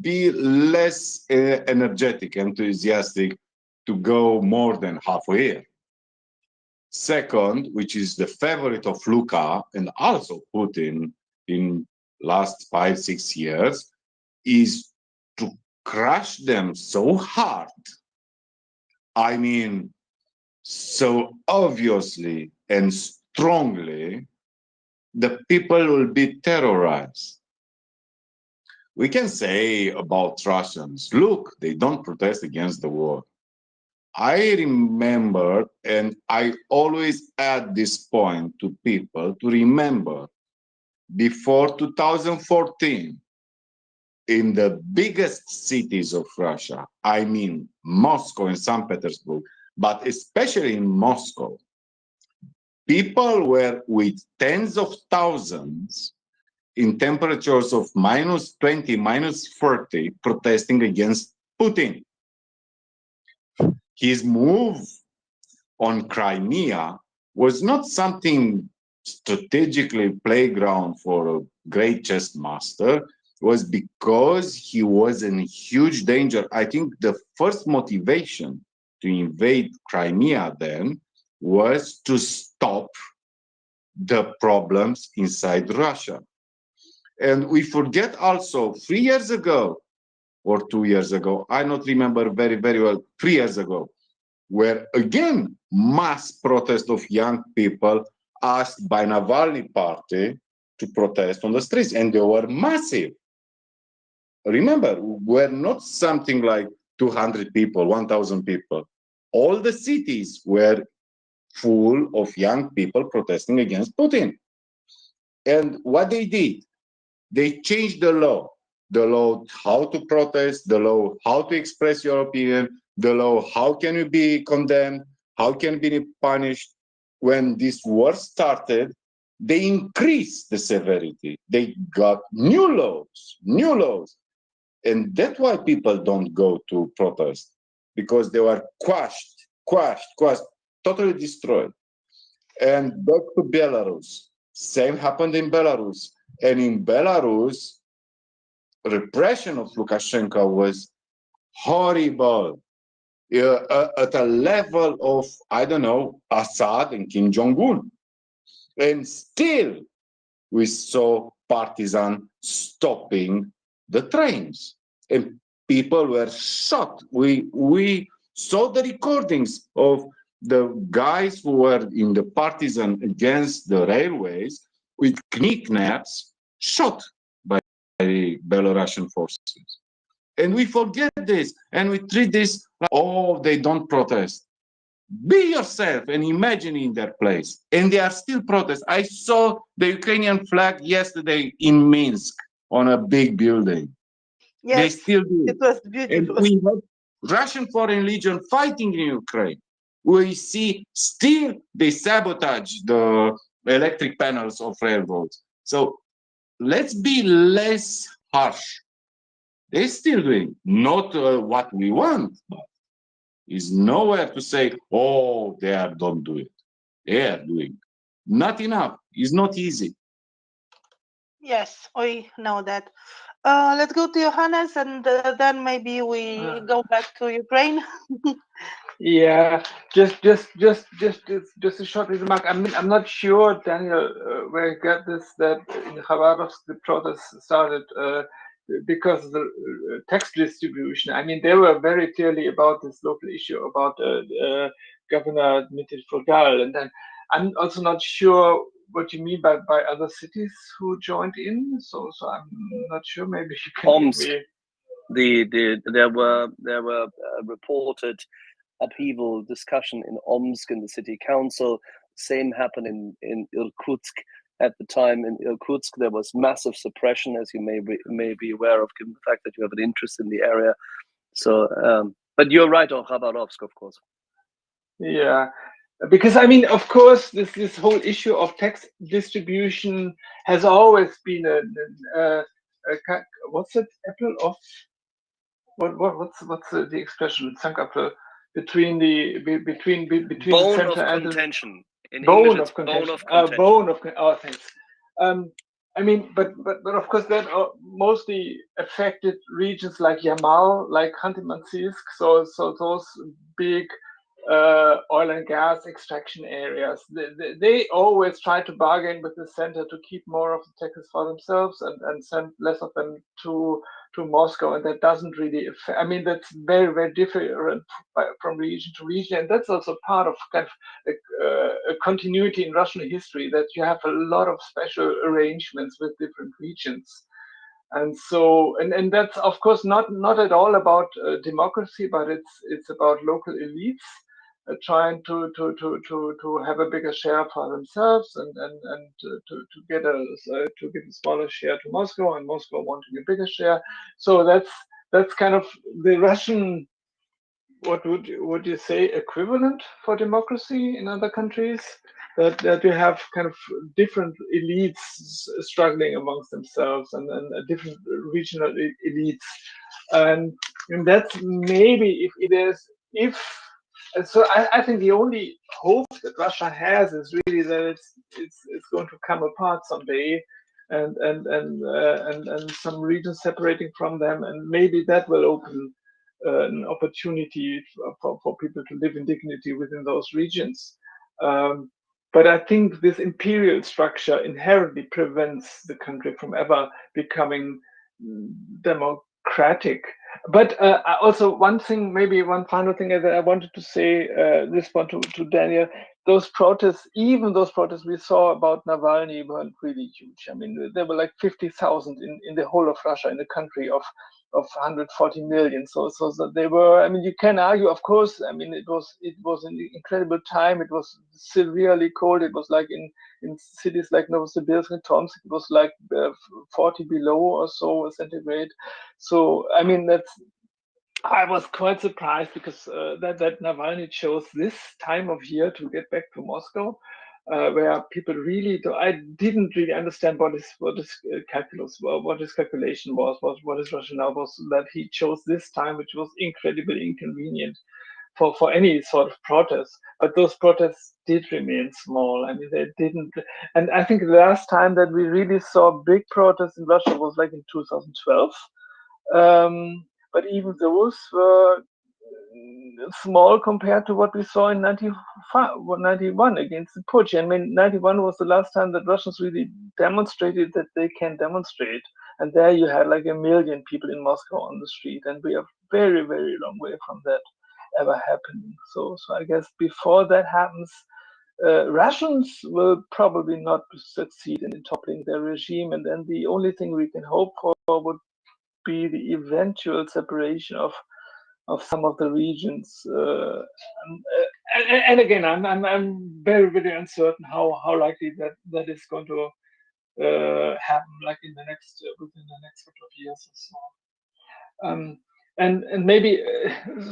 be less energetic, enthusiastic to go more than half a year. Second, which is the favorite of Luka and also Putin in last 5-6 years, is to crush them so hard. I mean, so obviously and strongly, the people will be terrorized. We can say about Russians, look, they don't protest against the war. I remember, and I always add this point to people to remember, before 2014, in the biggest cities of Russia, I mean Moscow and St. Petersburg, but especially in Moscow, people were with tens of thousands in temperatures of -20, -30, protesting against Putin. His move on Crimea was not something strategically playground for a great chess master. It was because he was in huge danger. I think the first motivation to invade Crimea then was to stop the problems inside Russia. And we forget also 3 years ago or 2 years ago, I not remember very, very well, 3 years ago, where again, mass protest of young people asked by Navalny party to protest on the streets, and they were massive. Remember, we're not something like 200 people, 1,000 people. All the cities were full of young people protesting against Putin. And what they did, they changed the law how to protest, the law how to express your opinion, the law how can you be condemned, how can you be punished. When this war started, they increased the severity. They got new laws. And that's why people don't go to protest, because they were quashed, totally destroyed. And back to Belarus. Same happened in Belarus. And in Belarus, repression of Lukashenko was horrible. At a level of, I don't know, Assad and Kim Jong-un. And still, we saw partisans stopping the trains. And people were shocked. We saw the recordings of the guys who were in the partisan against the railways with knickknacks shot by the Belarusian forces. And we forget this, and we treat this like, oh, they don't protest. Be yourself and imagine in their place. And they are still protesting. I saw the Ukrainian flag yesterday in Minsk on a big building. Yes, they still do. it was And beautiful. we have Russian Foreign Legion fighting in Ukraine. We see still they sabotage the electric panels of railroads. So let's be less harsh. They're still doing not what we want, but is nowhere to say, oh, don't do it. They are doing. Not enough. It's not easy. Yes, we know that. Let's go to Johannes, and then maybe we go back to Ukraine. Yeah, just a short remark. I mean, I'm not sure, Daniel, where you got this, that in Khabarovsk the protests started because of the tax distribution. I mean, they were very clearly about this local issue about Governor Dmitry Furgal, and then I'm also not sure what you mean by other cities who joined in. So I'm not sure. Maybe you can Omsk. give me. There were reported upheaval discussion in Omsk in the city council. Same happened in Irkutsk at the time. In Irkutsk, there was massive suppression, as you may be aware of, given the fact that you have an interest in the area. So, but you're right on Khabarovsk, of course. Yeah, because I mean, of course, this whole issue of tax distribution has always been a what's it? Apple of what's the expression? Zankapfel between the Bone the of center and contention. In bone English, of it's contention. bone of contention. Bone of oh, thanks. I mean, but of course that mostly affected regions like Yamal, like Khanty-Mansiysk. So those big oil and gas extraction areas. They always try to bargain with the center to keep more of the taxes for themselves and send less of them to Moscow, and that doesn't really affect. I mean, that's very, very different from region to region, and that's also part of kind of a continuity in Russian history, that you have a lot of special arrangements with different regions. And so, and that's of course not at all about democracy, but it's about local elites trying to have a bigger share for themselves, and to get a smaller share to Moscow, and Moscow wanting a bigger share. So that's kind of the Russian, what would you say, equivalent for democracy in other countries, that you have kind of different elites struggling amongst themselves, and different regional elites, and that's maybe if so I think the only hope that Russia has is really that it's going to come apart someday, and some regions separating from them, and maybe that will open an opportunity for people to live in dignity within those regions. But I think this imperial structure inherently prevents the country from ever becoming democratic. But also one thing, maybe one final thing that I wanted to say, respond to Daniel, those protests, even those protests we saw about Navalny weren't really huge. I mean, there were like 50,000 in the whole of Russia, in the country of 140 million. So that they were, I mean, you can argue, of course, I mean, it was an incredible time. It was severely cold. It was like in cities like Novosibirsk and Tomsk, it was like 40 below or so centigrade. So, I mean, I was quite surprised because that Navalny chose this time of year to get back to Moscow, where people really I didn't really understand what his calculus, what his calculation was, what his rationale was, that he chose this time, which was incredibly inconvenient for any sort of protest. But those protests did remain small. I mean, they didn't. And I think the last time that we really saw big protests in Russia was like in 2012. But even those were small compared to what we saw in 91 against the putsch. I mean, 91 was the last time that Russians really demonstrated that they can demonstrate. And there you had like 1 million people in Moscow on the street. And we are very, very long way from that ever happening. So I guess before that happens, Russians will probably not succeed in toppling their regime. And then the only thing we can hope for would be the eventual separation of some of the regions. And again, I'm very, very uncertain how likely that is going to happen, like within the next couple of years or so. And maybe,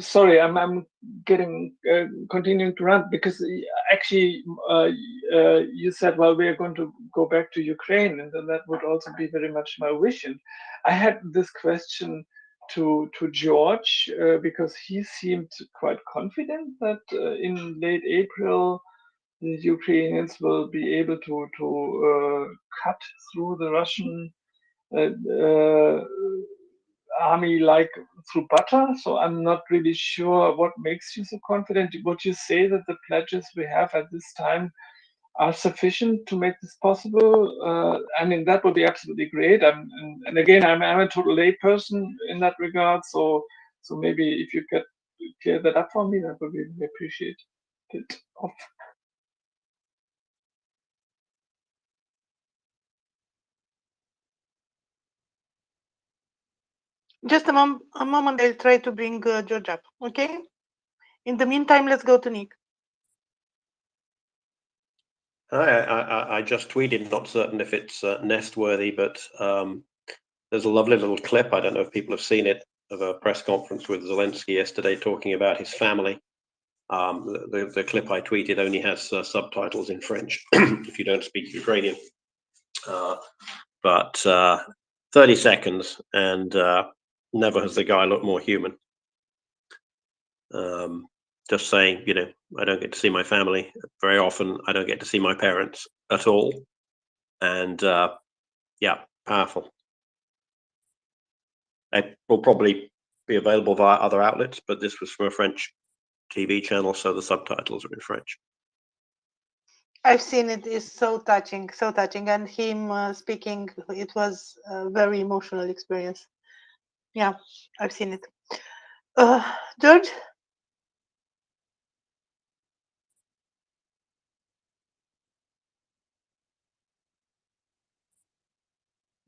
sorry, I'm getting continuing to rant because actually you said, well, we are going to go back to Ukraine, and then that would also be very much my wish. And I had this question to George because he seemed quite confident that in late April the Ukrainians will be able to cut through the Russian army like through butter. So I'm not really sure what makes you so confident. Would you say that the pledges we have at this time are sufficient to make this possible? I mean, that would be absolutely great. And again, I'm a total layperson in that regard. So maybe if you could clear that up for me, that would be really appreciated. Just a moment, I'll try to bring George up, okay? In the meantime, let's go to Nick. I just tweeted, not certain if it's nest worthy, but there's a lovely little clip, I don't know if people have seen it, of a press conference with Zelensky yesterday talking about his family. The clip I tweeted only has subtitles in French if you don't speak Ukrainian. But 30 seconds, and never has the guy looked more human. Just saying, you know, I don't get to see my family very often. I don't get to see my parents at all. And yeah, powerful. It will probably be available via other outlets, but this was from a French TV channel, so the subtitles are in French. I've seen it. It's so touching, and him speaking, it was a very emotional experience. Yeah, I've seen it. George?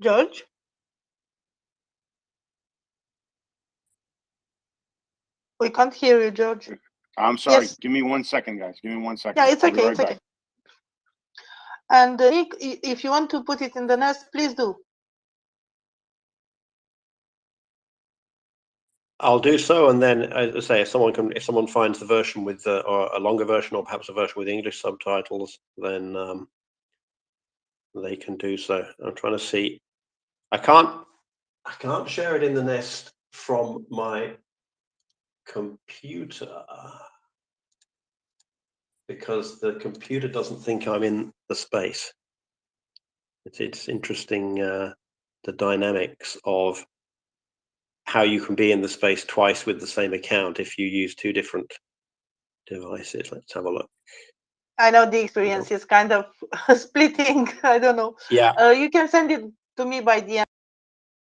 George? We can't hear you, George. I'm sorry. Yes. Give me 1 second, guys. Give me 1 second. Yeah, it's I'll be okay. right It's back. okay. And Nick, if you want to put it in the nest, please do. I'll do so, and then, as I say, if someone finds the version with or a longer version, or perhaps a version with English subtitles, then they can do so. I'm trying to see. I can't share it in the nest from my computer because the computer doesn't think I'm in the space. It's interesting, the dynamics of how you can be in the space twice with the same account if you use two different devices. Let's have a look. I know the experience is kind of splitting. I don't know. Yeah. You can send it to me by DM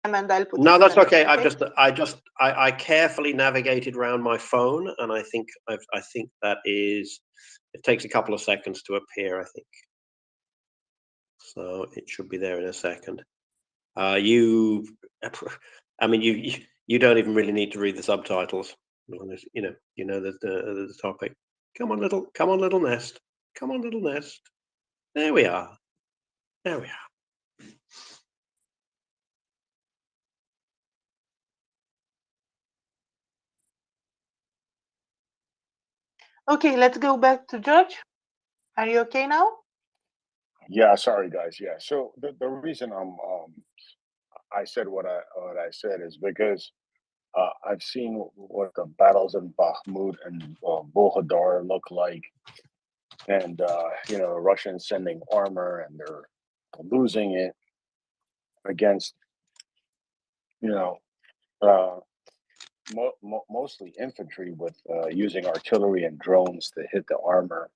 and I'll put No, it that's in the okay. chat, I carefully navigated around my phone, and I think that is. It takes a couple of seconds to appear, I think. So it should be there in a second. I mean, you don't even really need to read the subtitles. You know the topic. Come on, little nest. Come on, little nest. There we are. There we are. Okay, let's go back to George. Are you okay now? Yeah, sorry guys. Yeah. So the reason I said what I said is because I've seen what the battles in Bakhmut and Bohadar look like, and you know, Russians sending armor and they're losing it against, you know, uh, mostly infantry with using artillery and drones to hit the armor.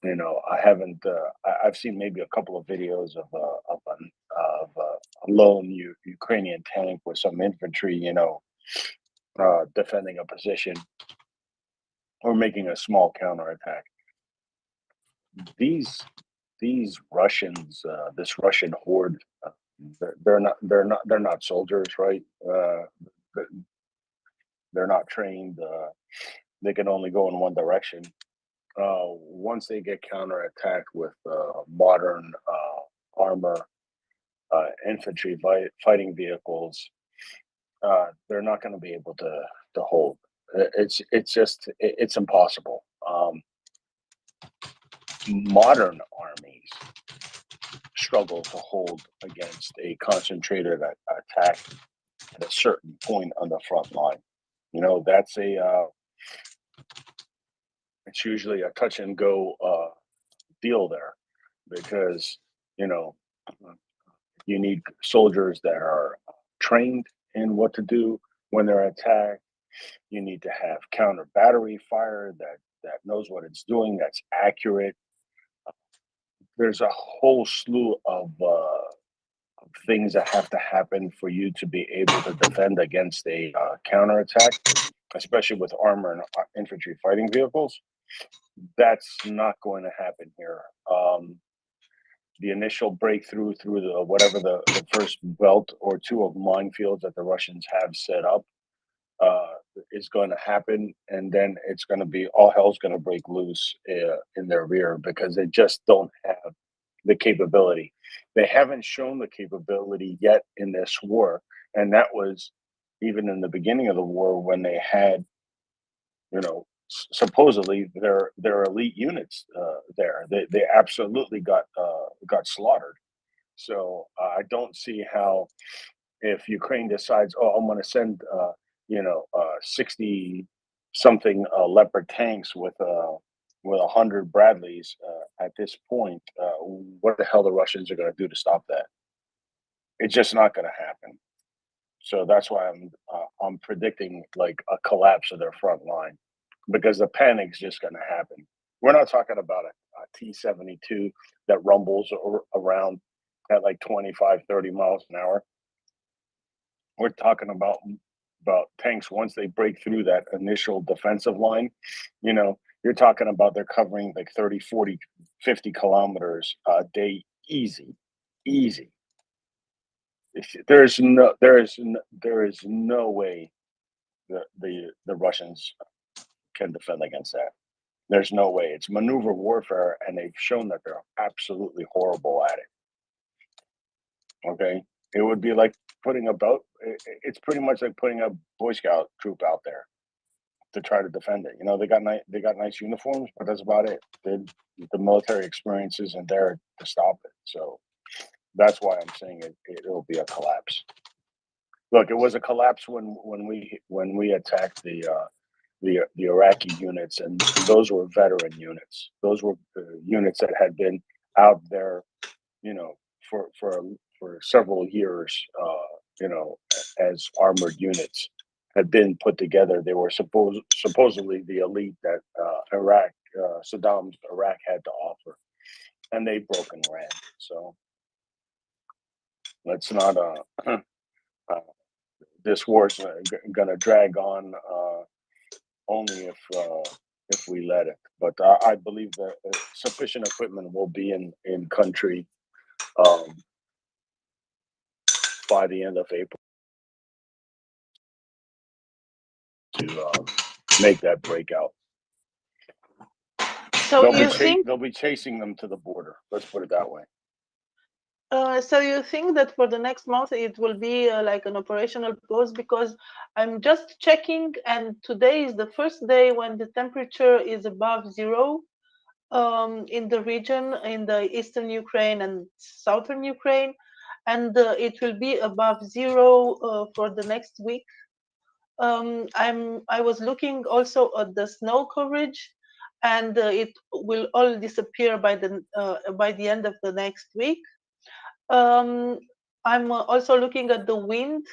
You know, I haven't. I've seen maybe a couple of videos of a lone Ukrainian tank with some infantry, you know, defending a position or making a small counterattack. These Russians, this Russian horde, they're not soldiers, right? They're not trained. They can only go in one direction. Once they get counterattacked with modern armor, infantry fighting vehicles, they're not going to be able to hold. It's impossible. Modern armies struggle to hold against a concentrated attack at a certain point on the front line. You know, that's it's usually a touch and go deal there, because you know, you need soldiers that are trained in what to do when they're attacked. You need to have counter battery fire that knows what it's doing, that's accurate. There's a whole slew of things that have to happen for you to be able to defend against a counterattack, especially with armor and infantry fighting vehicles. That's not going to happen here. The initial breakthrough through the whatever the first belt or two of minefields that the Russians have set up is going to happen, and then it's going to be all hell's going to break loose in their rear, because they just don't have the capability. They haven't shown the capability yet in this war, and that was even in the beginning of the war when they had, you know, supposedly their elite units there. They absolutely got slaughtered. So I don't see how, if Ukraine decides, oh, I'm going to send 60 something Leopard tanks with 100 Bradleys at this point, what the hell the Russians are going to do to stop that? It's just not going to happen. So that's why I'm predicting like a collapse of their front line, because the panic's just going to happen. We're not talking about a T-72 that rumbles around at like 25, 30 miles an hour. We're talking about tanks, once they break through that initial defensive line, you know, you're talking about they're covering like 30, 40, 50 kilometers a day, easy. There is no way the Russians can defend against that. There's no way. It's maneuver warfare, and they've shown that they're absolutely horrible at it. Okay, it would be like putting it's pretty much like putting a Boy Scout troop out there to try to defend it. You know, they got nice uniforms, but that's about it. The military experience isn't there to stop it. So that's why I'm saying it'll be a collapse. Look, it was a collapse when we attacked the Iraqi units, and those were veteran units. Those were units that had been out there, you know, for several years, you know, as armored units had been put together. They were supposedly the elite that Iraq Saddam's Iraq had to offer, and they've broken ran. So let's not. This war's going to drag on only if we let it. But I believe that sufficient equipment will be in country by the end of April to make that breakout. So you think they'll be chasing them to the border. Let's put it that way. So you think that for the next month it will be like an operational pause? Because I'm just checking, and today is the first day when the temperature is above zero in the region, in the eastern Ukraine and southern Ukraine, and it will be above zero for the next week. I was looking also at the snow coverage, and it will all disappear by the end of the next week. I'm also looking at the wind.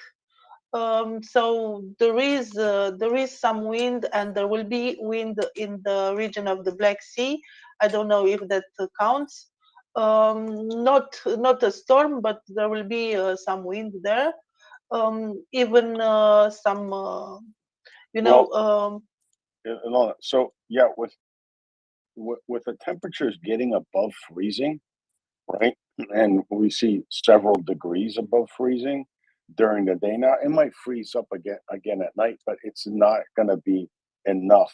So there is some wind, and there will be wind in the region of the Black Sea. I don't know if that counts. Not a storm, but there will be some wind there. Even some, So yeah, with the temperatures getting above freezing, right? And we see several degrees above freezing during the day. Now it might freeze up again at night, but it's not going to be enough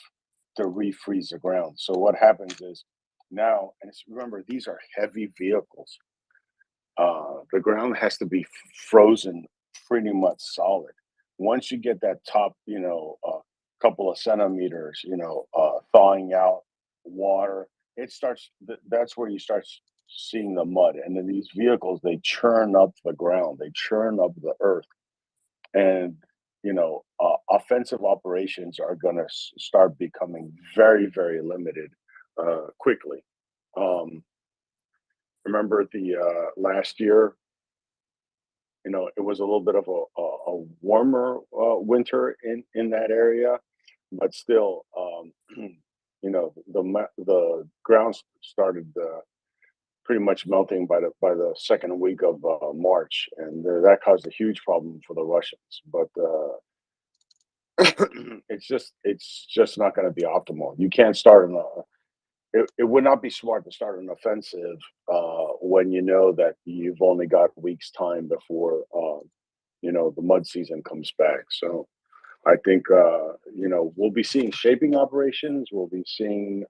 to refreeze the ground. So what happens is now, and remember, these are heavy vehicles. The ground has to be frozen pretty much solid. Once you get that top, couple of centimeters, thawing out water, it starts. That's where you start seeing the mud. And then these vehicles, they churn up the ground, they churn up the earth, and offensive operations are going to start becoming very, very limited quickly. Remember the last year, it was a little bit of a warmer winter in that area, but still, the ground started pretty much melting by the second week of March, and that caused a huge problem for the Russians. But it's just not going to be optimal. You can't start it would not be smart to start an offensive when you know that you've only got weeks time before the mud season comes back. So I think we'll be seeing shaping operations. We'll be seeing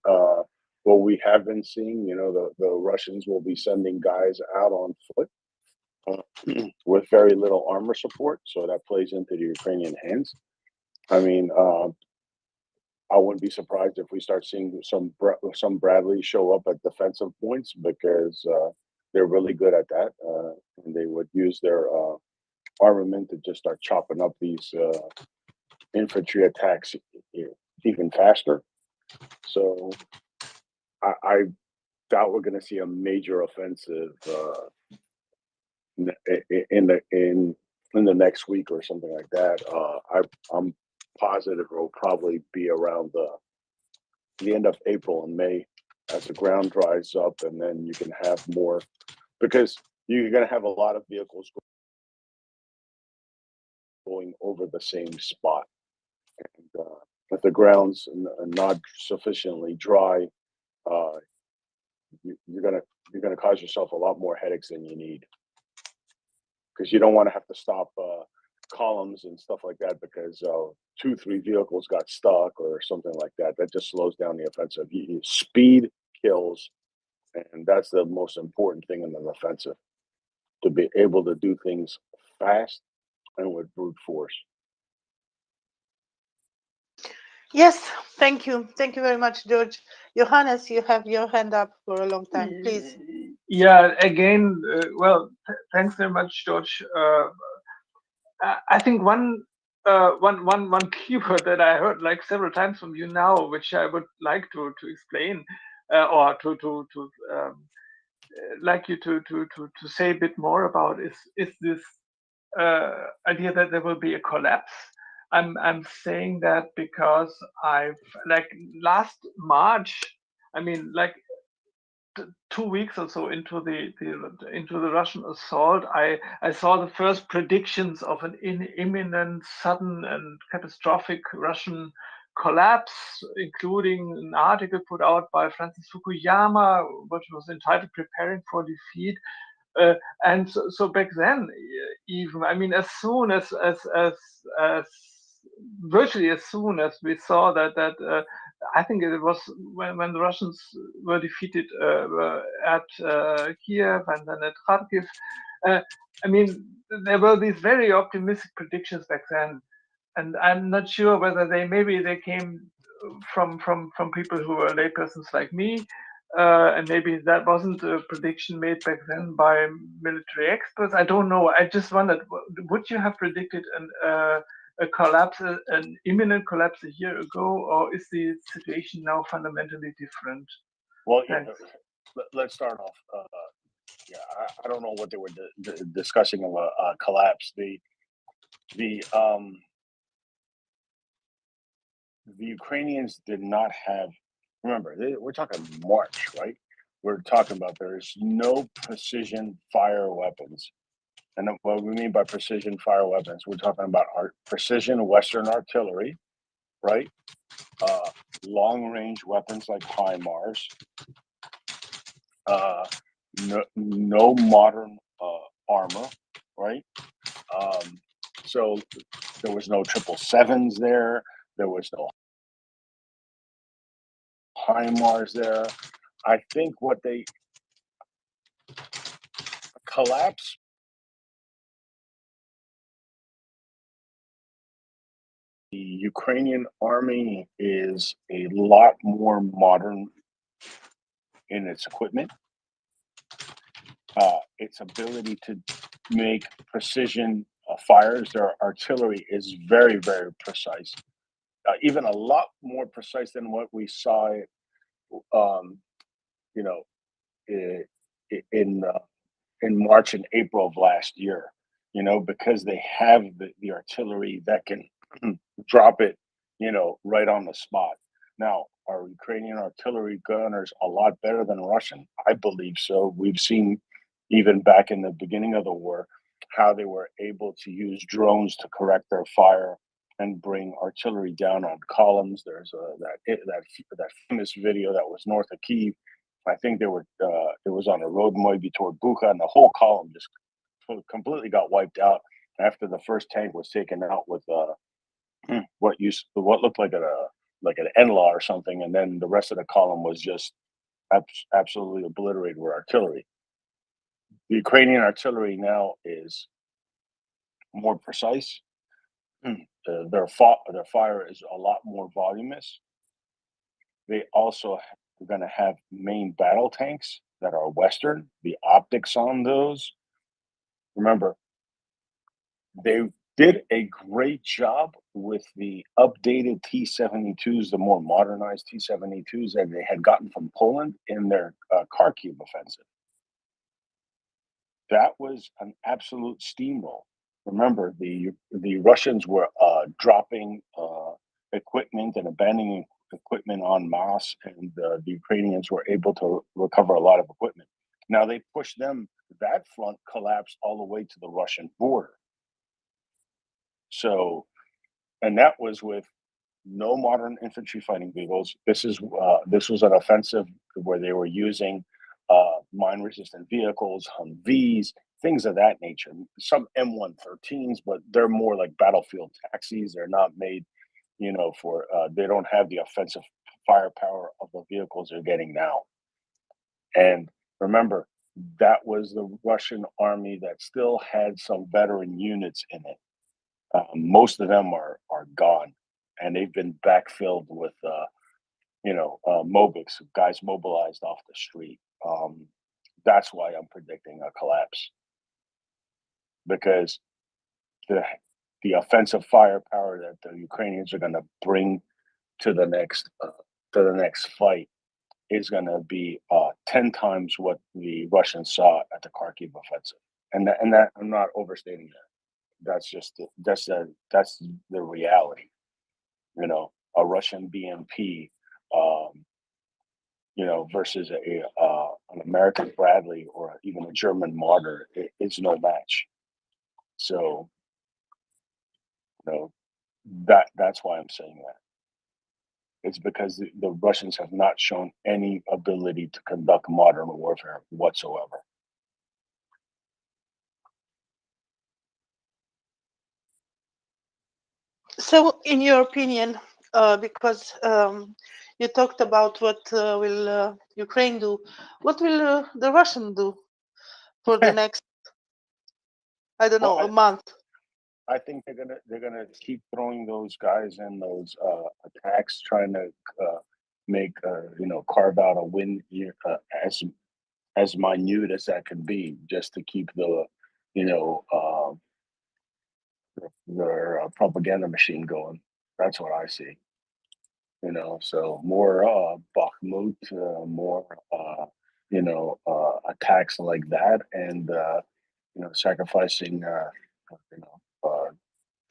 what we have been seeing. The Russians will be sending guys out on foot with very little armor support, so that plays into the Ukrainian hands. I mean, I wouldn't be surprised if we start seeing some Bradley show up at defensive points, because they're really good at that, and they would use their armament to just start chopping up these infantry attacks even faster. So I doubt we're going to see a major offensive in the next week or something like that. I'm positive it will probably be around the end of April and May, as the ground dries up, and then you can have more, because you're going to have a lot of vehicles going over the same spot. And if the ground's not sufficiently dry, you're gonna cause yourself a lot more headaches than you need, because you don't want to have to stop columns and stuff like that because 2-3 vehicles got stuck or something like that. That just slows down the offensive. Speed kills, and that's the most important thing in an offensive, to be able to do things fast and with brute force. Yes, thank you very much, George. Johannes, you have your hand up for a long time, please. Yeah, again, thanks very much, George. I think one keyword that I heard like several times from you now, which I would like to explain, or to like you to say a bit more about, is this idea that there will be a collapse. I'm saying that because I've, like, last March, I mean, like 2 weeks or so into the Russian assault, I saw the first predictions of an imminent, sudden, and catastrophic Russian collapse, including an article put out by Francis Fukuyama, which was entitled "Preparing for Defeat." And so back then, even I mean, as soon as virtually as soon as we saw that I think it was when the Russians were defeated at Kiev and then at Kharkiv. I mean, there were these very optimistic predictions back then, and I'm not sure whether they came from people who were laypersons like me, and maybe that wasn't a prediction made back then by military experts. I don't know. I just wondered, would you have predicted a collapse, an imminent collapse a year ago, or is the situation now fundamentally different? Well, Thanks. let's start off. Yeah, I don't know what they were discussing of a collapse. The Ukrainians did not have. Remember, we're talking March, right? We're talking about there's no precision fire weapons. And what we mean by precision fire weapons, we're talking about our precision Western artillery, right? Long range weapons like HIMARS, no modern armor, right? So there was no 777s there. There was no HIMARS there. I think what they collapse. The Ukrainian army is a lot more modern in its equipment. Its ability to make precision fires, their artillery is very, very precise. Even a lot more precise than what we saw, you know, in March and April of last year. You know, because they have the artillery that can drop it, you know, right on the spot. Now, are Ukrainian artillery gunners a lot better than Russian? I believe so. We've seen even back in the beginning of the war how they were able to use drones to correct their fire and bring artillery down on columns. There's that famous video that was north of Kyiv. I think it was on a road maybe toward Bucha, and the whole column just completely got wiped out after the first tank was taken out with what looked like an NLAW or something, and then the rest of the column was just absolutely obliterated with artillery. The Ukrainian artillery now is more precise. Their fire is a lot more voluminous. They also are going to have main battle tanks that are Western. The optics on those, remember, they did a great job with the updated T-72s, the more modernized T-72s that they had gotten from Poland in their Kharkiv offensive. That was an absolute steamroll. Remember, the Russians were dropping equipment and abandoning equipment en masse, and the Ukrainians were able to recover a lot of equipment. Now they pushed them, that front collapsed all the way to the Russian border. So, and that was with no modern infantry fighting vehicles. This was an offensive where they were using mine-resistant vehicles, Humvees, things of that nature. Some M113s, but they're more like battlefield taxis. They're not made, you know, for they don't have the offensive firepower of the vehicles they're getting now. And remember, that was the Russian army that still had some veteran units in it. Most of them are gone, and they've been backfilled with mobics, guys mobilized off the street. That's why I'm predicting a collapse, because the offensive firepower that the Ukrainians are going to bring to the next fight is going to be 10 times what the Russians saw at the Kharkiv offensive, and that I'm not overstating that. That's just that's the reality. You know, a Russian BMP versus an American Bradley or even a German Marder, it's no match. So, that's why I'm saying that. It's because the Russians have not shown any ability to conduct modern warfare whatsoever. So, in your opinion, because you talked about what will Ukraine do, what will the Russian do for the next, I don't know, a month? I think they're gonna keep throwing those guys in those attacks, trying to make carve out a win as minute as that can be, just to keep their propaganda machine going. That's what I see. So more Bakhmut, more attacks like that, and sacrificing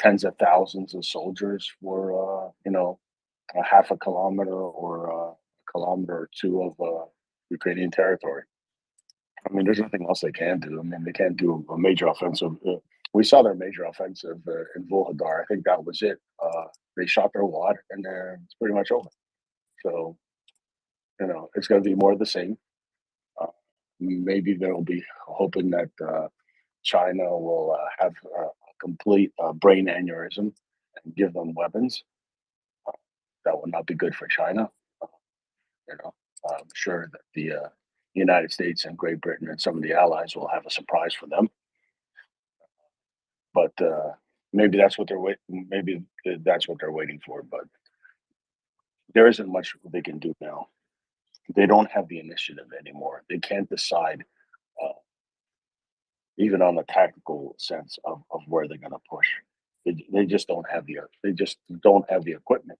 tens of thousands of soldiers for a half a kilometer or a kilometer or two of Ukrainian territory. I mean, there's nothing else they can do. I mean, they can't do a major offensive. We saw their major offensive in Volodar. I think that was it. They shot their wad, and it's pretty much over. So, it's going to be more of the same. Maybe they'll be hoping that China will have a complete brain aneurysm and give them weapons. That would not be good for China. I'm sure that the United States and Great Britain and some of the allies will have a surprise for them. But maybe that's what they're waiting. Maybe that's what they're waiting for. But there isn't much they can do now. They don't have the initiative anymore. They can't decide, even on the tactical sense of where they're going to push. They just don't have the equipment.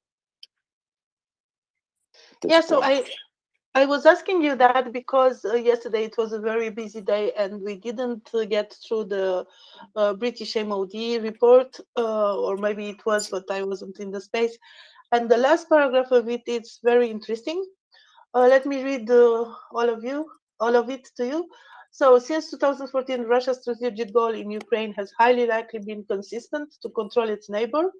Yeah, so I was asking you that because yesterday it was a very busy day and we didn't get through the British MOD report, or maybe it was, but I wasn't in the space. And the last paragraph of it is very interesting. Let me read all of it to you. So, since 2014, Russia's strategic goal in Ukraine has highly likely been consistent to control its neighbor.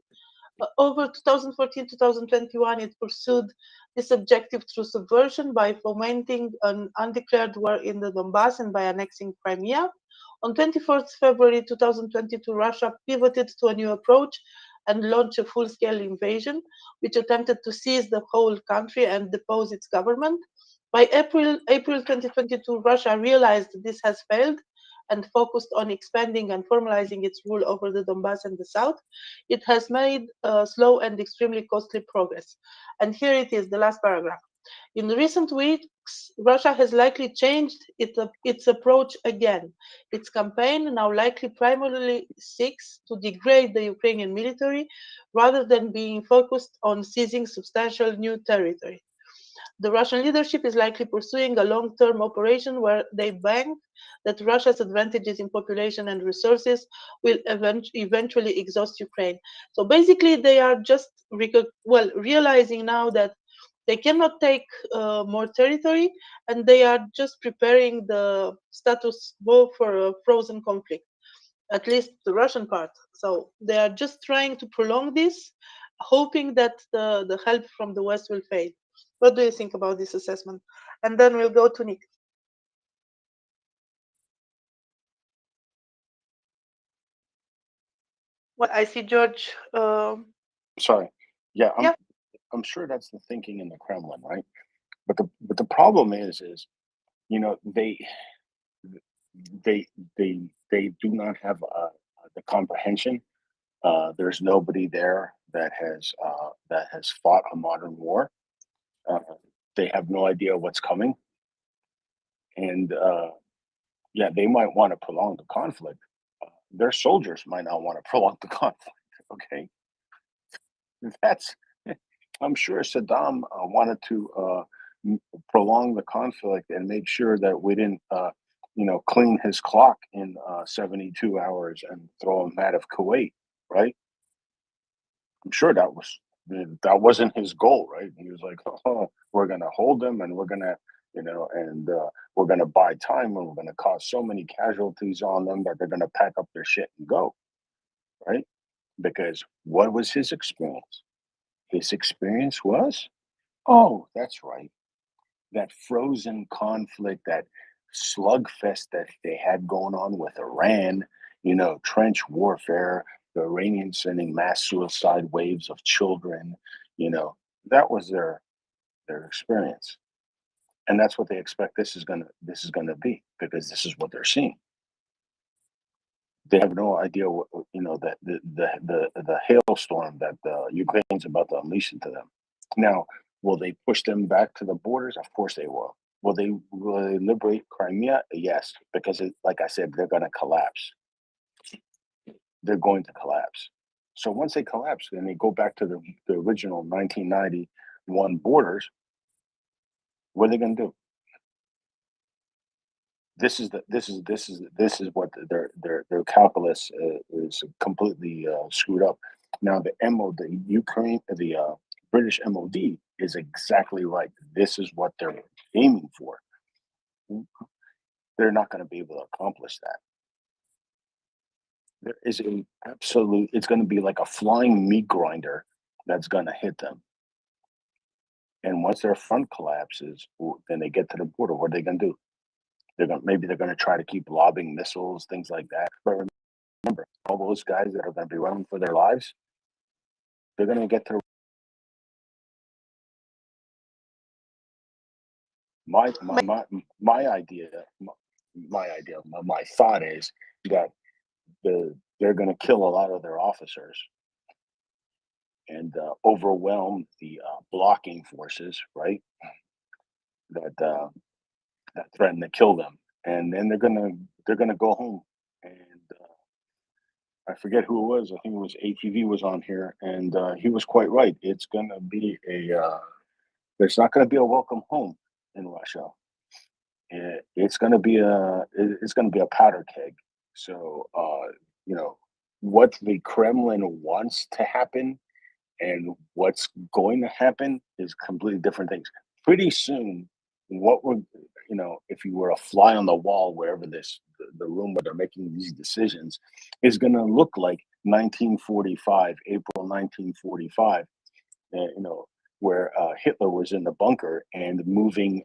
Over 2014-2021, it pursued this objective through subversion by fomenting an undeclared war in the Donbass and by annexing Crimea. On 24th February 2022, Russia pivoted to a new approach and launched a full-scale invasion, which attempted to seize the whole country and depose its government. By April 2022, Russia realized this has failed and focused on expanding and formalizing its rule over the Donbass and the south. It has made slow and extremely costly progress. And here it is, the last paragraph. In recent weeks, Russia has likely changed its approach again. Its campaign now likely primarily seeks to degrade the Ukrainian military rather than being focused on seizing substantial new territory. The Russian leadership is likely pursuing a long-term operation where they bank that Russia's advantages in population and resources will eventually exhaust Ukraine. So basically, they are just realizing now that they cannot take more territory, and they are just preparing the status quo for a frozen conflict, at least the Russian part. So they are just trying to prolong this, hoping that the help from the West will fade. What do you think about this assessment? And then we'll go to Nick. Well, I see George. Sorry. Yeah, I'm sure that's the thinking in the Kremlin, right? But the problem is they do not have the comprehension. There's nobody there that has fought a modern war. They have no idea what's coming, and they might want to prolong the conflict. Their soldiers might not want to prolong the conflict. Okay, I'm sure Saddam wanted to prolong the conflict and make sure that we didn't, clean his clock in 72 hours and throw him out of Kuwait, right? I'm sure that was that wasn't his goal, right? He was like, oh, we're gonna hold them and we're gonna, and we're gonna buy time and we're gonna cause so many casualties on them that they're gonna pack up their shit and go, right? Because what was his experience? His experience was, oh, that's right, that frozen conflict, that slugfest that they had going on with Iran, trench warfare, the Iranians sending mass suicide waves of children, that was their experience. And that's what they expect this is gonna be, because this is what they're seeing. They have no idea what, that the hailstorm that the Ukraine's about to unleash into them. Now, will they push them back to the borders? Of course they will. Will they liberate Crimea? Yes, because like I said, they're going to collapse. They're going to collapse. So once they collapse, then they go back to the original 1991 borders. What are they going to do? This is what their calculus is completely screwed up. Now the Ukraine, the British MOD is exactly right. This is what they're aiming for. They're not going to be able to accomplish that. There is an absolute. It's going to be like a flying meat grinder that's going to hit them. And once their front collapses, then they get to the border. What are they going to do? Maybe they're going to try to keep lobbing missiles, things like that. But remember, all those guys that are going to be running for their lives, they're going to get to my thought is that they're going to kill a lot of their officers and overwhelm the blocking forces, right? That threaten to kill them, and then they're gonna go home. And I forget who it was. I think it was ATV was on here, and he was quite right. It's gonna be there's not gonna be a welcome home in Russia. It's gonna be a powder keg. So what the Kremlin wants to happen and what's going to happen is completely different things. Pretty soon, if you were a fly on the wall, wherever the room where they're making these decisions, is going to look like 1945, April 1945, where Hitler was in the bunker and moving,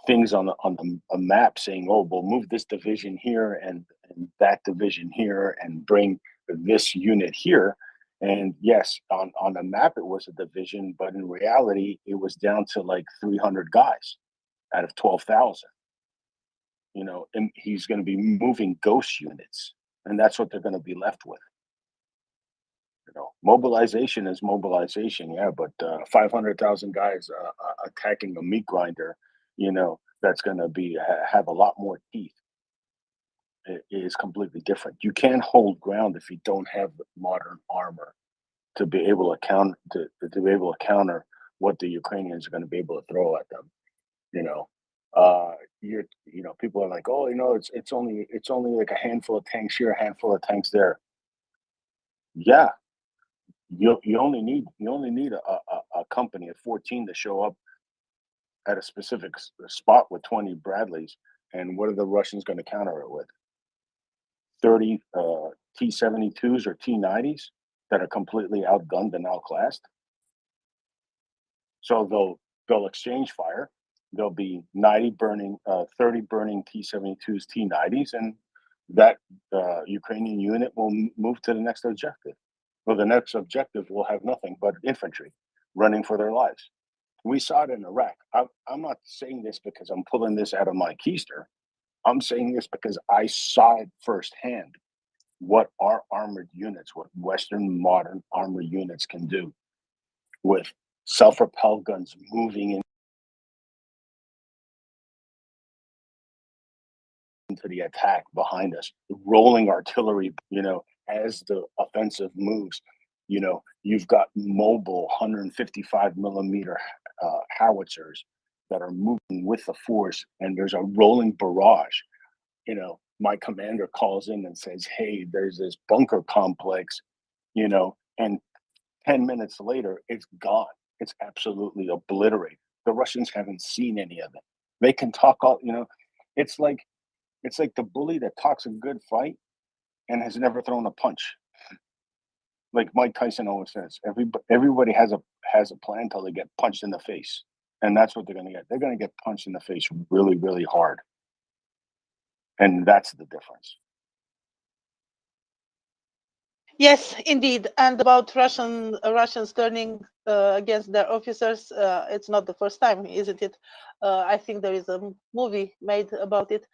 things on a map saying, oh, we'll move this division here and that division here and bring this unit here. And yes, on the map it was a division, but in reality it was down to like 300 guys out of 12,000. And he's going to be moving ghost units, and that's what they're going to be left with. Mobilization is mobilization, yeah, but 500,000 guys attacking a meat grinder, that's going to have a lot more teeth. It is completely different. You can't hold ground if you don't have modern armor to be able to counter what the Ukrainians are going to be able to throw at them. People are like, oh, it's only like a handful of tanks here, a handful of tanks there. Yeah, you only need a company of 14 to show up at a specific spot with 20 Bradleys, and what are the Russians going to counter it with? 30 T-72s or T-90s that are completely outgunned and outclassed. So they'll exchange fire. There'll be 30 burning T-72s, T-90s, and that Ukrainian unit will move to the next objective. Well, the next objective will have nothing but infantry running for their lives. We saw it in Iraq. I'm not saying this because I'm pulling this out of my keister. I'm saying this because I saw it firsthand what our armored units, what Western modern armored units can do with self-propelled guns moving into the attack behind us, rolling artillery, as the offensive moves. You've got mobile 155 millimeter howitzers that are moving with the force, and there's a rolling barrage. My commander calls in and says, hey, there's this bunker complex, and 10 minutes later, it's gone. It's absolutely obliterated. The Russians haven't seen any of it. They can talk all, it's like the bully that talks a good fight and has never thrown a punch. Like Mike Tyson always says, everybody has a plan until they get punched in the face. And that's what they're going to get. They're going to get punched in the face really, really hard. And that's the difference. Yes, indeed. And about Russians turning against their officers, it's not the first time, isn't it? I think there is a movie made about it.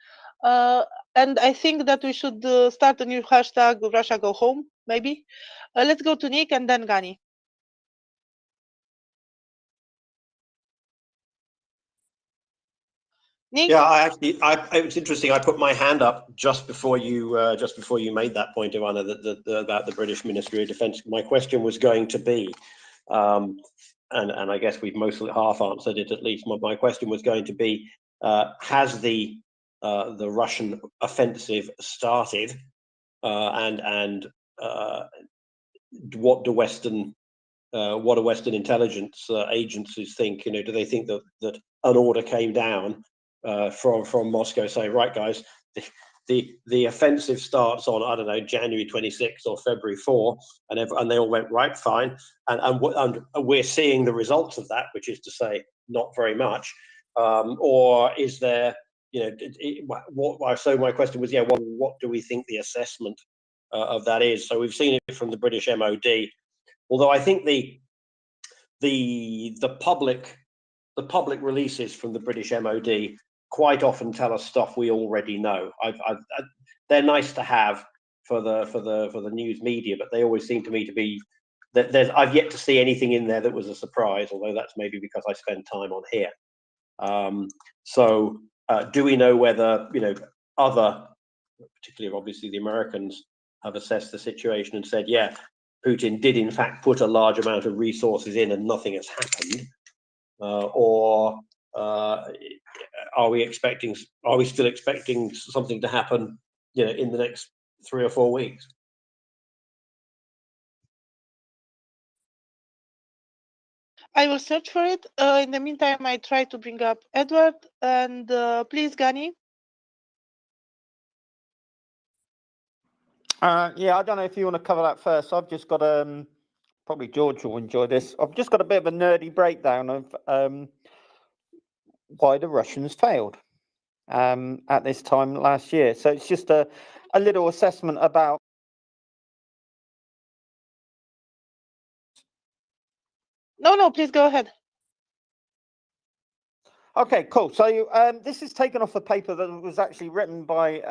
And I think that we should start a new hashtag, Russia Go Home, maybe. Let's go to Nick and then Gani. Nick? Yeah, it's interesting. I put my hand up just before you made that point, Ivana, about the British Ministry of Defence. My question was going to be, and I guess we've mostly half answered it at least. My question was going to be, has the Russian offensive started, and what do Western intelligence agencies think? Do they think that an order came down from Moscow saying, right, guys, the offensive starts on, I don't know, January 26th or February 4, and they all went, right, fine, and we're seeing the results of that, which is to say, not very much, or is there, so my question was, what do we think the assessment of that is? So we've seen it from the British MOD, although I think the public releases from the British MOD quite often tell us stuff we already know. They're nice to have for the news media, but they always seem to me to be that I've yet to see anything in there that was a surprise, although that's maybe because I spend time on here. So do we know whether other, particularly obviously the Americans, have assessed the situation and said, yeah, Putin did in fact put a large amount of resources in and nothing has happened, or are we still expecting something to happen, in the next 3 or 4 weeks? I will search for it. In the meantime, I try to bring up Edward, and please, Gani. Yeah, I don't know if you want to cover that first. I've just got probably George will enjoy this. I've just got a bit of a nerdy breakdown of why the Russians failed at this time last year. So it's just a little assessment about. No, please go ahead. Okay, cool. So this is taken off a paper that was actually written by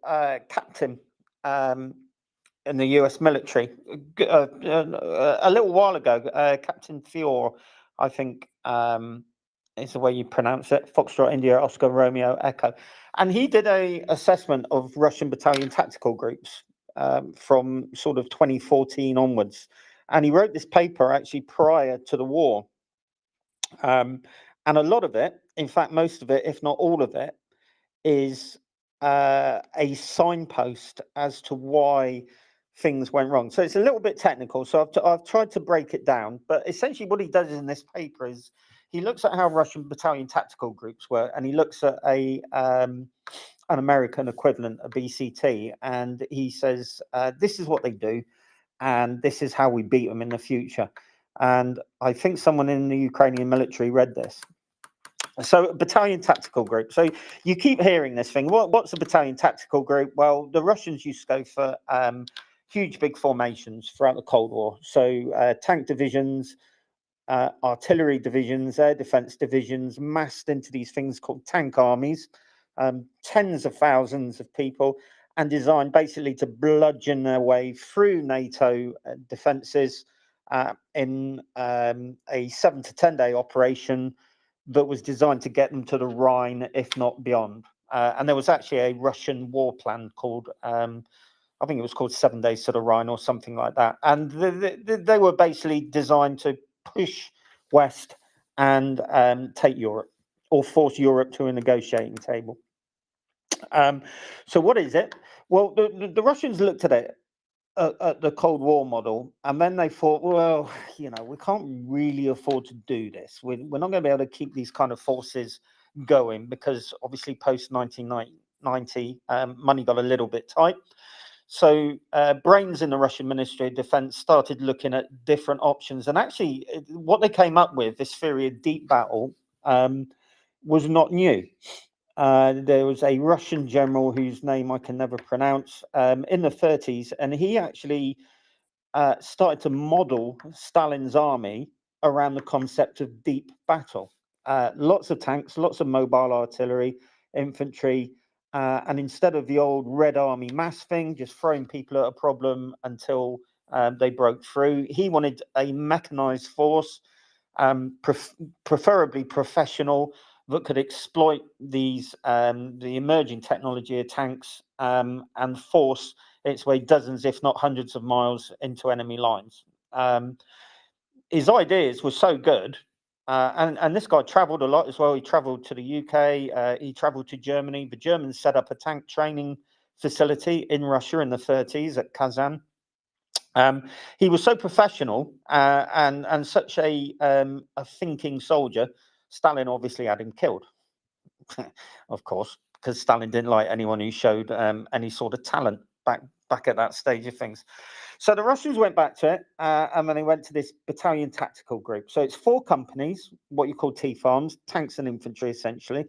a captain in the US military a little while ago. Captain Fior, I think is the way you pronounce it. Foxtrot, India, Oscar, Romeo, Echo. And he did a assessment of Russian battalion tactical groups from sort of 2014 onwards. And he wrote this paper actually prior to the war. And a lot of it, in fact, most of it, if not all of it, is a signpost as to why things went wrong. So it's a little bit technical. So I've tried to break it down. But essentially what he does in this paper is he looks at how Russian battalion tactical groups were, and he looks at an American equivalent, a BCT, and he says, this is what they do, and this is how we beat them in the future. And I think someone in the Ukrainian military read this. So battalion tactical group. So you keep hearing this thing. What's a battalion tactical group? Well, the Russians used to go for huge, big formations throughout the Cold War. So tank divisions, artillery divisions, air defense divisions, massed into these things called tank armies, tens of thousands of people, and designed basically to bludgeon their way through NATO defenses in a 7 to 10 day operation that was designed to get them to the Rhine, if not beyond. And there was actually a Russian war plan called, I think it was called 7 Days to the Rhine or something like that. And they were basically designed to push west and take Europe, or force Europe to a negotiating table. So what is it? Well, the Russians looked at it at the Cold War model, and then they thought, well, we can't really afford to do this. We're not going to be able to keep these kind of forces going, because obviously post 1990, money got a little bit tight. So brains in the Russian Ministry of Defense started looking at different options, and actually what they came up with, this theory of deep battle, was not new. There was a Russian general whose name I can never pronounce, in the 30s, and he actually started to model Stalin's army around the concept of deep battle. Lots of tanks, lots of mobile artillery, infantry, and instead of the old Red Army mass thing, just throwing people at a problem until they broke through, he wanted a mechanized force, preferably professional, that could exploit these the emerging technology of tanks, and force its way dozens, if not hundreds of miles into enemy lines. His ideas were so good, and this guy traveled a lot as well. He traveled to the UK, he traveled to Germany. The Germans set up a tank training facility in Russia in the 30s at Kazan. He was so professional and such a thinking soldier, Stalin obviously had him killed, of course, because Stalin didn't like anyone who showed any sort of talent back at that stage of things. So the Russians went back to it, and then they went to this battalion tactical group. So it's 4 companies, what you call T-farms, tanks and infantry essentially,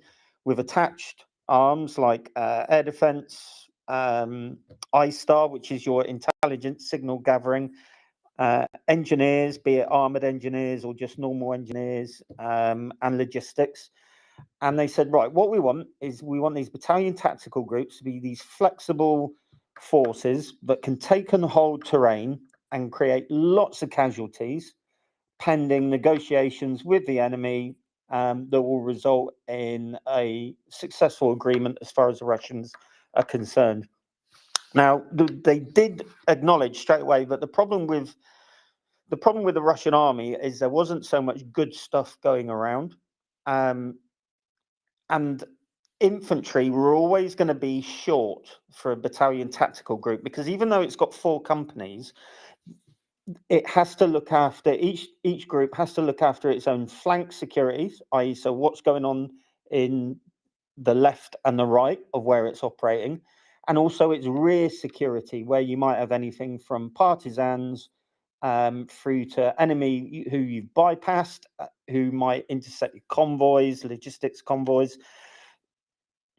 with attached arms like air defense, ISTAR, which is your intelligence signal gathering, engineers, be it armored engineers or just normal engineers, and logistics. And they said, right, what we want is we want these battalion tactical groups to be these flexible forces that can take and hold terrain and create lots of casualties pending negotiations with the enemy, that will result in a successful agreement as far as the Russians are concerned. Now, they did acknowledge straight away that the problem with the Russian army is there wasn't so much good stuff going around. And infantry were always going to be short for a battalion tactical group, because even though it's got 4 companies, it has to look after, each group has to look after its own flank securities, i.e. so what's going on in the left and the right of where it's operating, and also its rear security, where you might have anything from partisans through to enemy who you've bypassed, who might intercept convoys, logistics convoys.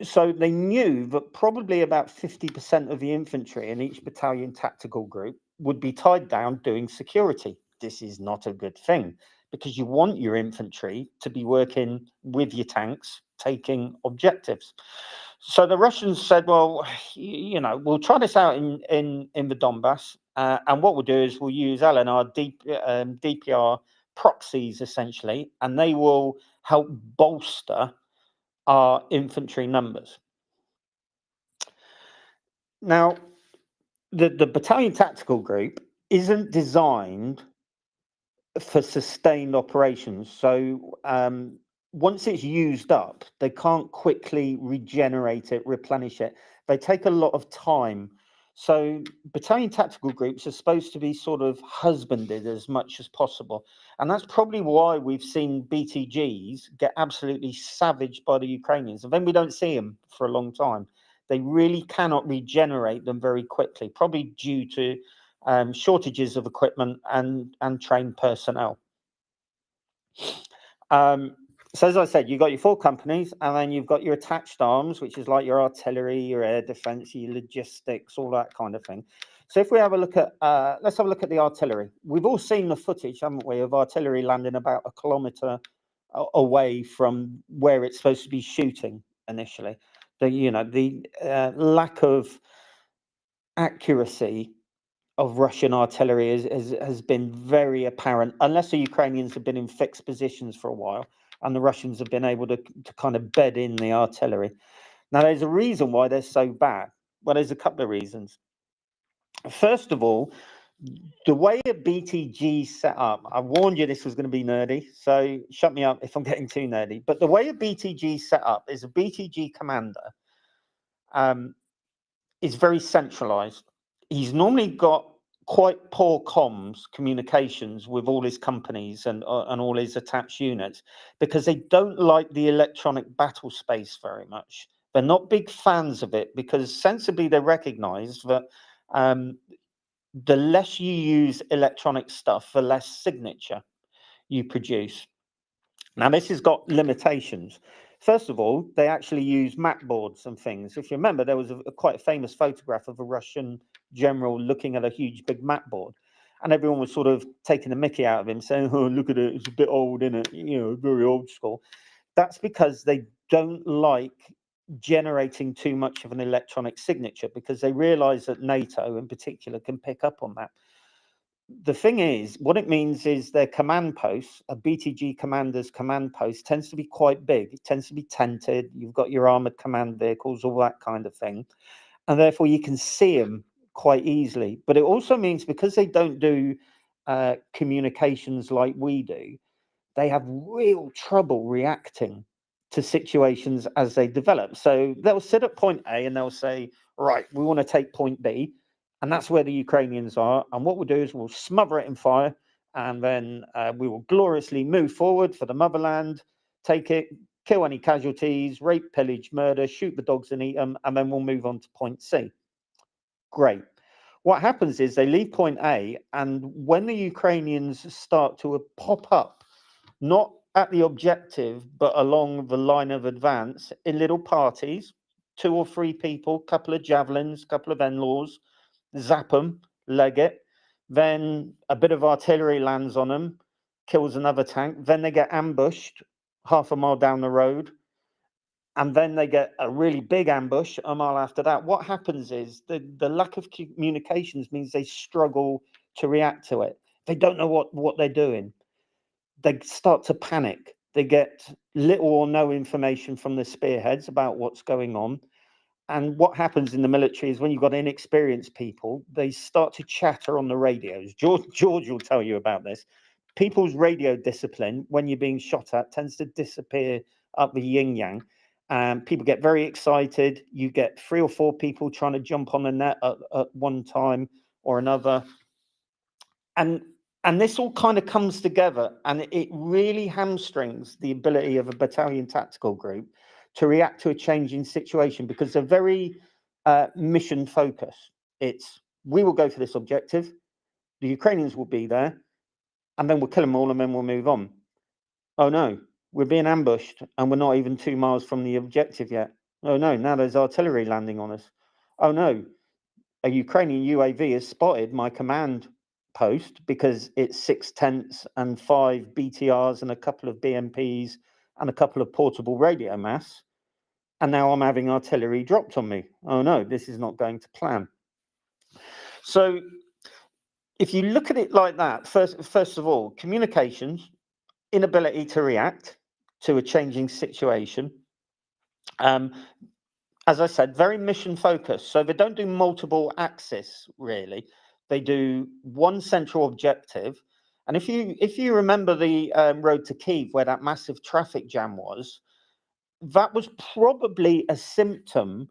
So they knew that probably about 50% of the infantry in each battalion tactical group would be tied down doing security. This is not a good thing, because you want your infantry to be working with your tanks, taking objectives. So the Russians said, well, we'll try this out in the Donbass, and what we'll do is we'll use LNR, DPR proxies essentially, and they will help bolster our infantry numbers. Now, the battalion tactical group isn't designed for sustained operations. So once it's used up, they can't quickly regenerate it, replenish it. They take a lot of time. So battalion tactical groups are supposed to be sort of husbanded as much as possible. And that's probably why we've seen BTGs get absolutely savaged by the Ukrainians. And then we don't see them for a long time. They really cannot regenerate them very quickly, probably due to shortages of equipment and trained personnel. So as I said, you've got your 4 companies, and then you've got your attached arms, which is like your artillery, your air defense, your logistics, all that kind of thing. So if we have a look at, let's have a look at the artillery. We've all seen the footage, haven't we, of artillery landing about 1 kilometer away from where it's supposed to be shooting initially. The lack of accuracy of Russian artillery has been very apparent, unless the Ukrainians have been in fixed positions for a while and the Russians have been able to kind of bed in the artillery. Now, there's a reason why they're so bad. Well, there's a couple of reasons. First of all, the way a BTG set up, I warned you this was going to be nerdy, so shut me up if I'm getting too nerdy. But the way a BTG set up is a BTG commander is very centralized. He's normally got quite poor comms communications with all his companies and all his attached units, because they don't like the electronic battle space very much. They're not big fans of it, because sensibly they recognize that the less you use electronic stuff, the less signature you produce. Now, this has got limitations. First of all, they actually use map boards and things. If you remember, there was a quite famous photograph of a Russian general looking at a huge big map board, and everyone was sort of taking the mickey out of him, saying, "Oh, look at it, it's a bit old, isn't it? You know, very old school." That's because they don't like generating too much of an electronic signature, because they realize that NATO in particular can pick up on that. The thing is, what it means is their command posts, a BTG commander's command post, tends to be quite big. It tends to be tented. You've got your armored command vehicles, all that kind of thing. And therefore you can see them quite easily. But it also means, because they don't do communications like we do, they have real trouble reacting to situations as they develop. So they'll sit at point A and they'll say, right, we want to take point B. And that's where the Ukrainians are. And what we'll do is we'll smother it in fire. And then we will gloriously move forward for the motherland, take it, kill any casualties, rape, pillage, murder, shoot the dogs and eat them. And then we'll move on to point C. Great. What happens is they leave point A. And when the Ukrainians start to pop up, not at the objective, but along the line of advance in little parties, 2 or 3 people, couple of javelins, couple of in-laws, zap them, leg it, then a bit of artillery lands on them, kills another tank, then they get ambushed half a mile down the road, and then they get a really big ambush a mile after that. What happens is the lack of communications means they struggle to react to it. They don't know what they're doing. They start to panic. They get little or no information from the spearheads about what's going on. And what happens in the military is, when you've got inexperienced people, they start to chatter on the radios. George will tell you about this. People's radio discipline, when you're being shot at, tends to disappear up the yin yang. People get very excited. You get 3 or 4 people trying to jump on the net at one time or another. And this all kind of comes together, and it really hamstrings the ability of a battalion tactical group to react to a changing situation, because they're very mission focused. It's, we will go for this objective, the Ukrainians will be there, and then we'll kill them all, and then we'll move on. Oh no, we're being ambushed, and we're not even 2 miles from the objective yet. Oh no, now there's artillery landing on us. Oh no, a Ukrainian UAV has spotted my command post, because it's 6 tents and 5 BTRs and a couple of BMPs and a couple of portable radio masts, and now I'm having artillery dropped on me. Oh no, this is not going to plan. So if you look at it like that, first of all, communications, inability to react to a changing situation. As I said, very mission focused. So they don't do multiple axis, really. They do one central objective. And if you remember the road to Kyiv, where that massive traffic jam was, that was probably a symptom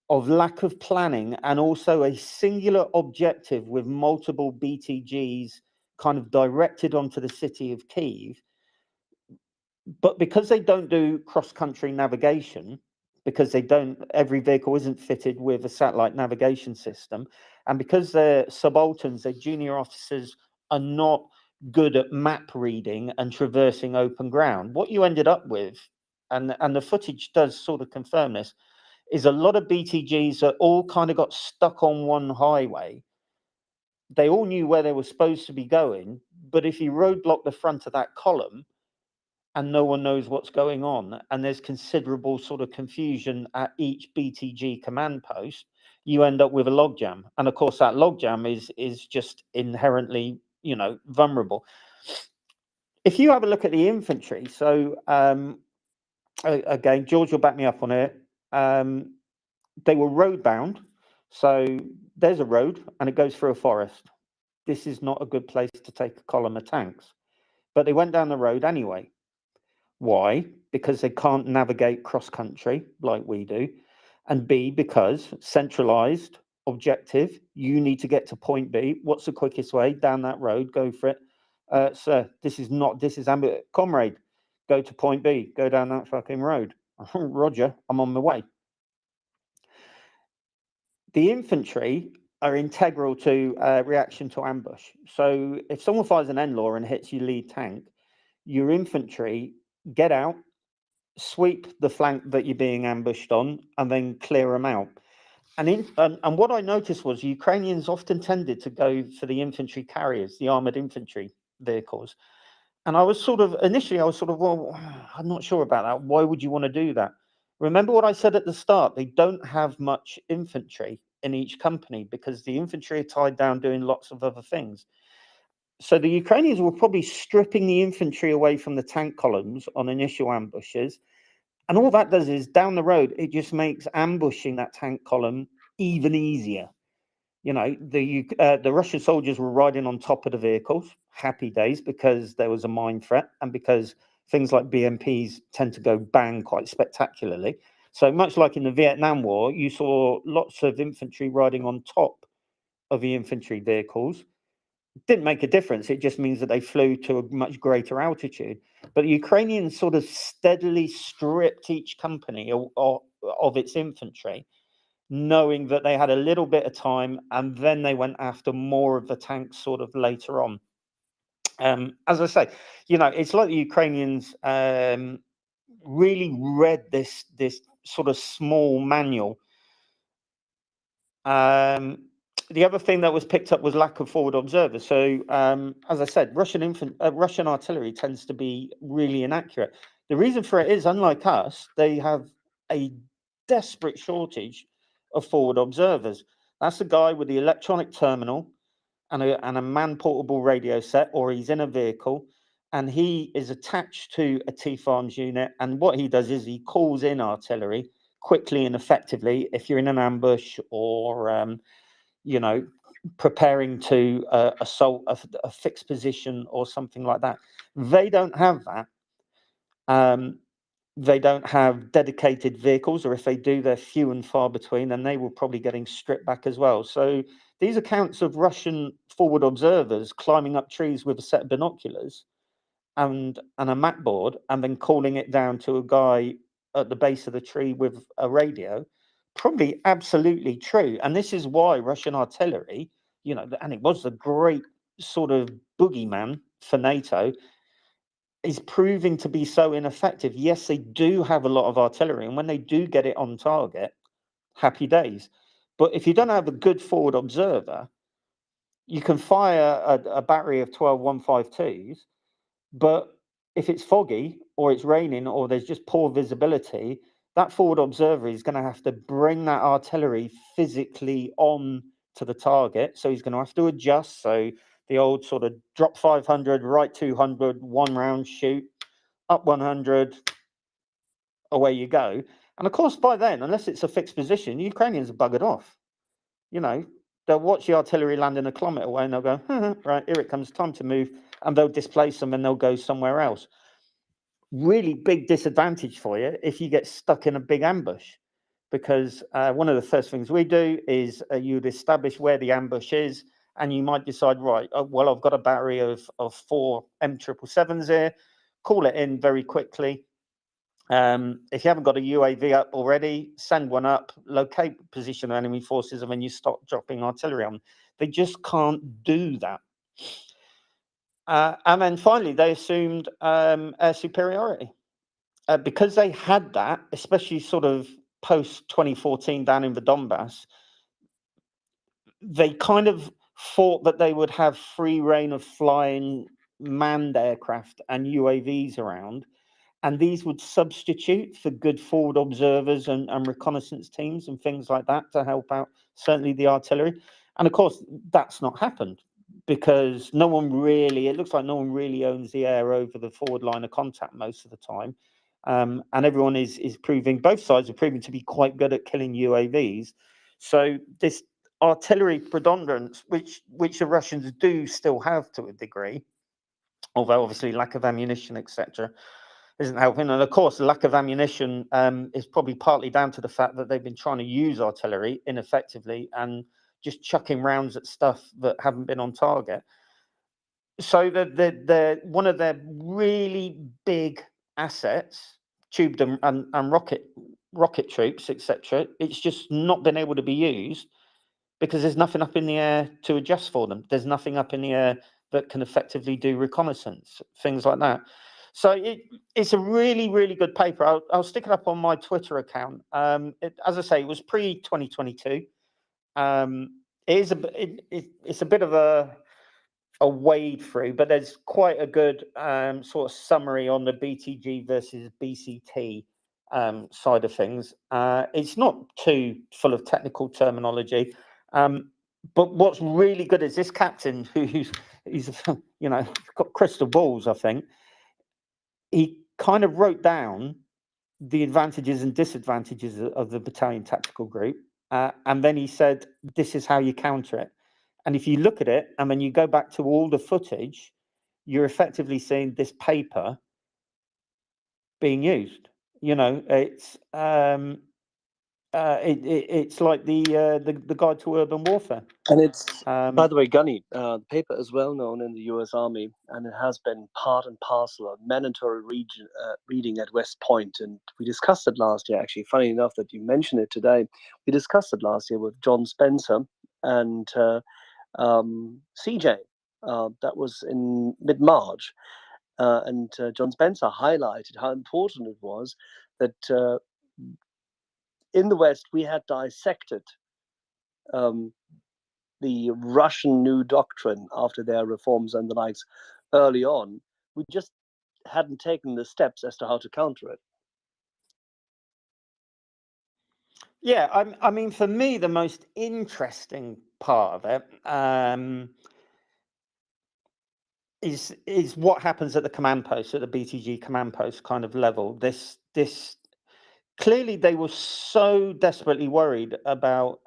of lack of planning, and also a singular objective with multiple BTGs kind of directed onto the city of Kyiv. But because they don't do cross-country navigation, because they don't, every vehicle isn't fitted with a satellite navigation system, and because their subalterns, their junior officers, are not good at map reading and traversing open ground, what you ended up with, and the footage does sort of confirm this, is a lot of BTGs that all kind of got stuck on one highway. They all knew where they were supposed to be going, but if you roadblock the front of that column, and no one knows what's going on, and there's considerable sort of confusion at each BTG command post, you end up with a logjam. And of course, that logjam is just inherently, vulnerable. If you have a look at the infantry, so again, George will back me up on it. They were road bound, so there's a road and it goes through a forest. This is not a good place to take a column of tanks, but they went down the road anyway. Why? Because they can't navigate cross country like we do. And B, because centralized objective. You need to get to point B. What's the quickest way? Down that road, go for it. Sir, this is comrade, go to point B, go down that fucking road. Roger, I'm on my way. The infantry are integral to reaction to ambush. So if someone fires an NLAW and hits your lead tank, your infantry get out, sweep the flank that you're being ambushed on, and then clear them out. And what I noticed was Ukrainians often tended to go for the infantry carriers, the armored infantry vehicles. And I was initially, well, I'm not sure about that. Why would you want to do that? Remember what I said at the start, they don't have much infantry in each company because the infantry are tied down doing lots of other things. So the Ukrainians were probably stripping the infantry away from the tank columns on initial ambushes. And all that does is down the road, it just makes ambushing that tank column even easier. You know, the Russian soldiers were riding on top of the vehicles, happy days, because there was a mine threat and because things like BMPs tend to go bang quite spectacularly. So much like in the Vietnam War, you saw lots of infantry riding on top of the infantry vehicles. Didn't make a difference. It just means that they flew to a much greater altitude. But the Ukrainians sort of steadily stripped each company of its infantry, knowing that they had a little bit of time, and then they went after more of the tanks sort of later on. As I say, you know, it's like the Ukrainians really read this sort of small manual. The other thing that was picked up was lack of forward observers. So, as I said, Russian artillery tends to be really inaccurate. The reason for it is, unlike us, they have a desperate shortage of forward observers. That's the guy with the electronic terminal and a man-portable radio set, or he's in a vehicle, and he is attached to a T-FARMS unit. And what he does is he calls in artillery quickly and effectively if you're in an ambush or you know, preparing to assault a fixed position or something like that. They don't have that. They don't have dedicated vehicles, or if they do, they're few and far between, and they will probably getting stripped back as well. So these accounts of Russian forward observers climbing up trees with a set of binoculars and a map board, and then calling it down to a guy at the base of the tree with a radio, probably absolutely true. And this is why Russian artillery, you know, and it was a great sort of boogeyman for NATO, is proving to be so ineffective. Yes, they do have a lot of artillery, and when they do get it on target, happy days. But if you don't have a good forward observer, you can fire a battery of 12 152s, but if it's foggy or it's raining or there's just poor visibility, that forward observer is going to have to bring that artillery physically on to the target. So he's going to have to adjust. So the old sort of drop 500, right 200, one round shoot, up 100, away you go. And of course, by then, unless it's a fixed position, Ukrainians are buggered off. You know, they'll watch the artillery landing a kilometre away and they'll go, right, here it comes, time to move. And they'll displace them and they'll go somewhere else. Really big disadvantage for you if you get stuck in a big ambush, because one of the first things we do is you'd establish where the ambush is, and you might decide, right, well, I've got a battery of 4 M777s here, call it in very quickly. If you haven't got a UAV up already, send one up, locate position of enemy forces, and then you start dropping artillery on. They just can't do that. And then finally, they assumed air superiority. Because they had that, especially sort of post 2014 down in the Donbass, they kind of thought that they would have free reign of flying manned aircraft and UAVs around, and these would substitute for good forward observers and reconnaissance teams and things like that to help out, certainly the artillery. And of course, that's not happened, because it looks like no one really owns the air over the forward line of contact most of the time. And everyone both sides are proving to be quite good at killing UAVs. So this artillery predominance, which the Russians do still have to a degree, although obviously lack of ammunition, etc., isn't helping. And of course, the lack of ammunition is probably partly down to the fact that they've been trying to use artillery ineffectively, and just chucking rounds at stuff that haven't been on target. So the one of their really big assets, tube and rocket troops, etc., it's just not been able to be used because there's nothing up in the air to adjust for them. There's nothing up in the air that can effectively do reconnaissance, things like that. So it's a really, really good paper. I'll stick it up on my Twitter account. As I say, it was pre-2022. It's a bit of a wade through, but there's quite a good sort of summary on the BTG versus BCT side of things. It's not too full of technical terminology, but what's really good is this captain who's got crystal balls. I think he kind of wrote down the advantages and disadvantages of the battalion tactical group, and then he said, "This is how you counter it." And if you look at it, and then you go back to all the footage, you're effectively seeing this paper being used. It's it's like the guide to urban warfare. And it's, by the way, Gunny, the paper is well known in the US Army, and it has been part and parcel of mandatory reading at West Point. And we discussed it last year, actually. Funny enough that you mention it today. We discussed it last year with John Spencer and CJ. That was in mid-March. And John Spencer highlighted how important it was that in the West we had dissected the Russian new doctrine after their reforms and the likes early on. We just hadn't taken the steps as to how to counter it. Yeah, I mean, for me, the most interesting part of it is what happens at the command post, at the BTG command post kind of level. This clearly they were so desperately worried about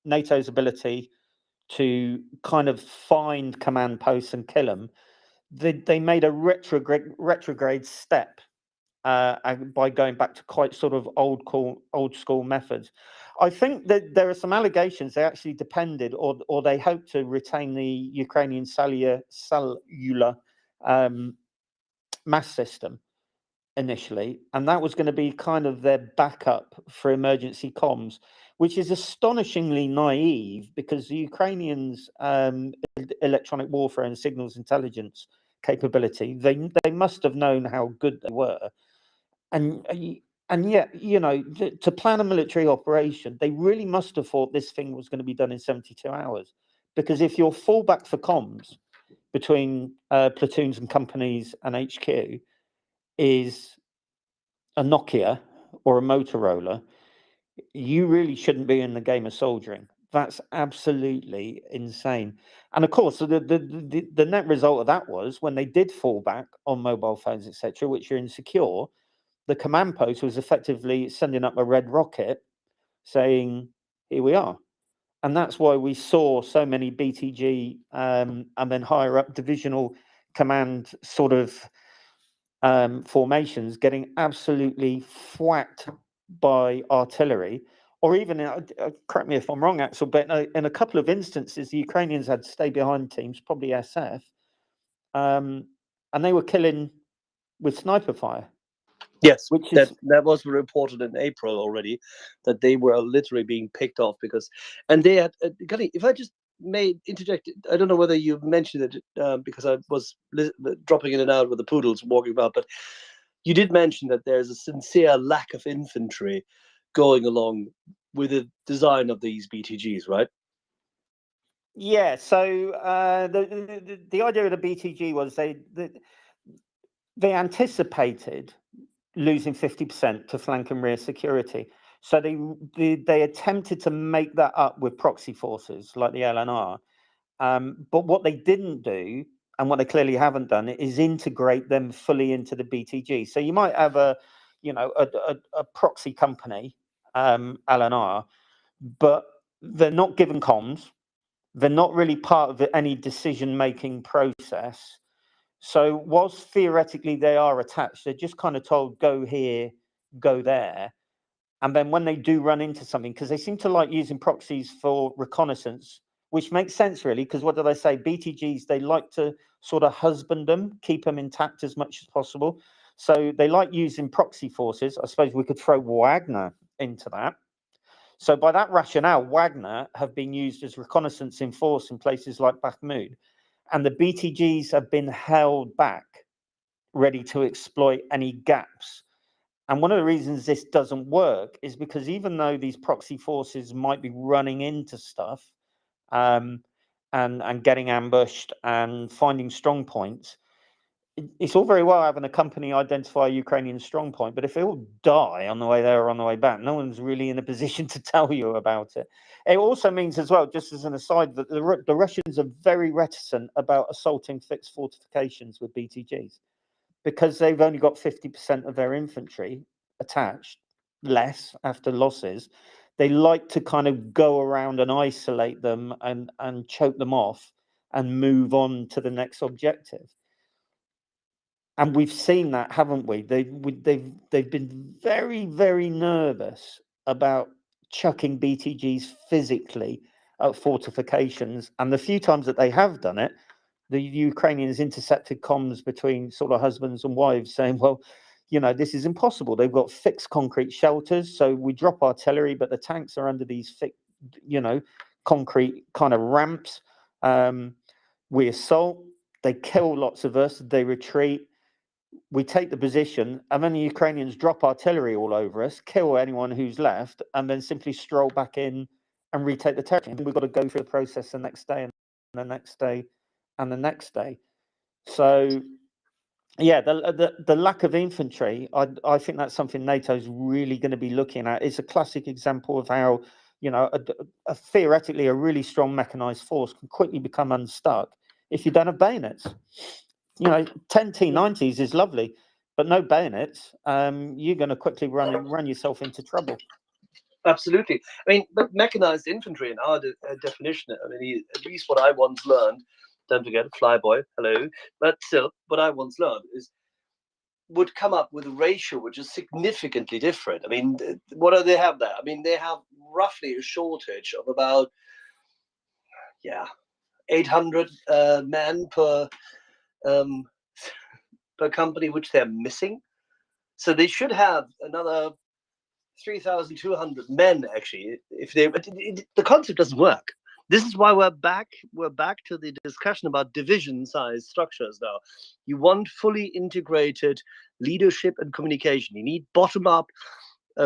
NATO's ability to kind of find command posts and kill them. They made a retrograde step by going back to quite sort of old school methods. I think that there are some allegations they actually depended or they hoped to retain the Ukrainian cellular mass system initially, and that was going to be kind of their backup for emergency comms, which is astonishingly naive because the Ukrainians' electronic warfare and signals intelligence capability, they must have known how good they were, and yet, to plan a military operation, they really must have thought this thing was going to be done in 72 hours, because if your fallback for comms between platoons and companies and HQ is a Nokia or a Motorola, you really shouldn't be in the game of soldiering. That's absolutely insane. And of course, the net result of that was when they did fall back on mobile phones, etc., which are insecure, the command post was effectively sending up a red rocket saying, "Here we are." And that's why we saw so many BTG and then higher up divisional command sort of formations getting absolutely thwacked by artillery, or even correct me if I'm wrong, Axel, but in a couple of instances the Ukrainians had stay behind teams, probably SF, and they were killing with sniper fire. Yes, which is that was reported in April already, that they were literally being picked off because, and they had. Gunny, if I just may interject, I don't know whether you mentioned it because I was dropping in and out with the poodles walking about, but you did mention that there's a sincere lack of infantry going along with the design of these BTGs, right? Yeah. So the idea of the BTG was they anticipated losing 50% to flank and rear security. So they attempted to make that up with proxy forces like the LNR. But what they didn't do, and what they clearly haven't done, is integrate them fully into the BTG. So you might have a proxy company, LNR, but they're not given comms. They're not really part of any decision-making process. So whilst theoretically they are attached, they're just kind of told, go here, go there. And then when they do run into something, because they seem to like using proxies for reconnaissance, which makes sense really, because what do they say? BTGs, they like to sort of husband them, keep them intact as much as possible. So they like using proxy forces. I suppose we could throw Wagner into that. So by that rationale, Wagner have been used as reconnaissance in force in places like Bakhmut. And the BTGs have been held back, ready to exploit any gaps. And one of the reasons this doesn't work is because even though these proxy forces might be running into stuff and getting ambushed and finding strong points, it's all very well having a company identify a Ukrainian strong point, but if they all die on the way there or on the way back, no one's really in a position to tell you about it. It also means as well, just as an aside, that the Russians are very reticent about assaulting fixed fortifications with BTGs because they've only got 50% of their infantry attached, less after losses. They like to kind of go around and isolate them and choke them off and move on to the next objective. And we've seen that, haven't we? They've been very, very nervous about chucking BTGs physically at fortifications. And the few times that they have done it, the Ukrainians intercepted comms between sort of husbands and wives saying, well, you know, this is impossible. They've got fixed concrete shelters. So we drop artillery, but the tanks are under these fixed, you know, concrete kind of ramps. We assault, they kill lots of us, they retreat. We take the position, and then the Ukrainians drop artillery all over us, kill anyone who's left, and then simply stroll back in and retake the territory. And we've got to go through the process the next day and the next day and the next day. So, yeah, the lack of infantry, I think that's something NATO's really going to be looking at. It's a classic example of how, you know, theoretically a really strong mechanized force can quickly become unstuck if you don't have bayonets. You know, 10 T90s is lovely, but no bayonets, you're going to quickly run yourself into trouble. Absolutely. I mean, but mechanized infantry in our definition, I mean, at least what I once learned, don't forget, flyboy, hello, but still, what I once learned is would come up with a ratio which is significantly different. I mean, what do they have there? I mean, they have roughly a shortage of about, 800 men per company, which they're missing. So they should have another 3,200 men, actually, if they. But the concept doesn't work. This is why we're back to the discussion about division-sized structures now. You want fully integrated leadership and communication. You need bottom-up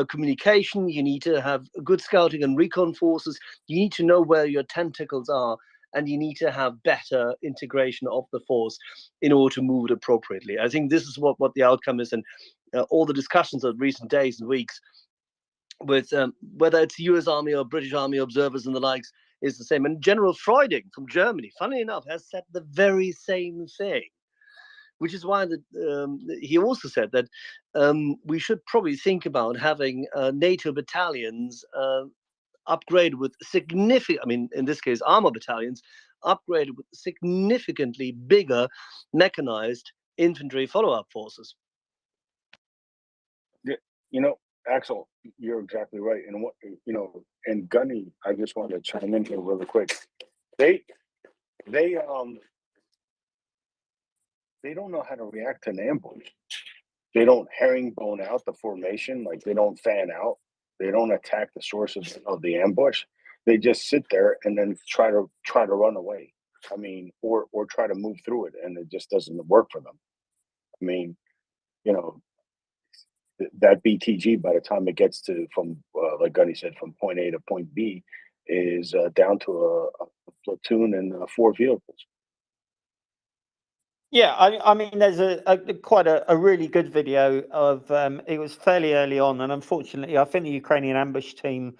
communication. You need to have good scouting and recon forces. You need to know where your tentacles are, and you need to have better integration of the force in order to move it appropriately. I think this is what the outcome is, and all the discussions of recent days and weeks with whether it's US Army or British Army observers and the likes is the same. And General Freuding from Germany, funnily enough, has said the very same thing, which is why he also said that we should probably think about having NATO battalions upgraded with significant, I mean, in this case, armor battalions, upgraded with significantly bigger mechanized infantry follow-up forces. Yeah, you know, Axel, you're exactly right. And what and Gunny, I just want to chime in here really quick. They don't know how to react to an ambush. They don't herringbone out the formation, like they don't fan out. They don't attack the sources of the ambush. They just sit there and then try to run away. I mean, or try to move through it, and it just doesn't work for them. I mean, you know, that BTG by the time it gets to from like Gunny said, from point A to point B, is down to a platoon and 4 vehicles. Yeah, I mean, there's quite a really good video of it was fairly early on, and unfortunately, I think the Ukrainian ambush team,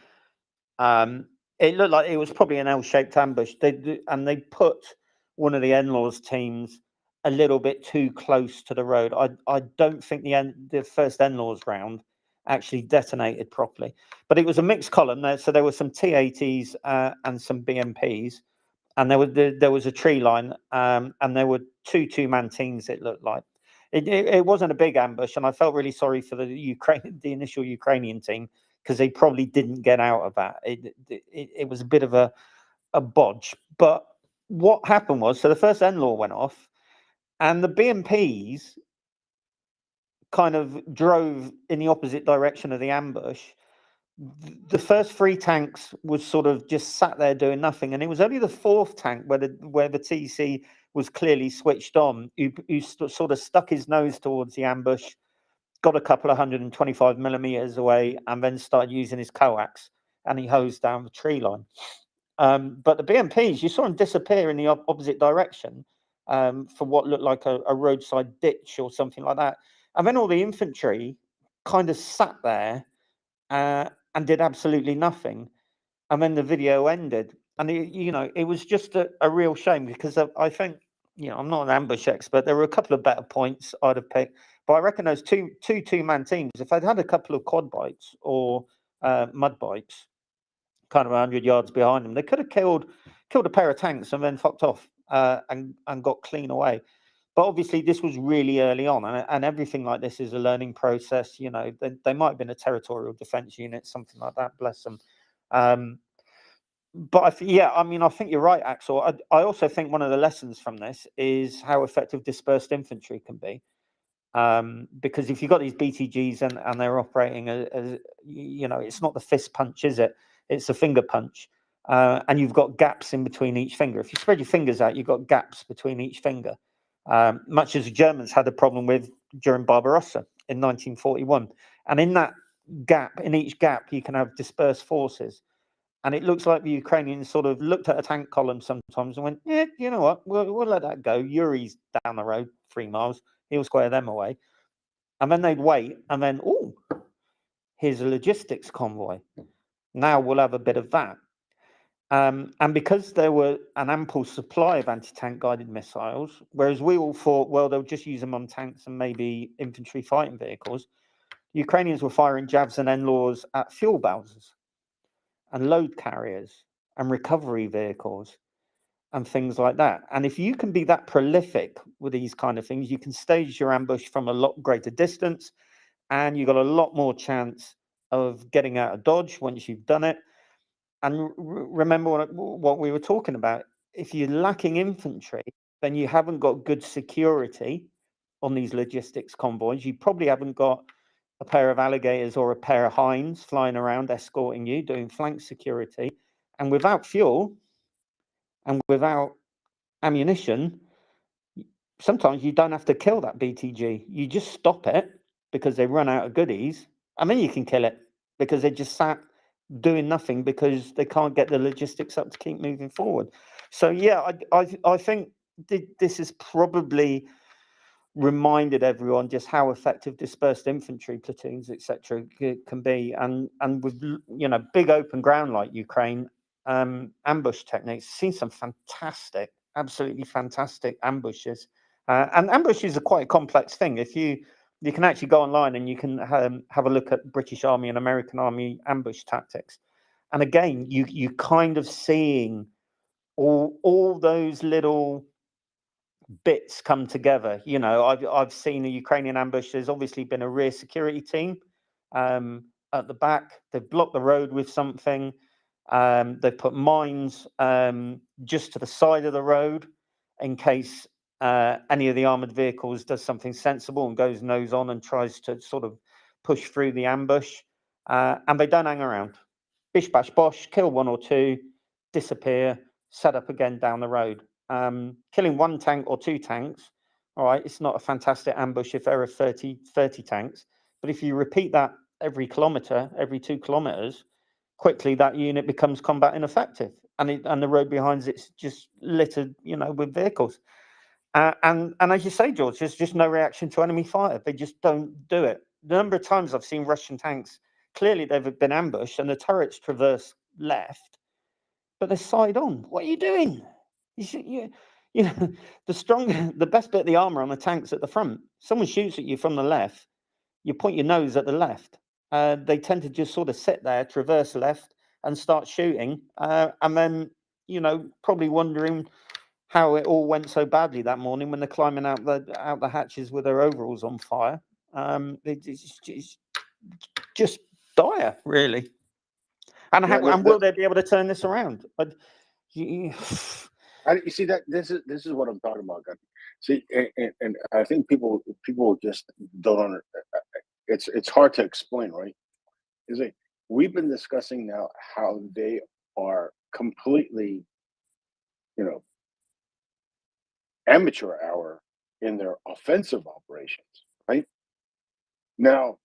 it looked like it was probably an L-shaped ambush. They put one of the NLAW's teams a little bit too close to the road. I don't think the first NLAW's round actually detonated properly, but it was a mixed column there, so there were some T-80s and some BMPs. And there was a tree line, and there were two two-man teams. It looked like it wasn't a big ambush, and I felt really sorry for the initial Ukrainian team because they probably didn't get out of that. It was a bit of a bodge. But what happened was, so the first NLAW went off, and the BMPs kind of drove in the opposite direction of the ambush. The first 3 tanks was sort of just sat there doing nothing, and it was only the 4th tank where the TC was clearly switched on, who sort of stuck his nose towards the ambush, got a couple of 125 millimeters away, and then started using his coax, and he hosed down the tree line. But the BMPs, you saw them disappear in the opposite direction for what looked like a roadside ditch or something like that. And then all the infantry kind of sat there and did absolutely nothing. And then the video ended. And, it was just a real shame, because I think, I'm not an ambush expert. There were a couple of better points I'd have picked. But I reckon those two-man teams, if they'd had a couple of quad bikes or mud bikes, kind of 100 yards behind them, they could have killed a pair of tanks and then fucked off and got clean away. But obviously this was really early on, and everything like this is a learning process. They might have been a territorial defense unit, something like that, bless them. But I think you're right, Axel. I also think one of the lessons from this is how effective dispersed infantry can be. Because if you've got these BTGs and they're operating as it's not the fist punch, is it? It's a finger punch. And you've got gaps in between each finger. If you spread your fingers out, you've got gaps between each finger. Much as the Germans had a problem with during Barbarossa in 1941. And in that gap, in each gap, you can have dispersed forces. And it looks like the Ukrainians sort of looked at a tank column sometimes and went, yeah, you know what, we'll let that go. Yuri's down the road 3 miles. He'll square them away. And then they'd wait, and then, here's a logistics convoy. Now we'll have a bit of that. And because there were an ample supply of anti-tank guided missiles, whereas we all thought, well, they'll just use them on tanks and maybe infantry fighting vehicles, Ukrainians were firing Javs and NLAWs at fuel bowsers and load carriers and recovery vehicles and things like that. And if you can be that prolific with these kind of things, you can stage your ambush from a lot greater distance, and you've got a lot more chance of getting out of dodge once you've done it. And remember what we were talking about. If you're lacking infantry, then you haven't got good security on these logistics convoys. You probably haven't got a pair of alligators or a pair of hinds flying around escorting you, doing flank security. And without fuel and without ammunition, sometimes you don't have to kill that BTG. You just stop it because they run out of goodies, and then you can kill it because they just sat doing nothing because they can't get the logistics up to keep moving forward. So yeah, I think this has probably reminded everyone just how effective dispersed infantry platoons, etc., can be, and with big open ground like Ukraine, ambush techniques. Seen some fantastic, absolutely fantastic ambushes, and ambushes are quite a complex thing. If you can actually go online and you can have a look at British Army and American Army ambush tactics, and again, you kind of seeing all those little bits come together. I've seen a Ukrainian ambush. There's obviously been a rear security team at the back. They've blocked the road with something. They've put mines just to the side of the road in case any of the armored vehicles does something sensible and goes nose on and tries to sort of push through the ambush. And they don't hang around. Bish bash bosh, kill 1 or 2, disappear, set up again down the road. Killing 1 tank or 2 tanks, all right, it's not a fantastic ambush if there are 30 tanks. But if you repeat that every kilometre, every 2 kilometres, quickly that unit becomes combat ineffective, and the road behind it's just littered, with vehicles. And as you say, George, there's just no reaction to enemy fire. They just don't do it. The number of times I've seen Russian tanks, clearly they've been ambushed and the turrets traverse left, but they're side on. What are you doing? The best bit of the armor on the tank's at the front. Someone shoots at you from the left, you point your nose at the left. They tend to just sort of sit there, traverse left, and start shooting, and then probably wondering how it all went so badly that morning when they're climbing out the hatches with their overalls on fire. It's just dire, really. And Yeah, and will they be able to turn this around? You see that this is what I'm talking about, Gunny. See, and I think people just don't it's hard to explain, right? Is like we've been discussing now how they are completely, amateur hour in their offensive operations, right? Now,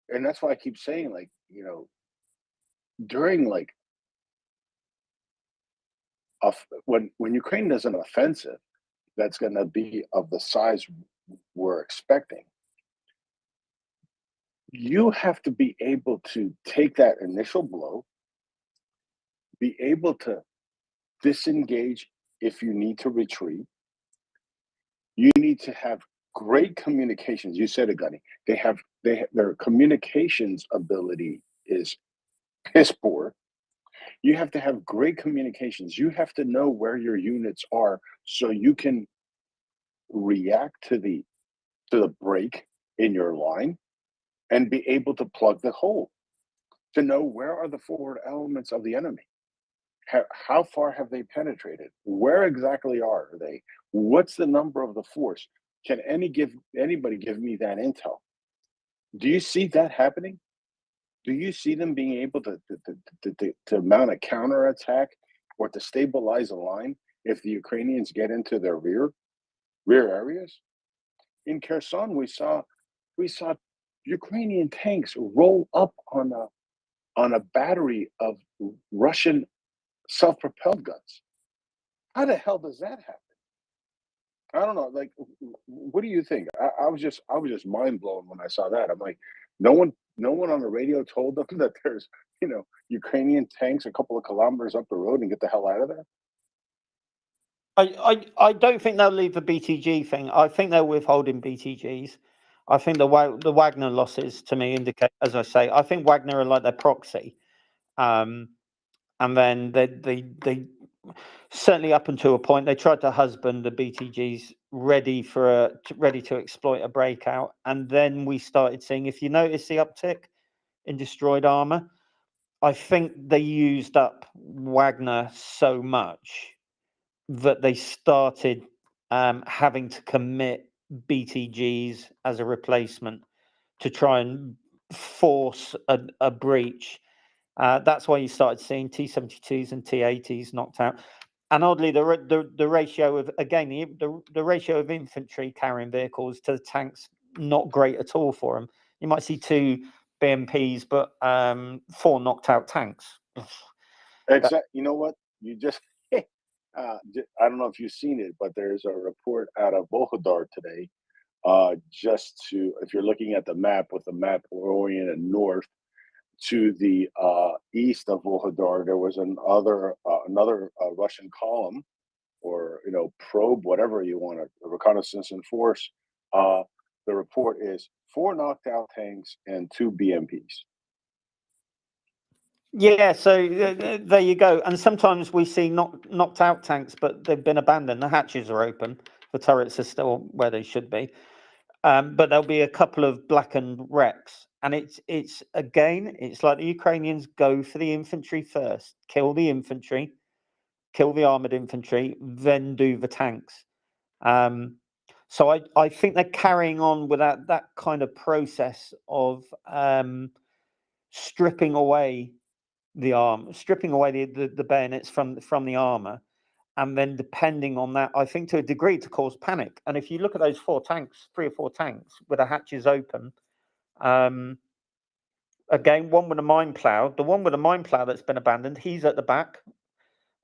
and that's why I keep saying, like, during like when Ukraine does an offensive that's going to be of the size we're expecting, you have to be able to take that initial blow, be able to disengage if you need to retreat. You need to have great communications. You said it, Gunny. Their communications ability is piss poor. You have to have great communications. You have to know where your units are so you can react to the break in your line and be able to plug the hole, to know where are the forward elements of the enemy. How far have they penetrated? Where exactly are they? What's the number of the force? Can anybody give me that intel? Do you see that happening? Do you see them being able to mount a counterattack or to stabilize a line if the Ukrainians get into their rear areas? In Kherson, we saw Ukrainian tanks roll up on a battery of Russian self-propelled guns. How the hell does that happen? I don't know. Like, what do you think? I was just mind blown when I saw that. I'm like, no one on the radio told them that there's Ukrainian tanks a couple of kilometers up the road and get the hell out of there. I don't think they'll leave the BTG thing. I think they're withholding BTGs. I think the Wagner losses to me indicate, as I say, I think Wagner are like their proxy, and then they certainly up until a point they tried to husband the BTGs ready to exploit a breakout, and then we started seeing, if you notice the uptick in destroyed armor, I think they used up Wagner so much that they started having to commit BTGs as a replacement to try and force a breach. That's why you started seeing T-72s and T-80s knocked out. And oddly, the ratio of, again, the ratio of infantry carrying vehicles to the tanks, not great at all for them. You might see 2 BMPs, but 4 knocked out tanks. Exactly. You know what? You just, I don't know if you've seen it, but there's a report out of Volhodar today. If you're looking at the map, with the map oriented north to the east of Volhodar, there was another Russian column, or probe, whatever you want, a reconnaissance in force. The report is 4 knocked out tanks and 2 BMPs. Yeah, so there you go. And sometimes we see knocked out tanks, but they've been abandoned. The hatches are open. The turrets are still where they should be. But there'll be a couple of blackened wrecks. And it's like the Ukrainians go for the infantry first, kill the infantry, kill the armored infantry, then do the tanks. So I think they're carrying on with that kind of process of stripping away the arm, stripping away the bayonets from the armor, and then depending on that, I think to a degree, to cause panic. And if you look at those 3 or 4 tanks with the hatches open, again, one with a mine plow, the one with a mine plow that's been abandoned, he's at the back,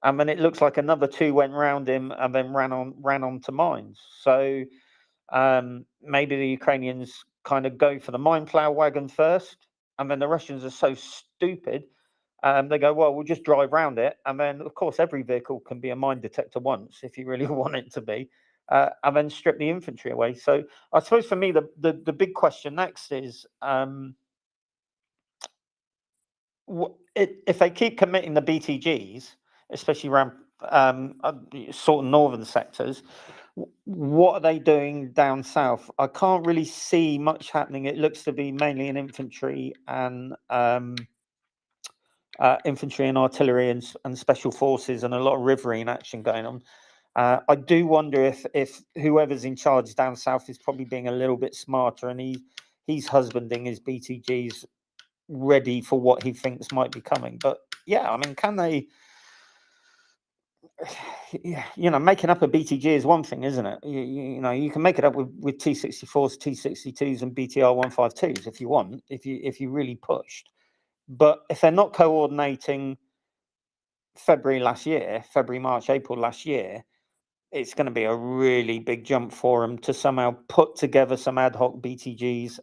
and then it looks like another 2 went round him and then ran onto mines. So maybe the Ukrainians kind of go for the mine plow wagon first, and then the Russians are so stupid. They go, well, we'll just drive around it. And then, of course, every vehicle can be a mine detector once if you really want it to be, and then strip the infantry away. So I suppose for me, the big question next is, if they keep committing the BTGs, especially around sort of northern sectors, What are they doing down south? I can't really see much happening. It looks to be mainly in infantry and artillery and special forces, and a lot of riverine action going on. I do wonder if whoever's in charge down south is probably being a little bit smarter, and he's husbanding his BTGs ready for what he thinks might be coming. But yeah, I mean, can they? You know, making up a BTG is one thing, isn't it? You know, you can make it up with T-64s, T-62s, and BTR-152s if you want, if you really pushed. But if they're not coordinating February, March, April last year, it's going to be a really big jump for them to somehow put together some ad hoc BTGs.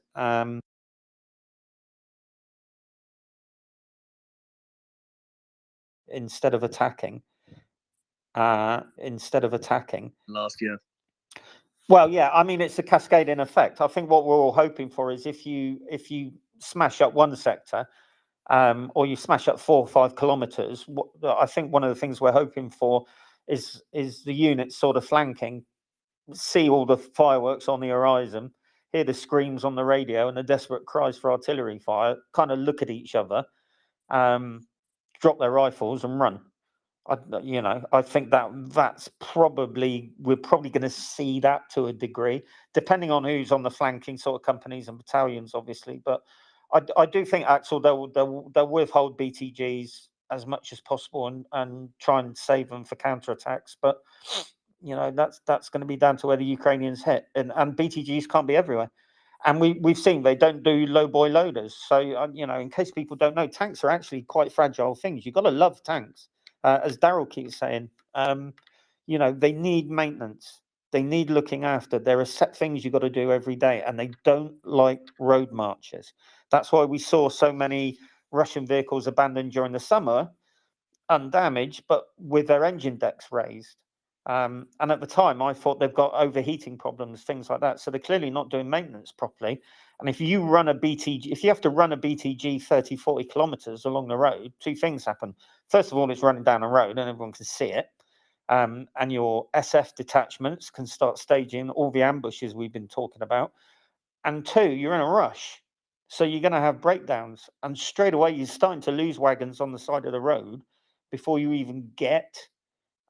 Instead of attacking. Last year. Well, yeah, I mean, it's a cascading effect. I think what we're all hoping for is if you smash up one sector, or you smash up 4 or 5 kilometers, I think one of the things we're hoping for is the units sort of flanking, see all the fireworks on the horizon, hear the screams on the radio and the desperate cries for artillery fire, kind of look at each other, drop their rifles and run. I think that's probably, we're probably going to see that to a degree, depending on who's on the flanking sort of companies and battalions, obviously. But I do think, Axel, they'll withhold BTGs as much as possible and try and save them for counterattacks. But that's going to be down to where the Ukrainians hit, and BTGs can't be everywhere. And we've seen they don't do low boy loaders. So in case people don't know, tanks are actually quite fragile things. You've got to love tanks. As Daryl keeps saying, they need maintenance. They need looking after. There are set things you've got to do every day, and they don't like road marches. That's why we saw so many Russian vehicles abandoned during the summer, undamaged, but with their engine decks raised. And at the time, I thought they've got overheating problems, things like that. So they're clearly not doing maintenance properly. And if you have to run a BTG 30, 40 kilometers along the road, 2 things happen. First of all, it's running down a road and everyone can see it. And your SF detachments can start staging all the ambushes we've been talking about. And 2, you're in a rush. So you're going to have breakdowns. And straight away, you're starting to lose wagons on the side of the road before you even get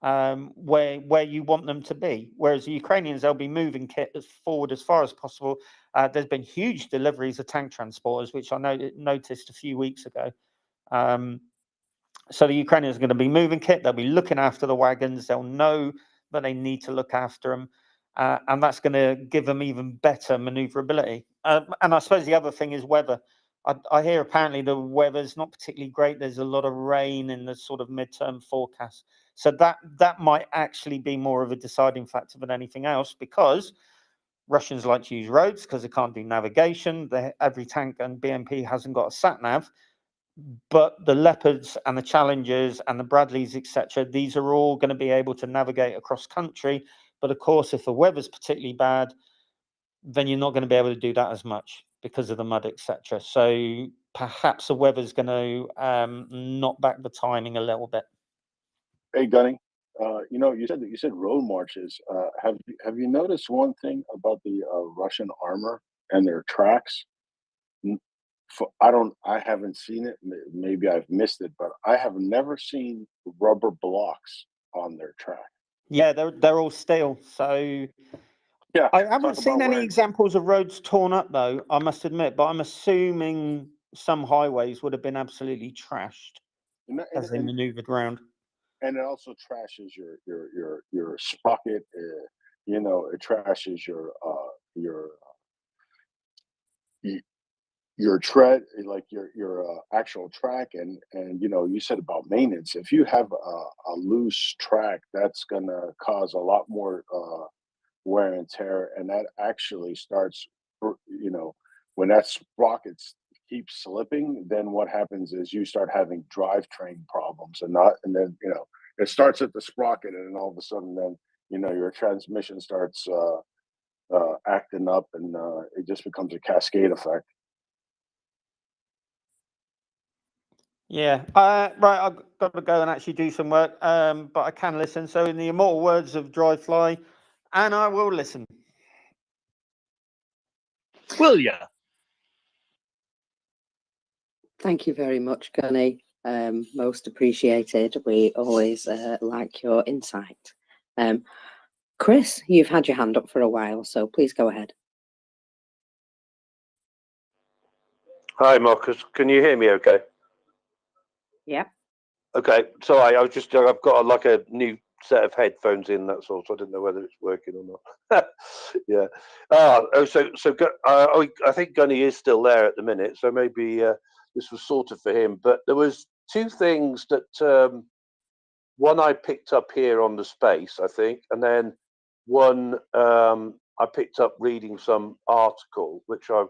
where you want them to be. Whereas the Ukrainians, they'll be moving kit forward as far as possible. There's been huge deliveries of tank transporters, which I noticed a few weeks ago. So the Ukrainians are going to be moving kit. They'll be looking after the wagons. They'll know that they need to look after them. And that's going to give them even better maneuverability. And I suppose the other thing is weather. I hear apparently the weather's not particularly great. There's a lot of rain in the sort of midterm forecast. So that might actually be more of a deciding factor than anything else, because Russians like to use roads because they can't do navigation. Every tank and BMP hasn't got a sat nav. But the Leopards and the Challengers and the Bradleys, etc., these are all going to be able to navigate across country. But of course, if the weather's particularly bad, then you're not going to be able to do that as much because of the mud, etc. So perhaps the weather's going to knock back the timing a little bit. Hey, Gunny, you said road marches. Have you noticed one thing about the Russian armor and their tracks? I haven't seen it. Maybe I've missed it, but I have never seen rubber blocks on their track. Yeah, they're all steel. So yeah, I haven't seen any examples of roads torn up, though, I must admit. But I'm assuming some highways would have been absolutely trashed as they maneuvered around. And it also trashes your sprocket. It trashes your tread, like your actual track, and you said about maintenance. If you have a loose track, that's gonna cause a lot more wear and tear, and that actually starts, when that sprocket keeps slipping, then what happens is you start having drivetrain problems, and then it starts at the sprocket, and then all of a sudden, then your transmission starts acting up, and it just becomes a cascade effect. Yeah, right. I've got to go and actually do some work, but I can listen. So, in the immortal words of Dry Fly, And I will listen. Will you? Thank you very much, Gunny. Most appreciated. We always like your insight. Chris, you've had your hand up for a while, so please go ahead. Hi, Marcus. Can you hear me okay? Yeah. Okay. Sorry, I've got like a new set of headphones in, that's all, so I didn't know whether it's working or not. Yeah. I think Gunny is still there at the minute, so maybe this was sorted for him. But there was two things that one I picked up here on the space, I think, and then one I picked up reading some article, which I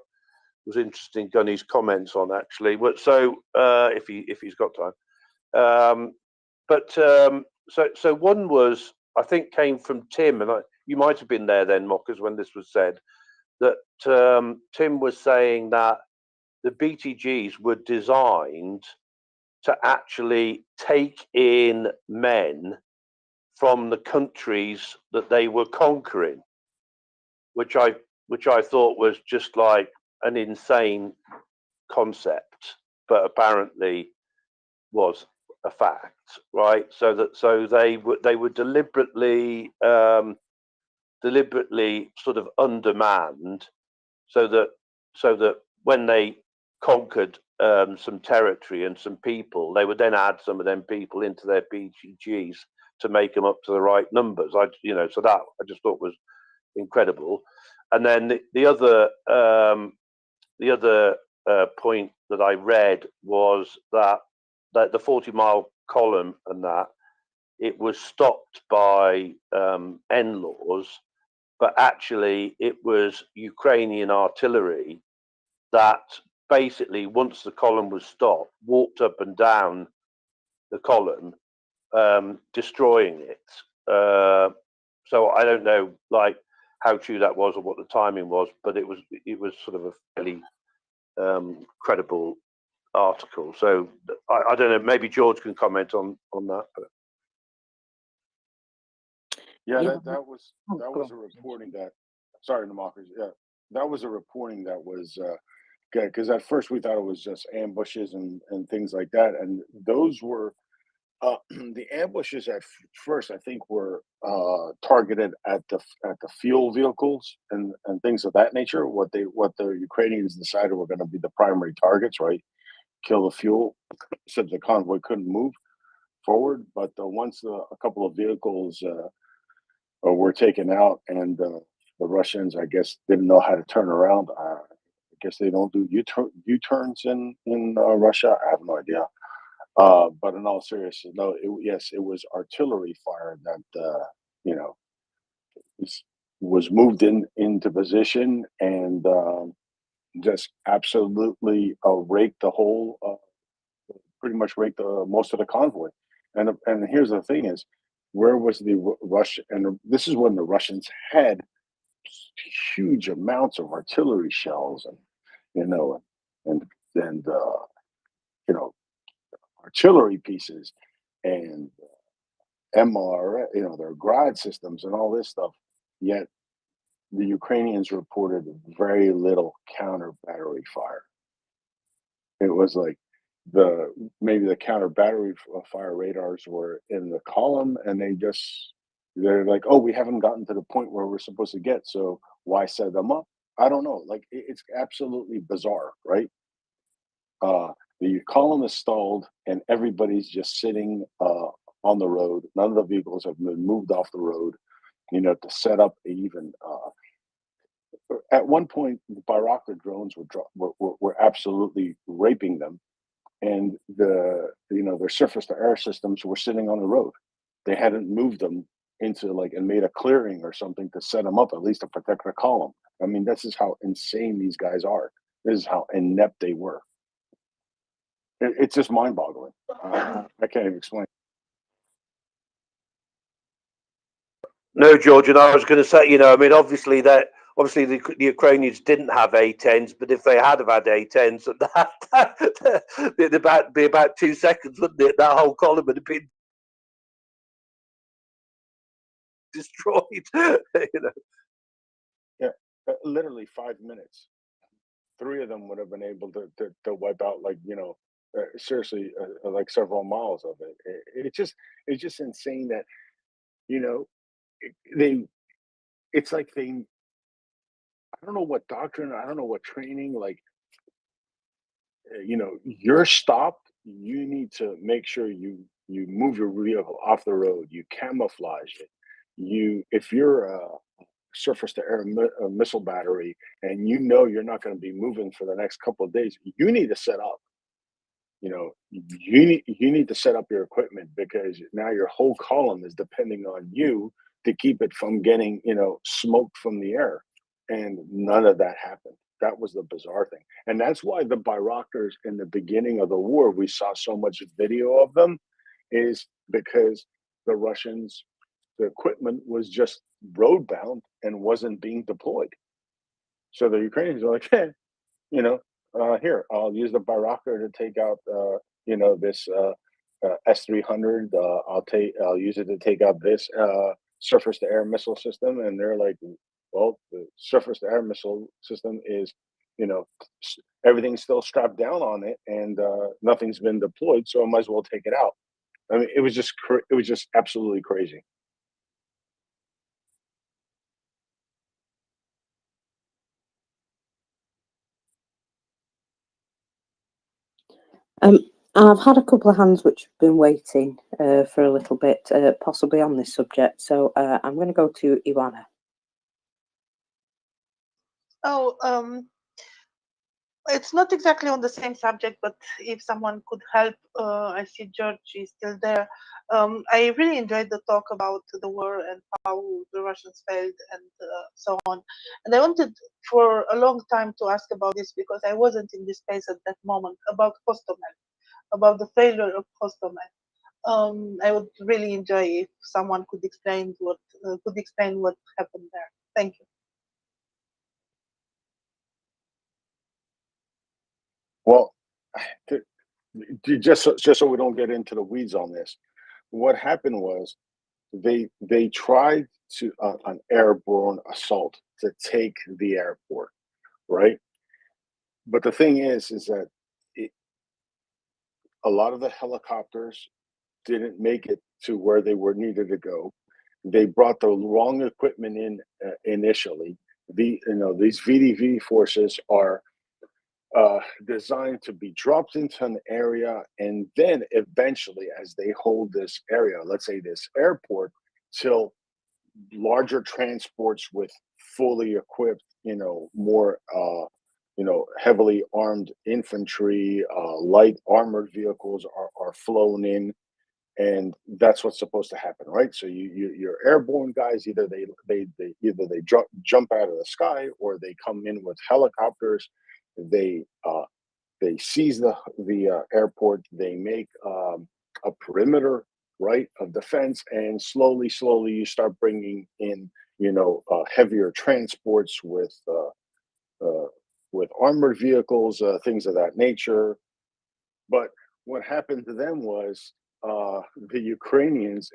was interested in Gunny's comments on, actually. So if he's got time, so one was, I think, came from Tim, and you might have been there then, Mockers, when this was said, that Tim was saying that the BTGs were designed to actually take in men from the countries that they were conquering, which I thought was just like an insane concept, but apparently was a fact, right? So they were deliberately sort of undermanned, so that when they conquered some territory and some people, they would then add some of them people into their BTGs to make them up to the right numbers. So that I just thought was incredible. And then the other point that I read was that the 40-mile column and that it was stopped by NLAWs, but actually it was Ukrainian artillery that basically, once the column was stopped, walked up and down the column, destroying it. So I don't know, like, how true that was or what the timing was, but it was sort of a fairly credible article. So I don't know, maybe George can comment on that. But... Yeah, that was a reporting that. Sorry, Namakers. Yeah, that was a reporting that was good, because at first we thought it was just ambushes and things like that, and those were the ambushes at first, I think, were targeted at the fuel vehicles and things of that nature. What the Ukrainians decided were going to be the primary targets, right? Kill the fuel, so the convoy couldn't move forward. But once a couple of vehicles were taken out, and the Russians, I guess, didn't know how to turn around. I guess they don't do U-turns in Russia. I have no idea. But in all seriousness, no. Yes, it was artillery fire that was moved into position and just absolutely raked the whole, pretty much raked most of the convoy. And here's the thing: is where was the Russian? And this is when the Russians had huge amounts of artillery shells and artillery pieces and MR, their Grad systems and all this stuff. Yet the Ukrainians reported very little counter battery fire. It was like maybe the counter battery fire radars were in the column, and they're like, oh, we haven't gotten to the point where we're supposed to get, so why set them up? I don't know. Like, it's absolutely bizarre, right? The column is stalled, and everybody's just sitting on the road. None of the vehicles have been moved off the road, to set up even. At one point, the Bayraktar drones were absolutely raping them, and their surface-to-air systems were sitting on the road. They hadn't moved them into and made a clearing or something to set them up, at least to protect the column. I mean, this is how insane these guys are. This is how inept they were. It's just mind-boggling. I can't even explain. No, George, and I was going to say, I mean, obviously the Ukrainians didn't have A10s, but if they had have had A10s, it'd be about 2 seconds, wouldn't it? That whole column would have been destroyed. You know. Yeah, literally 5 minutes. 3 of them would have been able to wipe out, like, seriously, like several miles of it. It's just insane that, you know they it's like they I don't know what doctrine, I don't know what training, like, you're stopped. You need to make sure you move your vehicle off the road. You camouflage it. If you're a surface to air missile battery, and you're not going to be moving for the next couple of days, you need to set up. You need to set up your equipment, because now your whole column is depending on you to keep it from getting smoke from the air, and none of that happened. That was the bizarre thing, and that's why the Bayraktars in the beginning of the war, we saw so much video of them, is because the Russians, the equipment was just road bound and wasn't being deployed. So the Ukrainians are like, hey, here, I'll use the Bayraktar to take out, this S-300. I'll use it to take out this surface to air missile system. And they're like, well, the surface to air missile system is, everything's still strapped down on it, and nothing's been deployed, so I might as well take it out. I mean, it was just absolutely crazy. I've had a couple of hands which have been waiting for a little bit, possibly on this subject. So I'm going to go to Ivana. Oh, it's not exactly on the same subject, but if someone could help, I see George is still there. I really enjoyed the talk about the war and how the Russians failed and so on. And I wanted for a long time to ask about this, because I wasn't in this space at that moment, about Hostomel, about the failure of Hostomel. I would really enjoy if someone could explain what happened there. Thank you. Well, just so we don't get into the weeds on this, what happened was they tried to an airborne assault to take the airport, right? But the thing is that a lot of the helicopters didn't make it to where they were needed to go. They brought the wrong equipment in initially. These VDV forces are designed to be dropped into an area, and then eventually, as they hold this area, let's say this airport, till larger transports with fully equipped, more heavily armed infantry, light armored vehicles are flown in, and that's what's supposed to happen, right? So your airborne guys, either they jump out of the sky, or they come in with helicopters. They seize the airport. They make a perimeter, right, of defense, and slowly you start bringing in heavier transports with armored vehicles, things of that nature. But what happened to them was the Ukrainians,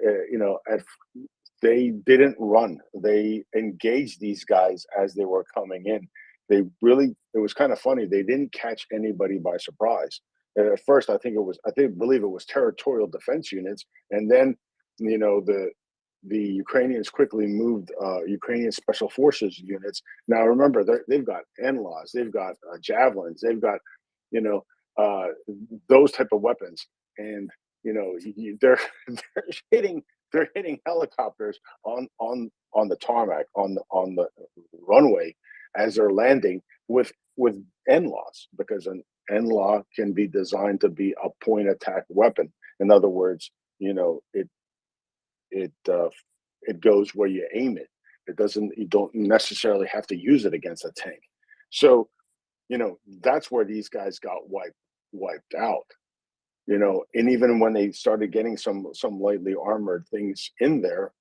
they didn't run. They engaged these guys as they were coming in. It was kind of funny. They didn't catch anybody by surprise. And at first, I believe it was territorial defense units, and then the Ukrainians quickly moved Ukrainian special forces units. Now remember, they've got NLAWs, they've got javelins, they've got uh, those type of weapons, and they're they're hitting helicopters on the tarmac, on the runway, as they're landing with NLAWs, because an NLAW can be designed to be a point attack weapon. In other words, it goes where you aim it. You don't necessarily have to use it against a tank. So that's where these guys got wiped out. And even when they started getting some lightly armored things in there,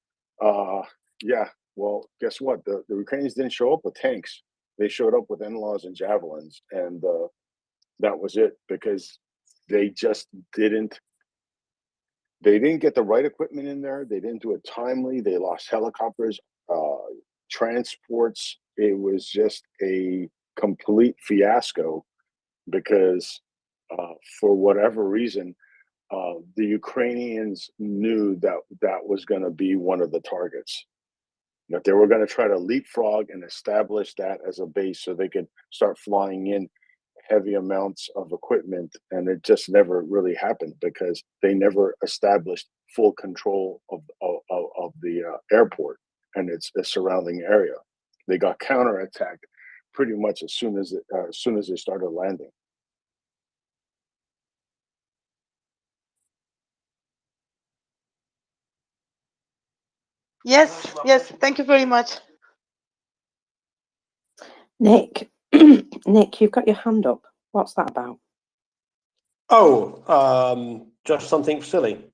yeah, well, guess what? The Ukrainians didn't show up with tanks. They showed up with NLAWs and javelins, and that was it, because they just didn't They didn't get the right equipment in there. They didn't do it timely. They lost helicopters, transports. It was just a complete fiasco because for whatever reason, the Ukrainians knew that that was going to be one of the targets, that they were going to try to leapfrog and establish that as a base so they could start flying in heavy amounts of equipment. And it just never really happened because they never established full control of the airport and its surrounding area. They got counterattacked pretty much as soon as they started landing. Yes, yes, thank you very much. Nick, Nick, you've got your hand up. What's that about? Oh, just something silly.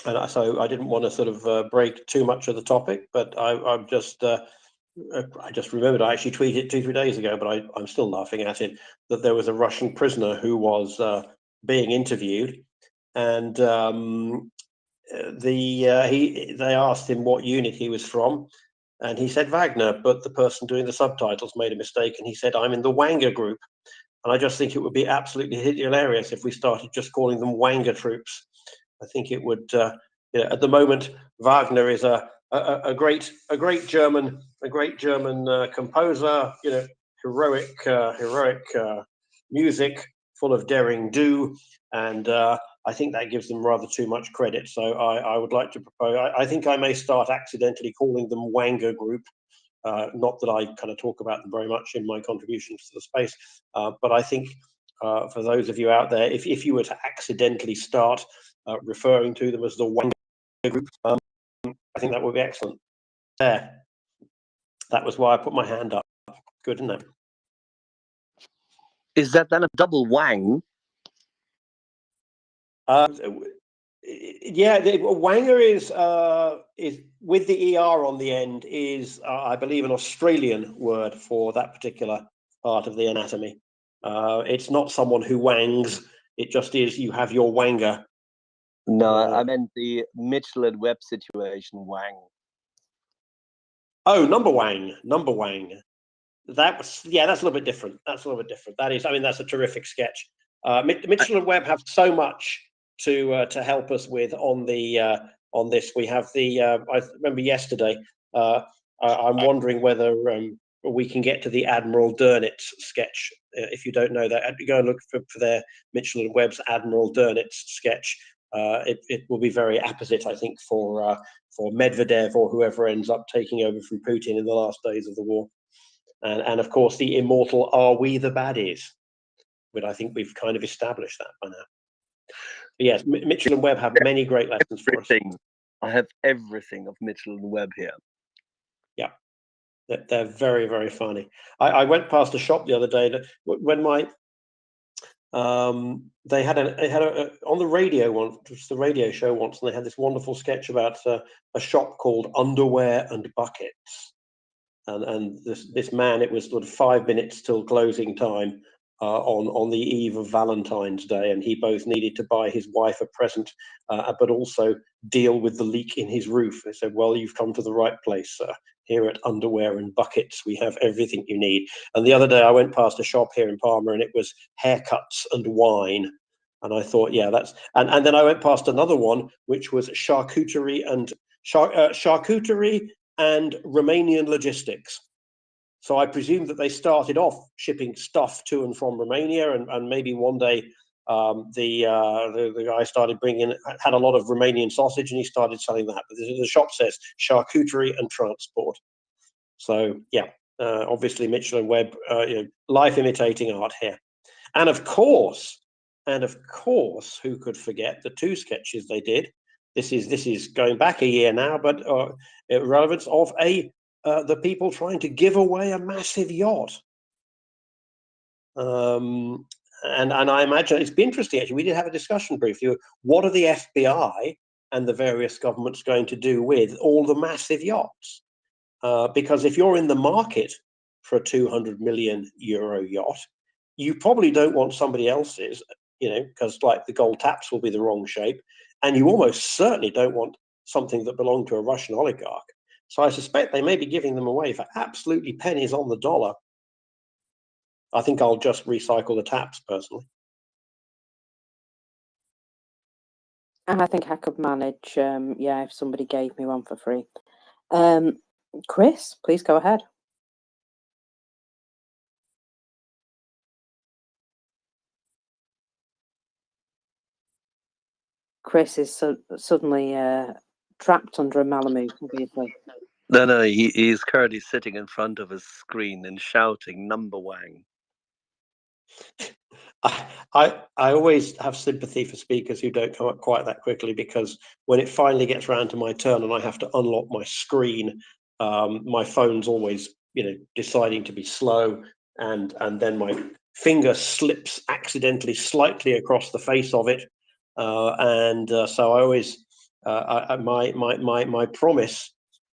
And so I didn't want to sort of break too much of the topic, but I just remembered I actually tweeted 2-3 days ago, but I'm still laughing at it, that there was a Russian prisoner who was being interviewed, and they asked him what unit he was from, and he said Wagner, but the person doing the subtitles made a mistake, and he said, I'm in the Wanga group. And I just think it would be absolutely hilarious if we started just calling them Wanga troops. I think it would. At the moment, Wagner is a great German composer. Heroic music, full of daring do, and I think that gives them rather too much credit. So I would like to propose. I think I may start accidentally calling them Wanga group. Not that I kind of talk about them very much in my contributions to the space, but I think for those of you out there, if you were to accidentally start referring to them as the Wanga group, I think that would be excellent. There, that was why I put my hand up. Good, isn't it? Is that then a double wang? Yeah, Wanger is with the ER on the end is I believe an Australian word for that particular part of the anatomy. It's not someone who wangs. It just is you have your wanger. No, I meant the Mitchell and Webb situation wang. Oh, number wang. That was, yeah, that's a little bit different. That is, I mean, that's a terrific sketch. Mitchell and Webb have so much to help us with on this. We have the I remember yesterday. I'm wondering whether we can get to the Admiral Dönitz sketch. If you don't know that, go and look for their Mitchell and Webb's Admiral Dönitz sketch. It will be very apposite, I think, for Medvedev or whoever ends up taking over from Putin in the last days of the war. And of course, the immortal "Are we the baddies?" But I think we've kind of established that by now. But yes, Mitchell and Webb have many great lessons for us. I have everything of Mitchell and Webb here. Yeah, they're very, very funny. I went past a shop the other day when my they had a on the radio once, just the radio show once, and they had this wonderful sketch about a shop called Underwear and Buckets. And this man, it was sort of 5 minutes till closing time on the eve of Valentine's Day, and he both needed to buy his wife a present, but also deal with the leak in his roof. They said, "Well, you've come to the right place, sir. Here at Underwear and Buckets, we have everything you need." And the other day, I went past a shop here in Palmer, and it was haircuts and wine. And I thought, yeah, that's. And then I went past another one, which was charcuterie and Romanian logistics. So I presume that they started off shipping stuff to and from Romania, and maybe one day the guy started had a lot of Romanian sausage, and he started selling that. But the shop says charcuterie and transport. So yeah, obviously Mitchell and Webb, life imitating art here, and of course, who could forget the two sketches they did? This is going back a year now, but relevance of the people trying to give away a massive yacht. And I imagine it's been interesting, actually. We did have a discussion briefly. What are the FBI and the various governments going to do with all the massive yachts? Because if you're in the market for a €200 million yacht, you probably don't want somebody else's because like the gold taps will be the wrong shape, and you almost certainly don't want something that belonged to a Russian oligarch. So I suspect they may be giving them away for absolutely pennies on the dollar. I think I'll just recycle the taps personally. And I think I could manage, if somebody gave me one for free. Chris, please go ahead. Chris is suddenly trapped under a Malamute, obviously. No, he's currently sitting in front of his screen and shouting "Number Wang." I always have sympathy for speakers who don't come up quite that quickly, because when it finally gets around to my turn and I have to unlock my screen, my phone's always deciding to be slow, and then my finger slips accidentally slightly across the face of it, so I always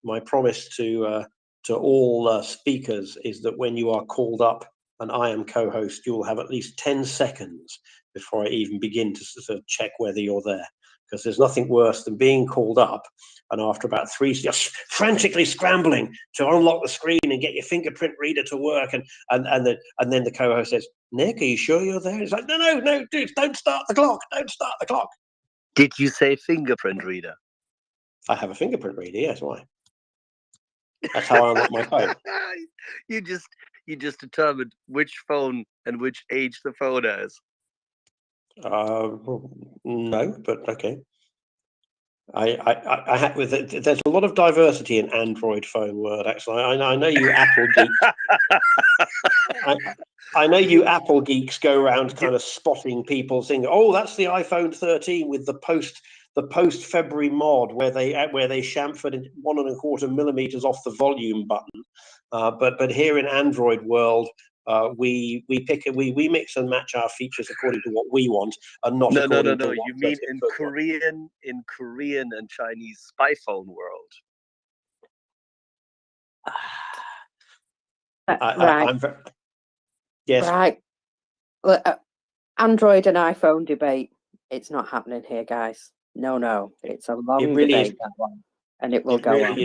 my promise to all speakers is that when you are called up and I am co-host, you will have at least 10 seconds before I even begin to sort of check whether you're there, because there's nothing worse than being called up and after about 3, just frantically scrambling to unlock the screen and get your fingerprint reader to work, and then the co-host says, "Nick, are you sure you're there?" It's like, no, dude, don't start the clock. Did you say fingerprint reader? I have a fingerprint reader, yes. Why? That's how I unlock my phone. You just determined which phone and which age the phone has. No, but okay. There's a lot of diversity in Android phone world. Actually, I know you Apple geeks. I know you Apple geeks go around kind of spotting people saying, "Oh, that's the iPhone 13 with the post February mod where they chamfered 1.25 millimeters off the volume button." But here in Android world, we mix and match our features according to what we want, and not according to what You mean in Korean and Chinese spy phone world? Right. Yes. Right. Look, Android and iPhone debate. It's not happening here, guys. No. It's a long debate, that one, and it will go on.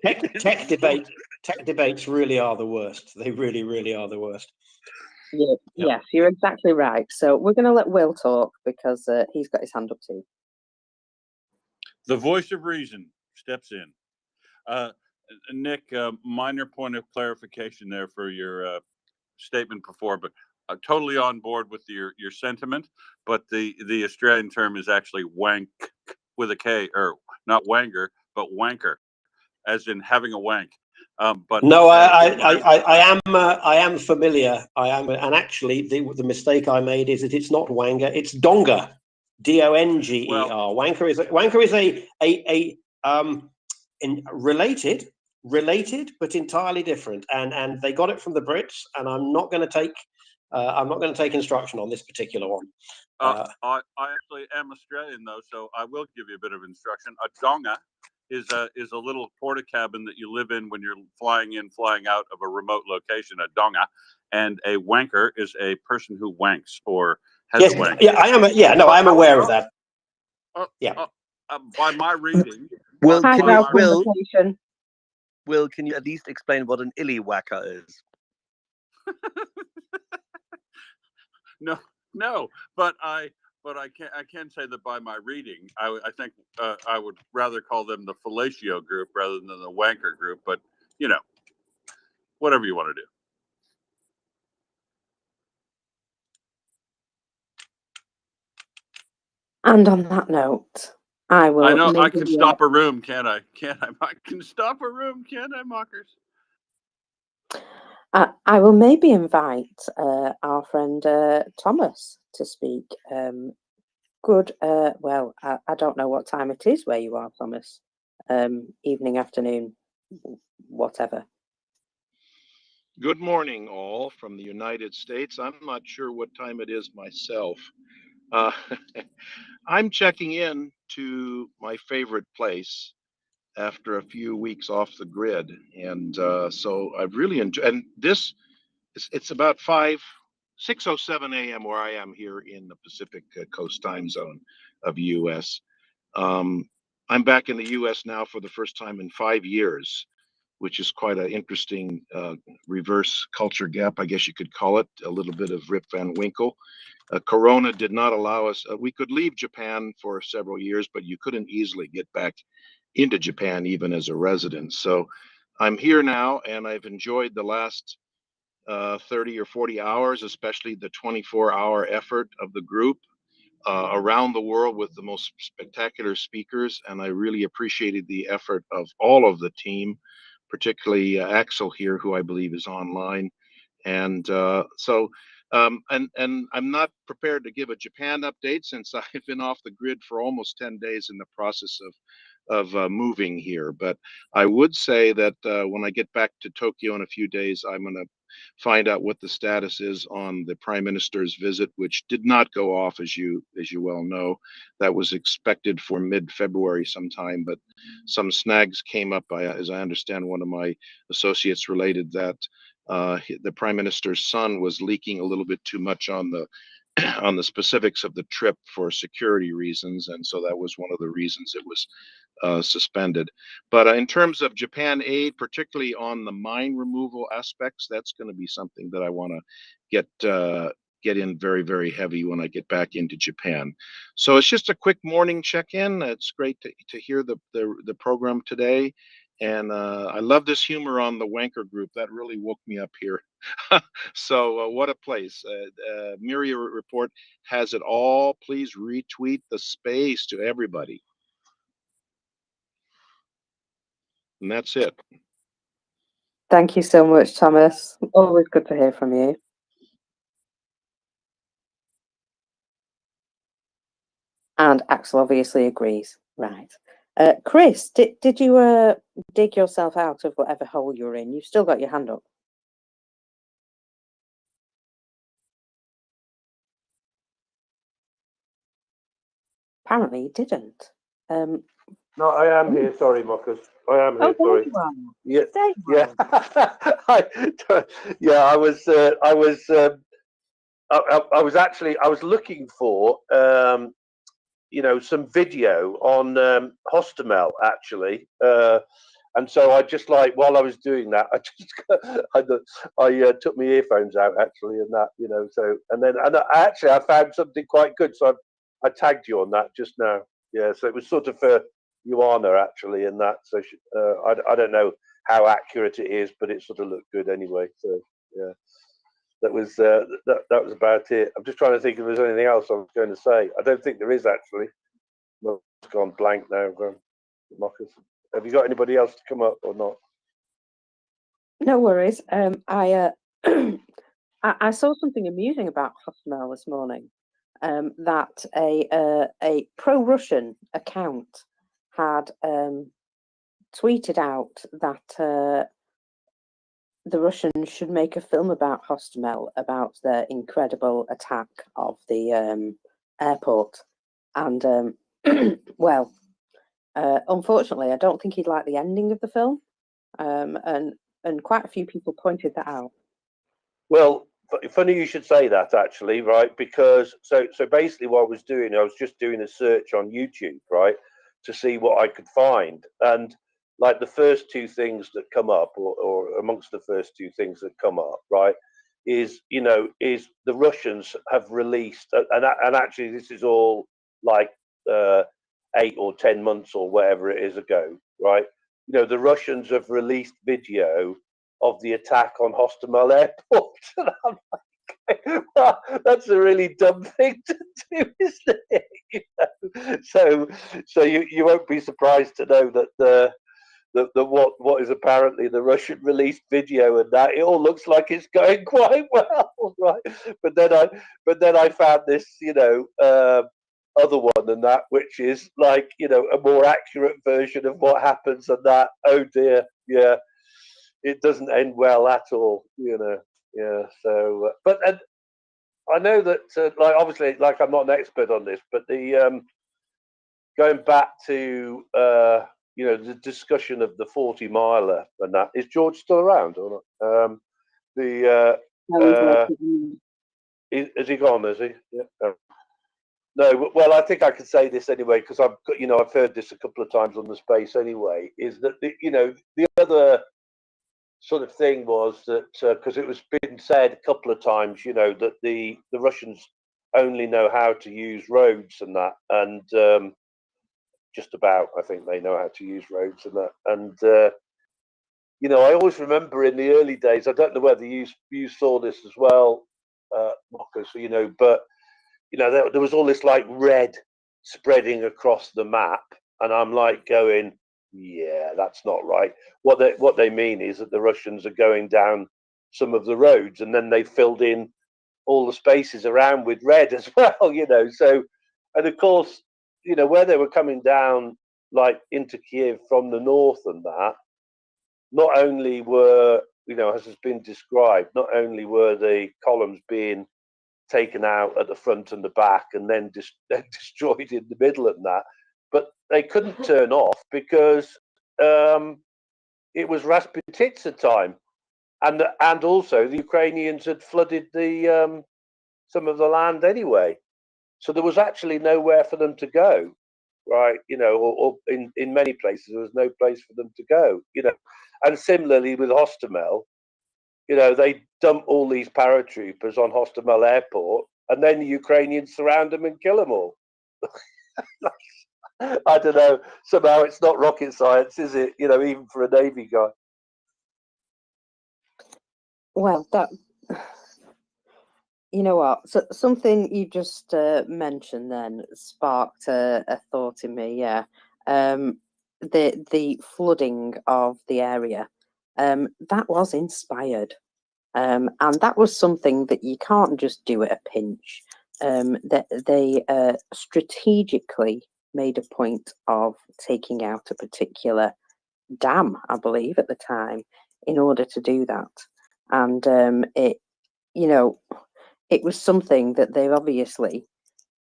Tech debates really are the worst. They really are the worst. Yeah, yes, you're exactly right. So we're going to let Will talk because he's got his hand up too. The voice of reason steps in. Nick, minor point of clarification there for your statement before, but totally on board with your sentiment. But the Australian term is actually wank with a K, or not wanger, but wanker, as in having a wank. But no, I am familiar. And actually, the mistake I made is that it's not wanger, it's donga, DONGER. Well, wanker is related, but entirely different. And they got it from the Brits, and I'm not going to take instruction on this particular one. I actually am Australian though, so I will give you a bit of instruction. A donga is a little porta cabin that you live in when you're flying in, flying out of a remote location. A donga, and a wanker is a person who wanks or has a wank. Yeah, I am. I'm aware of that. By my reading, Will, can you at least explain what an illy-whacker is? No, but I can say that by my reading, I think I would rather call them the fellatio group rather than the wanker group. But whatever you want to do. And on that note, I will. I know I can stop a room, can't I? I can stop a room, can't I, mockers? I will maybe invite our friend Thomas to speak. Good. Well, I don't know what time it is where you are, Thomas. Evening, afternoon, whatever. Good morning, all from the United States. I'm not sure what time it is myself. I'm checking in to my favorite place after a few weeks off the grid, and so I've really enjoyed. And it's about 5 6:07 a.m. where I am here in the Pacific Coast time zone of U.S. I'm back in the U.S. now for the first time in 5 years, which is quite an interesting reverse culture gap, I guess you could call it, a little bit of Rip Van Winkle. Corona did not allow us, we could leave Japan for several years, but you couldn't easily get back into Japan even as a resident. So I'm here now, and I've enjoyed the last 30 or 40 hours, especially the 24-hour effort of the group around the world with the most spectacular speakers. And I really appreciated the effort of all of the team, particularly Axel here, who I believe is online. And and I'm not prepared to give a Japan update since I've been off the grid for almost 10 days in the process of moving here. But I would say that when I get back to Tokyo in a few days, I'm going to find out what the status is on the Prime Minister's visit, which did not go off, as you well know. That was expected for mid-February sometime, but some snags came up. As I understand, one of my associates related that the Prime Minister's son was leaking a little bit too much on the on the specifics of the trip for security reasons, and so that was one of the reasons it was suspended. But in terms of Japan aid, particularly on the mine removal aspects, that's going to be something that I want to get in very, very heavy when I get back into Japan. So it's just a quick morning check-in. It's great to hear the program today. And I love this humor on the Wanker group. That really woke me up here. So what a place. MriyaReport has it all. Please retweet the space to everybody. And that's it. Thank you so much, Thomas. Always good to hear from you. And Axel obviously agrees. Right. Chris, did you dig yourself out of whatever hole you're in? You've still got your hand up. Apparently you didn't. No, I am here. Sorry, Marcus. I am here. Sorry. Yeah, yeah, yeah. I was looking for some video on Hostomel actually, and so I just while I was doing that, I took my earphones out actually, and that so and I found something quite good, so I tagged you on that just now. Yeah, so it was sort of for Joanna actually, and that. So I don't know how accurate it is, but it sort of looked good anyway. So yeah, that was that was about it. I'm just trying to think if there's anything else I was going to say. I don't think there is actually. Well, it's gone blank now. Marcus, have you got anybody else to come up or not? No worries. I I saw something amusing about Hostomel this morning. That a pro-Russian account had tweeted out that the Russians should make a film about Hostomel, about their incredible attack of the airport. And well, unfortunately, I don't think he'd like the ending of the film. And quite a few people pointed that out. Well, funny you should say that actually, right? Because so basically what I was doing, I was just doing a search on YouTube, right, to see what I could find. And like the first two things that come up, or amongst the first two things that come up, right, is the Russians have released, and actually this is all like 8 or 10 months or whatever it is ago, right? The Russians have released video of the attack on Hostomel Airport. And I'm like, well, that's a really dumb thing to do, isn't it? So you won't be surprised to know that what is apparently the Russian released video, and that it all looks like it's going quite well, right? But then I found this, other one than that, which is like, a more accurate version of what happens, and that, oh dear, yeah, it doesn't end well at all, yeah. So, but I know that, like, obviously, like, I'm not an expert on this, but the going back to the discussion of the 40-miler and that, is George still around or not? Has he gone? Has he? Yeah. Oh. No. Well, I think I can say this anyway because I've heard this a couple of times on the space anyway. Is that the other sort of thing was that because it was been said a couple of times, that the Russians only know how to use roads and that, and just about I think they know how to use roads and that, and I always remember in the early days. I don't know whether you saw this as well, Marcus, but there was all this like red spreading across the map, and I'm like going, yeah, that's not right. What they mean is that the Russians are going down some of the roads, and then they filled in all the spaces around with red as well. So, and of course, where they were coming down like into Kiev from the north and that, not only were as has been described, not only were the columns being taken out at the front and the back and then destroyed in the middle and that, but they couldn't turn off because it was Rasputitsa time, and also the Ukrainians had flooded the some of the land anyway, so there was actually nowhere for them to go, right? Or in many places there was no place for them to go, and similarly with Hostomel, they dump all these paratroopers on Hostomel Airport, and then the Ukrainians surround them and kill them all. I don't know. Somehow it's not rocket science, is it? Even for a Navy guy. Well, that you know what? So something you just mentioned then sparked a thought in me. Yeah, the flooding of the area, that was inspired, and that was something that you can't just do at a pinch. That they strategically made a point of taking out a particular dam, I believe, at the time, in order to do that, and it was something that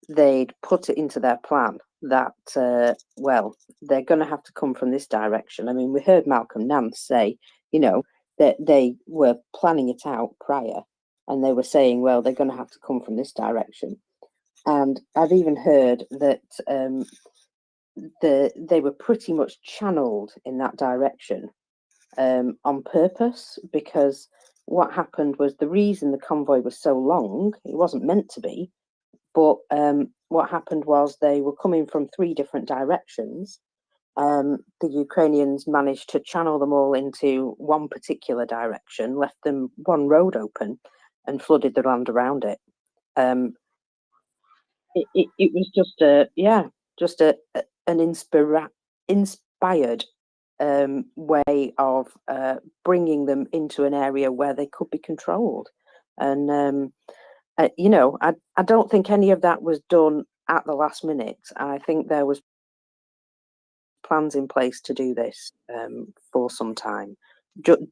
they'd put it into their plan that they're going to have to come from this direction. I mean, we heard Malcolm Nance say that they were planning it out prior, and they were saying, well, they're going to have to come from this direction. And I've even heard that they were pretty much channeled in that direction on purpose, because what happened was the reason the convoy was so long, it wasn't meant to be, but what happened was they were coming from 3 different directions. The Ukrainians managed to channel them all into one particular direction, left them one road open, and flooded the land around it. It was just an inspired way of bringing them into an area where they could be controlled. And I don't think any of that was done at the last minute. I think there was plans in place to do this for some time,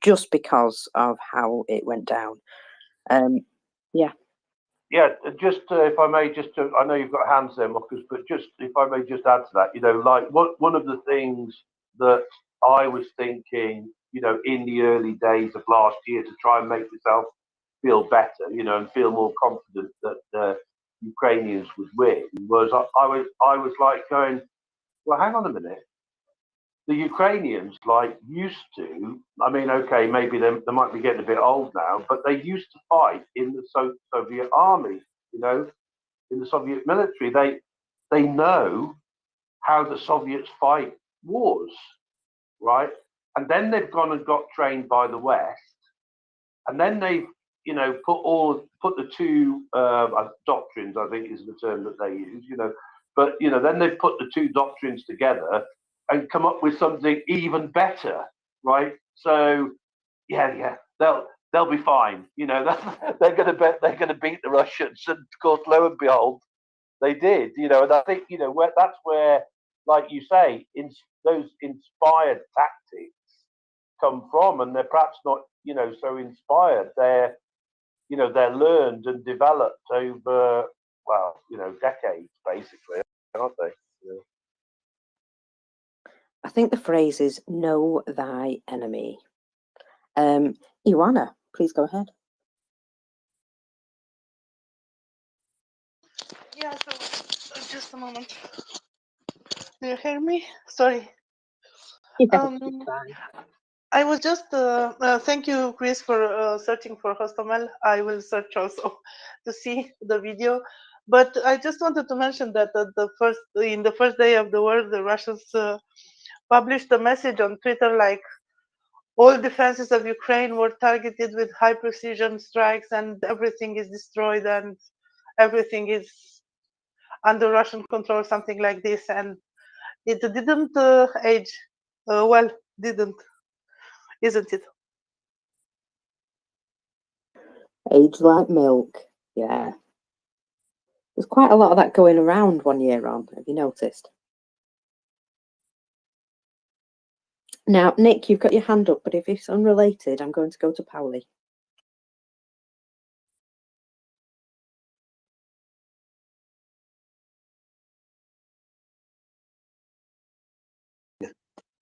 just because of how it went down. Yeah, just if I may, I know you've got hands there, Marcus, but just if I may just add to that, like one of the things that I was thinking, in the early days of last year to try and make myself feel better, and feel more confident that the Ukrainians would win, was I was like going, well, hang on a minute. The Ukrainians used to, I mean, okay, maybe they might be getting a bit old now, but they used to fight in the Soviet army, in the Soviet military. They know how the Soviets fight wars, right? And then they've gone and got trained by the West, and then they've put the 2 doctrines, I think is the term that they use, but then they've put the 2 doctrines together and come up with something even better, right? So yeah, they'll be fine. They're gonna beat the Russians, and of course, lo and behold, they did. And I think that's where, like you say, those inspired tactics come from, and they're perhaps not so inspired. They're learned and developed over decades, basically, aren't they? I think the phrase is "know thy enemy." Ioana, please go ahead. Yeah, so just a moment. Do you hear me? Sorry. I was just thank you, Chris, for searching for Hostomel. I will search also to see the video. But I just wanted to mention that in the first day of the war, the Russians published a message on Twitter like all defenses of Ukraine were targeted with high precision strikes and everything is destroyed and everything is under Russian control, something like this. And it didn't age well, didn't, isn't it? Age like milk. Yeah. There's quite a lot of that going around 1 year on. Have you noticed? Now, Nick, you've got your hand up, but if it's unrelated, I'm going to go to Pauli.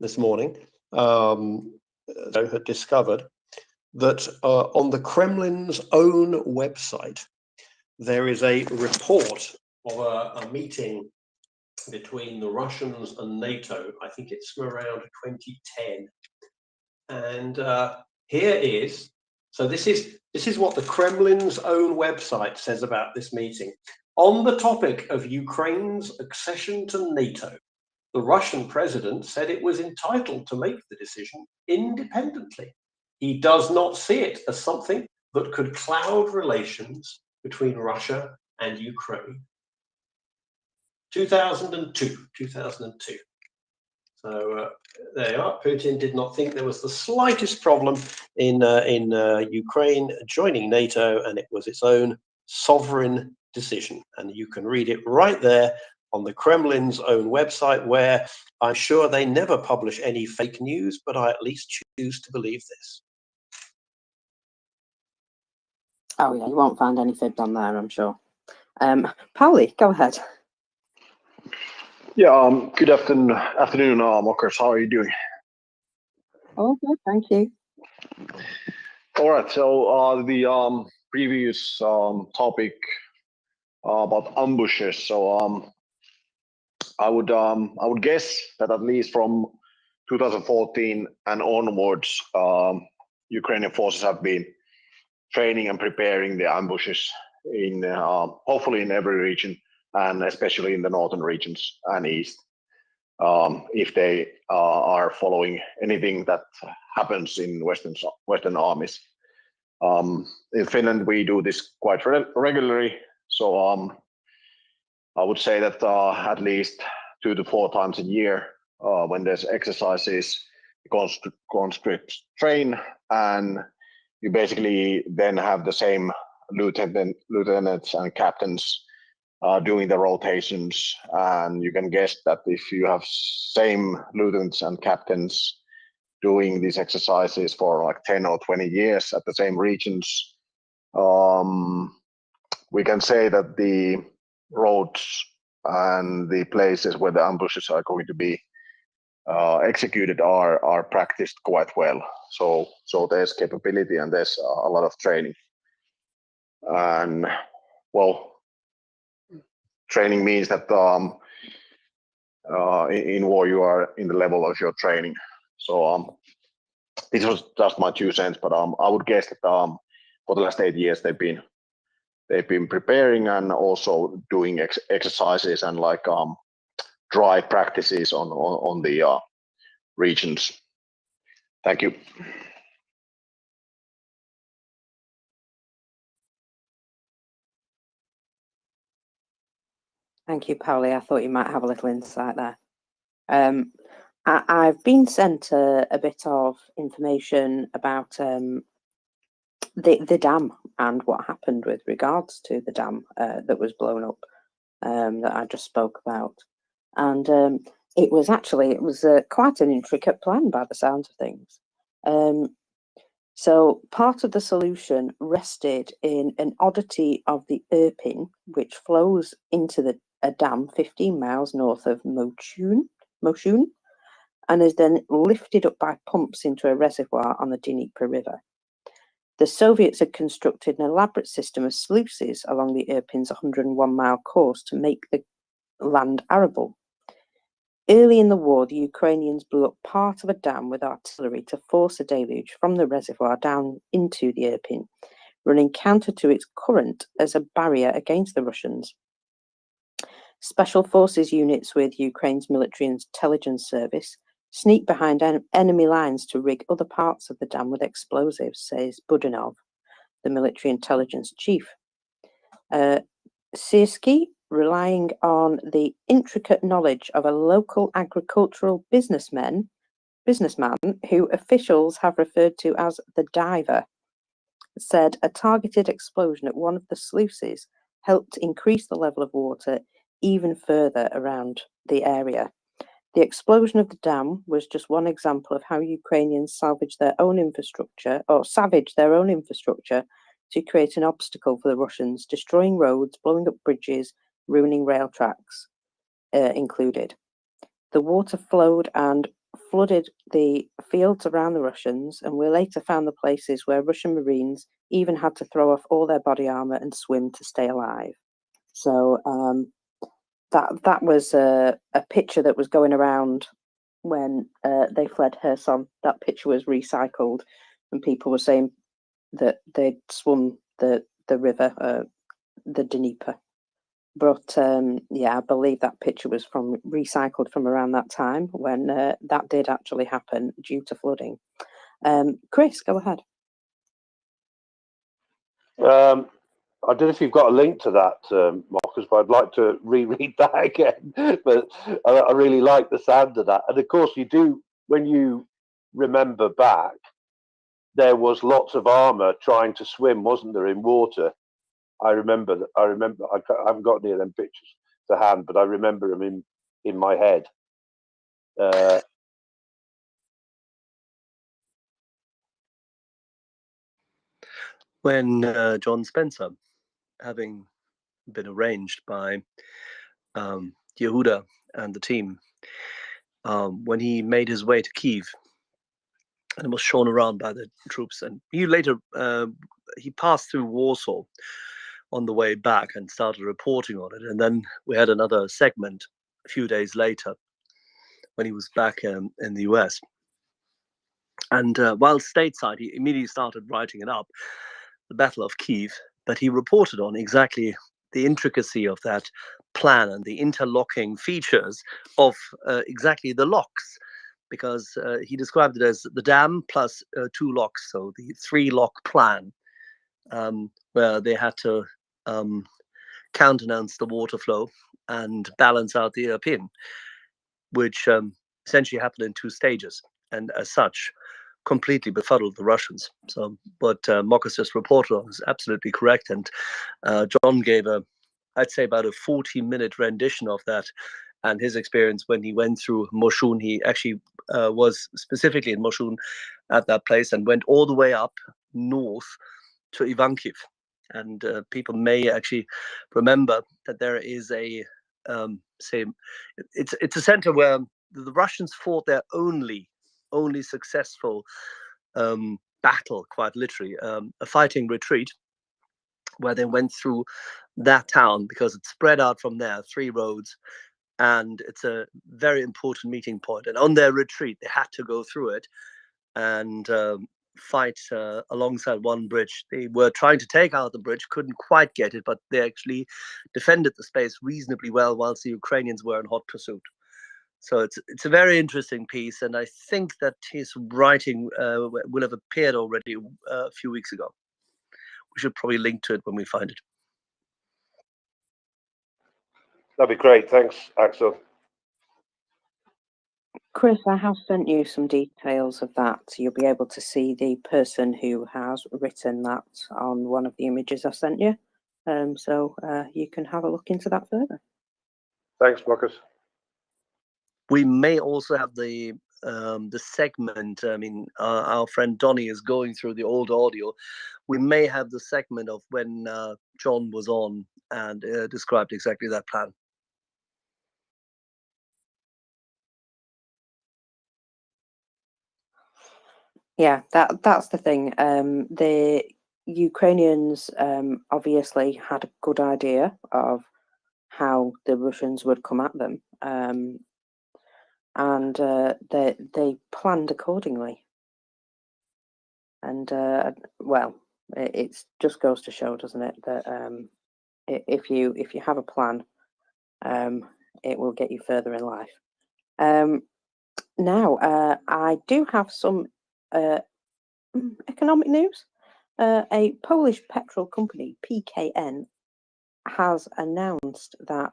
This morning, had discovered that on the Kremlin's own website, there is a report of a meeting between the Russians and NATO. I think it's from around 2010. And here is, so this is what the Kremlin's own website says about this meeting. On the topic of Ukraine's accession to NATO, the Russian president said it was entitled to make the decision independently. He does not see it as something that could cloud relations between Russia and Ukraine. 2002. So there you are. Putin did not think there was the slightest problem in Ukraine joining NATO, and it was its own sovereign decision. And you can read it right there on the Kremlin's own website, where I'm sure they never publish any fake news, but I at least choose to believe this. Oh yeah, you won't find any fibs on there, I'm sure. Pauli, go ahead. Yeah, good afternoon, mockers. How are you doing? Oh, good, thank you. All right, so the previous topic about ambushes. So I would guess that at least from 2014 and onwards, Ukrainian forces have been training and preparing the ambushes in hopefully in every region, and especially in the northern regions and east, if they are following anything that happens in Western armies. In Finland, we do this quite regularly, so I would say that at least 2 to 4 times a year, when there's exercises, conscripts train, and you basically then have the same lieutenants and captains doing the rotations, and you can guess that if you have same lieutenants and captains doing these exercises for like 10 or 20 years at the same regions, we can say that the roads and the places where the ambushes are going to be executed are practiced quite well. So there's capability and there's a lot of training. And well, training means that in war you are in the level of your training. So this was just my 2 cents, but I would guess that for the last 8 years they've been preparing and also doing exercises and like dry practices on the regions. Thank you. Thank you, Pauli. I thought you might have a little insight there. I've been sent a bit of information about the dam and what happened with regards to the dam that was blown up that I just spoke about. And it was quite an intricate plan by the sounds of things. So part of the solution rested in an oddity of the Irpin, which flows into a dam 15 miles north of Moshun, and is then lifted up by pumps into a reservoir on the Dnieper River. The Soviets had constructed an elaborate system of sluices along the Irpin's 101-mile course to make the land arable. Early in the war, the Ukrainians blew up part of a dam with artillery to force a deluge from the reservoir down into the Irpin, running counter to its current as a barrier against the Russians. Special forces units with Ukraine's military intelligence service sneaked behind enemy lines to rig other parts of the dam with explosives, says Budinov, the military intelligence chief. Siersky, relying on the intricate knowledge of a local agricultural businessman who officials have referred to as the diver, said a targeted explosion at one of the sluices helped increase the level of water even further around the area. The explosion of the dam was just one example of how Ukrainians savage their own infrastructure to create an obstacle for the Russians, destroying roads, blowing up bridges, ruining rail tracks included. The water flowed and flooded the fields around the Russians, and we later found the places where Russian Marines even had to throw off all their body armor and swim to stay alive. So that was a picture that was going around when they fled Kherson. That picture was recycled, and people were saying that they'd swum the river, the Dnieper. But yeah, I believe that picture was recycled from around that time when that did actually happen due to flooding. Chris, go ahead. I don't know if you've got a link to that, Marcus, but I'd like to reread that again. But I really like the sound of that. And of course, you do, when you remember back, there was lots of armor trying to swim, wasn't there, in water? I remember. I haven't got any of them pictures to hand, but I remember them in my head. When John Spencer, having been arranged by Yehuda and the team, when he made his way to Kiev and was shown around by the troops, and he later he passed through Warsaw on the way back and started reporting on it, and then we had another segment a few days later when he was back in the US. And while stateside, he immediately started writing it up, the Battle of Kiev, but he reported on exactly the intricacy of that plan and the interlocking features of exactly the locks, because he described it as the dam plus 2 locks, so the 3-lock plan, where they had to countenance the water flow and balance out the Irpin, which essentially happened in 2 stages, and as such, completely befuddled the Russians. So what Marcus just reported on is absolutely correct, and John gave I'd say about a 40-minute rendition of that and his experience when he went through Moshun. He actually was specifically in Moshun at that place and went all the way up north to Ivankiv. And people may actually remember that there is a it's a center where the Russians fought their only successful battle, quite literally, a fighting retreat, where they went through that town because it's spread out from there, 3 roads, and it's a very important meeting point. And on their retreat, they had to go through it and fight alongside one bridge. They were trying to take out the bridge, couldn't quite get it, but they actually defended the space reasonably well whilst the Ukrainians were in hot pursuit. So it's a very interesting piece, and I think that his writing will have appeared already a few weeks ago. We should probably link to it when we find it. That'd be great. Thanks, Axel. Chris, I have sent you some details of that. You'll be able to see the person who has written that on one of the images I sent you. So you can have a look into that further. Thanks, Marcus. We may also have the segment. I mean, our friend Donny is going through the old audio. We may have the segment of when John was on and described exactly that plan. Yeah, that's the thing. The Ukrainians obviously had a good idea of how the Russians would come at them, and they planned accordingly. And well, it just goes to show, doesn't it, that if you have a plan, it will get you further in life. Now, I do have some economic news. A Polish petrol company, PKN, has announced that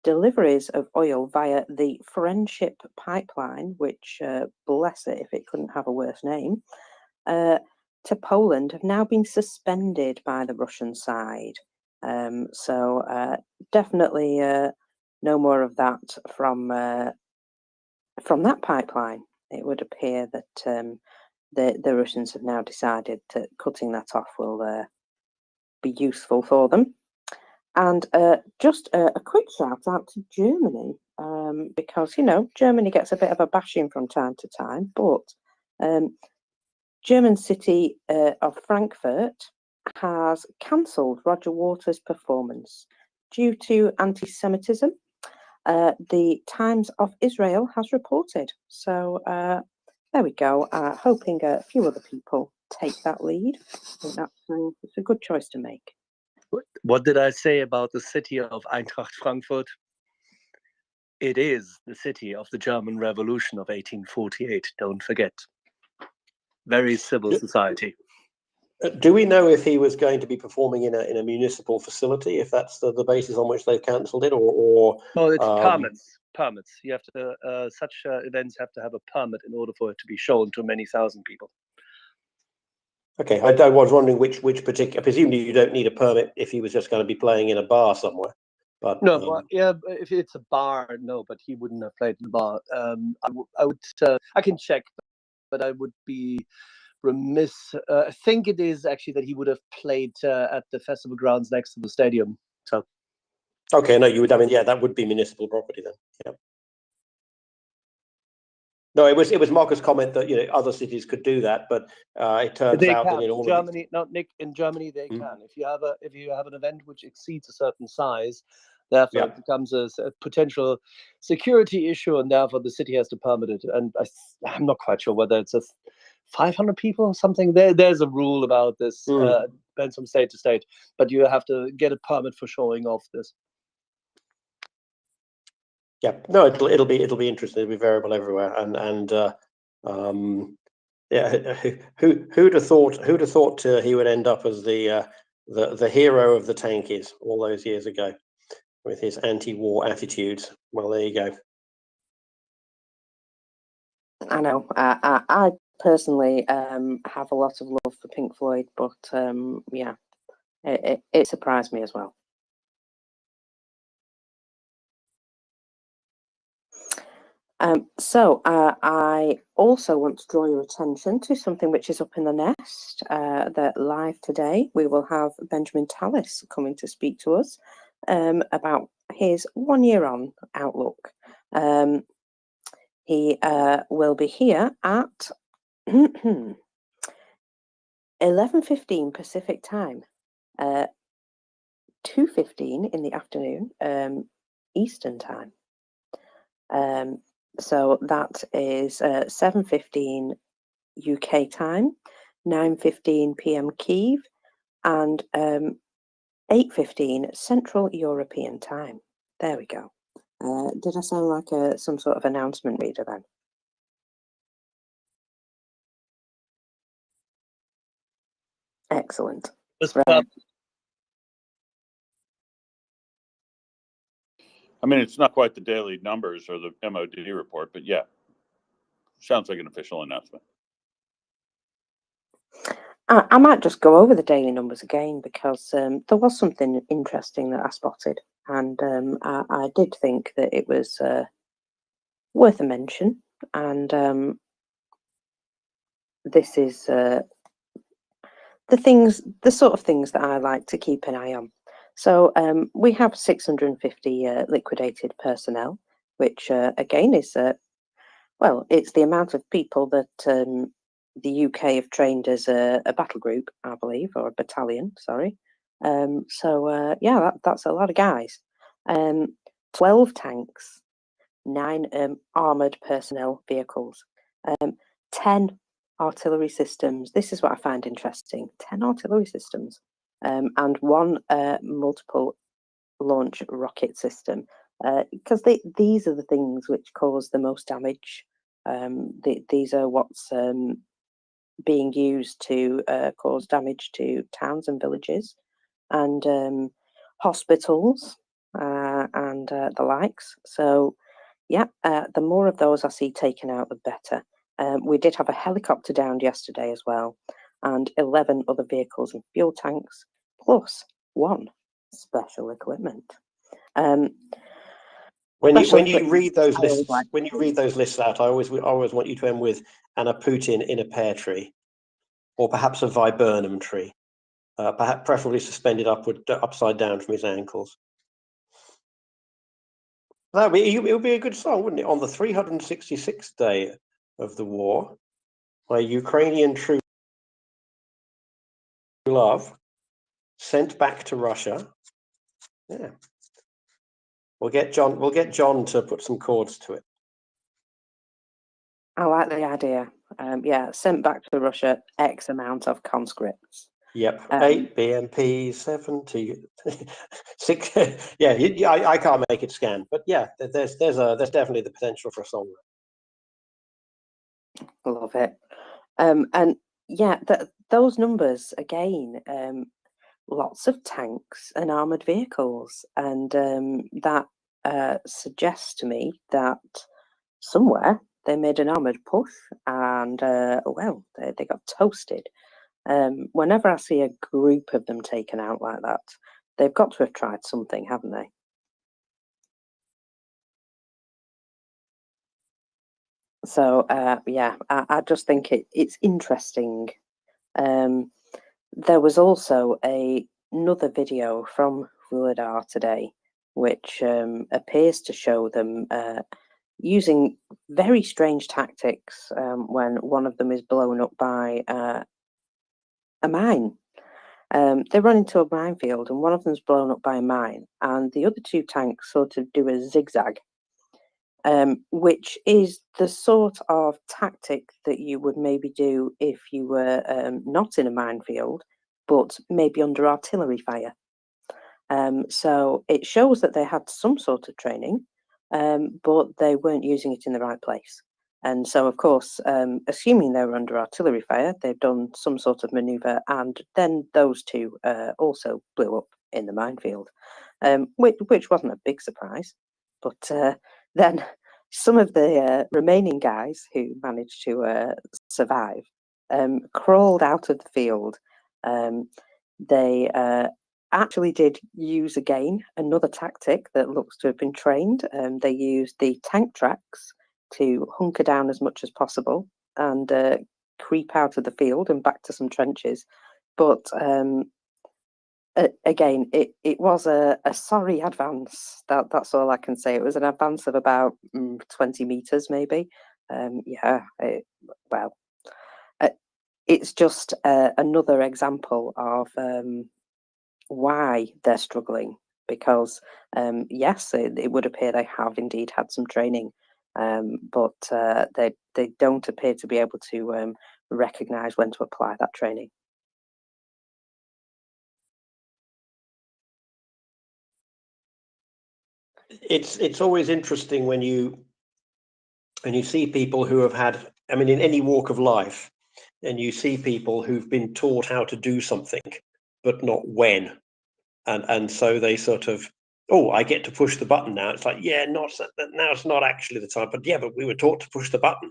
deliveries of oil via the Friendship Pipeline, which, bless it if it couldn't have a worse name, to Poland have now been suspended by the Russian side. So definitely no more of that from that pipeline. It would appear that the Russians have now decided that cutting that off will be useful for them. And just a quick shout out to Germany, because, you know, Germany gets a bit of a bashing from time to time, but German city of Frankfurt has cancelled Roger Waters' performance due to anti-Semitism. The Times of Israel has reported. So there we go. Hoping a few other people take that lead. I think it's a good choice to make. What did I say about the city of Eintracht Frankfurt? It is the city of the German Revolution of 1848. Don't forget. Very civil society. Do we know if he was going to be performing in a municipal facility, if that's the basis on which they've cancelled it, or no, it's permits. You have to such events have to have a permit in order for it to be shown to many thousand people. Okay, I was wondering which particular. Presumably, you don't need a permit if he was just going to be playing in a bar somewhere. But no, well, yeah, if it's a bar, no, but he wouldn't have played in the bar. I would. I can check, but I would be remiss. I think it is actually that he would have played at the festival grounds next to the stadium. So. Okay, no, you would. I mean, yeah, that would be municipal property then. Yeah. No, it was Marcus' comment that, you know, other cities could do that, but it turns out that in all Germany, of no, Nick, in Germany they can. If you have an event which exceeds a certain size, therefore it becomes a potential security issue, and therefore the city has to permit it. And I'm not quite sure whether it's 500 people or something. There's a rule about this. Depends from state to state, but you have to get a permit for showing off this. Yeah, no, it'll be interesting. It'll be variable everywhere, and yeah, who'd have thought he would end up as the hero of the tankies all those years ago with his anti-war attitudes. Well, there you go. I know. I personally have a lot of love for Pink Floyd, but yeah, it surprised me as well. So I also want to draw your attention to something which is up in the nest, that live today we will have Benjamin Tallis coming to speak to us about his 1 year on outlook. He will be here at 11:15 Pacific time, 2:15 in the afternoon Eastern time. So that is 7:15 UK time, 9:15 PM Kyiv, and 8:15 Central European time. There we go. Did I sound like some sort of announcement reader then? Excellent. I mean, it's not quite the daily numbers or the MOD report, but yeah, sounds like an official announcement. I might just go over the daily numbers again because there was something interesting that I spotted, and I did think that it was worth a mention. And this is the sort of things that I like to keep an eye on. So we have 650 liquidated personnel, which again is well, it's the amount of people that the UK have trained as a battle group, I believe, or a battalion. Sorry. Yeah, that's a lot of guys. 12 tanks, 9 armored personnel vehicles, 10 artillery systems. This is what I find interesting. 10 artillery systems, and 1 multiple launch rocket system, because these are the things which cause the most damage. These are what's being used to cause damage to towns and villages and hospitals and the likes. So yeah, the more of those I see taken out, the better. We did have a helicopter downed yesterday as well, and 11 other vehicles and fuel tanks, plus 1 special equipment. When you read those lists, out, I always want you to end with "and a Putin in a pear tree," or perhaps a viburnum tree, perhaps preferably suspended upside down from his ankles. It would be a good song, wouldn't it? On the 366th day of the war, by Ukrainian true love sent back to Russia. Yeah, we'll get John to put some chords to it. I like the idea. Yeah, sent back to Russia X amount of conscripts. Yep, 8 BMP 70 6. Yeah, I can't make it scan, but yeah, there's definitely the potential for a song. Love it. And yeah, those numbers again. Lots of tanks and armored vehicles, and that suggests to me that somewhere they made an armored push, and well, they got toasted. Whenever I see a group of them taken out like that, they've got to have tried something, haven't they? So yeah, I just think it's interesting. There was also another video from Vuladar today, which appears to show them using very strange tactics when one of them is blown up by a mine. They run into a minefield, and one of them's blown up by a mine, and the other 2 tanks sort of do a zigzag, which is the sort of tactic that you would maybe do if you were not in a minefield, but maybe under artillery fire. So it shows that they had some sort of training, but they weren't using it in the right place. And so, of course, assuming they were under artillery fire, they've done some sort of maneuver, and then those 2 also blew up in the minefield, which wasn't a big surprise. But then some of the remaining guys who managed to survive crawled out of the field. They actually did use again another tactic that looks to have been trained. They used the tank tracks to hunker down as much as possible and creep out of the field and back to some trenches. But again, it was a sorry advance. That's all I can say. It was an advance of about 20 meters, maybe. Yeah, well, it's just another example of why they're struggling, because yes, it would appear they have indeed had some training, but they don't appear to be able to recognize when to apply that training. It's always interesting when you see people who have had, I mean, in any walk of life, and you see people who've been taught how to do something, but not when, and so they sort of, oh, I get to push the button now. It's like, yeah, now it's not actually the time, but yeah, but we were taught to push the button.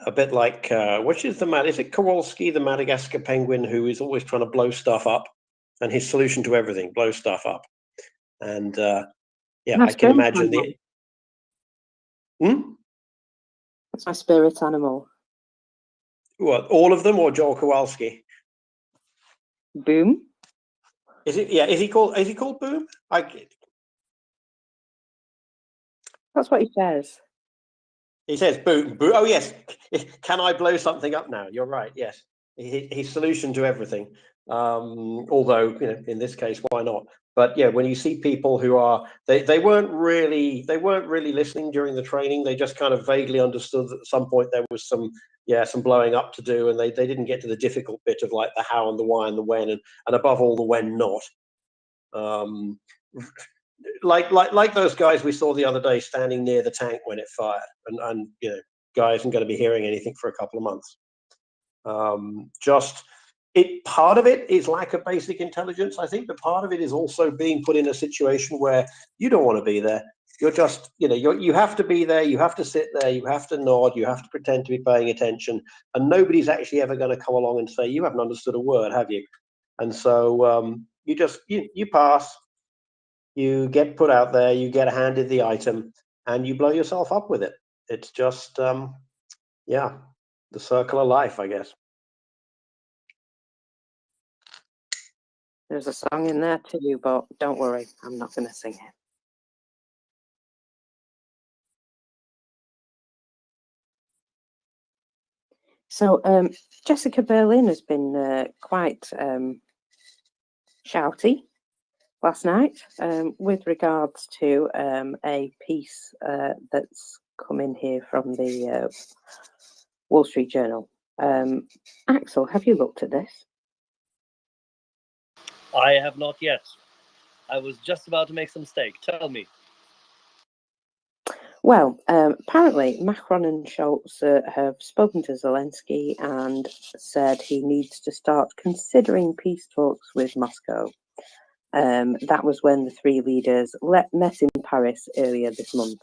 A bit like which is is it Kowalski, the Madagascar penguin, who is always trying to blow stuff up, and his solution to everything, blow stuff up. And yeah, I can imagine the. That's my spirit animal. What, all of them, or Joel Kowalski? Boom. Is it? Yeah. Is he called Boom? That's what he says. He says, "Boo, boo." Oh yes, can I blow something up now? You're right. Yes, his solution to everything. Although in this case, why not? But yeah, when you see people who are they weren't really listening during the training. They just kind of vaguely understood that at some point there was some blowing up to do, and they didn't get to the difficult bit of like the how and the why and the when, and above all the when not. Like those guys we saw the other day standing near the tank when it fired, and guys aren't going to be hearing anything for a couple of months. Part of it is lack of basic intelligence, I think, but part of it is also being put in a situation where you don't want to be there. You're just, you have to be there, you have to sit there, you have to nod, you have to pretend to be paying attention, and nobody's actually ever going to come along and say, you haven't understood a word, have you? And so you pass, you get put out there, you get handed the item, and you blow yourself up with it. It's just, the circle of life, I guess. There's a song in there too, but don't worry, I'm not going to sing it. So Jessica Berlin has been quite shouty last night with regards to a piece that's come in here from the Wall Street Journal. Axel, have you looked at this? I have not yet. I was just about to make some steak. Tell me. Well, apparently Macron and Scholz have spoken to Zelensky and said he needs to start considering peace talks with Moscow. That was when the three leaders met in Paris earlier this month.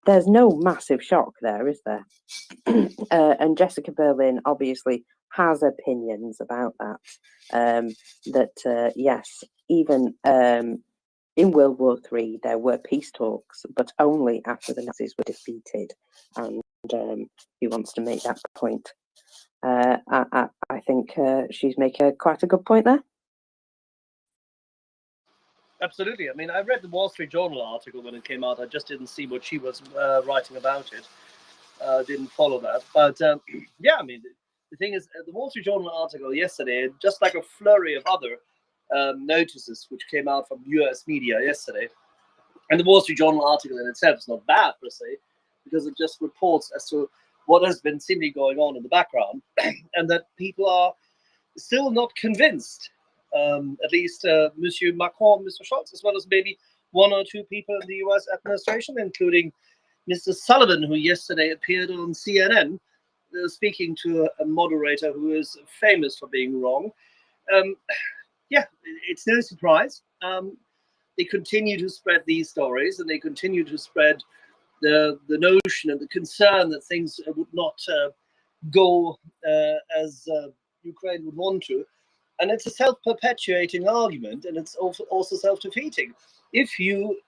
There's no massive shock there, is there? And Jessica Berlin obviously has opinions about that. Yes, even in World War III, there were peace talks, but only after the Nazis were defeated. And he wants to make that point. I think she's making quite a good point there. Absolutely. I mean, I read the Wall Street Journal article when it came out. I just didn't see what she was writing about it. Didn't follow that. But yeah, I mean, the thing is, the Wall Street Journal article yesterday, just like a flurry of other notices which came out from US media yesterday. And the Wall Street Journal article in itself is not bad per se, because it just reports as to what has been seemingly going on in the background, and that people are still not convinced. At least Monsieur Macron, Mr. Scholz, as well as maybe one or two people in the US administration, including Mr. Sullivan, who yesterday appeared on CNN, speaking to a moderator who is famous for being wrong. Yeah, it's no surprise. They continue to spread these stories, and they continue to spread the notion and the concern that things would not go as Ukraine would want to. And it's a self-perpetuating argument, and it's also self-defeating. If you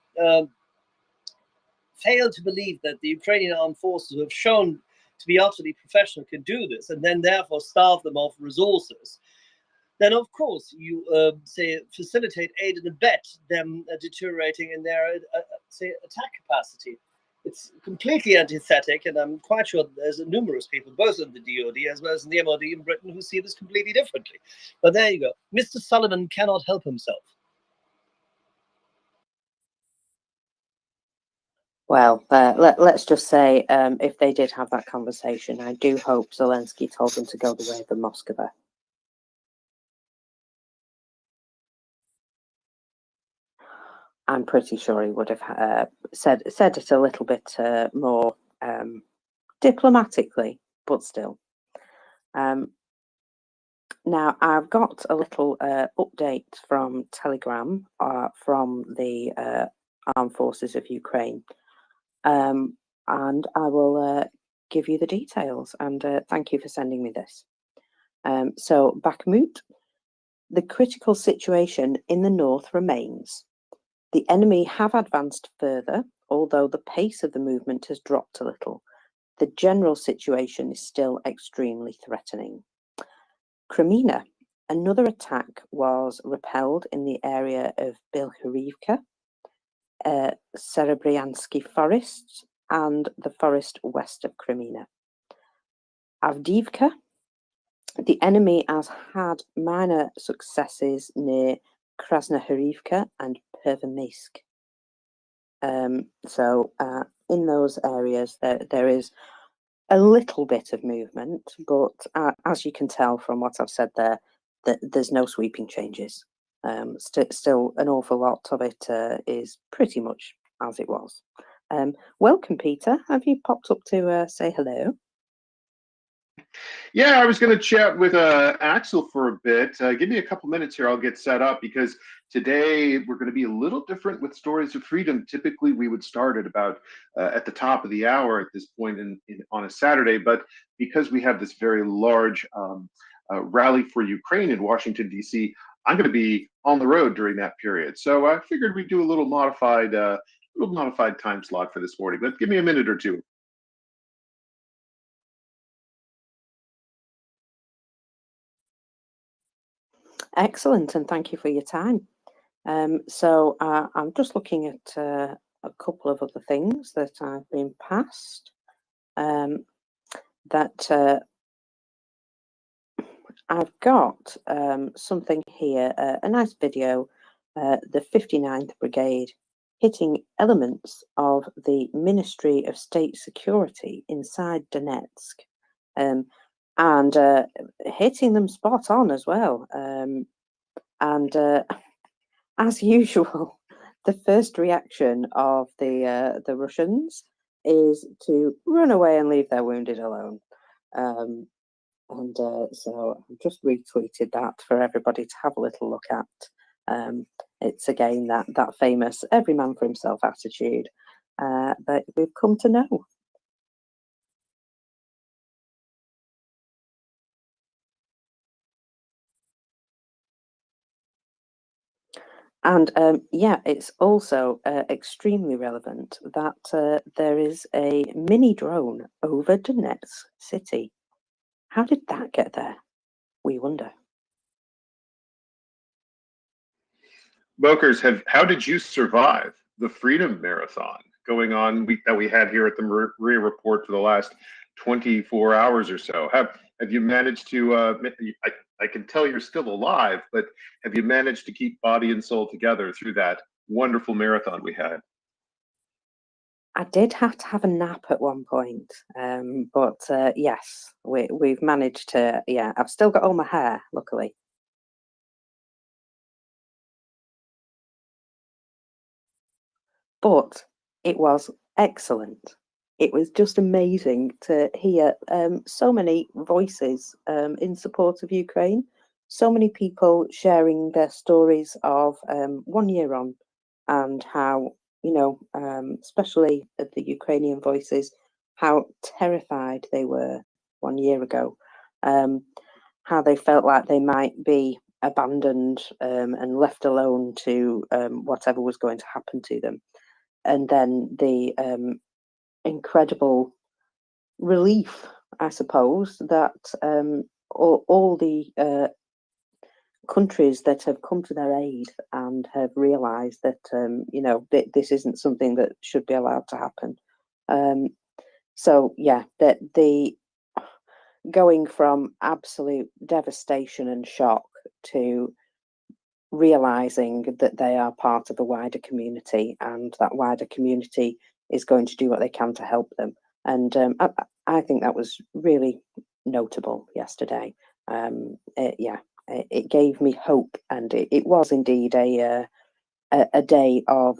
fail to believe that the Ukrainian armed forces, who have shown to be utterly professional, can do this, and then therefore starve them of resources, then of course you say facilitate, aid, and abet them deteriorating in their say attack capacity. It's completely antithetic, and I'm quite sure there's numerous people, both in the DoD as well as in the MOD in Britain, who see this completely differently. But there you go. Mr. Sullivan cannot help himself. Well, let's just say if they did have that conversation, I do hope Zelensky told them to go the way of the Moskva. I'm pretty sure he would have said it a little bit more diplomatically, but still. Now, I've got a little update from Telegram from the Armed Forces of Ukraine, and I will give you the details, and thank you for sending me this. So, Bakhmut, the critical situation in the north remains. The enemy have advanced further, although the pace of the movement has dropped a little. The general situation is still extremely threatening. Crimea, another attack was repelled in the area of Bilharivka, Serebryansky forests, and the forest west of Crimea. Avdiivka, the enemy has had minor successes near Krasnohorivka and Pervomysk. So in those areas, there is a little bit of movement, but as you can tell from what I've said there, that there's no sweeping changes. Still, an awful lot of it is pretty much as it was. Welcome, Peter. Have you popped up to say hello? Yeah, I was going to chat with Axel for a bit. Give me a couple minutes here. I'll get set up because today we're going to be a little different with Stories of Freedom. Typically, we would start at about at the top of the hour at this point on a Saturday. But because we have this very large rally for Ukraine in Washington, D.C., I'm going to be on the road during that period. So I figured we'd do a little modified time slot for this morning. But give me a minute or two. Excellent, and thank you for your time. So I'm just looking at a couple of other things that I've been passed. I've got something here, a nice video, the 59th Brigade hitting elements of the Ministry of State Security inside Donetsk. And hitting them spot on as well. And as usual, the first reaction of the Russians is to run away and leave their wounded alone. So I've just retweeted that for everybody to have a little look at. It's again that famous every man for himself attitude that we've come to know. And yeah, it's also extremely relevant that there is a mini drone over Donetsk city. How did that get there? We wonder. Bokers, how did you survive the Freedom Marathon going on that we had here at the Maria Report for the last 24 hours or so? Have you managed to? I can tell you're still alive, but have you managed to keep body and soul together through that wonderful marathon we had? I did have to have a nap at one point, but yes, we've managed to. Yeah, I've still got all my hair, luckily. But it was excellent. It was just amazing to hear so many voices in support of Ukraine, so many people sharing their stories of 1 year on and how, especially the Ukrainian voices, how terrified they were 1 year ago, how they felt like they might be abandoned and left alone to whatever was going to happen to them. And then the incredible relief, I suppose, that all the countries that have come to their aid and have realised that this isn't something that should be allowed to happen. So yeah, that the going from absolute devastation and shock to realizing that they are part of a wider community and that wider community is going to do what they can to help them. And I think that was really notable yesterday. It gave me hope, and it was indeed a day of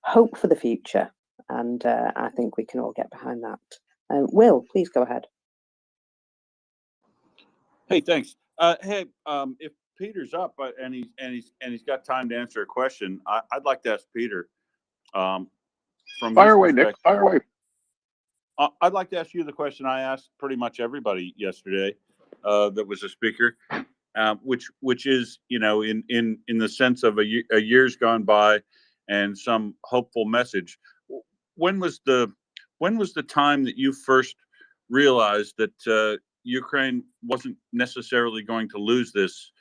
hope for the future. And I think we can all get behind that. Will, please go ahead. Hey, thanks. Hey, if Peter's up and he's got time to answer a question, I'd like to ask Peter. From fire away, Nick. Fire away. I'd like to ask you the question I asked pretty much everybody yesterday that was a speaker, which is, in the sense of a year's gone by and some hopeful message. When was the time that you first realized that Ukraine wasn't necessarily going to lose this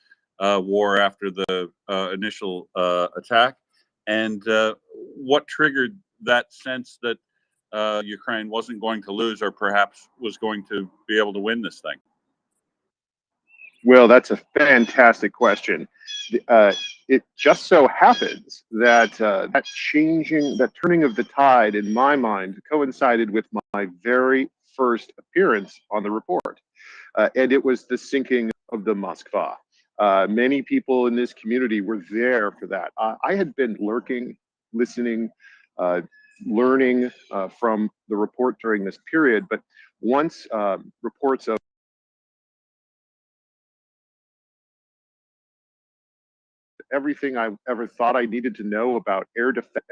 war after the initial attack, and what triggered that sense that Ukraine wasn't going to lose, or perhaps was going to be able to win this thing? Well, that's a fantastic question. It just so happens that that turning of the tide in my mind coincided with my very first appearance on the report, and it was the sinking of the Moskva. Many people in this community were there for that. I had been lurking, listening, learning from the report during this period, but once reports of everything I ever thought I needed to know about air defense,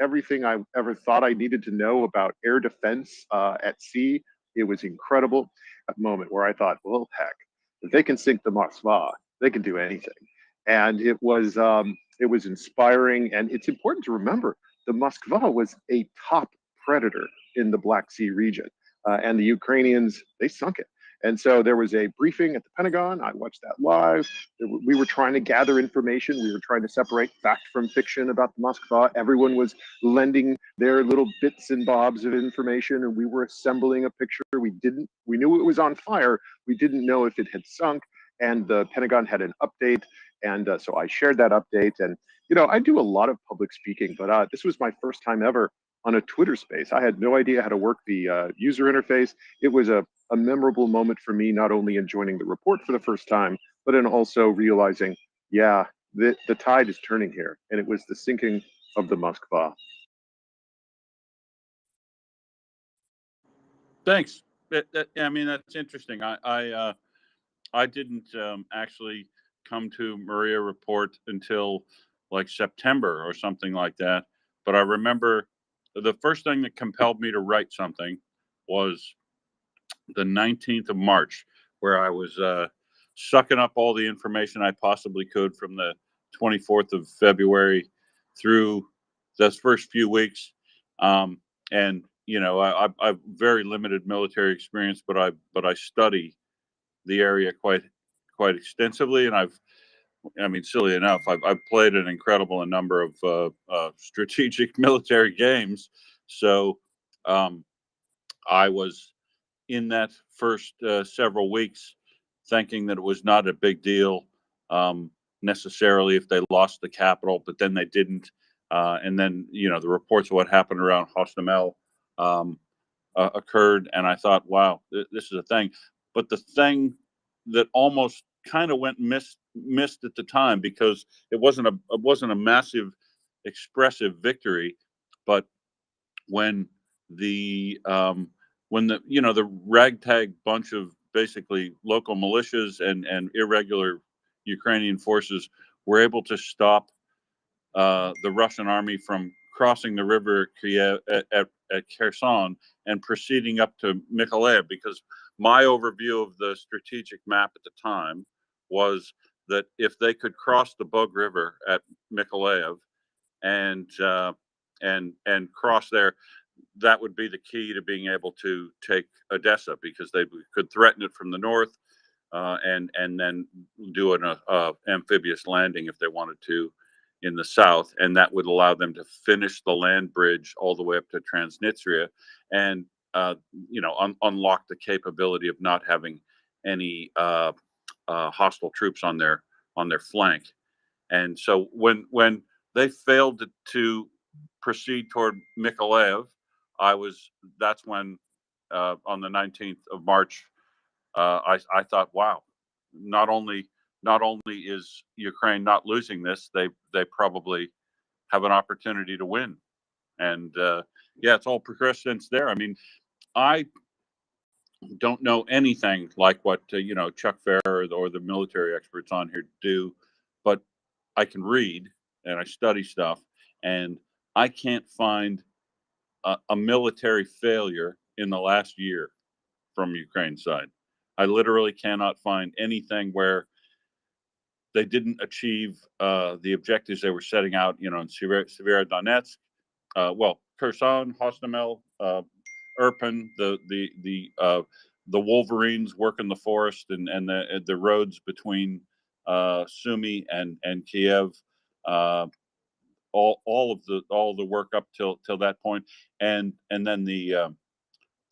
at sea. It was incredible. A moment where I thought, well, heck, if they can sink the Moskva, they can do anything. And it was inspiring. And it's important to remember the Moskva was a top predator in the Black Sea region, and the Ukrainians, they sunk it. And so there was a briefing at the Pentagon. I watched that live. We were trying to gather information. We were trying to separate fact from fiction about the Moskva. Everyone was lending their little bits and bobs of information, and we were assembling a picture. We knew it was on fire. We didn't know if it had sunk, and the Pentagon had an update. And so I shared that update. And, I do a lot of public speaking, but this was my first time ever on a Twitter space. I had no idea how to work the user interface. It was a memorable moment for me, not only in joining the report for the first time, but in also realizing, yeah, the tide is turning here. And it was the sinking of the Moskva. Thanks. I mean, that's interesting. I didn't actually come to MriyaReport until like September or something like that. But I remember the first thing that compelled me to write something was the 19th of March, where I was sucking up all the information I possibly could from the 24th of February through those first few weeks. And I've very limited military experience, but I study the area quite extensively, and I mean, silly enough, I've played an incredible number of strategic military games. So I was in that first several weeks thinking that it was not a big deal necessarily if they lost the capital, but then they didn't. And then, the reports of what happened around Hostomel occurred, and I thought, wow, this is a thing. But the thing that almost kind of went missed at the time, because it wasn't a massive expressive victory, but when the the ragtag bunch of basically local militias and irregular Ukrainian forces were able to stop the Russian army from crossing the river Kiev at Kherson and proceeding up to Mykolaiv, because my overview of the strategic map at the time was that if they could cross the Bug River at Mykolaiv and cross there, that would be the key to being able to take Odessa, because they could threaten it from the north and then do an amphibious landing if they wanted to in the south, and that would allow them to finish the land bridge all the way up to Transnistria and unlock the capability of not having any hostile troops on their flank. And so when they failed to proceed toward Mykolaiv, that's when on the 19th of March I thought, wow, not only is Ukraine not losing this, they probably have an opportunity to win. And yeah, it's all progressed since there. I mean, I don't know anything like what Chuck Fair or the military experts on here do, but I can read and I study stuff, and I can't find a military failure in the last year from Ukraine's side. I literally cannot find anything where they didn't achieve the objectives they were setting out, in Severodonetsk, Kherson, Hostomel, Irpin, the Wolverines work in the forest and the roads between Sumy and Kiev. all the work up till that point, and then the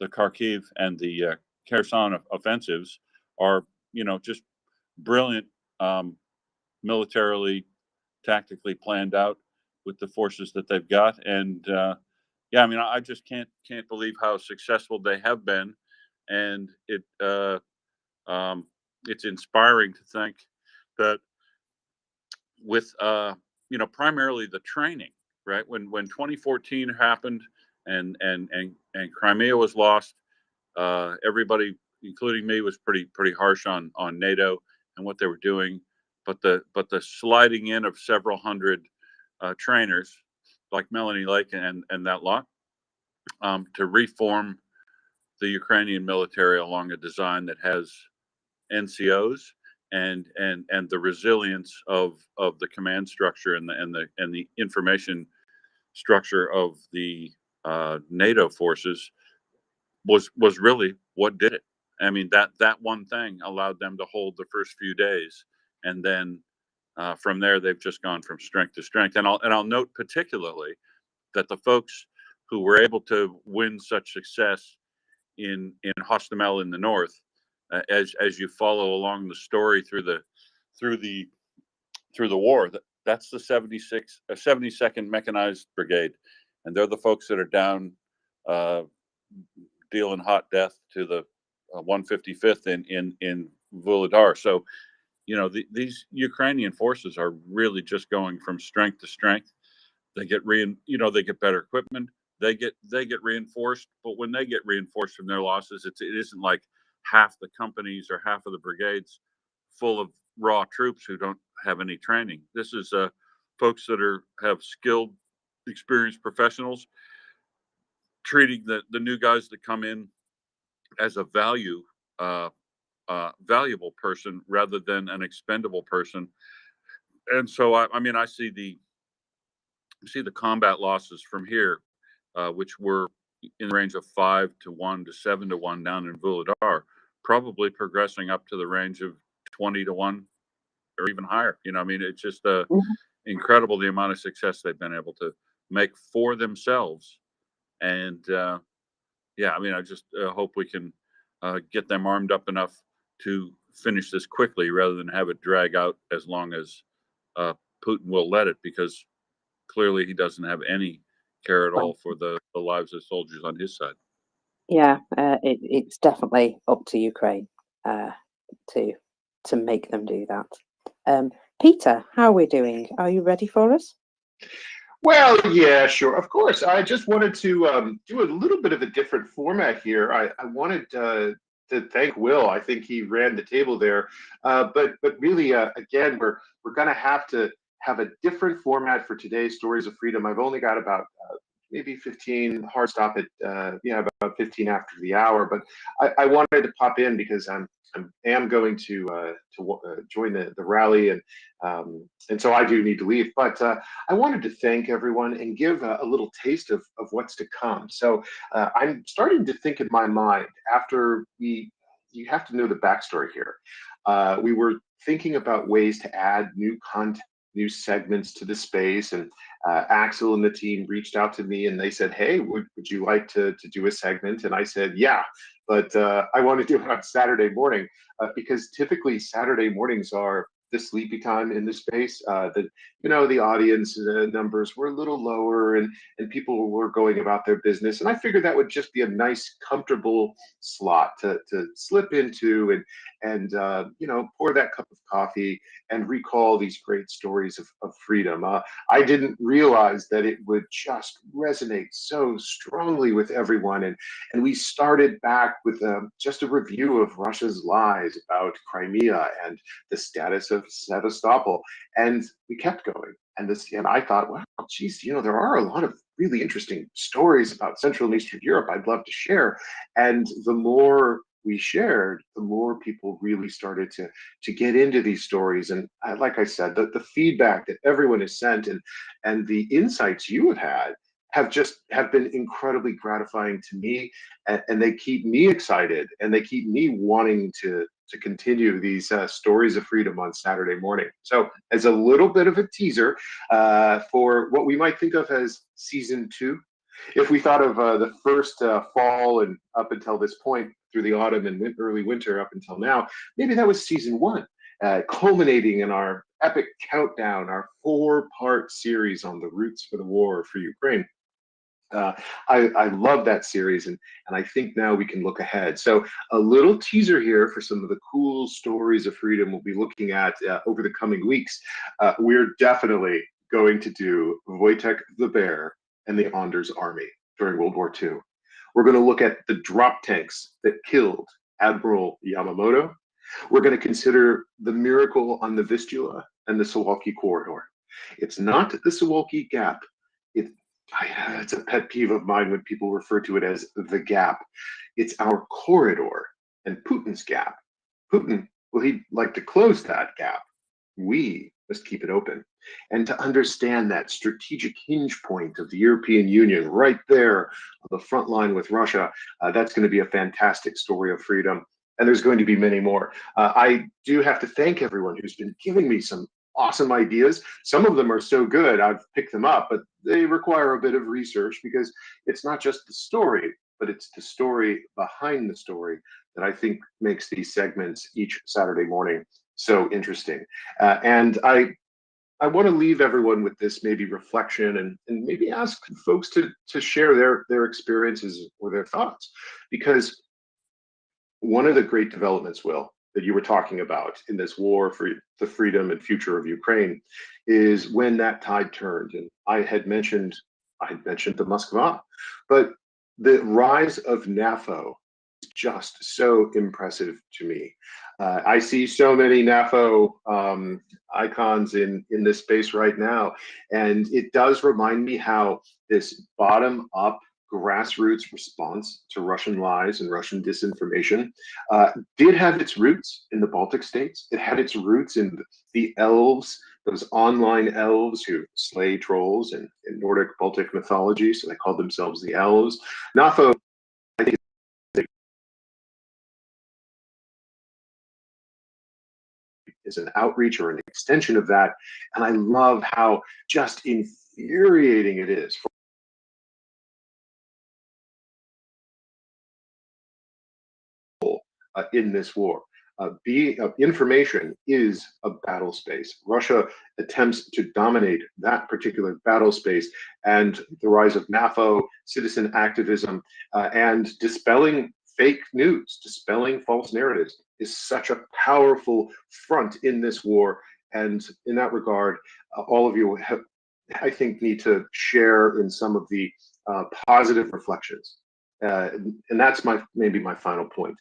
Kharkiv and the Kherson offensives are just brilliant, militarily, tactically planned out with the forces that they've got. And yeah, I mean, I just can't believe how successful they have been, and it's inspiring to think that with primarily the training, right? When 2014 happened and Crimea was lost, everybody, including me, was pretty harsh on NATO and what they were doing. But the sliding in of several hundred trainers like Melanie Lake and that lot to reform the Ukrainian military along a design that has NCOs and the resilience of the command structure and the information structure of the NATO forces was really what did it. I mean, that one thing allowed them to hold the first few days, and then from there they've just gone from strength to strength. And I'll note particularly that the folks who were able to win such success in Hostomel in the north, as you follow along the story through the war, that's the 72nd Mechanized Brigade, and they're the folks that are down dealing hot death to the 155th in Vuhledar. So, these Ukrainian forces are really just going from strength to strength. They get they get better equipment. They get reinforced, but when they get reinforced from their losses, it isn't like half the companies or half of the brigades full of raw troops who don't have any training. This is folks that have skilled, experienced professionals treating the new guys that come in as a valuable person rather than an expendable person. And so I mean, I see the combat losses from here, which were in the range of 5 to 1 to 7 to 1 down in Vuhledar, probably progressing up to the range of 20 to 1 or even higher. I mean, it's just incredible the amount of success they've been able to make for themselves. And yeah, I mean, I just hope we can get them armed up enough to finish this quickly rather than have it drag out as long as Putin will let it, because clearly he doesn't have any care at all for the lives of soldiers on his side. Yeah, it's definitely up to Ukraine to make them do that. Peter, how are we doing? Are you ready for us? Well, yeah, sure. Of course. I just wanted to do a little bit of a different format here. I wanted to thank Will. I think he ran the table there. But really, again, we're going to have a different format for today's Stories of Freedom. I've only got about maybe 15, hard stop at about 15 after the hour. But I wanted to pop in because I am going to join the rally, and so I do need to leave. But I wanted to thank everyone and give a little taste of what's to come. So I'm starting to think in my mind after you have to know the backstory here. We were thinking about ways to add new content, new segments to the space, and Axel and the team reached out to me and they said, hey, would you like to do a segment? And I said, yeah, but I want to do it on Saturday morning because typically Saturday mornings are the sleepy time in the space. The audience numbers were a little lower and people were going about their business. And I figured that would just be a nice, comfortable slot to slip into and pour that cup of coffee and recall these great stories of freedom. I didn't realize that it would just resonate so strongly with everyone. And we started back with just a review of Russia's lies about Crimea and the status of Sevastopol. And we kept going. And I thought, wow, geez, there are a lot of really interesting stories about Central and Eastern Europe I'd love to share. And the more we shared, the more people really started to get into these stories. And like I said, the feedback that everyone has sent and the insights you have had have been incredibly gratifying to me, and they keep me excited and they keep me wanting to to continue these stories of freedom on Saturday morning. So as a little bit of a teaser for what we might think of as season 2, if we thought of the first fall and up until this point through the autumn and early winter up until now, maybe that was season 1, culminating in our epic countdown, our 4-part series on the roots for the war for Ukraine. I love that series, and I think now we can look ahead. So a little teaser here for some of the cool stories of freedom we'll be looking at over the coming weeks. We're definitely going to do Wojtek the Bear and the Anders Army during World War II. We're going to look at the drop tanks that killed Admiral Yamamoto. We're going to consider the miracle on the Vistula and the Suwalki corridor. It's not the Suwalki Gap. It's a pet peeve of mine when people refer to it as the gap. It's our corridor and Putin's gap. Putin, well, he'd like to close that gap. We must keep it open. And to understand that strategic hinge point of the European Union right there on the front line with Russia, that's going to be a fantastic story of freedom. And there's going to be many more. I do have to thank everyone who's been giving me some awesome ideas. Some of them are so good, I've picked them up, but they require a bit of research because it's not just the story, but it's the story behind the story that I think makes these segments each Saturday morning so interesting. And I want to leave everyone with this maybe reflection and maybe ask folks to share their experiences or their thoughts, because one of the great developments, Will, that you were talking about in this war for the freedom and future of Ukraine is when that tide turned. And I had mentioned the Moskva, but the rise of NAFO is just so impressive to me. I see so many NAFO icons in this space right now, and it does remind me how this bottom-up grassroots response to Russian lies and Russian disinformation did have its roots in the Baltic states. It had its roots in the elves, those online elves who slay trolls in Nordic Baltic mythology, so they called themselves the elves. NAFO, I think, is an outreach or an extension of that, and I love how just infuriating it is for in this war. Information is a battle space. Russia attempts to dominate that particular battle space, and the rise of NAFO, citizen activism, and dispelling fake news, dispelling false narratives is such a powerful front in this war. And in that regard, all of you have, I think, need to share in some of the positive reflections. And that's maybe my final point.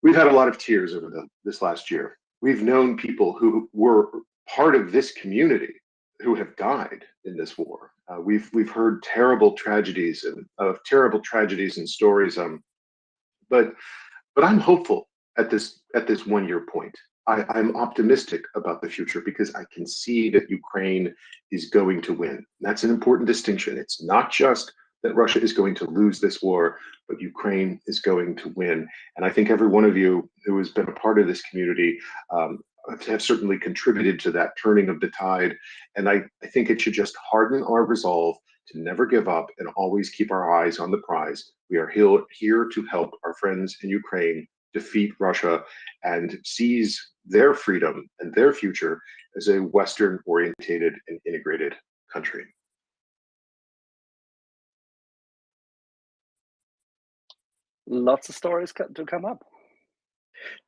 We've had a lot of tears over this last year. We've known people who were part of this community who have died in this war. We've heard terrible tragedies and stories. But I'm hopeful at this 1 year point. I'm optimistic about the future because I can see that Ukraine is going to win. That's an important distinction. It's not just that Russia is going to lose this war, but Ukraine is going to win. And I think every one of you who has been a part of this community have certainly contributed to that turning of the tide. And I think it should just harden our resolve to never give up and always keep our eyes on the prize. We are here to help our friends in Ukraine defeat Russia and seize their freedom and their future as a Western-orientated and integrated country. Lots of stories to come up.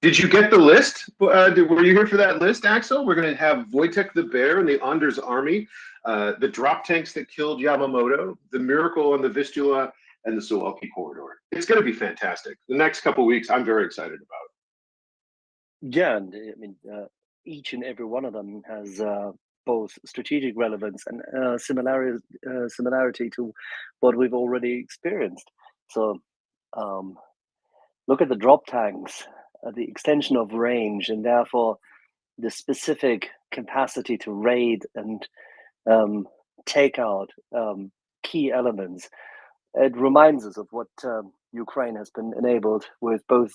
Did you get the list? Were you here for that list, Axel? We're going to have Wojtek the Bear and the Anders Army, the drop tanks that killed Yamamoto, the miracle on the Vistula, and the Suwalki corridor. It's going to be fantastic. The next couple of weeks, I'm very excited about. Yeah, and I mean, each and every one of them has both strategic relevance and similarity to what we've already experienced. So look at the drop tanks, the extension of range, and therefore the specific capacity to raid and take out key elements. It reminds us of what Ukraine has been enabled with both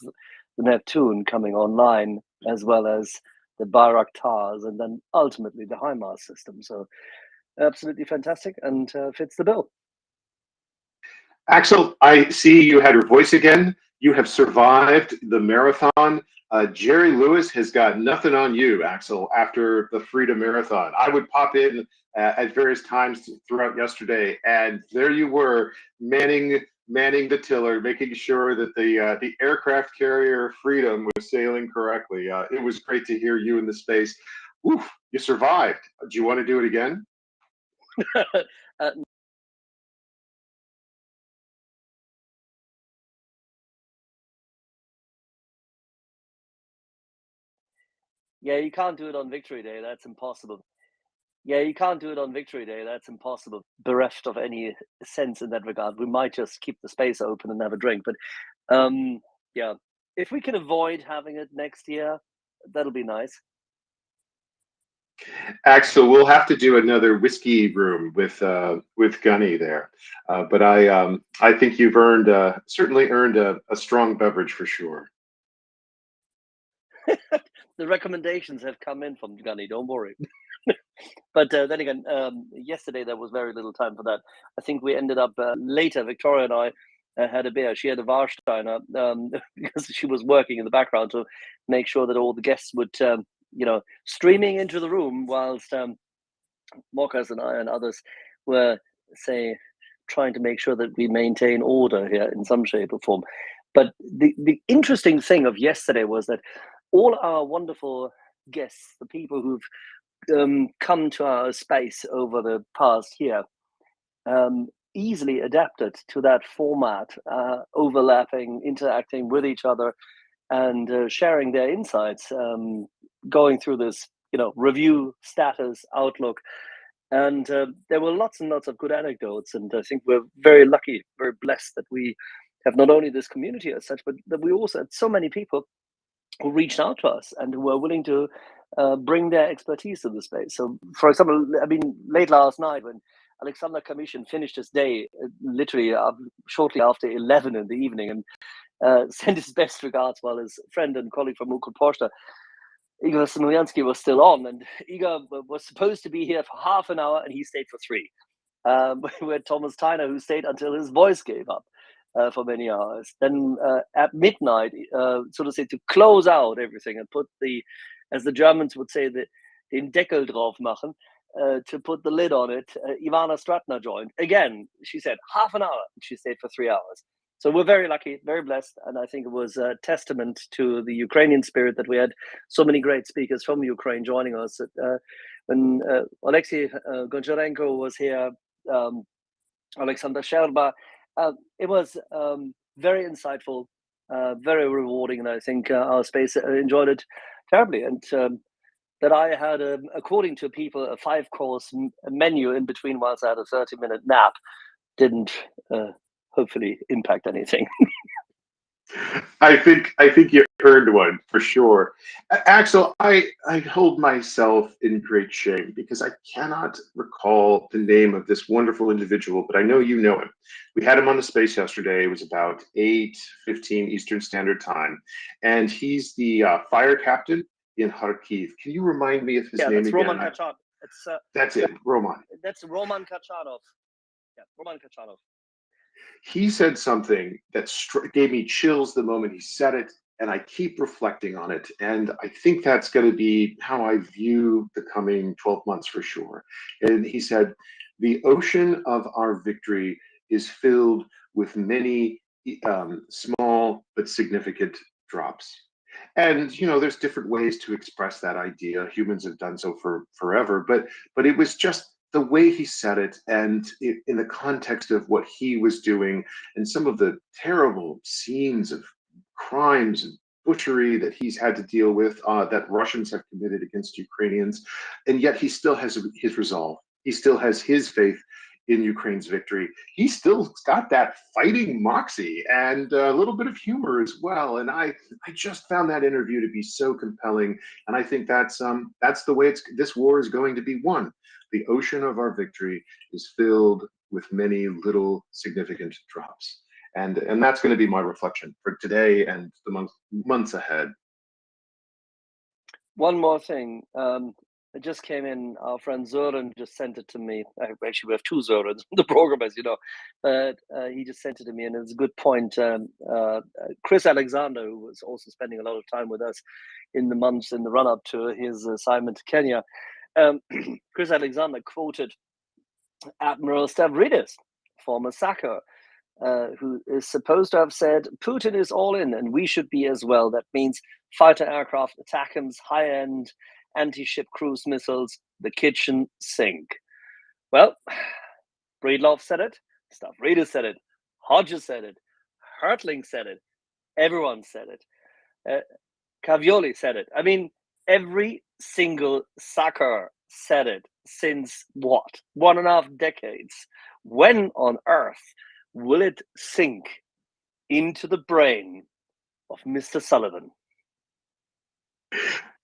the Neptune coming online, as well as the Bayraktars, and then ultimately the HIMARS system. So absolutely fantastic, and fits the bill. Axel, I see you had your voice again. You have survived the marathon. Jerry Lewis has got nothing on you, Axel, after the Freedom Marathon. I would pop in at various times throughout yesterday, and there you were, manning the tiller, making sure that the aircraft carrier Freedom was sailing correctly. It was great to hear you in the space. Oof, you survived. Do you want to do it again? Yeah, you can't do it on Victory Day. That's impossible. Yeah, you can't do it on Victory Day. That's impossible. Bereft of any sense in that regard. We might just keep the space open and have a drink. But yeah, if we can avoid having it next year, that'll be nice. Axel, we'll have to do another whiskey room with Gunny there. But I think you've certainly earned a strong beverage for sure. The recommendations have come in from Gunny, don't worry. But then again, yesterday there was very little time for that. I think we ended up later. Victoria and I had a beer. She had a Warsteiner because she was working in the background to make sure that all the guests would, streaming into the room whilst Mokas and I and others were, trying to make sure that we maintain order here in some shape or form. But the interesting thing of yesterday was that all our wonderful guests, the people who've come to our space over the past year, easily adapted to that format, overlapping, interacting with each other, and sharing their insights, going through this, review, status, outlook. And there were lots and lots of good anecdotes. And I think we're very lucky, very blessed that we have not only this community as such, but that we also had so many people who reached out to us and who were willing to bring their expertise to the space. So, for example, late last night when Alexander Kamishin finished his day, literally shortly after 11 in the evening, and sent his best regards while his friend and colleague from Ukra Poshta, Igor Smolyansky, was still on. And Igor was supposed to be here for half an hour, and he stayed for 3. We had Thomas Tyner, who stayed until his voice gave up for many hours. Then at midnight, so to say, to close out everything and put as the Germans would say, den Deckel drauf machen, to put the lid on it, Ivana Stratner joined. Again, she said half an hour, and she stayed for 3 hours. So we're very lucky, very blessed, and I think it was a testament to the Ukrainian spirit that we had so many great speakers from Ukraine joining us. When Alexei Goncharenko was here, Alexander Sherba, it was very insightful, very rewarding, and I think our space enjoyed it terribly. And that I had, according to people, a 5-course menu in between whilst I had a 30-minute nap didn't hopefully impact anything. I think you earned one for sure. Axel, I hold myself in great shame because I cannot recall the name of this wonderful individual, but I know you know him. We had him on the space yesterday. It was about 8:15 Eastern Standard Time, and he's the fire captain in Kharkiv. Can you remind me of his name again? Roman Kachanov. That's it, Roman. That's Roman Kachanov. Yeah, Roman Kachanov. He said something that gave me chills the moment he said it, and I keep reflecting on it. And I think that's going to be how I view the coming 12 months for sure. And he said, the ocean of our victory is filled with many small but significant drops. And there's different ways to express that idea. Humans have done so for forever, but it was just the way he said it, and in the context of what he was doing, and some of the terrible scenes of crimes and butchery that he's had to deal with, that Russians have committed against Ukrainians, and yet he still has his resolve. He still has his faith in Ukraine's victory. He still got that fighting moxie and a little bit of humor as well. And I just found that interview to be so compelling. And I think that's the way this war is going to be won. The ocean of our victory is filled with many little significant drops. And that's going to be my reflection for today and the months ahead. One more thing. It just came in. Our friend Zoran just sent it to me. Actually, we have two Zorans in the program, as you know. But he just sent it to me, and it's a good point. Chris Alexander, who was also spending a lot of time with us in the months in the run-up to his assignment to Kenya, Chris Alexander quoted Admiral Stavridis, former SACEUR, who is supposed to have said, Putin is all in, and we should be as well. That means fighter aircraft, ATACMS, high-end anti-ship cruise missiles, the kitchen sink. Well, Breedlove said it, Stavridis said it, Hodges said it, Hertling said it, everyone said it. Cavioli said it. I mean, every single SACEUR said it since what? 1.5 decades. When on earth will it sink into the brain of Mr. Sullivan?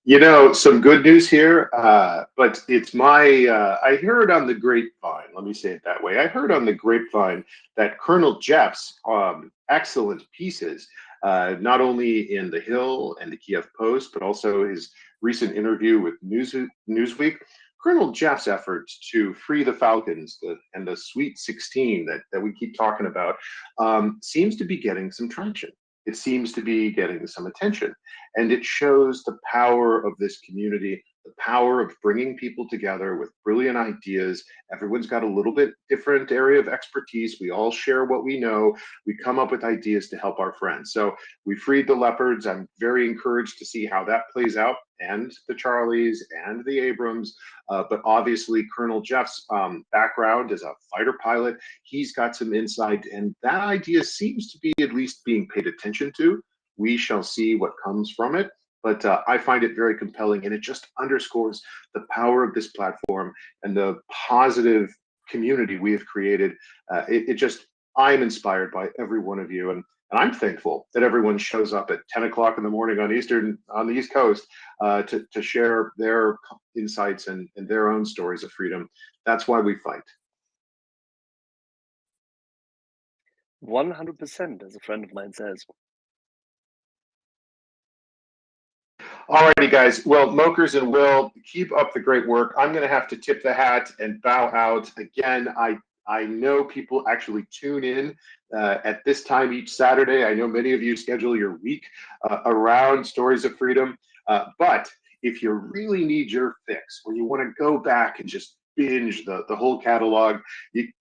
You know, some good news here, but it's I heard on the grapevine, let me say it that way. I heard on the grapevine that Colonel Jeff's excellent pieces, not only in The Hill and the Kiev Post, but also his recent interview with Newsweek, Colonel Jeff's efforts to free the Falcons and the Sweet 16 that we keep talking about seems to be getting some traction. It seems to be getting some attention. And it shows the power of this community, the power of bringing people together with brilliant ideas. Everyone's got a little bit different area of expertise. We all share what we know. We come up with ideas to help our friends. So we freed the Leopards. I'm very encouraged to see how that plays out, and the Charlies and the Abrams. But obviously, Colonel Jeff's background as a fighter pilot, he's got some insight, and that idea seems to be at least being paid attention to. We shall see what comes from it. But I find it very compelling, and it just underscores the power of this platform and the positive community we have created. I'm inspired by every one of you, and I'm thankful that everyone shows up at 10 o'clock in the morning on the East Coast to share their insights and their own stories of freedom. That's why we fight. 100%, as a friend of mine says. Alrighty, guys. Well, Mokers and Will, keep up the great work. I'm going to have to tip the hat and bow out. Again, I know people actually tune in at this time each Saturday. I know many of you schedule your week around Stories of Freedom. But if you really need your fix, or you want to go back and just binge the whole catalog,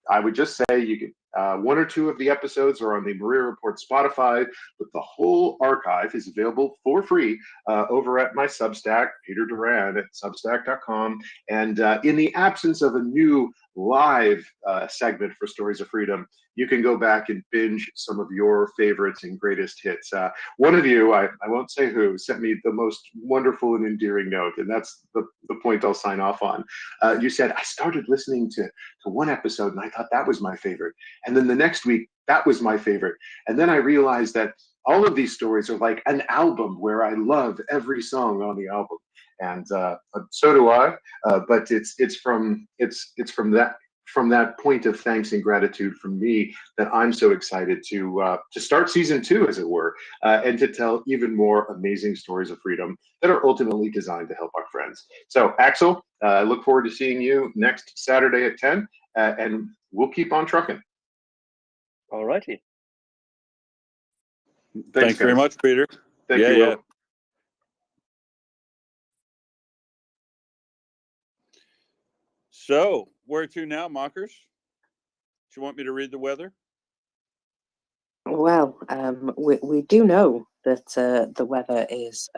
I would just say you can. One or two of the episodes are on the MriyaReport Spotify, but the whole archive is available for free over at my Substack, Peter Duran at Substack.com. And in the absence of a new live segment for Stories of Freedom, you can go back and binge some of your favorites and greatest hits. One of you, I won't say who, sent me the most wonderful and endearing note, and that's the point I'll sign off on. You said, I started listening to one episode and I thought that was my favorite. And then the next week, that was my favorite. And then I realized that all of these stories are like an album where I love every song on the album. And so do I. But it's from that point of thanks and gratitude from me that I'm so excited to start season 2, as it were, and to tell even more amazing stories of freedom that are ultimately designed to help our friends. So, Axel, I look forward to seeing you next Saturday at 10, and we'll keep on trucking. All righty. Thanks very much, Peter. Thank you, Will. So, where to now, Mockers? Do you want me to read the weather? Well, we do know that the weather is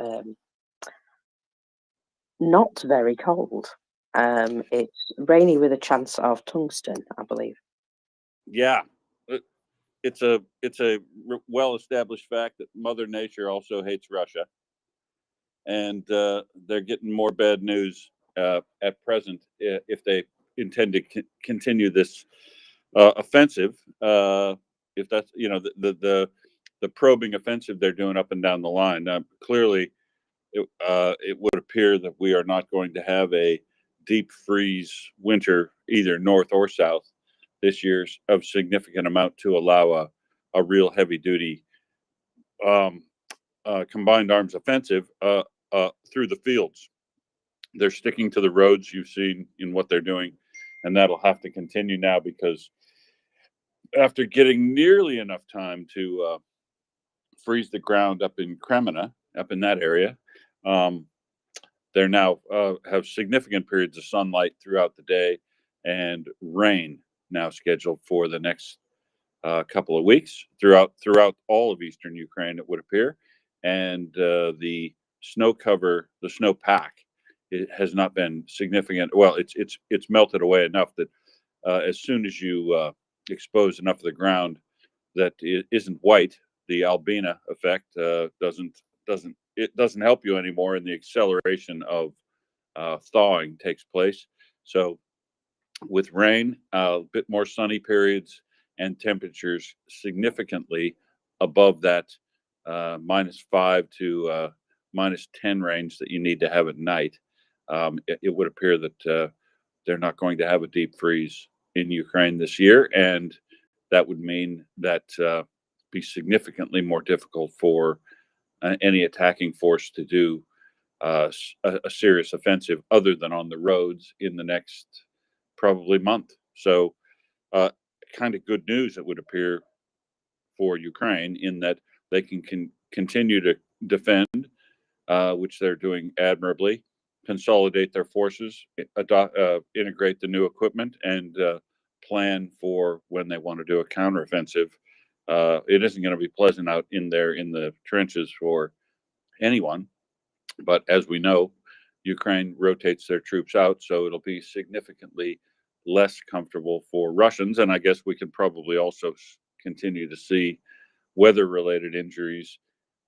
not very cold. It's rainy with a chance of tungsten, I believe. Yeah, it's a well-established fact that Mother Nature also hates Russia, and they're getting more bad news at present if they intend to continue this offensive. If that's the probing offensive they're doing up and down the line. Clearly, it would appear that we are not going to have a deep freeze winter, either north or south, this year's of significant amount to allow a real heavy-duty combined arms offensive through the fields. They're sticking to the roads. You've seen in what they're doing, and that'll have to continue now because after getting nearly enough time to freeze the ground up in Kremina, up in that area, they're now have significant periods of sunlight throughout the day and rain now scheduled for the next couple of weeks throughout all of eastern Ukraine, it would appear. And the snow cover, the snow pack, it has not been significant. Well, it's melted away enough that as soon as you expose enough of the ground that it isn't white, the albina effect doesn't help you anymore, and the acceleration of thawing takes place. So with rain, a bit more sunny periods, and temperatures significantly above that -5 to -10 range that you need to have at night, it would appear that they're not going to have a deep freeze in Ukraine this year, and that would mean that be significantly more difficult for any attacking force to do a serious offensive other than on the roads in the next probably month. So kind of good news, it would appear, for Ukraine in that they can continue to defend, which they're doing admirably, consolidate their forces, integrate the new equipment, and plan for when they want to do a counteroffensive. It isn't going to be pleasant out in there in the trenches for anyone, but as we know, Ukraine rotates their troops out, so it'll be significantly less comfortable for Russians. And I guess we can probably also continue to see weather-related injuries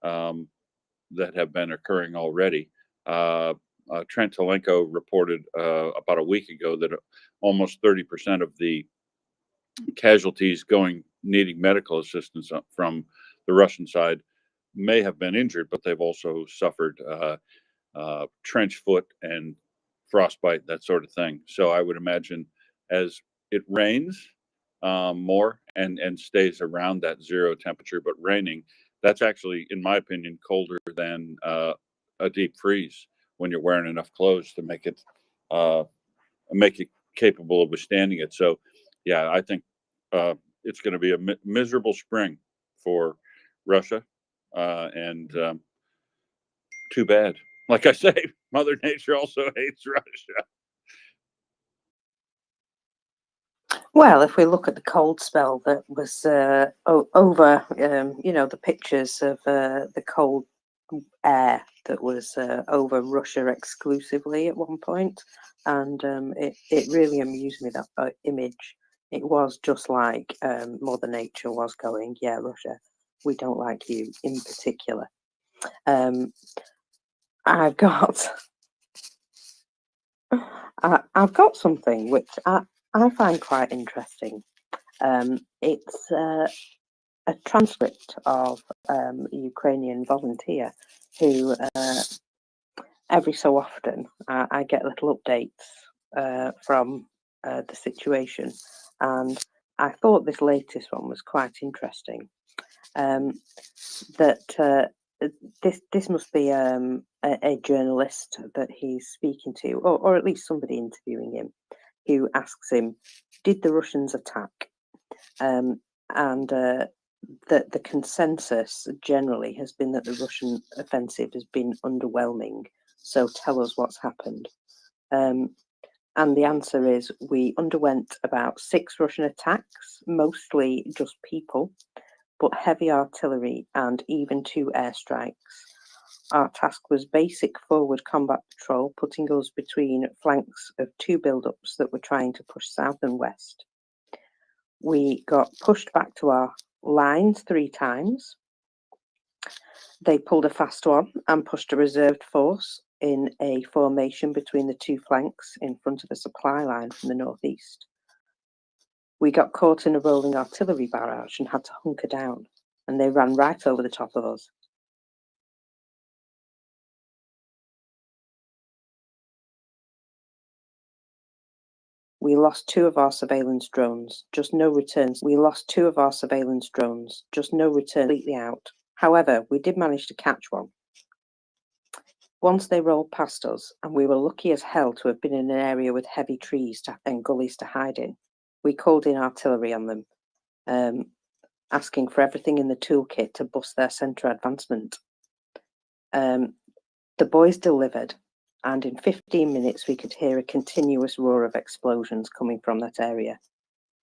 that have been occurring already. Trent Telenko reported about a week ago that almost 30% of the casualties needing medical assistance from the Russian side may have been injured, but they've also suffered trench foot and frostbite, that sort of thing. So I would imagine as it rains more and stays around that 0 temperature, but raining, that's actually, in my opinion, colder than a deep freeze when you're wearing enough clothes to make it capable of withstanding it. So, yeah, I think it's going to be a miserable spring for Russia, and too bad. Like I say, Mother Nature also hates Russia. Well, if we look at the cold spell that was over, the pictures of the cold air that was over Russia exclusively at one point, and it really amused me, that image. It was just like Mother Nature was going, yeah, Russia, we don't like you in particular. I've got something which I find quite interesting. It's a transcript of a Ukrainian volunteer who every so often I get little updates from the situation, and I thought this latest one was quite interesting. That this must be a journalist that he's speaking to, or at least somebody interviewing him, who asks him, did the Russians attack? And the consensus generally has been that the Russian offensive has been underwhelming. So tell us what's happened. And the answer is, we underwent about 6 Russian attacks, mostly just people, but heavy artillery and even 2 airstrikes. Our task was basic forward combat patrol, putting us between flanks of 2 build-ups that were trying to push south and west. We got pushed back to our lines 3 times. They pulled a fast one and pushed a reserved force in a formation between the 2 flanks in front of a supply line from the northeast. We got caught in a rolling artillery barrage and had to hunker down, and they ran right over the top of us. We lost 2 of our surveillance drones, just no returns. We lost 2 of our surveillance drones, just no return completely out. However, we did manage to catch one. Once they rolled past us, and we were lucky as hell to have been in an area with heavy trees and gullies to hide in. We called in artillery on them, asking for everything in the toolkit to bust their centre advancement. The boys delivered, and in 15 minutes we could hear a continuous roar of explosions coming from that area.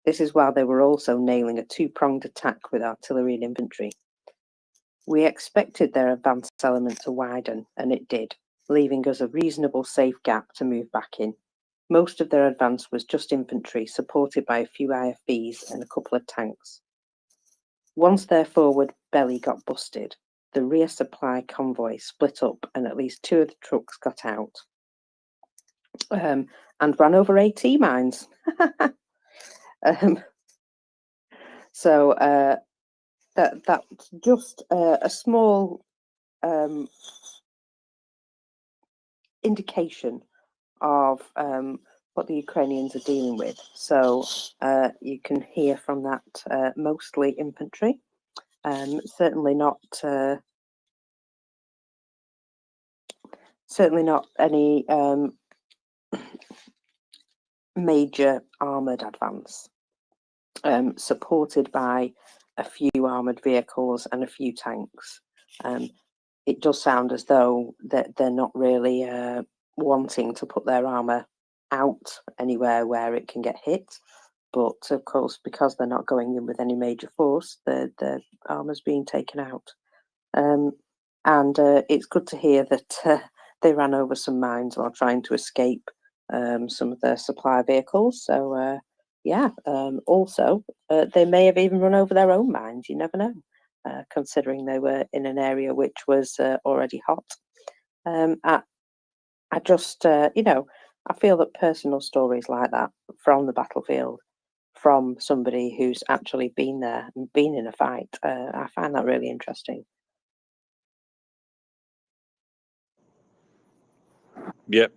This is while they were also nailing a 2-pronged attack with artillery and infantry. We expected their advance element to widen, and it did, leaving us a reasonable safe gap to move back in. Most of their advance was just infantry, supported by a few IFBs and a couple of tanks. Once their forward belly got busted, the rear supply convoy split up and at least 2 of the trucks got out and ran over AT mines. So that's just a small indication of what the Ukrainians are dealing with. So you can hear from that mostly infantry, certainly not any major armoured advance, supported by a few armoured vehicles and a few tanks. It does sound as though that they're not really wanting to put their armour out anywhere where it can get hit. But of course, because they're not going in with any major force, the armour's being taken out. And it's good to hear that they ran over some mines while trying to escape some of their supply vehicles. So yeah, also they may have even run over their own mines. You never know, considering they were in an area which was already hot. I just, I feel that personal stories like that from the battlefield, from somebody who's actually been there and been in a fight, I find that really interesting. Yeah,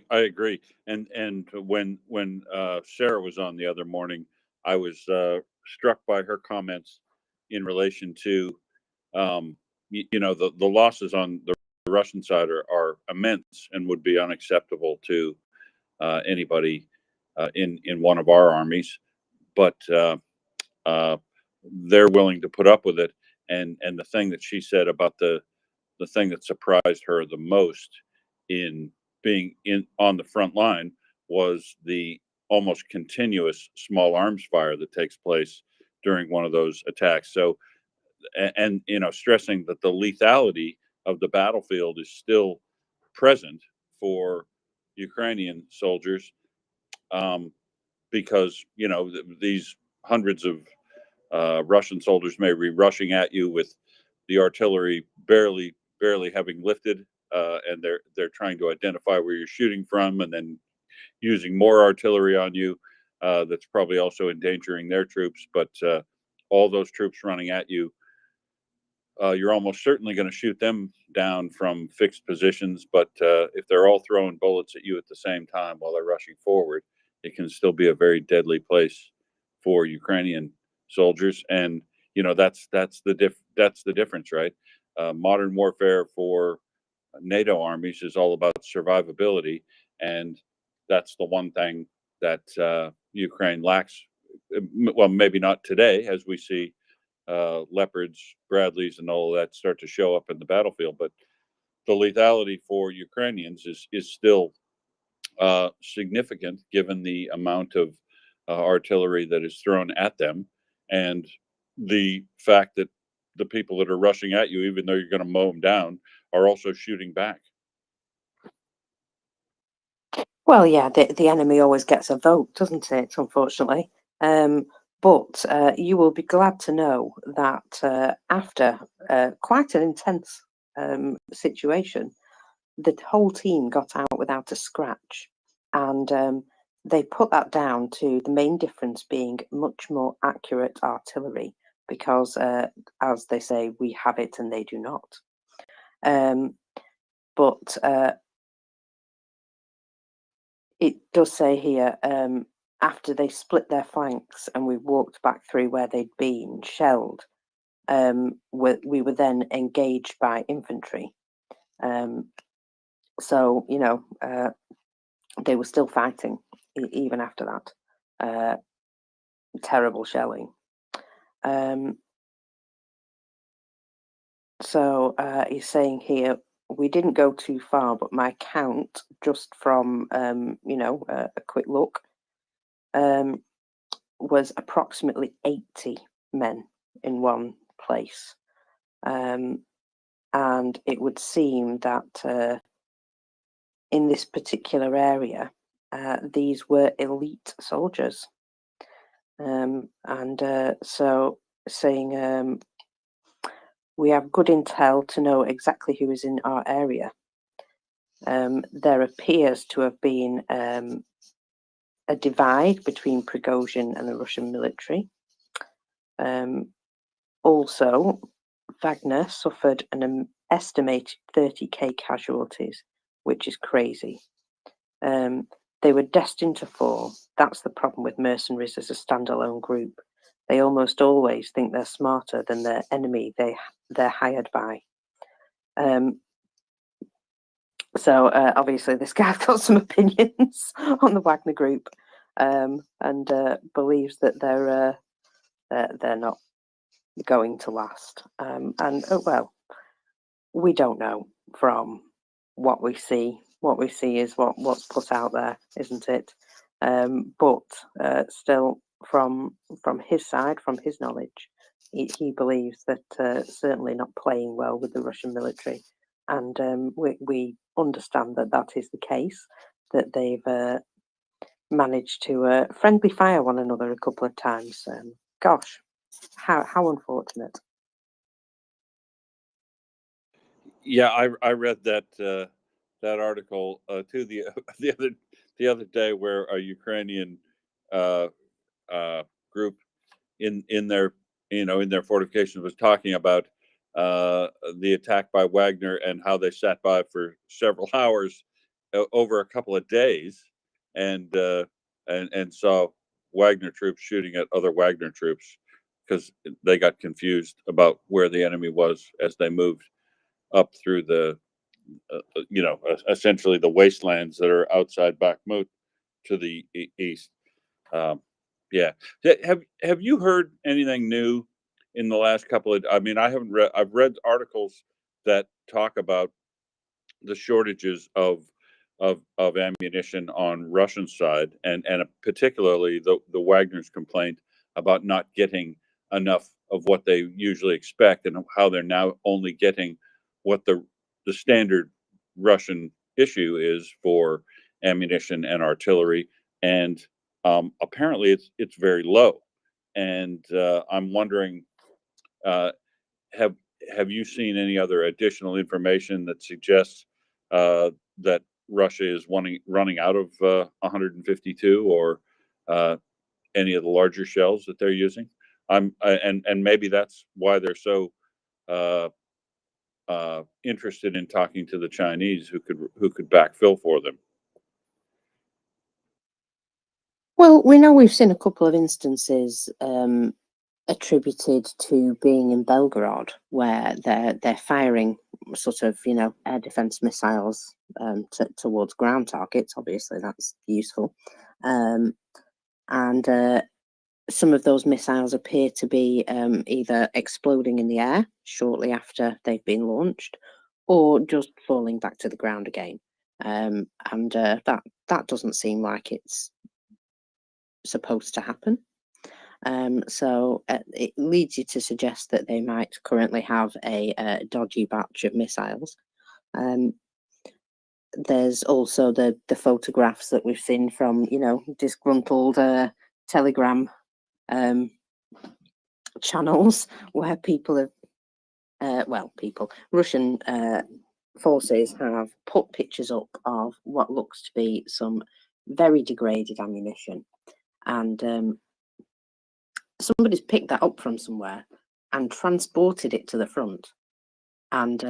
I agree. And when Sarah was on the other morning, I was struck by her comments in relation to the losses on the Russian side are immense and would be unacceptable to anybody in one of our armies, but they're willing to put up with it. And the thing that she said about the thing that surprised her the most in being on the front line was the almost continuous small arms fire that takes place during one of those attacks. So, and stressing that the lethality of the battlefield is still present for Ukrainian soldiers, because these hundreds of Russian soldiers may be rushing at you with the artillery barely having lifted, and they're trying to identify where you're shooting from, and then using more artillery on you. That's probably also endangering their troops. But all those troops running at you, you're almost certainly going to shoot them down from fixed positions. But if they're all throwing bullets at you at the same time while they're rushing forward, it can still be a very deadly place for Ukrainian soldiers. And that's the difference, right? Modern warfare for NATO armies is all about survivability, and that's the one thing that Ukraine lacks. Well, maybe not today, as we see Leopards, Bradleys, and all of that start to show up in the battlefield. But the lethality for Ukrainians is still significant, given the amount of artillery that is thrown at them, and the fact that the people that are rushing at you, even though you're going to mow them down, are also shooting back. Well, yeah, the enemy always gets a vote, doesn't it? Unfortunately. But you will be glad to know that after quite an intense situation, the whole team got out without a scratch. And they put that down to the main difference being much more accurate artillery, because, as they say, we have it and they do not. But it does say here, after they split their flanks and we walked back through where they'd been shelled, we were then engaged by infantry. So, you know, they were still fighting even after that. Terrible shelling. So he's saying here, we didn't go too far, but my count, just from, you know, a quick look, was approximately 80 men in one place. And it would seem that in this particular area, these were elite soldiers. So saying, we have good intel to know exactly who is in our area. There appears to have been a divide between Prigozhin and the Russian military. Also, Wagner suffered an estimated 30k casualties, which is crazy. They were destined to fall. That's the problem with mercenaries as a standalone group. They almost always think they're smarter than their enemy they're hired by. So obviously this guy's got some opinions on the Wagner group, and believes that they're not going to last. Well, we don't know from what we see. What we see is what's put out there, isn't it? But still, from his side, from his knowledge, he believes that certainly not playing well with the Russian military, and we understand that that is the case. That they've managed to friendly fire one another a couple of times. Gosh, how unfortunate. Yeah, I read that that article too the other day, where a Ukrainian group in their in their fortifications was talking about the attack by Wagner and how they sat by for several hours over a couple of days and saw Wagner troops shooting at other Wagner troops because they got confused about where the enemy was as they moved up through the essentially the wastelands that are outside Bakhmut to the east. Yeah. Have you heard anything new in the last couple of? I mean, I haven't read. I've read articles that talk about the shortages of ammunition on Russian side, and particularly the Wagner's complaint about not getting enough of what they usually expect, and how they're now only getting what the standard Russian issue is for ammunition and artillery, and apparently it's very low. And I'm wondering, have you seen any other additional information that suggests that Russia is running out of 152 or any of the larger shells that they're using? And maybe that's why they're so interested in talking to the Chinese, who could backfill for them. Well, we know we've seen a couple of instances attributed to being in Belgorod, where they're firing sort of air defense missiles towards ground targets. Obviously, that's useful, and some of those missiles appear to be either exploding in the air shortly after they've been launched, or just falling back to the ground again. And that doesn't seem like it's supposed to happen. So it leads you to suggest that they might currently have a dodgy batch of missiles. There's also the photographs that we've seen from disgruntled Telegram channels, where people have Russian forces have put pictures up of what looks to be some very degraded ammunition, and somebody's picked that up from somewhere and transported it to the front. And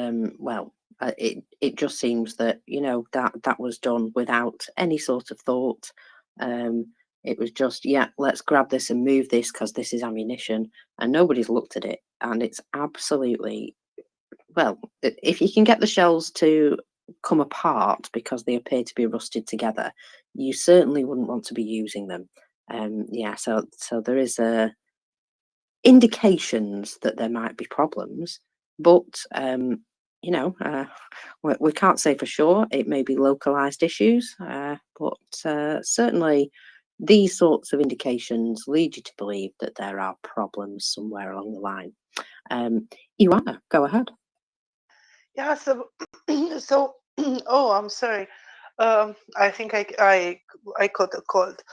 it just seems that that was done without any sort of thought. It was just, yeah, let's grab this and move this because this is ammunition, and nobody's looked at it. And it's absolutely, well, if you can get the shells to come apart because they appear to be rusted together, you certainly wouldn't want to be using them. Yeah, so there is indications that there might be problems, but you know, we can't say for sure. It may be localized issues, but certainly these sorts of indications lead you to believe that there are problems somewhere along the line. Ioana, go ahead. Yeah, so so oh, I'm sorry. I think I caught a cold.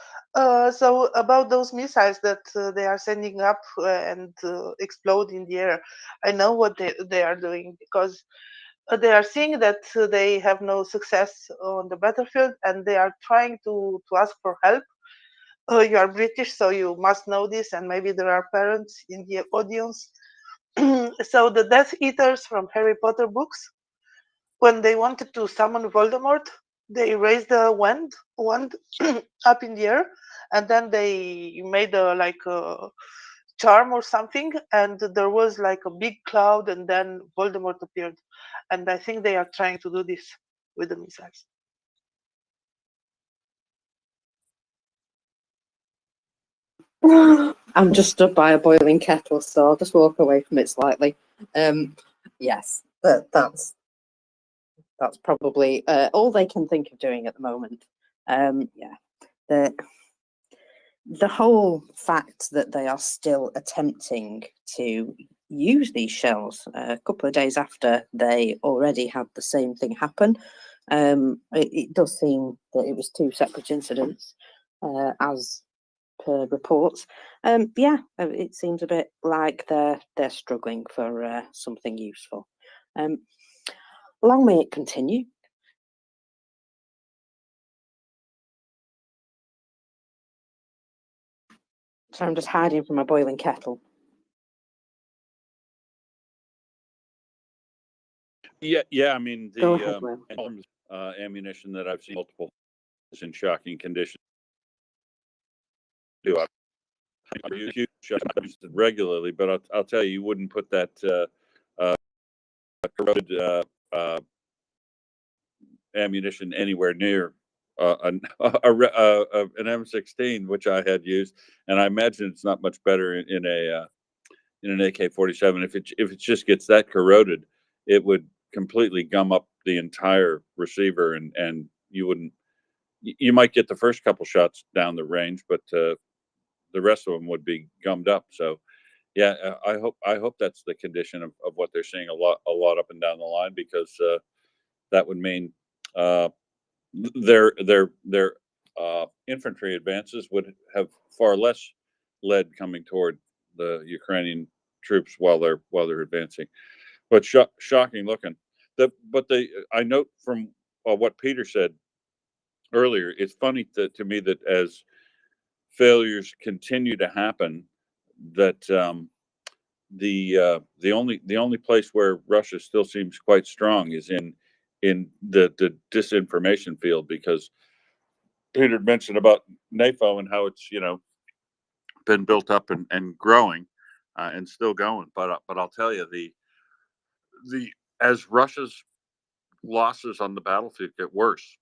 So about those missiles that they are sending up and explode in the air, I know what they are doing, because they are seeing that they have no success on the battlefield, and they are trying to ask for help. You are British, so you must know this, and maybe there are parents in the audience. So the Death Eaters from Harry Potter books, when they wanted to summon Voldemort, they raised the wand up in the air, and then they made like a charm or something, and there was like a big cloud, and then Voldemort appeared. And I think they are trying to do this with the missiles. I'm just stood by a boiling kettle, so I'll just walk away from it slightly. Yes, that's probably all they can think of doing at the moment. Yeah, the whole fact that they are still attempting to use these shells a couple of days after they already had the same thing happen, it does seem that it was two separate incidents, as per reports. Yeah, it seems a bit like they're struggling for something useful. Long may it continue. So I'm just hiding from a boiling kettle. Yeah. I mean, Go ahead, Will. Ammunition that I've seen multiple in shocking conditions. I use it regularly, but I'll tell you, you wouldn't put that corroded ammunition anywhere near an M16, which I had used, and I imagine it's not much better in an AK-47. If it just gets that corroded, it would completely gum up the entire receiver, and you might get the first couple shots down the range, but the rest of them would be gummed up. So yeah, I hope that's the condition of what they're seeing a lot up and down the line, because that would mean their infantry advances would have far less lead coming toward the Ukrainian troops while they're advancing. But shocking looking. I note from what Peter said earlier, it's funny to me that as failures continue to happen, that the only place where Russia still seems quite strong is in the disinformation field, because Peter mentioned about NAFO and how it's been built up and growing and still going. But I'll tell you, as Russia's losses on the battlefield get worse,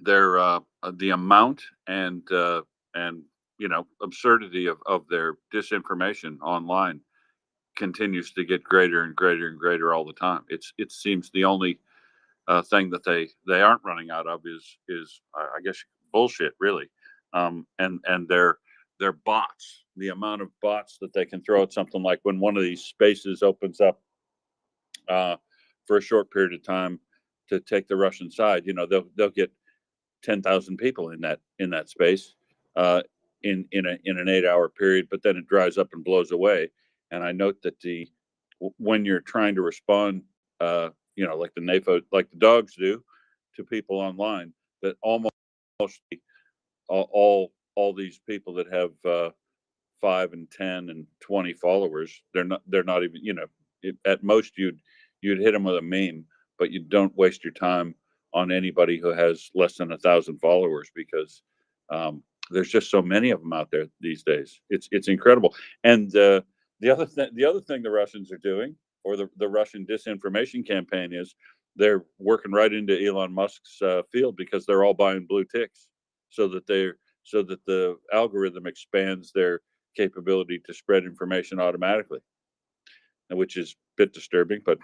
the amount and absurdity of their disinformation online continues to get greater and greater and greater all the time. It seems the only thing that they aren't running out of is I guess bullshit, really, and their bots. The amount of bots that they can throw at something, like when one of these spaces opens up for a short period of time to take the Russian side, they'll get 10,000 people in that space in an 8-hour period, but then it dries up and blows away. And I note that when you're trying to respond, like the NAFO, like the dogs do to people online, that almost all these people that have 5 and 10 and 20 followers, they're not even, at most you'd hit them with a meme, but you don't waste your time on anybody who has less than 1,000 followers, because There's just so many of them out there these days. It's incredible. And the other thing the Russians are doing, or the Russian disinformation campaign, is they're working right into Elon Musk's field, because they're all buying blue ticks, so that the algorithm expands their capability to spread information automatically, which is a bit disturbing, but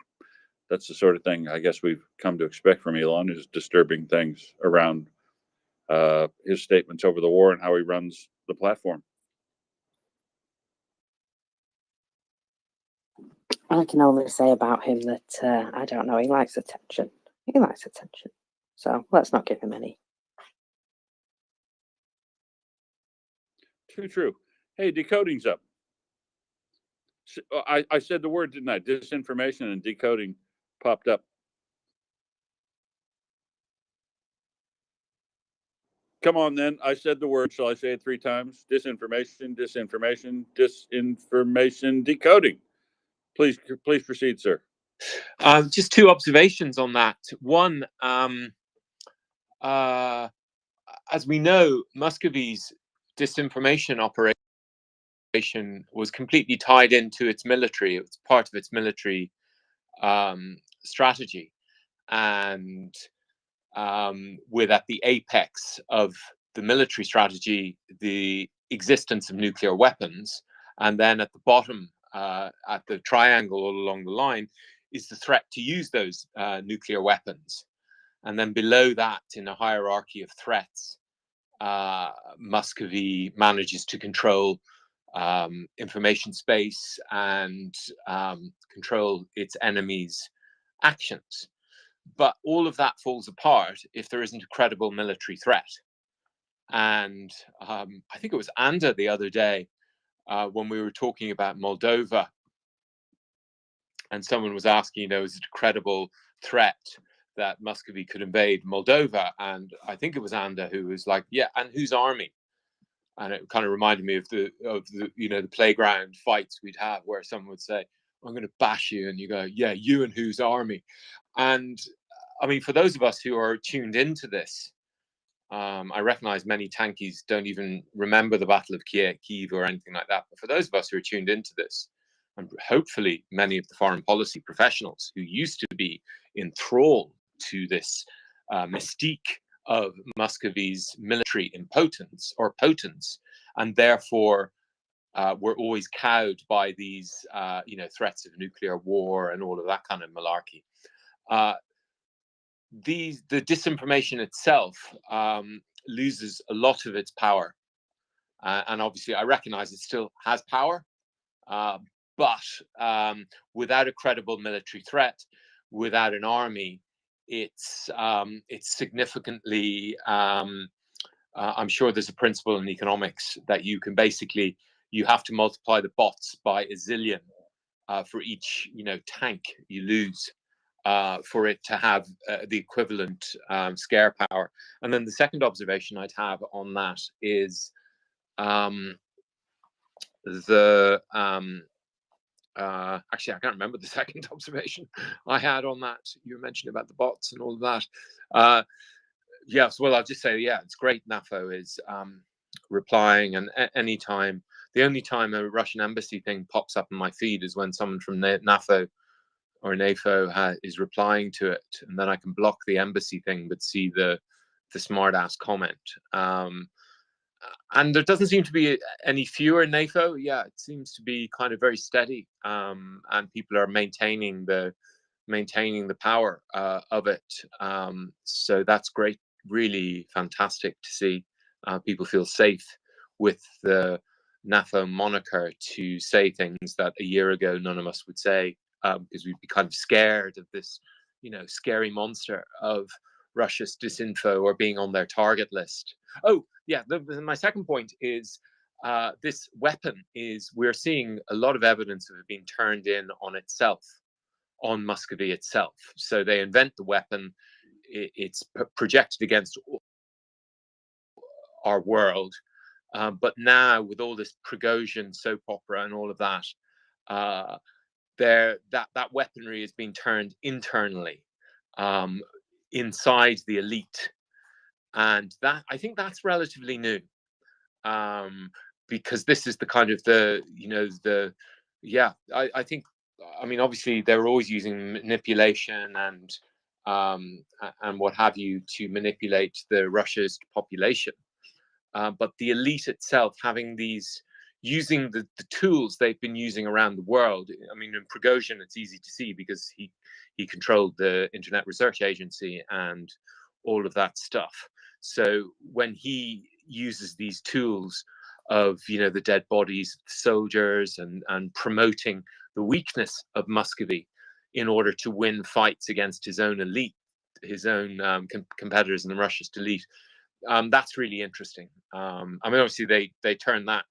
that's the sort of thing I guess we've come to expect from Elon, is disturbing things around his statements over the war and how he runs the platform. I can only say about him that I don't know. He likes attention. He likes attention. So let's not give him any. Too true. Hey, decoding's up. I said the word, didn't I? Disinformation and decoding popped up. Come on, then. I said the word. Shall I say it 3 times? Disinformation, disinformation, disinformation, decoding. Please proceed, sir. Just 2 observations on that. One, as we know, Muscovy's disinformation operation was completely tied into its military. It was part of its military strategy, and with at the apex of the military strategy, the existence of nuclear weapons, and then at the bottom, at the triangle all along the line, is the threat to use those nuclear weapons. And then below that, in a hierarchy of threats, Muscovy manages to control information space and control its enemies' actions. But all of that falls apart if there isn't a credible military threat. And I think it was Anda the other day when we were talking about Moldova, and someone was asking, is it a credible threat that Muscovy could invade Moldova? And I think it was Anda who was like, yeah, and whose army? And it kind of reminded me of the the playground fights we'd have, where someone would say, I'm going to bash you, and you go, yeah, you and whose army? And I mean, for those of us who are tuned into this, I recognize many tankies don't even remember the Battle of Kiev or anything like that. But for those of us who are tuned into this, and hopefully many of the foreign policy professionals who used to be enthralled to this mystique of Muscovy's military impotence or potence, and therefore were always cowed by these threats of nuclear war and all of that kind of malarkey. The disinformation itself loses a lot of its power, and obviously I recognize it still has power, but without a credible military threat, without an army, it's significantly. I'm sure there's a principle in economics that you have to multiply the bots by a zillion for each tank you lose. For it to have the equivalent scare power. And then the second observation I'd have on that is actually, I can't remember the second observation I had on that. You mentioned about the bots and all of that. Yes, well, I'll just say, yeah, it's great. NAFO is replying, and anytime, the only time a Russian embassy thing pops up in my feed is when someone from NAFO or NAFO is replying to it, and then I can block the embassy thing but see the smart ass comment. And there doesn't seem to be any fewer in NAFO. Yeah, it seems to be kind of very steady, and people are maintaining the power of it. So that's great, really fantastic to see. People feel safe with the NAFO moniker to say things that a year ago none of us would say. Because we'd be kind of scared of this, scary monster of Russia's disinfo or being on their target list. Oh, yeah. My second point is this weapon we're seeing a lot of evidence of it being turned in on itself, on Muscovy itself. So they invent the weapon, it's projected against our world. But now with all this Prigozhin soap opera and all of that, that weaponry is being turned internally inside the elite, and that I think that's relatively new. because this is the kind of I think, I mean, obviously they're always using manipulation and what have you to manipulate the Russia's population, but the elite itself using the tools they've been using around the world. I mean, in Prigozhin, it's easy to see because he controlled the Internet Research Agency and all of that stuff. So when he uses these tools of, the dead bodies of soldiers and promoting the weakness of Muscovy in order to win fights against his own elite, his own competitors in the Russia's elite, that's really interesting. I mean, obviously they turn that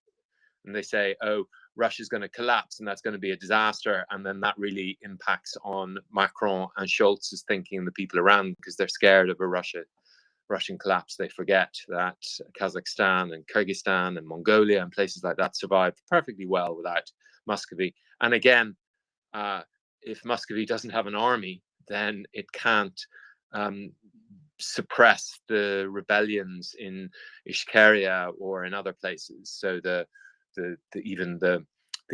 and they say, oh, Russia's going to collapse and that's going to be a disaster. And then that really impacts on Macron and Scholz's thinking and the people around, because they're scared of a Russian collapse. They forget that Kazakhstan and Kyrgyzstan and Mongolia and places like that survived perfectly well without Muscovy. And again, if Muscovy doesn't have an army, then it can't suppress the rebellions in Ishkeria or in other places. So even the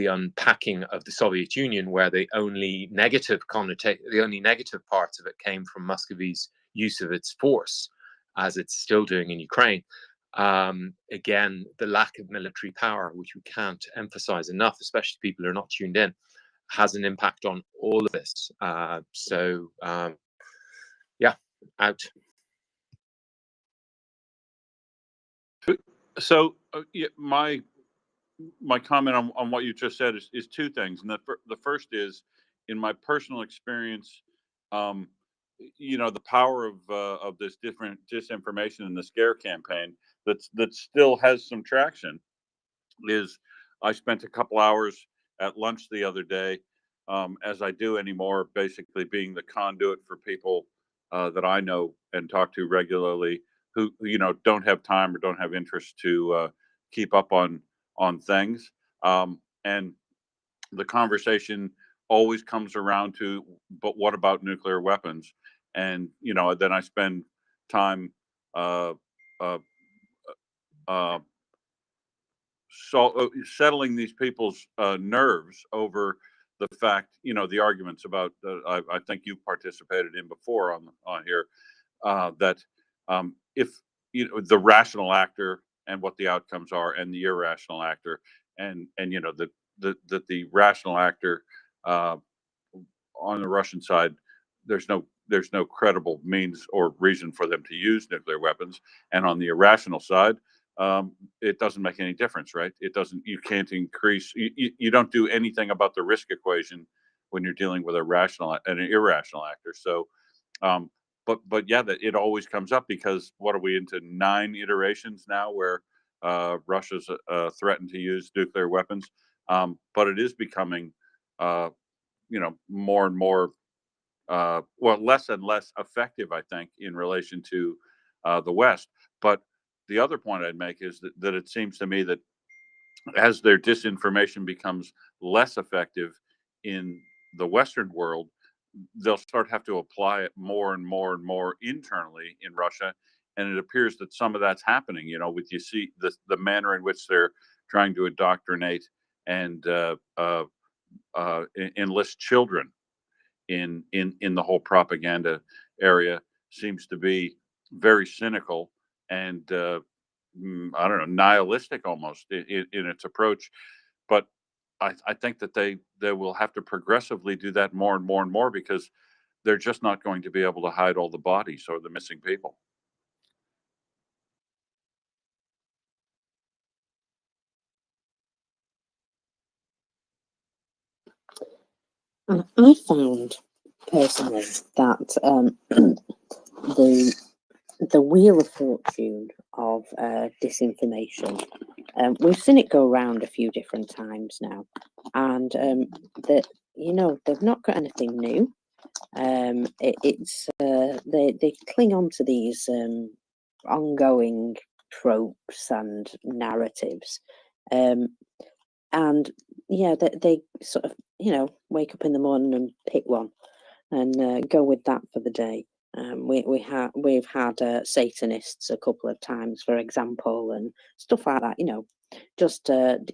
unpacking of the Soviet Union, where the only negative parts of it came from Muscovy's use of its force, as it's still doing in Ukraine. Again, the lack of military power, which we can't emphasize enough, especially people who are not tuned in, has an impact on all of this. Out. So my comment on what you just said is two things, and the first is, in my personal experience, the power of this different disinformation and the scare campaign that still has some traction is, I spent a couple hours at lunch the other day, as I do anymore, basically being the conduit for people that I know and talk to regularly who don't have time or don't have interest to keep up on things, and the conversation always comes around to, but what about nuclear weapons? And then I spend time settling these people's nerves over the fact, the arguments about I think you participated in before on here, that if the rational actor and what the outcomes are, and the irrational actor, and the rational actor on the Russian side, there's no credible means or reason for them to use nuclear weapons, and on the irrational side, it doesn't make any difference, right? You can't increase, you don't do anything about the risk equation when you're dealing with an irrational actor. So, but yeah, that it always comes up, because what are we into 9 iterations now where Russia's threatened to use nuclear weapons? But it is becoming, more and more, less and less effective, I think, in relation to the West. But the other point I'd make is that it seems to me that as their disinformation becomes less effective in the Western world, they'll start to have to apply it more and more and more internally in Russia. And it appears that some of that's happening, with, you see the manner in which they're trying to indoctrinate and enlist children in the whole propaganda area seems to be very cynical and I don't know, nihilistic almost in its approach. But I think that they will have to progressively do that more and more and more, because they're just not going to be able to hide all the bodies or the missing people. I found personally that the wheel of fortune of disinformation, we've seen it go around a few different times now, and that they've not got anything new. They cling on to these ongoing tropes and narratives, and they sort of wake up in the morning and pick one and go with that for the day. We've had Satanists a couple of times, for example, and stuff like that. You know, just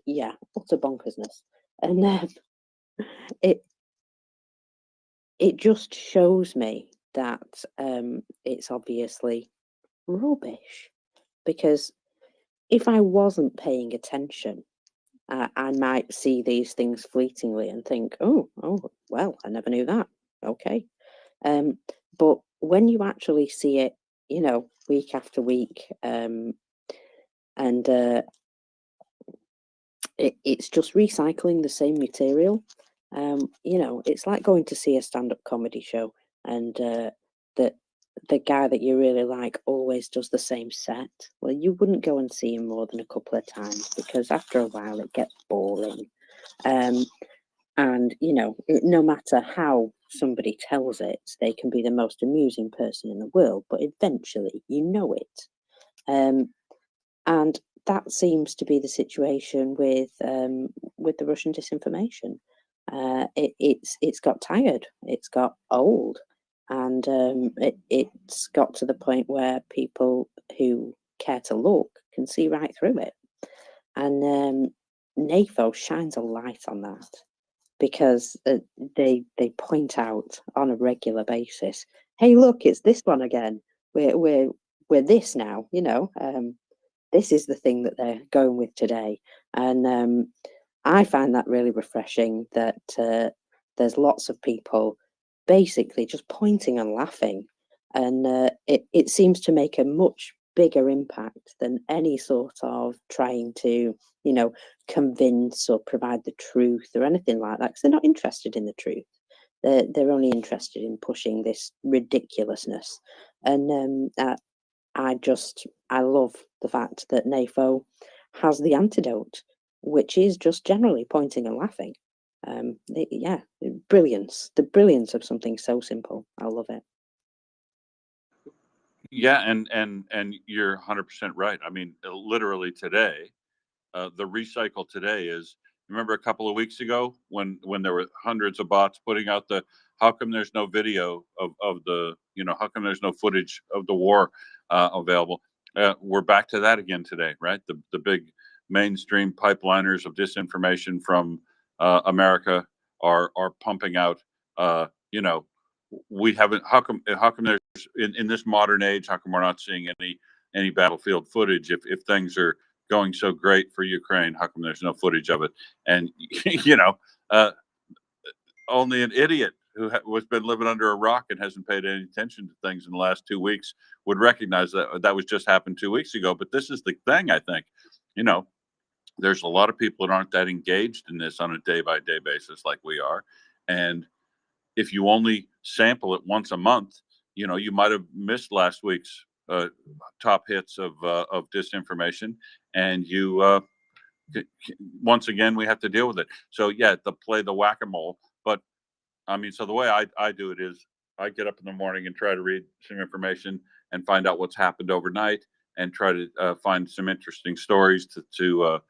yeah, utter bonkersness, and it just shows me that it's obviously rubbish, because if I wasn't paying attention, I might see these things fleetingly and think, oh, well, I never knew that. Okay. But when you actually see it, you know, week after week, and it's just recycling the same material. You know, it's like going to see a stand-up comedy show, and the guy that you really like always does the same set. Well, you wouldn't go and see him more than a couple of times, because after a while it gets boring. And, you know, no matter how somebody tells it, they can be the most amusing person in the world, but eventually you know it. And that seems to be the situation with the Russian disinformation. It's got tired, it's got old, and it's got to the point where people who care to look can see right through it. And NAFO shines a light on that, because they point out on a regular basis, hey, look, it's this one again. We're this now, you know. This is the thing that they're going with today, and I find that really refreshing. That there's lots of people basically just pointing and laughing, and it seems to make a much bigger impact than any sort of trying to, you know, convince or provide the truth or anything like that, because they're not interested in the truth. They're only interested in pushing this ridiculousness. And I love the fact that NAFO has the antidote, which is just generally pointing and laughing. Yeah, brilliance. The brilliance of something so simple. I love it. Yeah, and you're 100% right. I mean, literally today, the recycle today is. Remember a couple of weeks ago when there were hundreds of bots putting out the, how come there's no video of the, you know, how come there's no footage of the war available? We're back to that again today, right? The big mainstream pipeliners of disinformation from America are pumping out. You know, we haven't. How come there's in this modern age? How come we're not seeing any battlefield footage if things are going so great for Ukraine? How come there's no footage of it? And you know, only an idiot who was been living under a rock and hasn't paid any attention to things in the last 2 weeks would recognize that was just happened 2 weeks ago. But this is the thing, I think, you know, there's a lot of people that aren't that engaged in this on a day by day basis like we are, and if you only sample it once a month, you know, you might have missed last week's top hits of disinformation, and you once again we have to deal with it. So yeah, play the whack-a-mole. But I mean, so the way I do it is I get up in the morning and try to read some information and find out what's happened overnight, and try to find some interesting stories to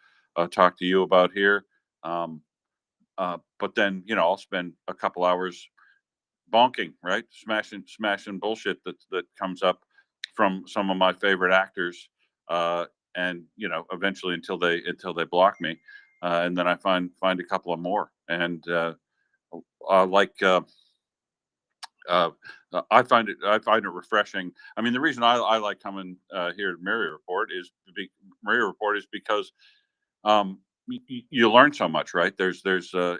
talk to you about here. But then, you know, I'll spend a couple hours bonking, right? Smashing bullshit that comes up from some of my favorite actors, and you know, eventually until they block me, and then I find a couple of more, and like I find it refreshing. I mean, the reason I like coming here at MriyaReport is because you learn so much, right? There's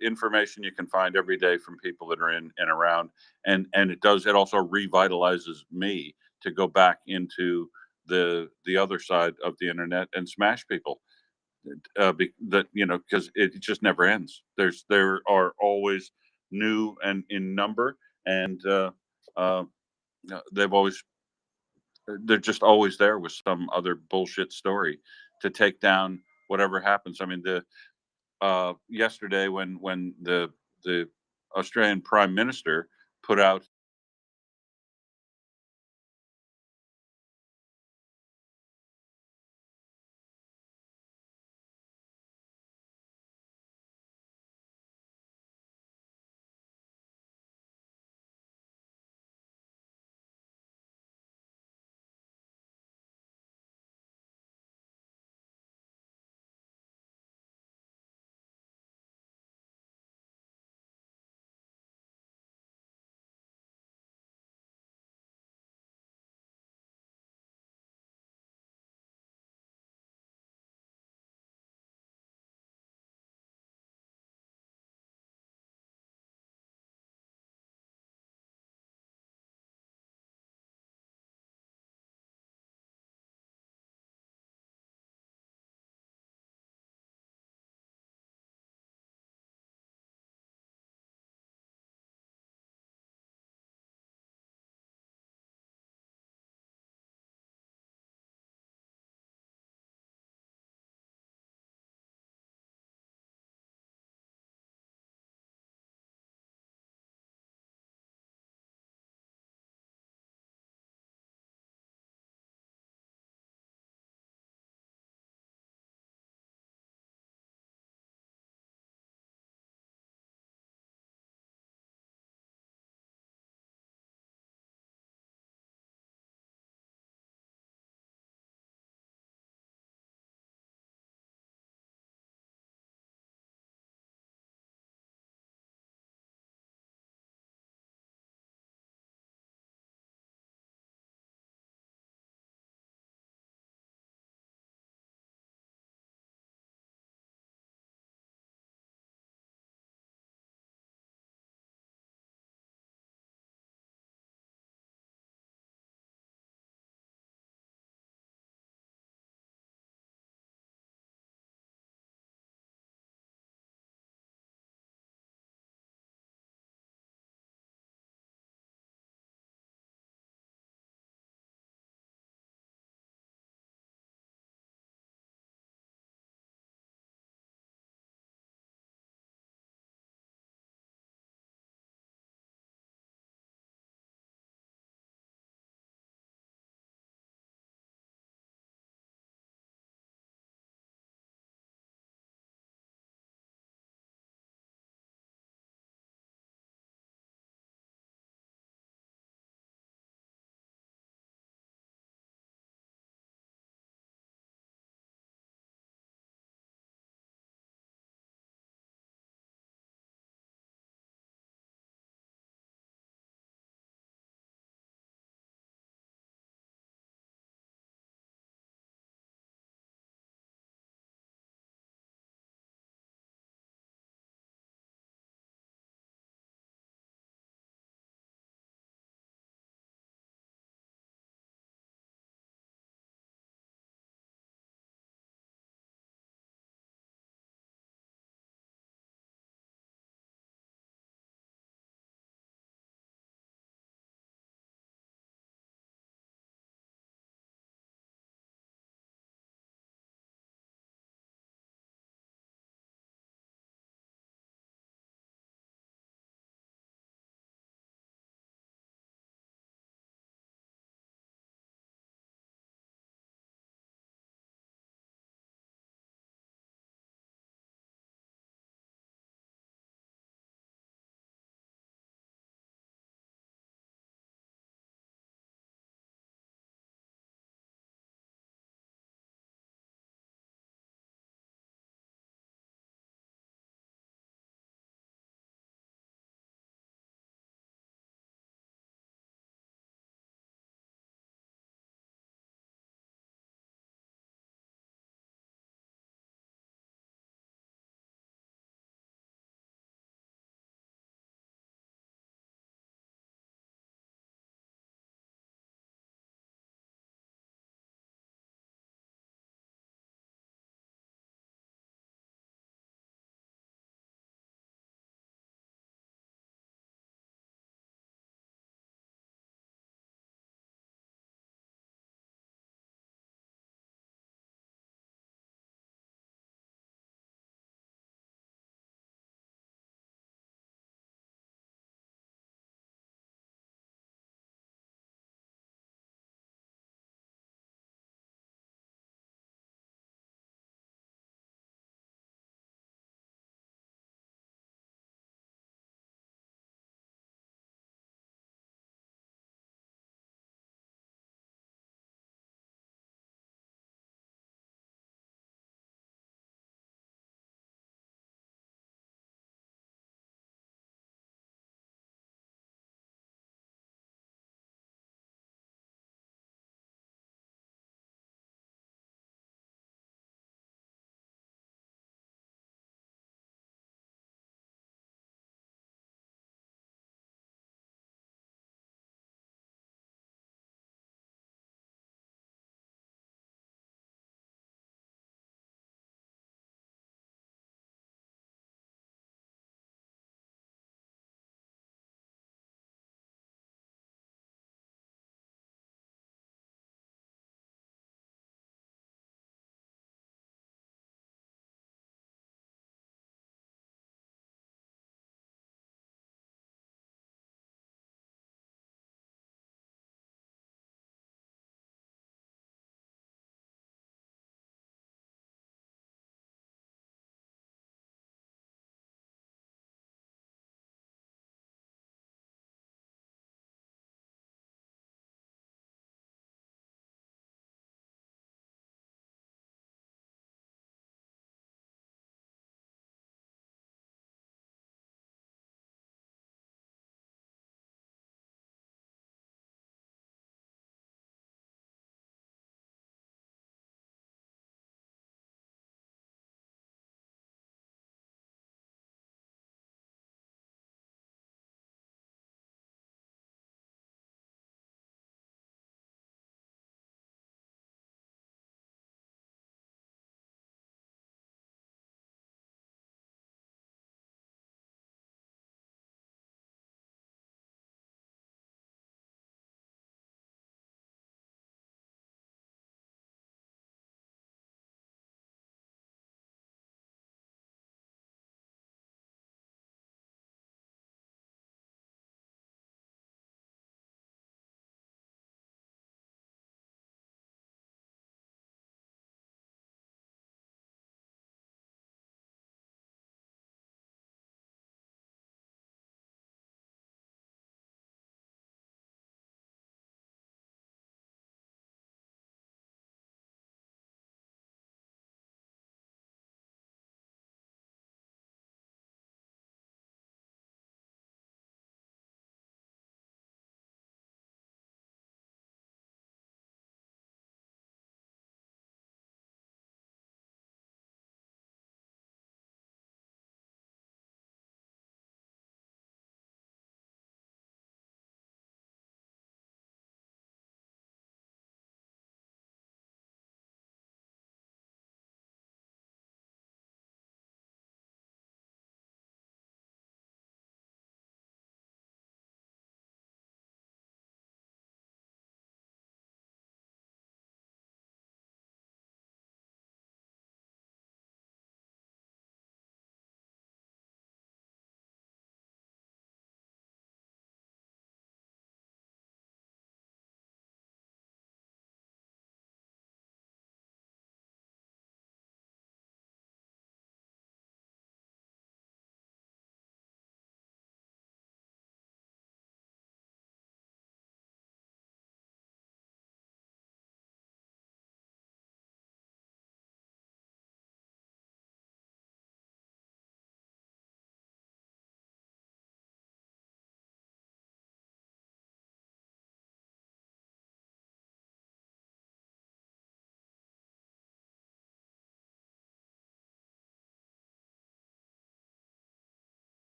information you can find every day from people that are in and around, and it also revitalizes me to go back into the other side of the internet and smash people. That, you know, because it just never ends. There are always new and in number, and uh, they're just always there with some other bullshit story to take down whatever happens. I mean, yesterday when the Australian Prime Minister put out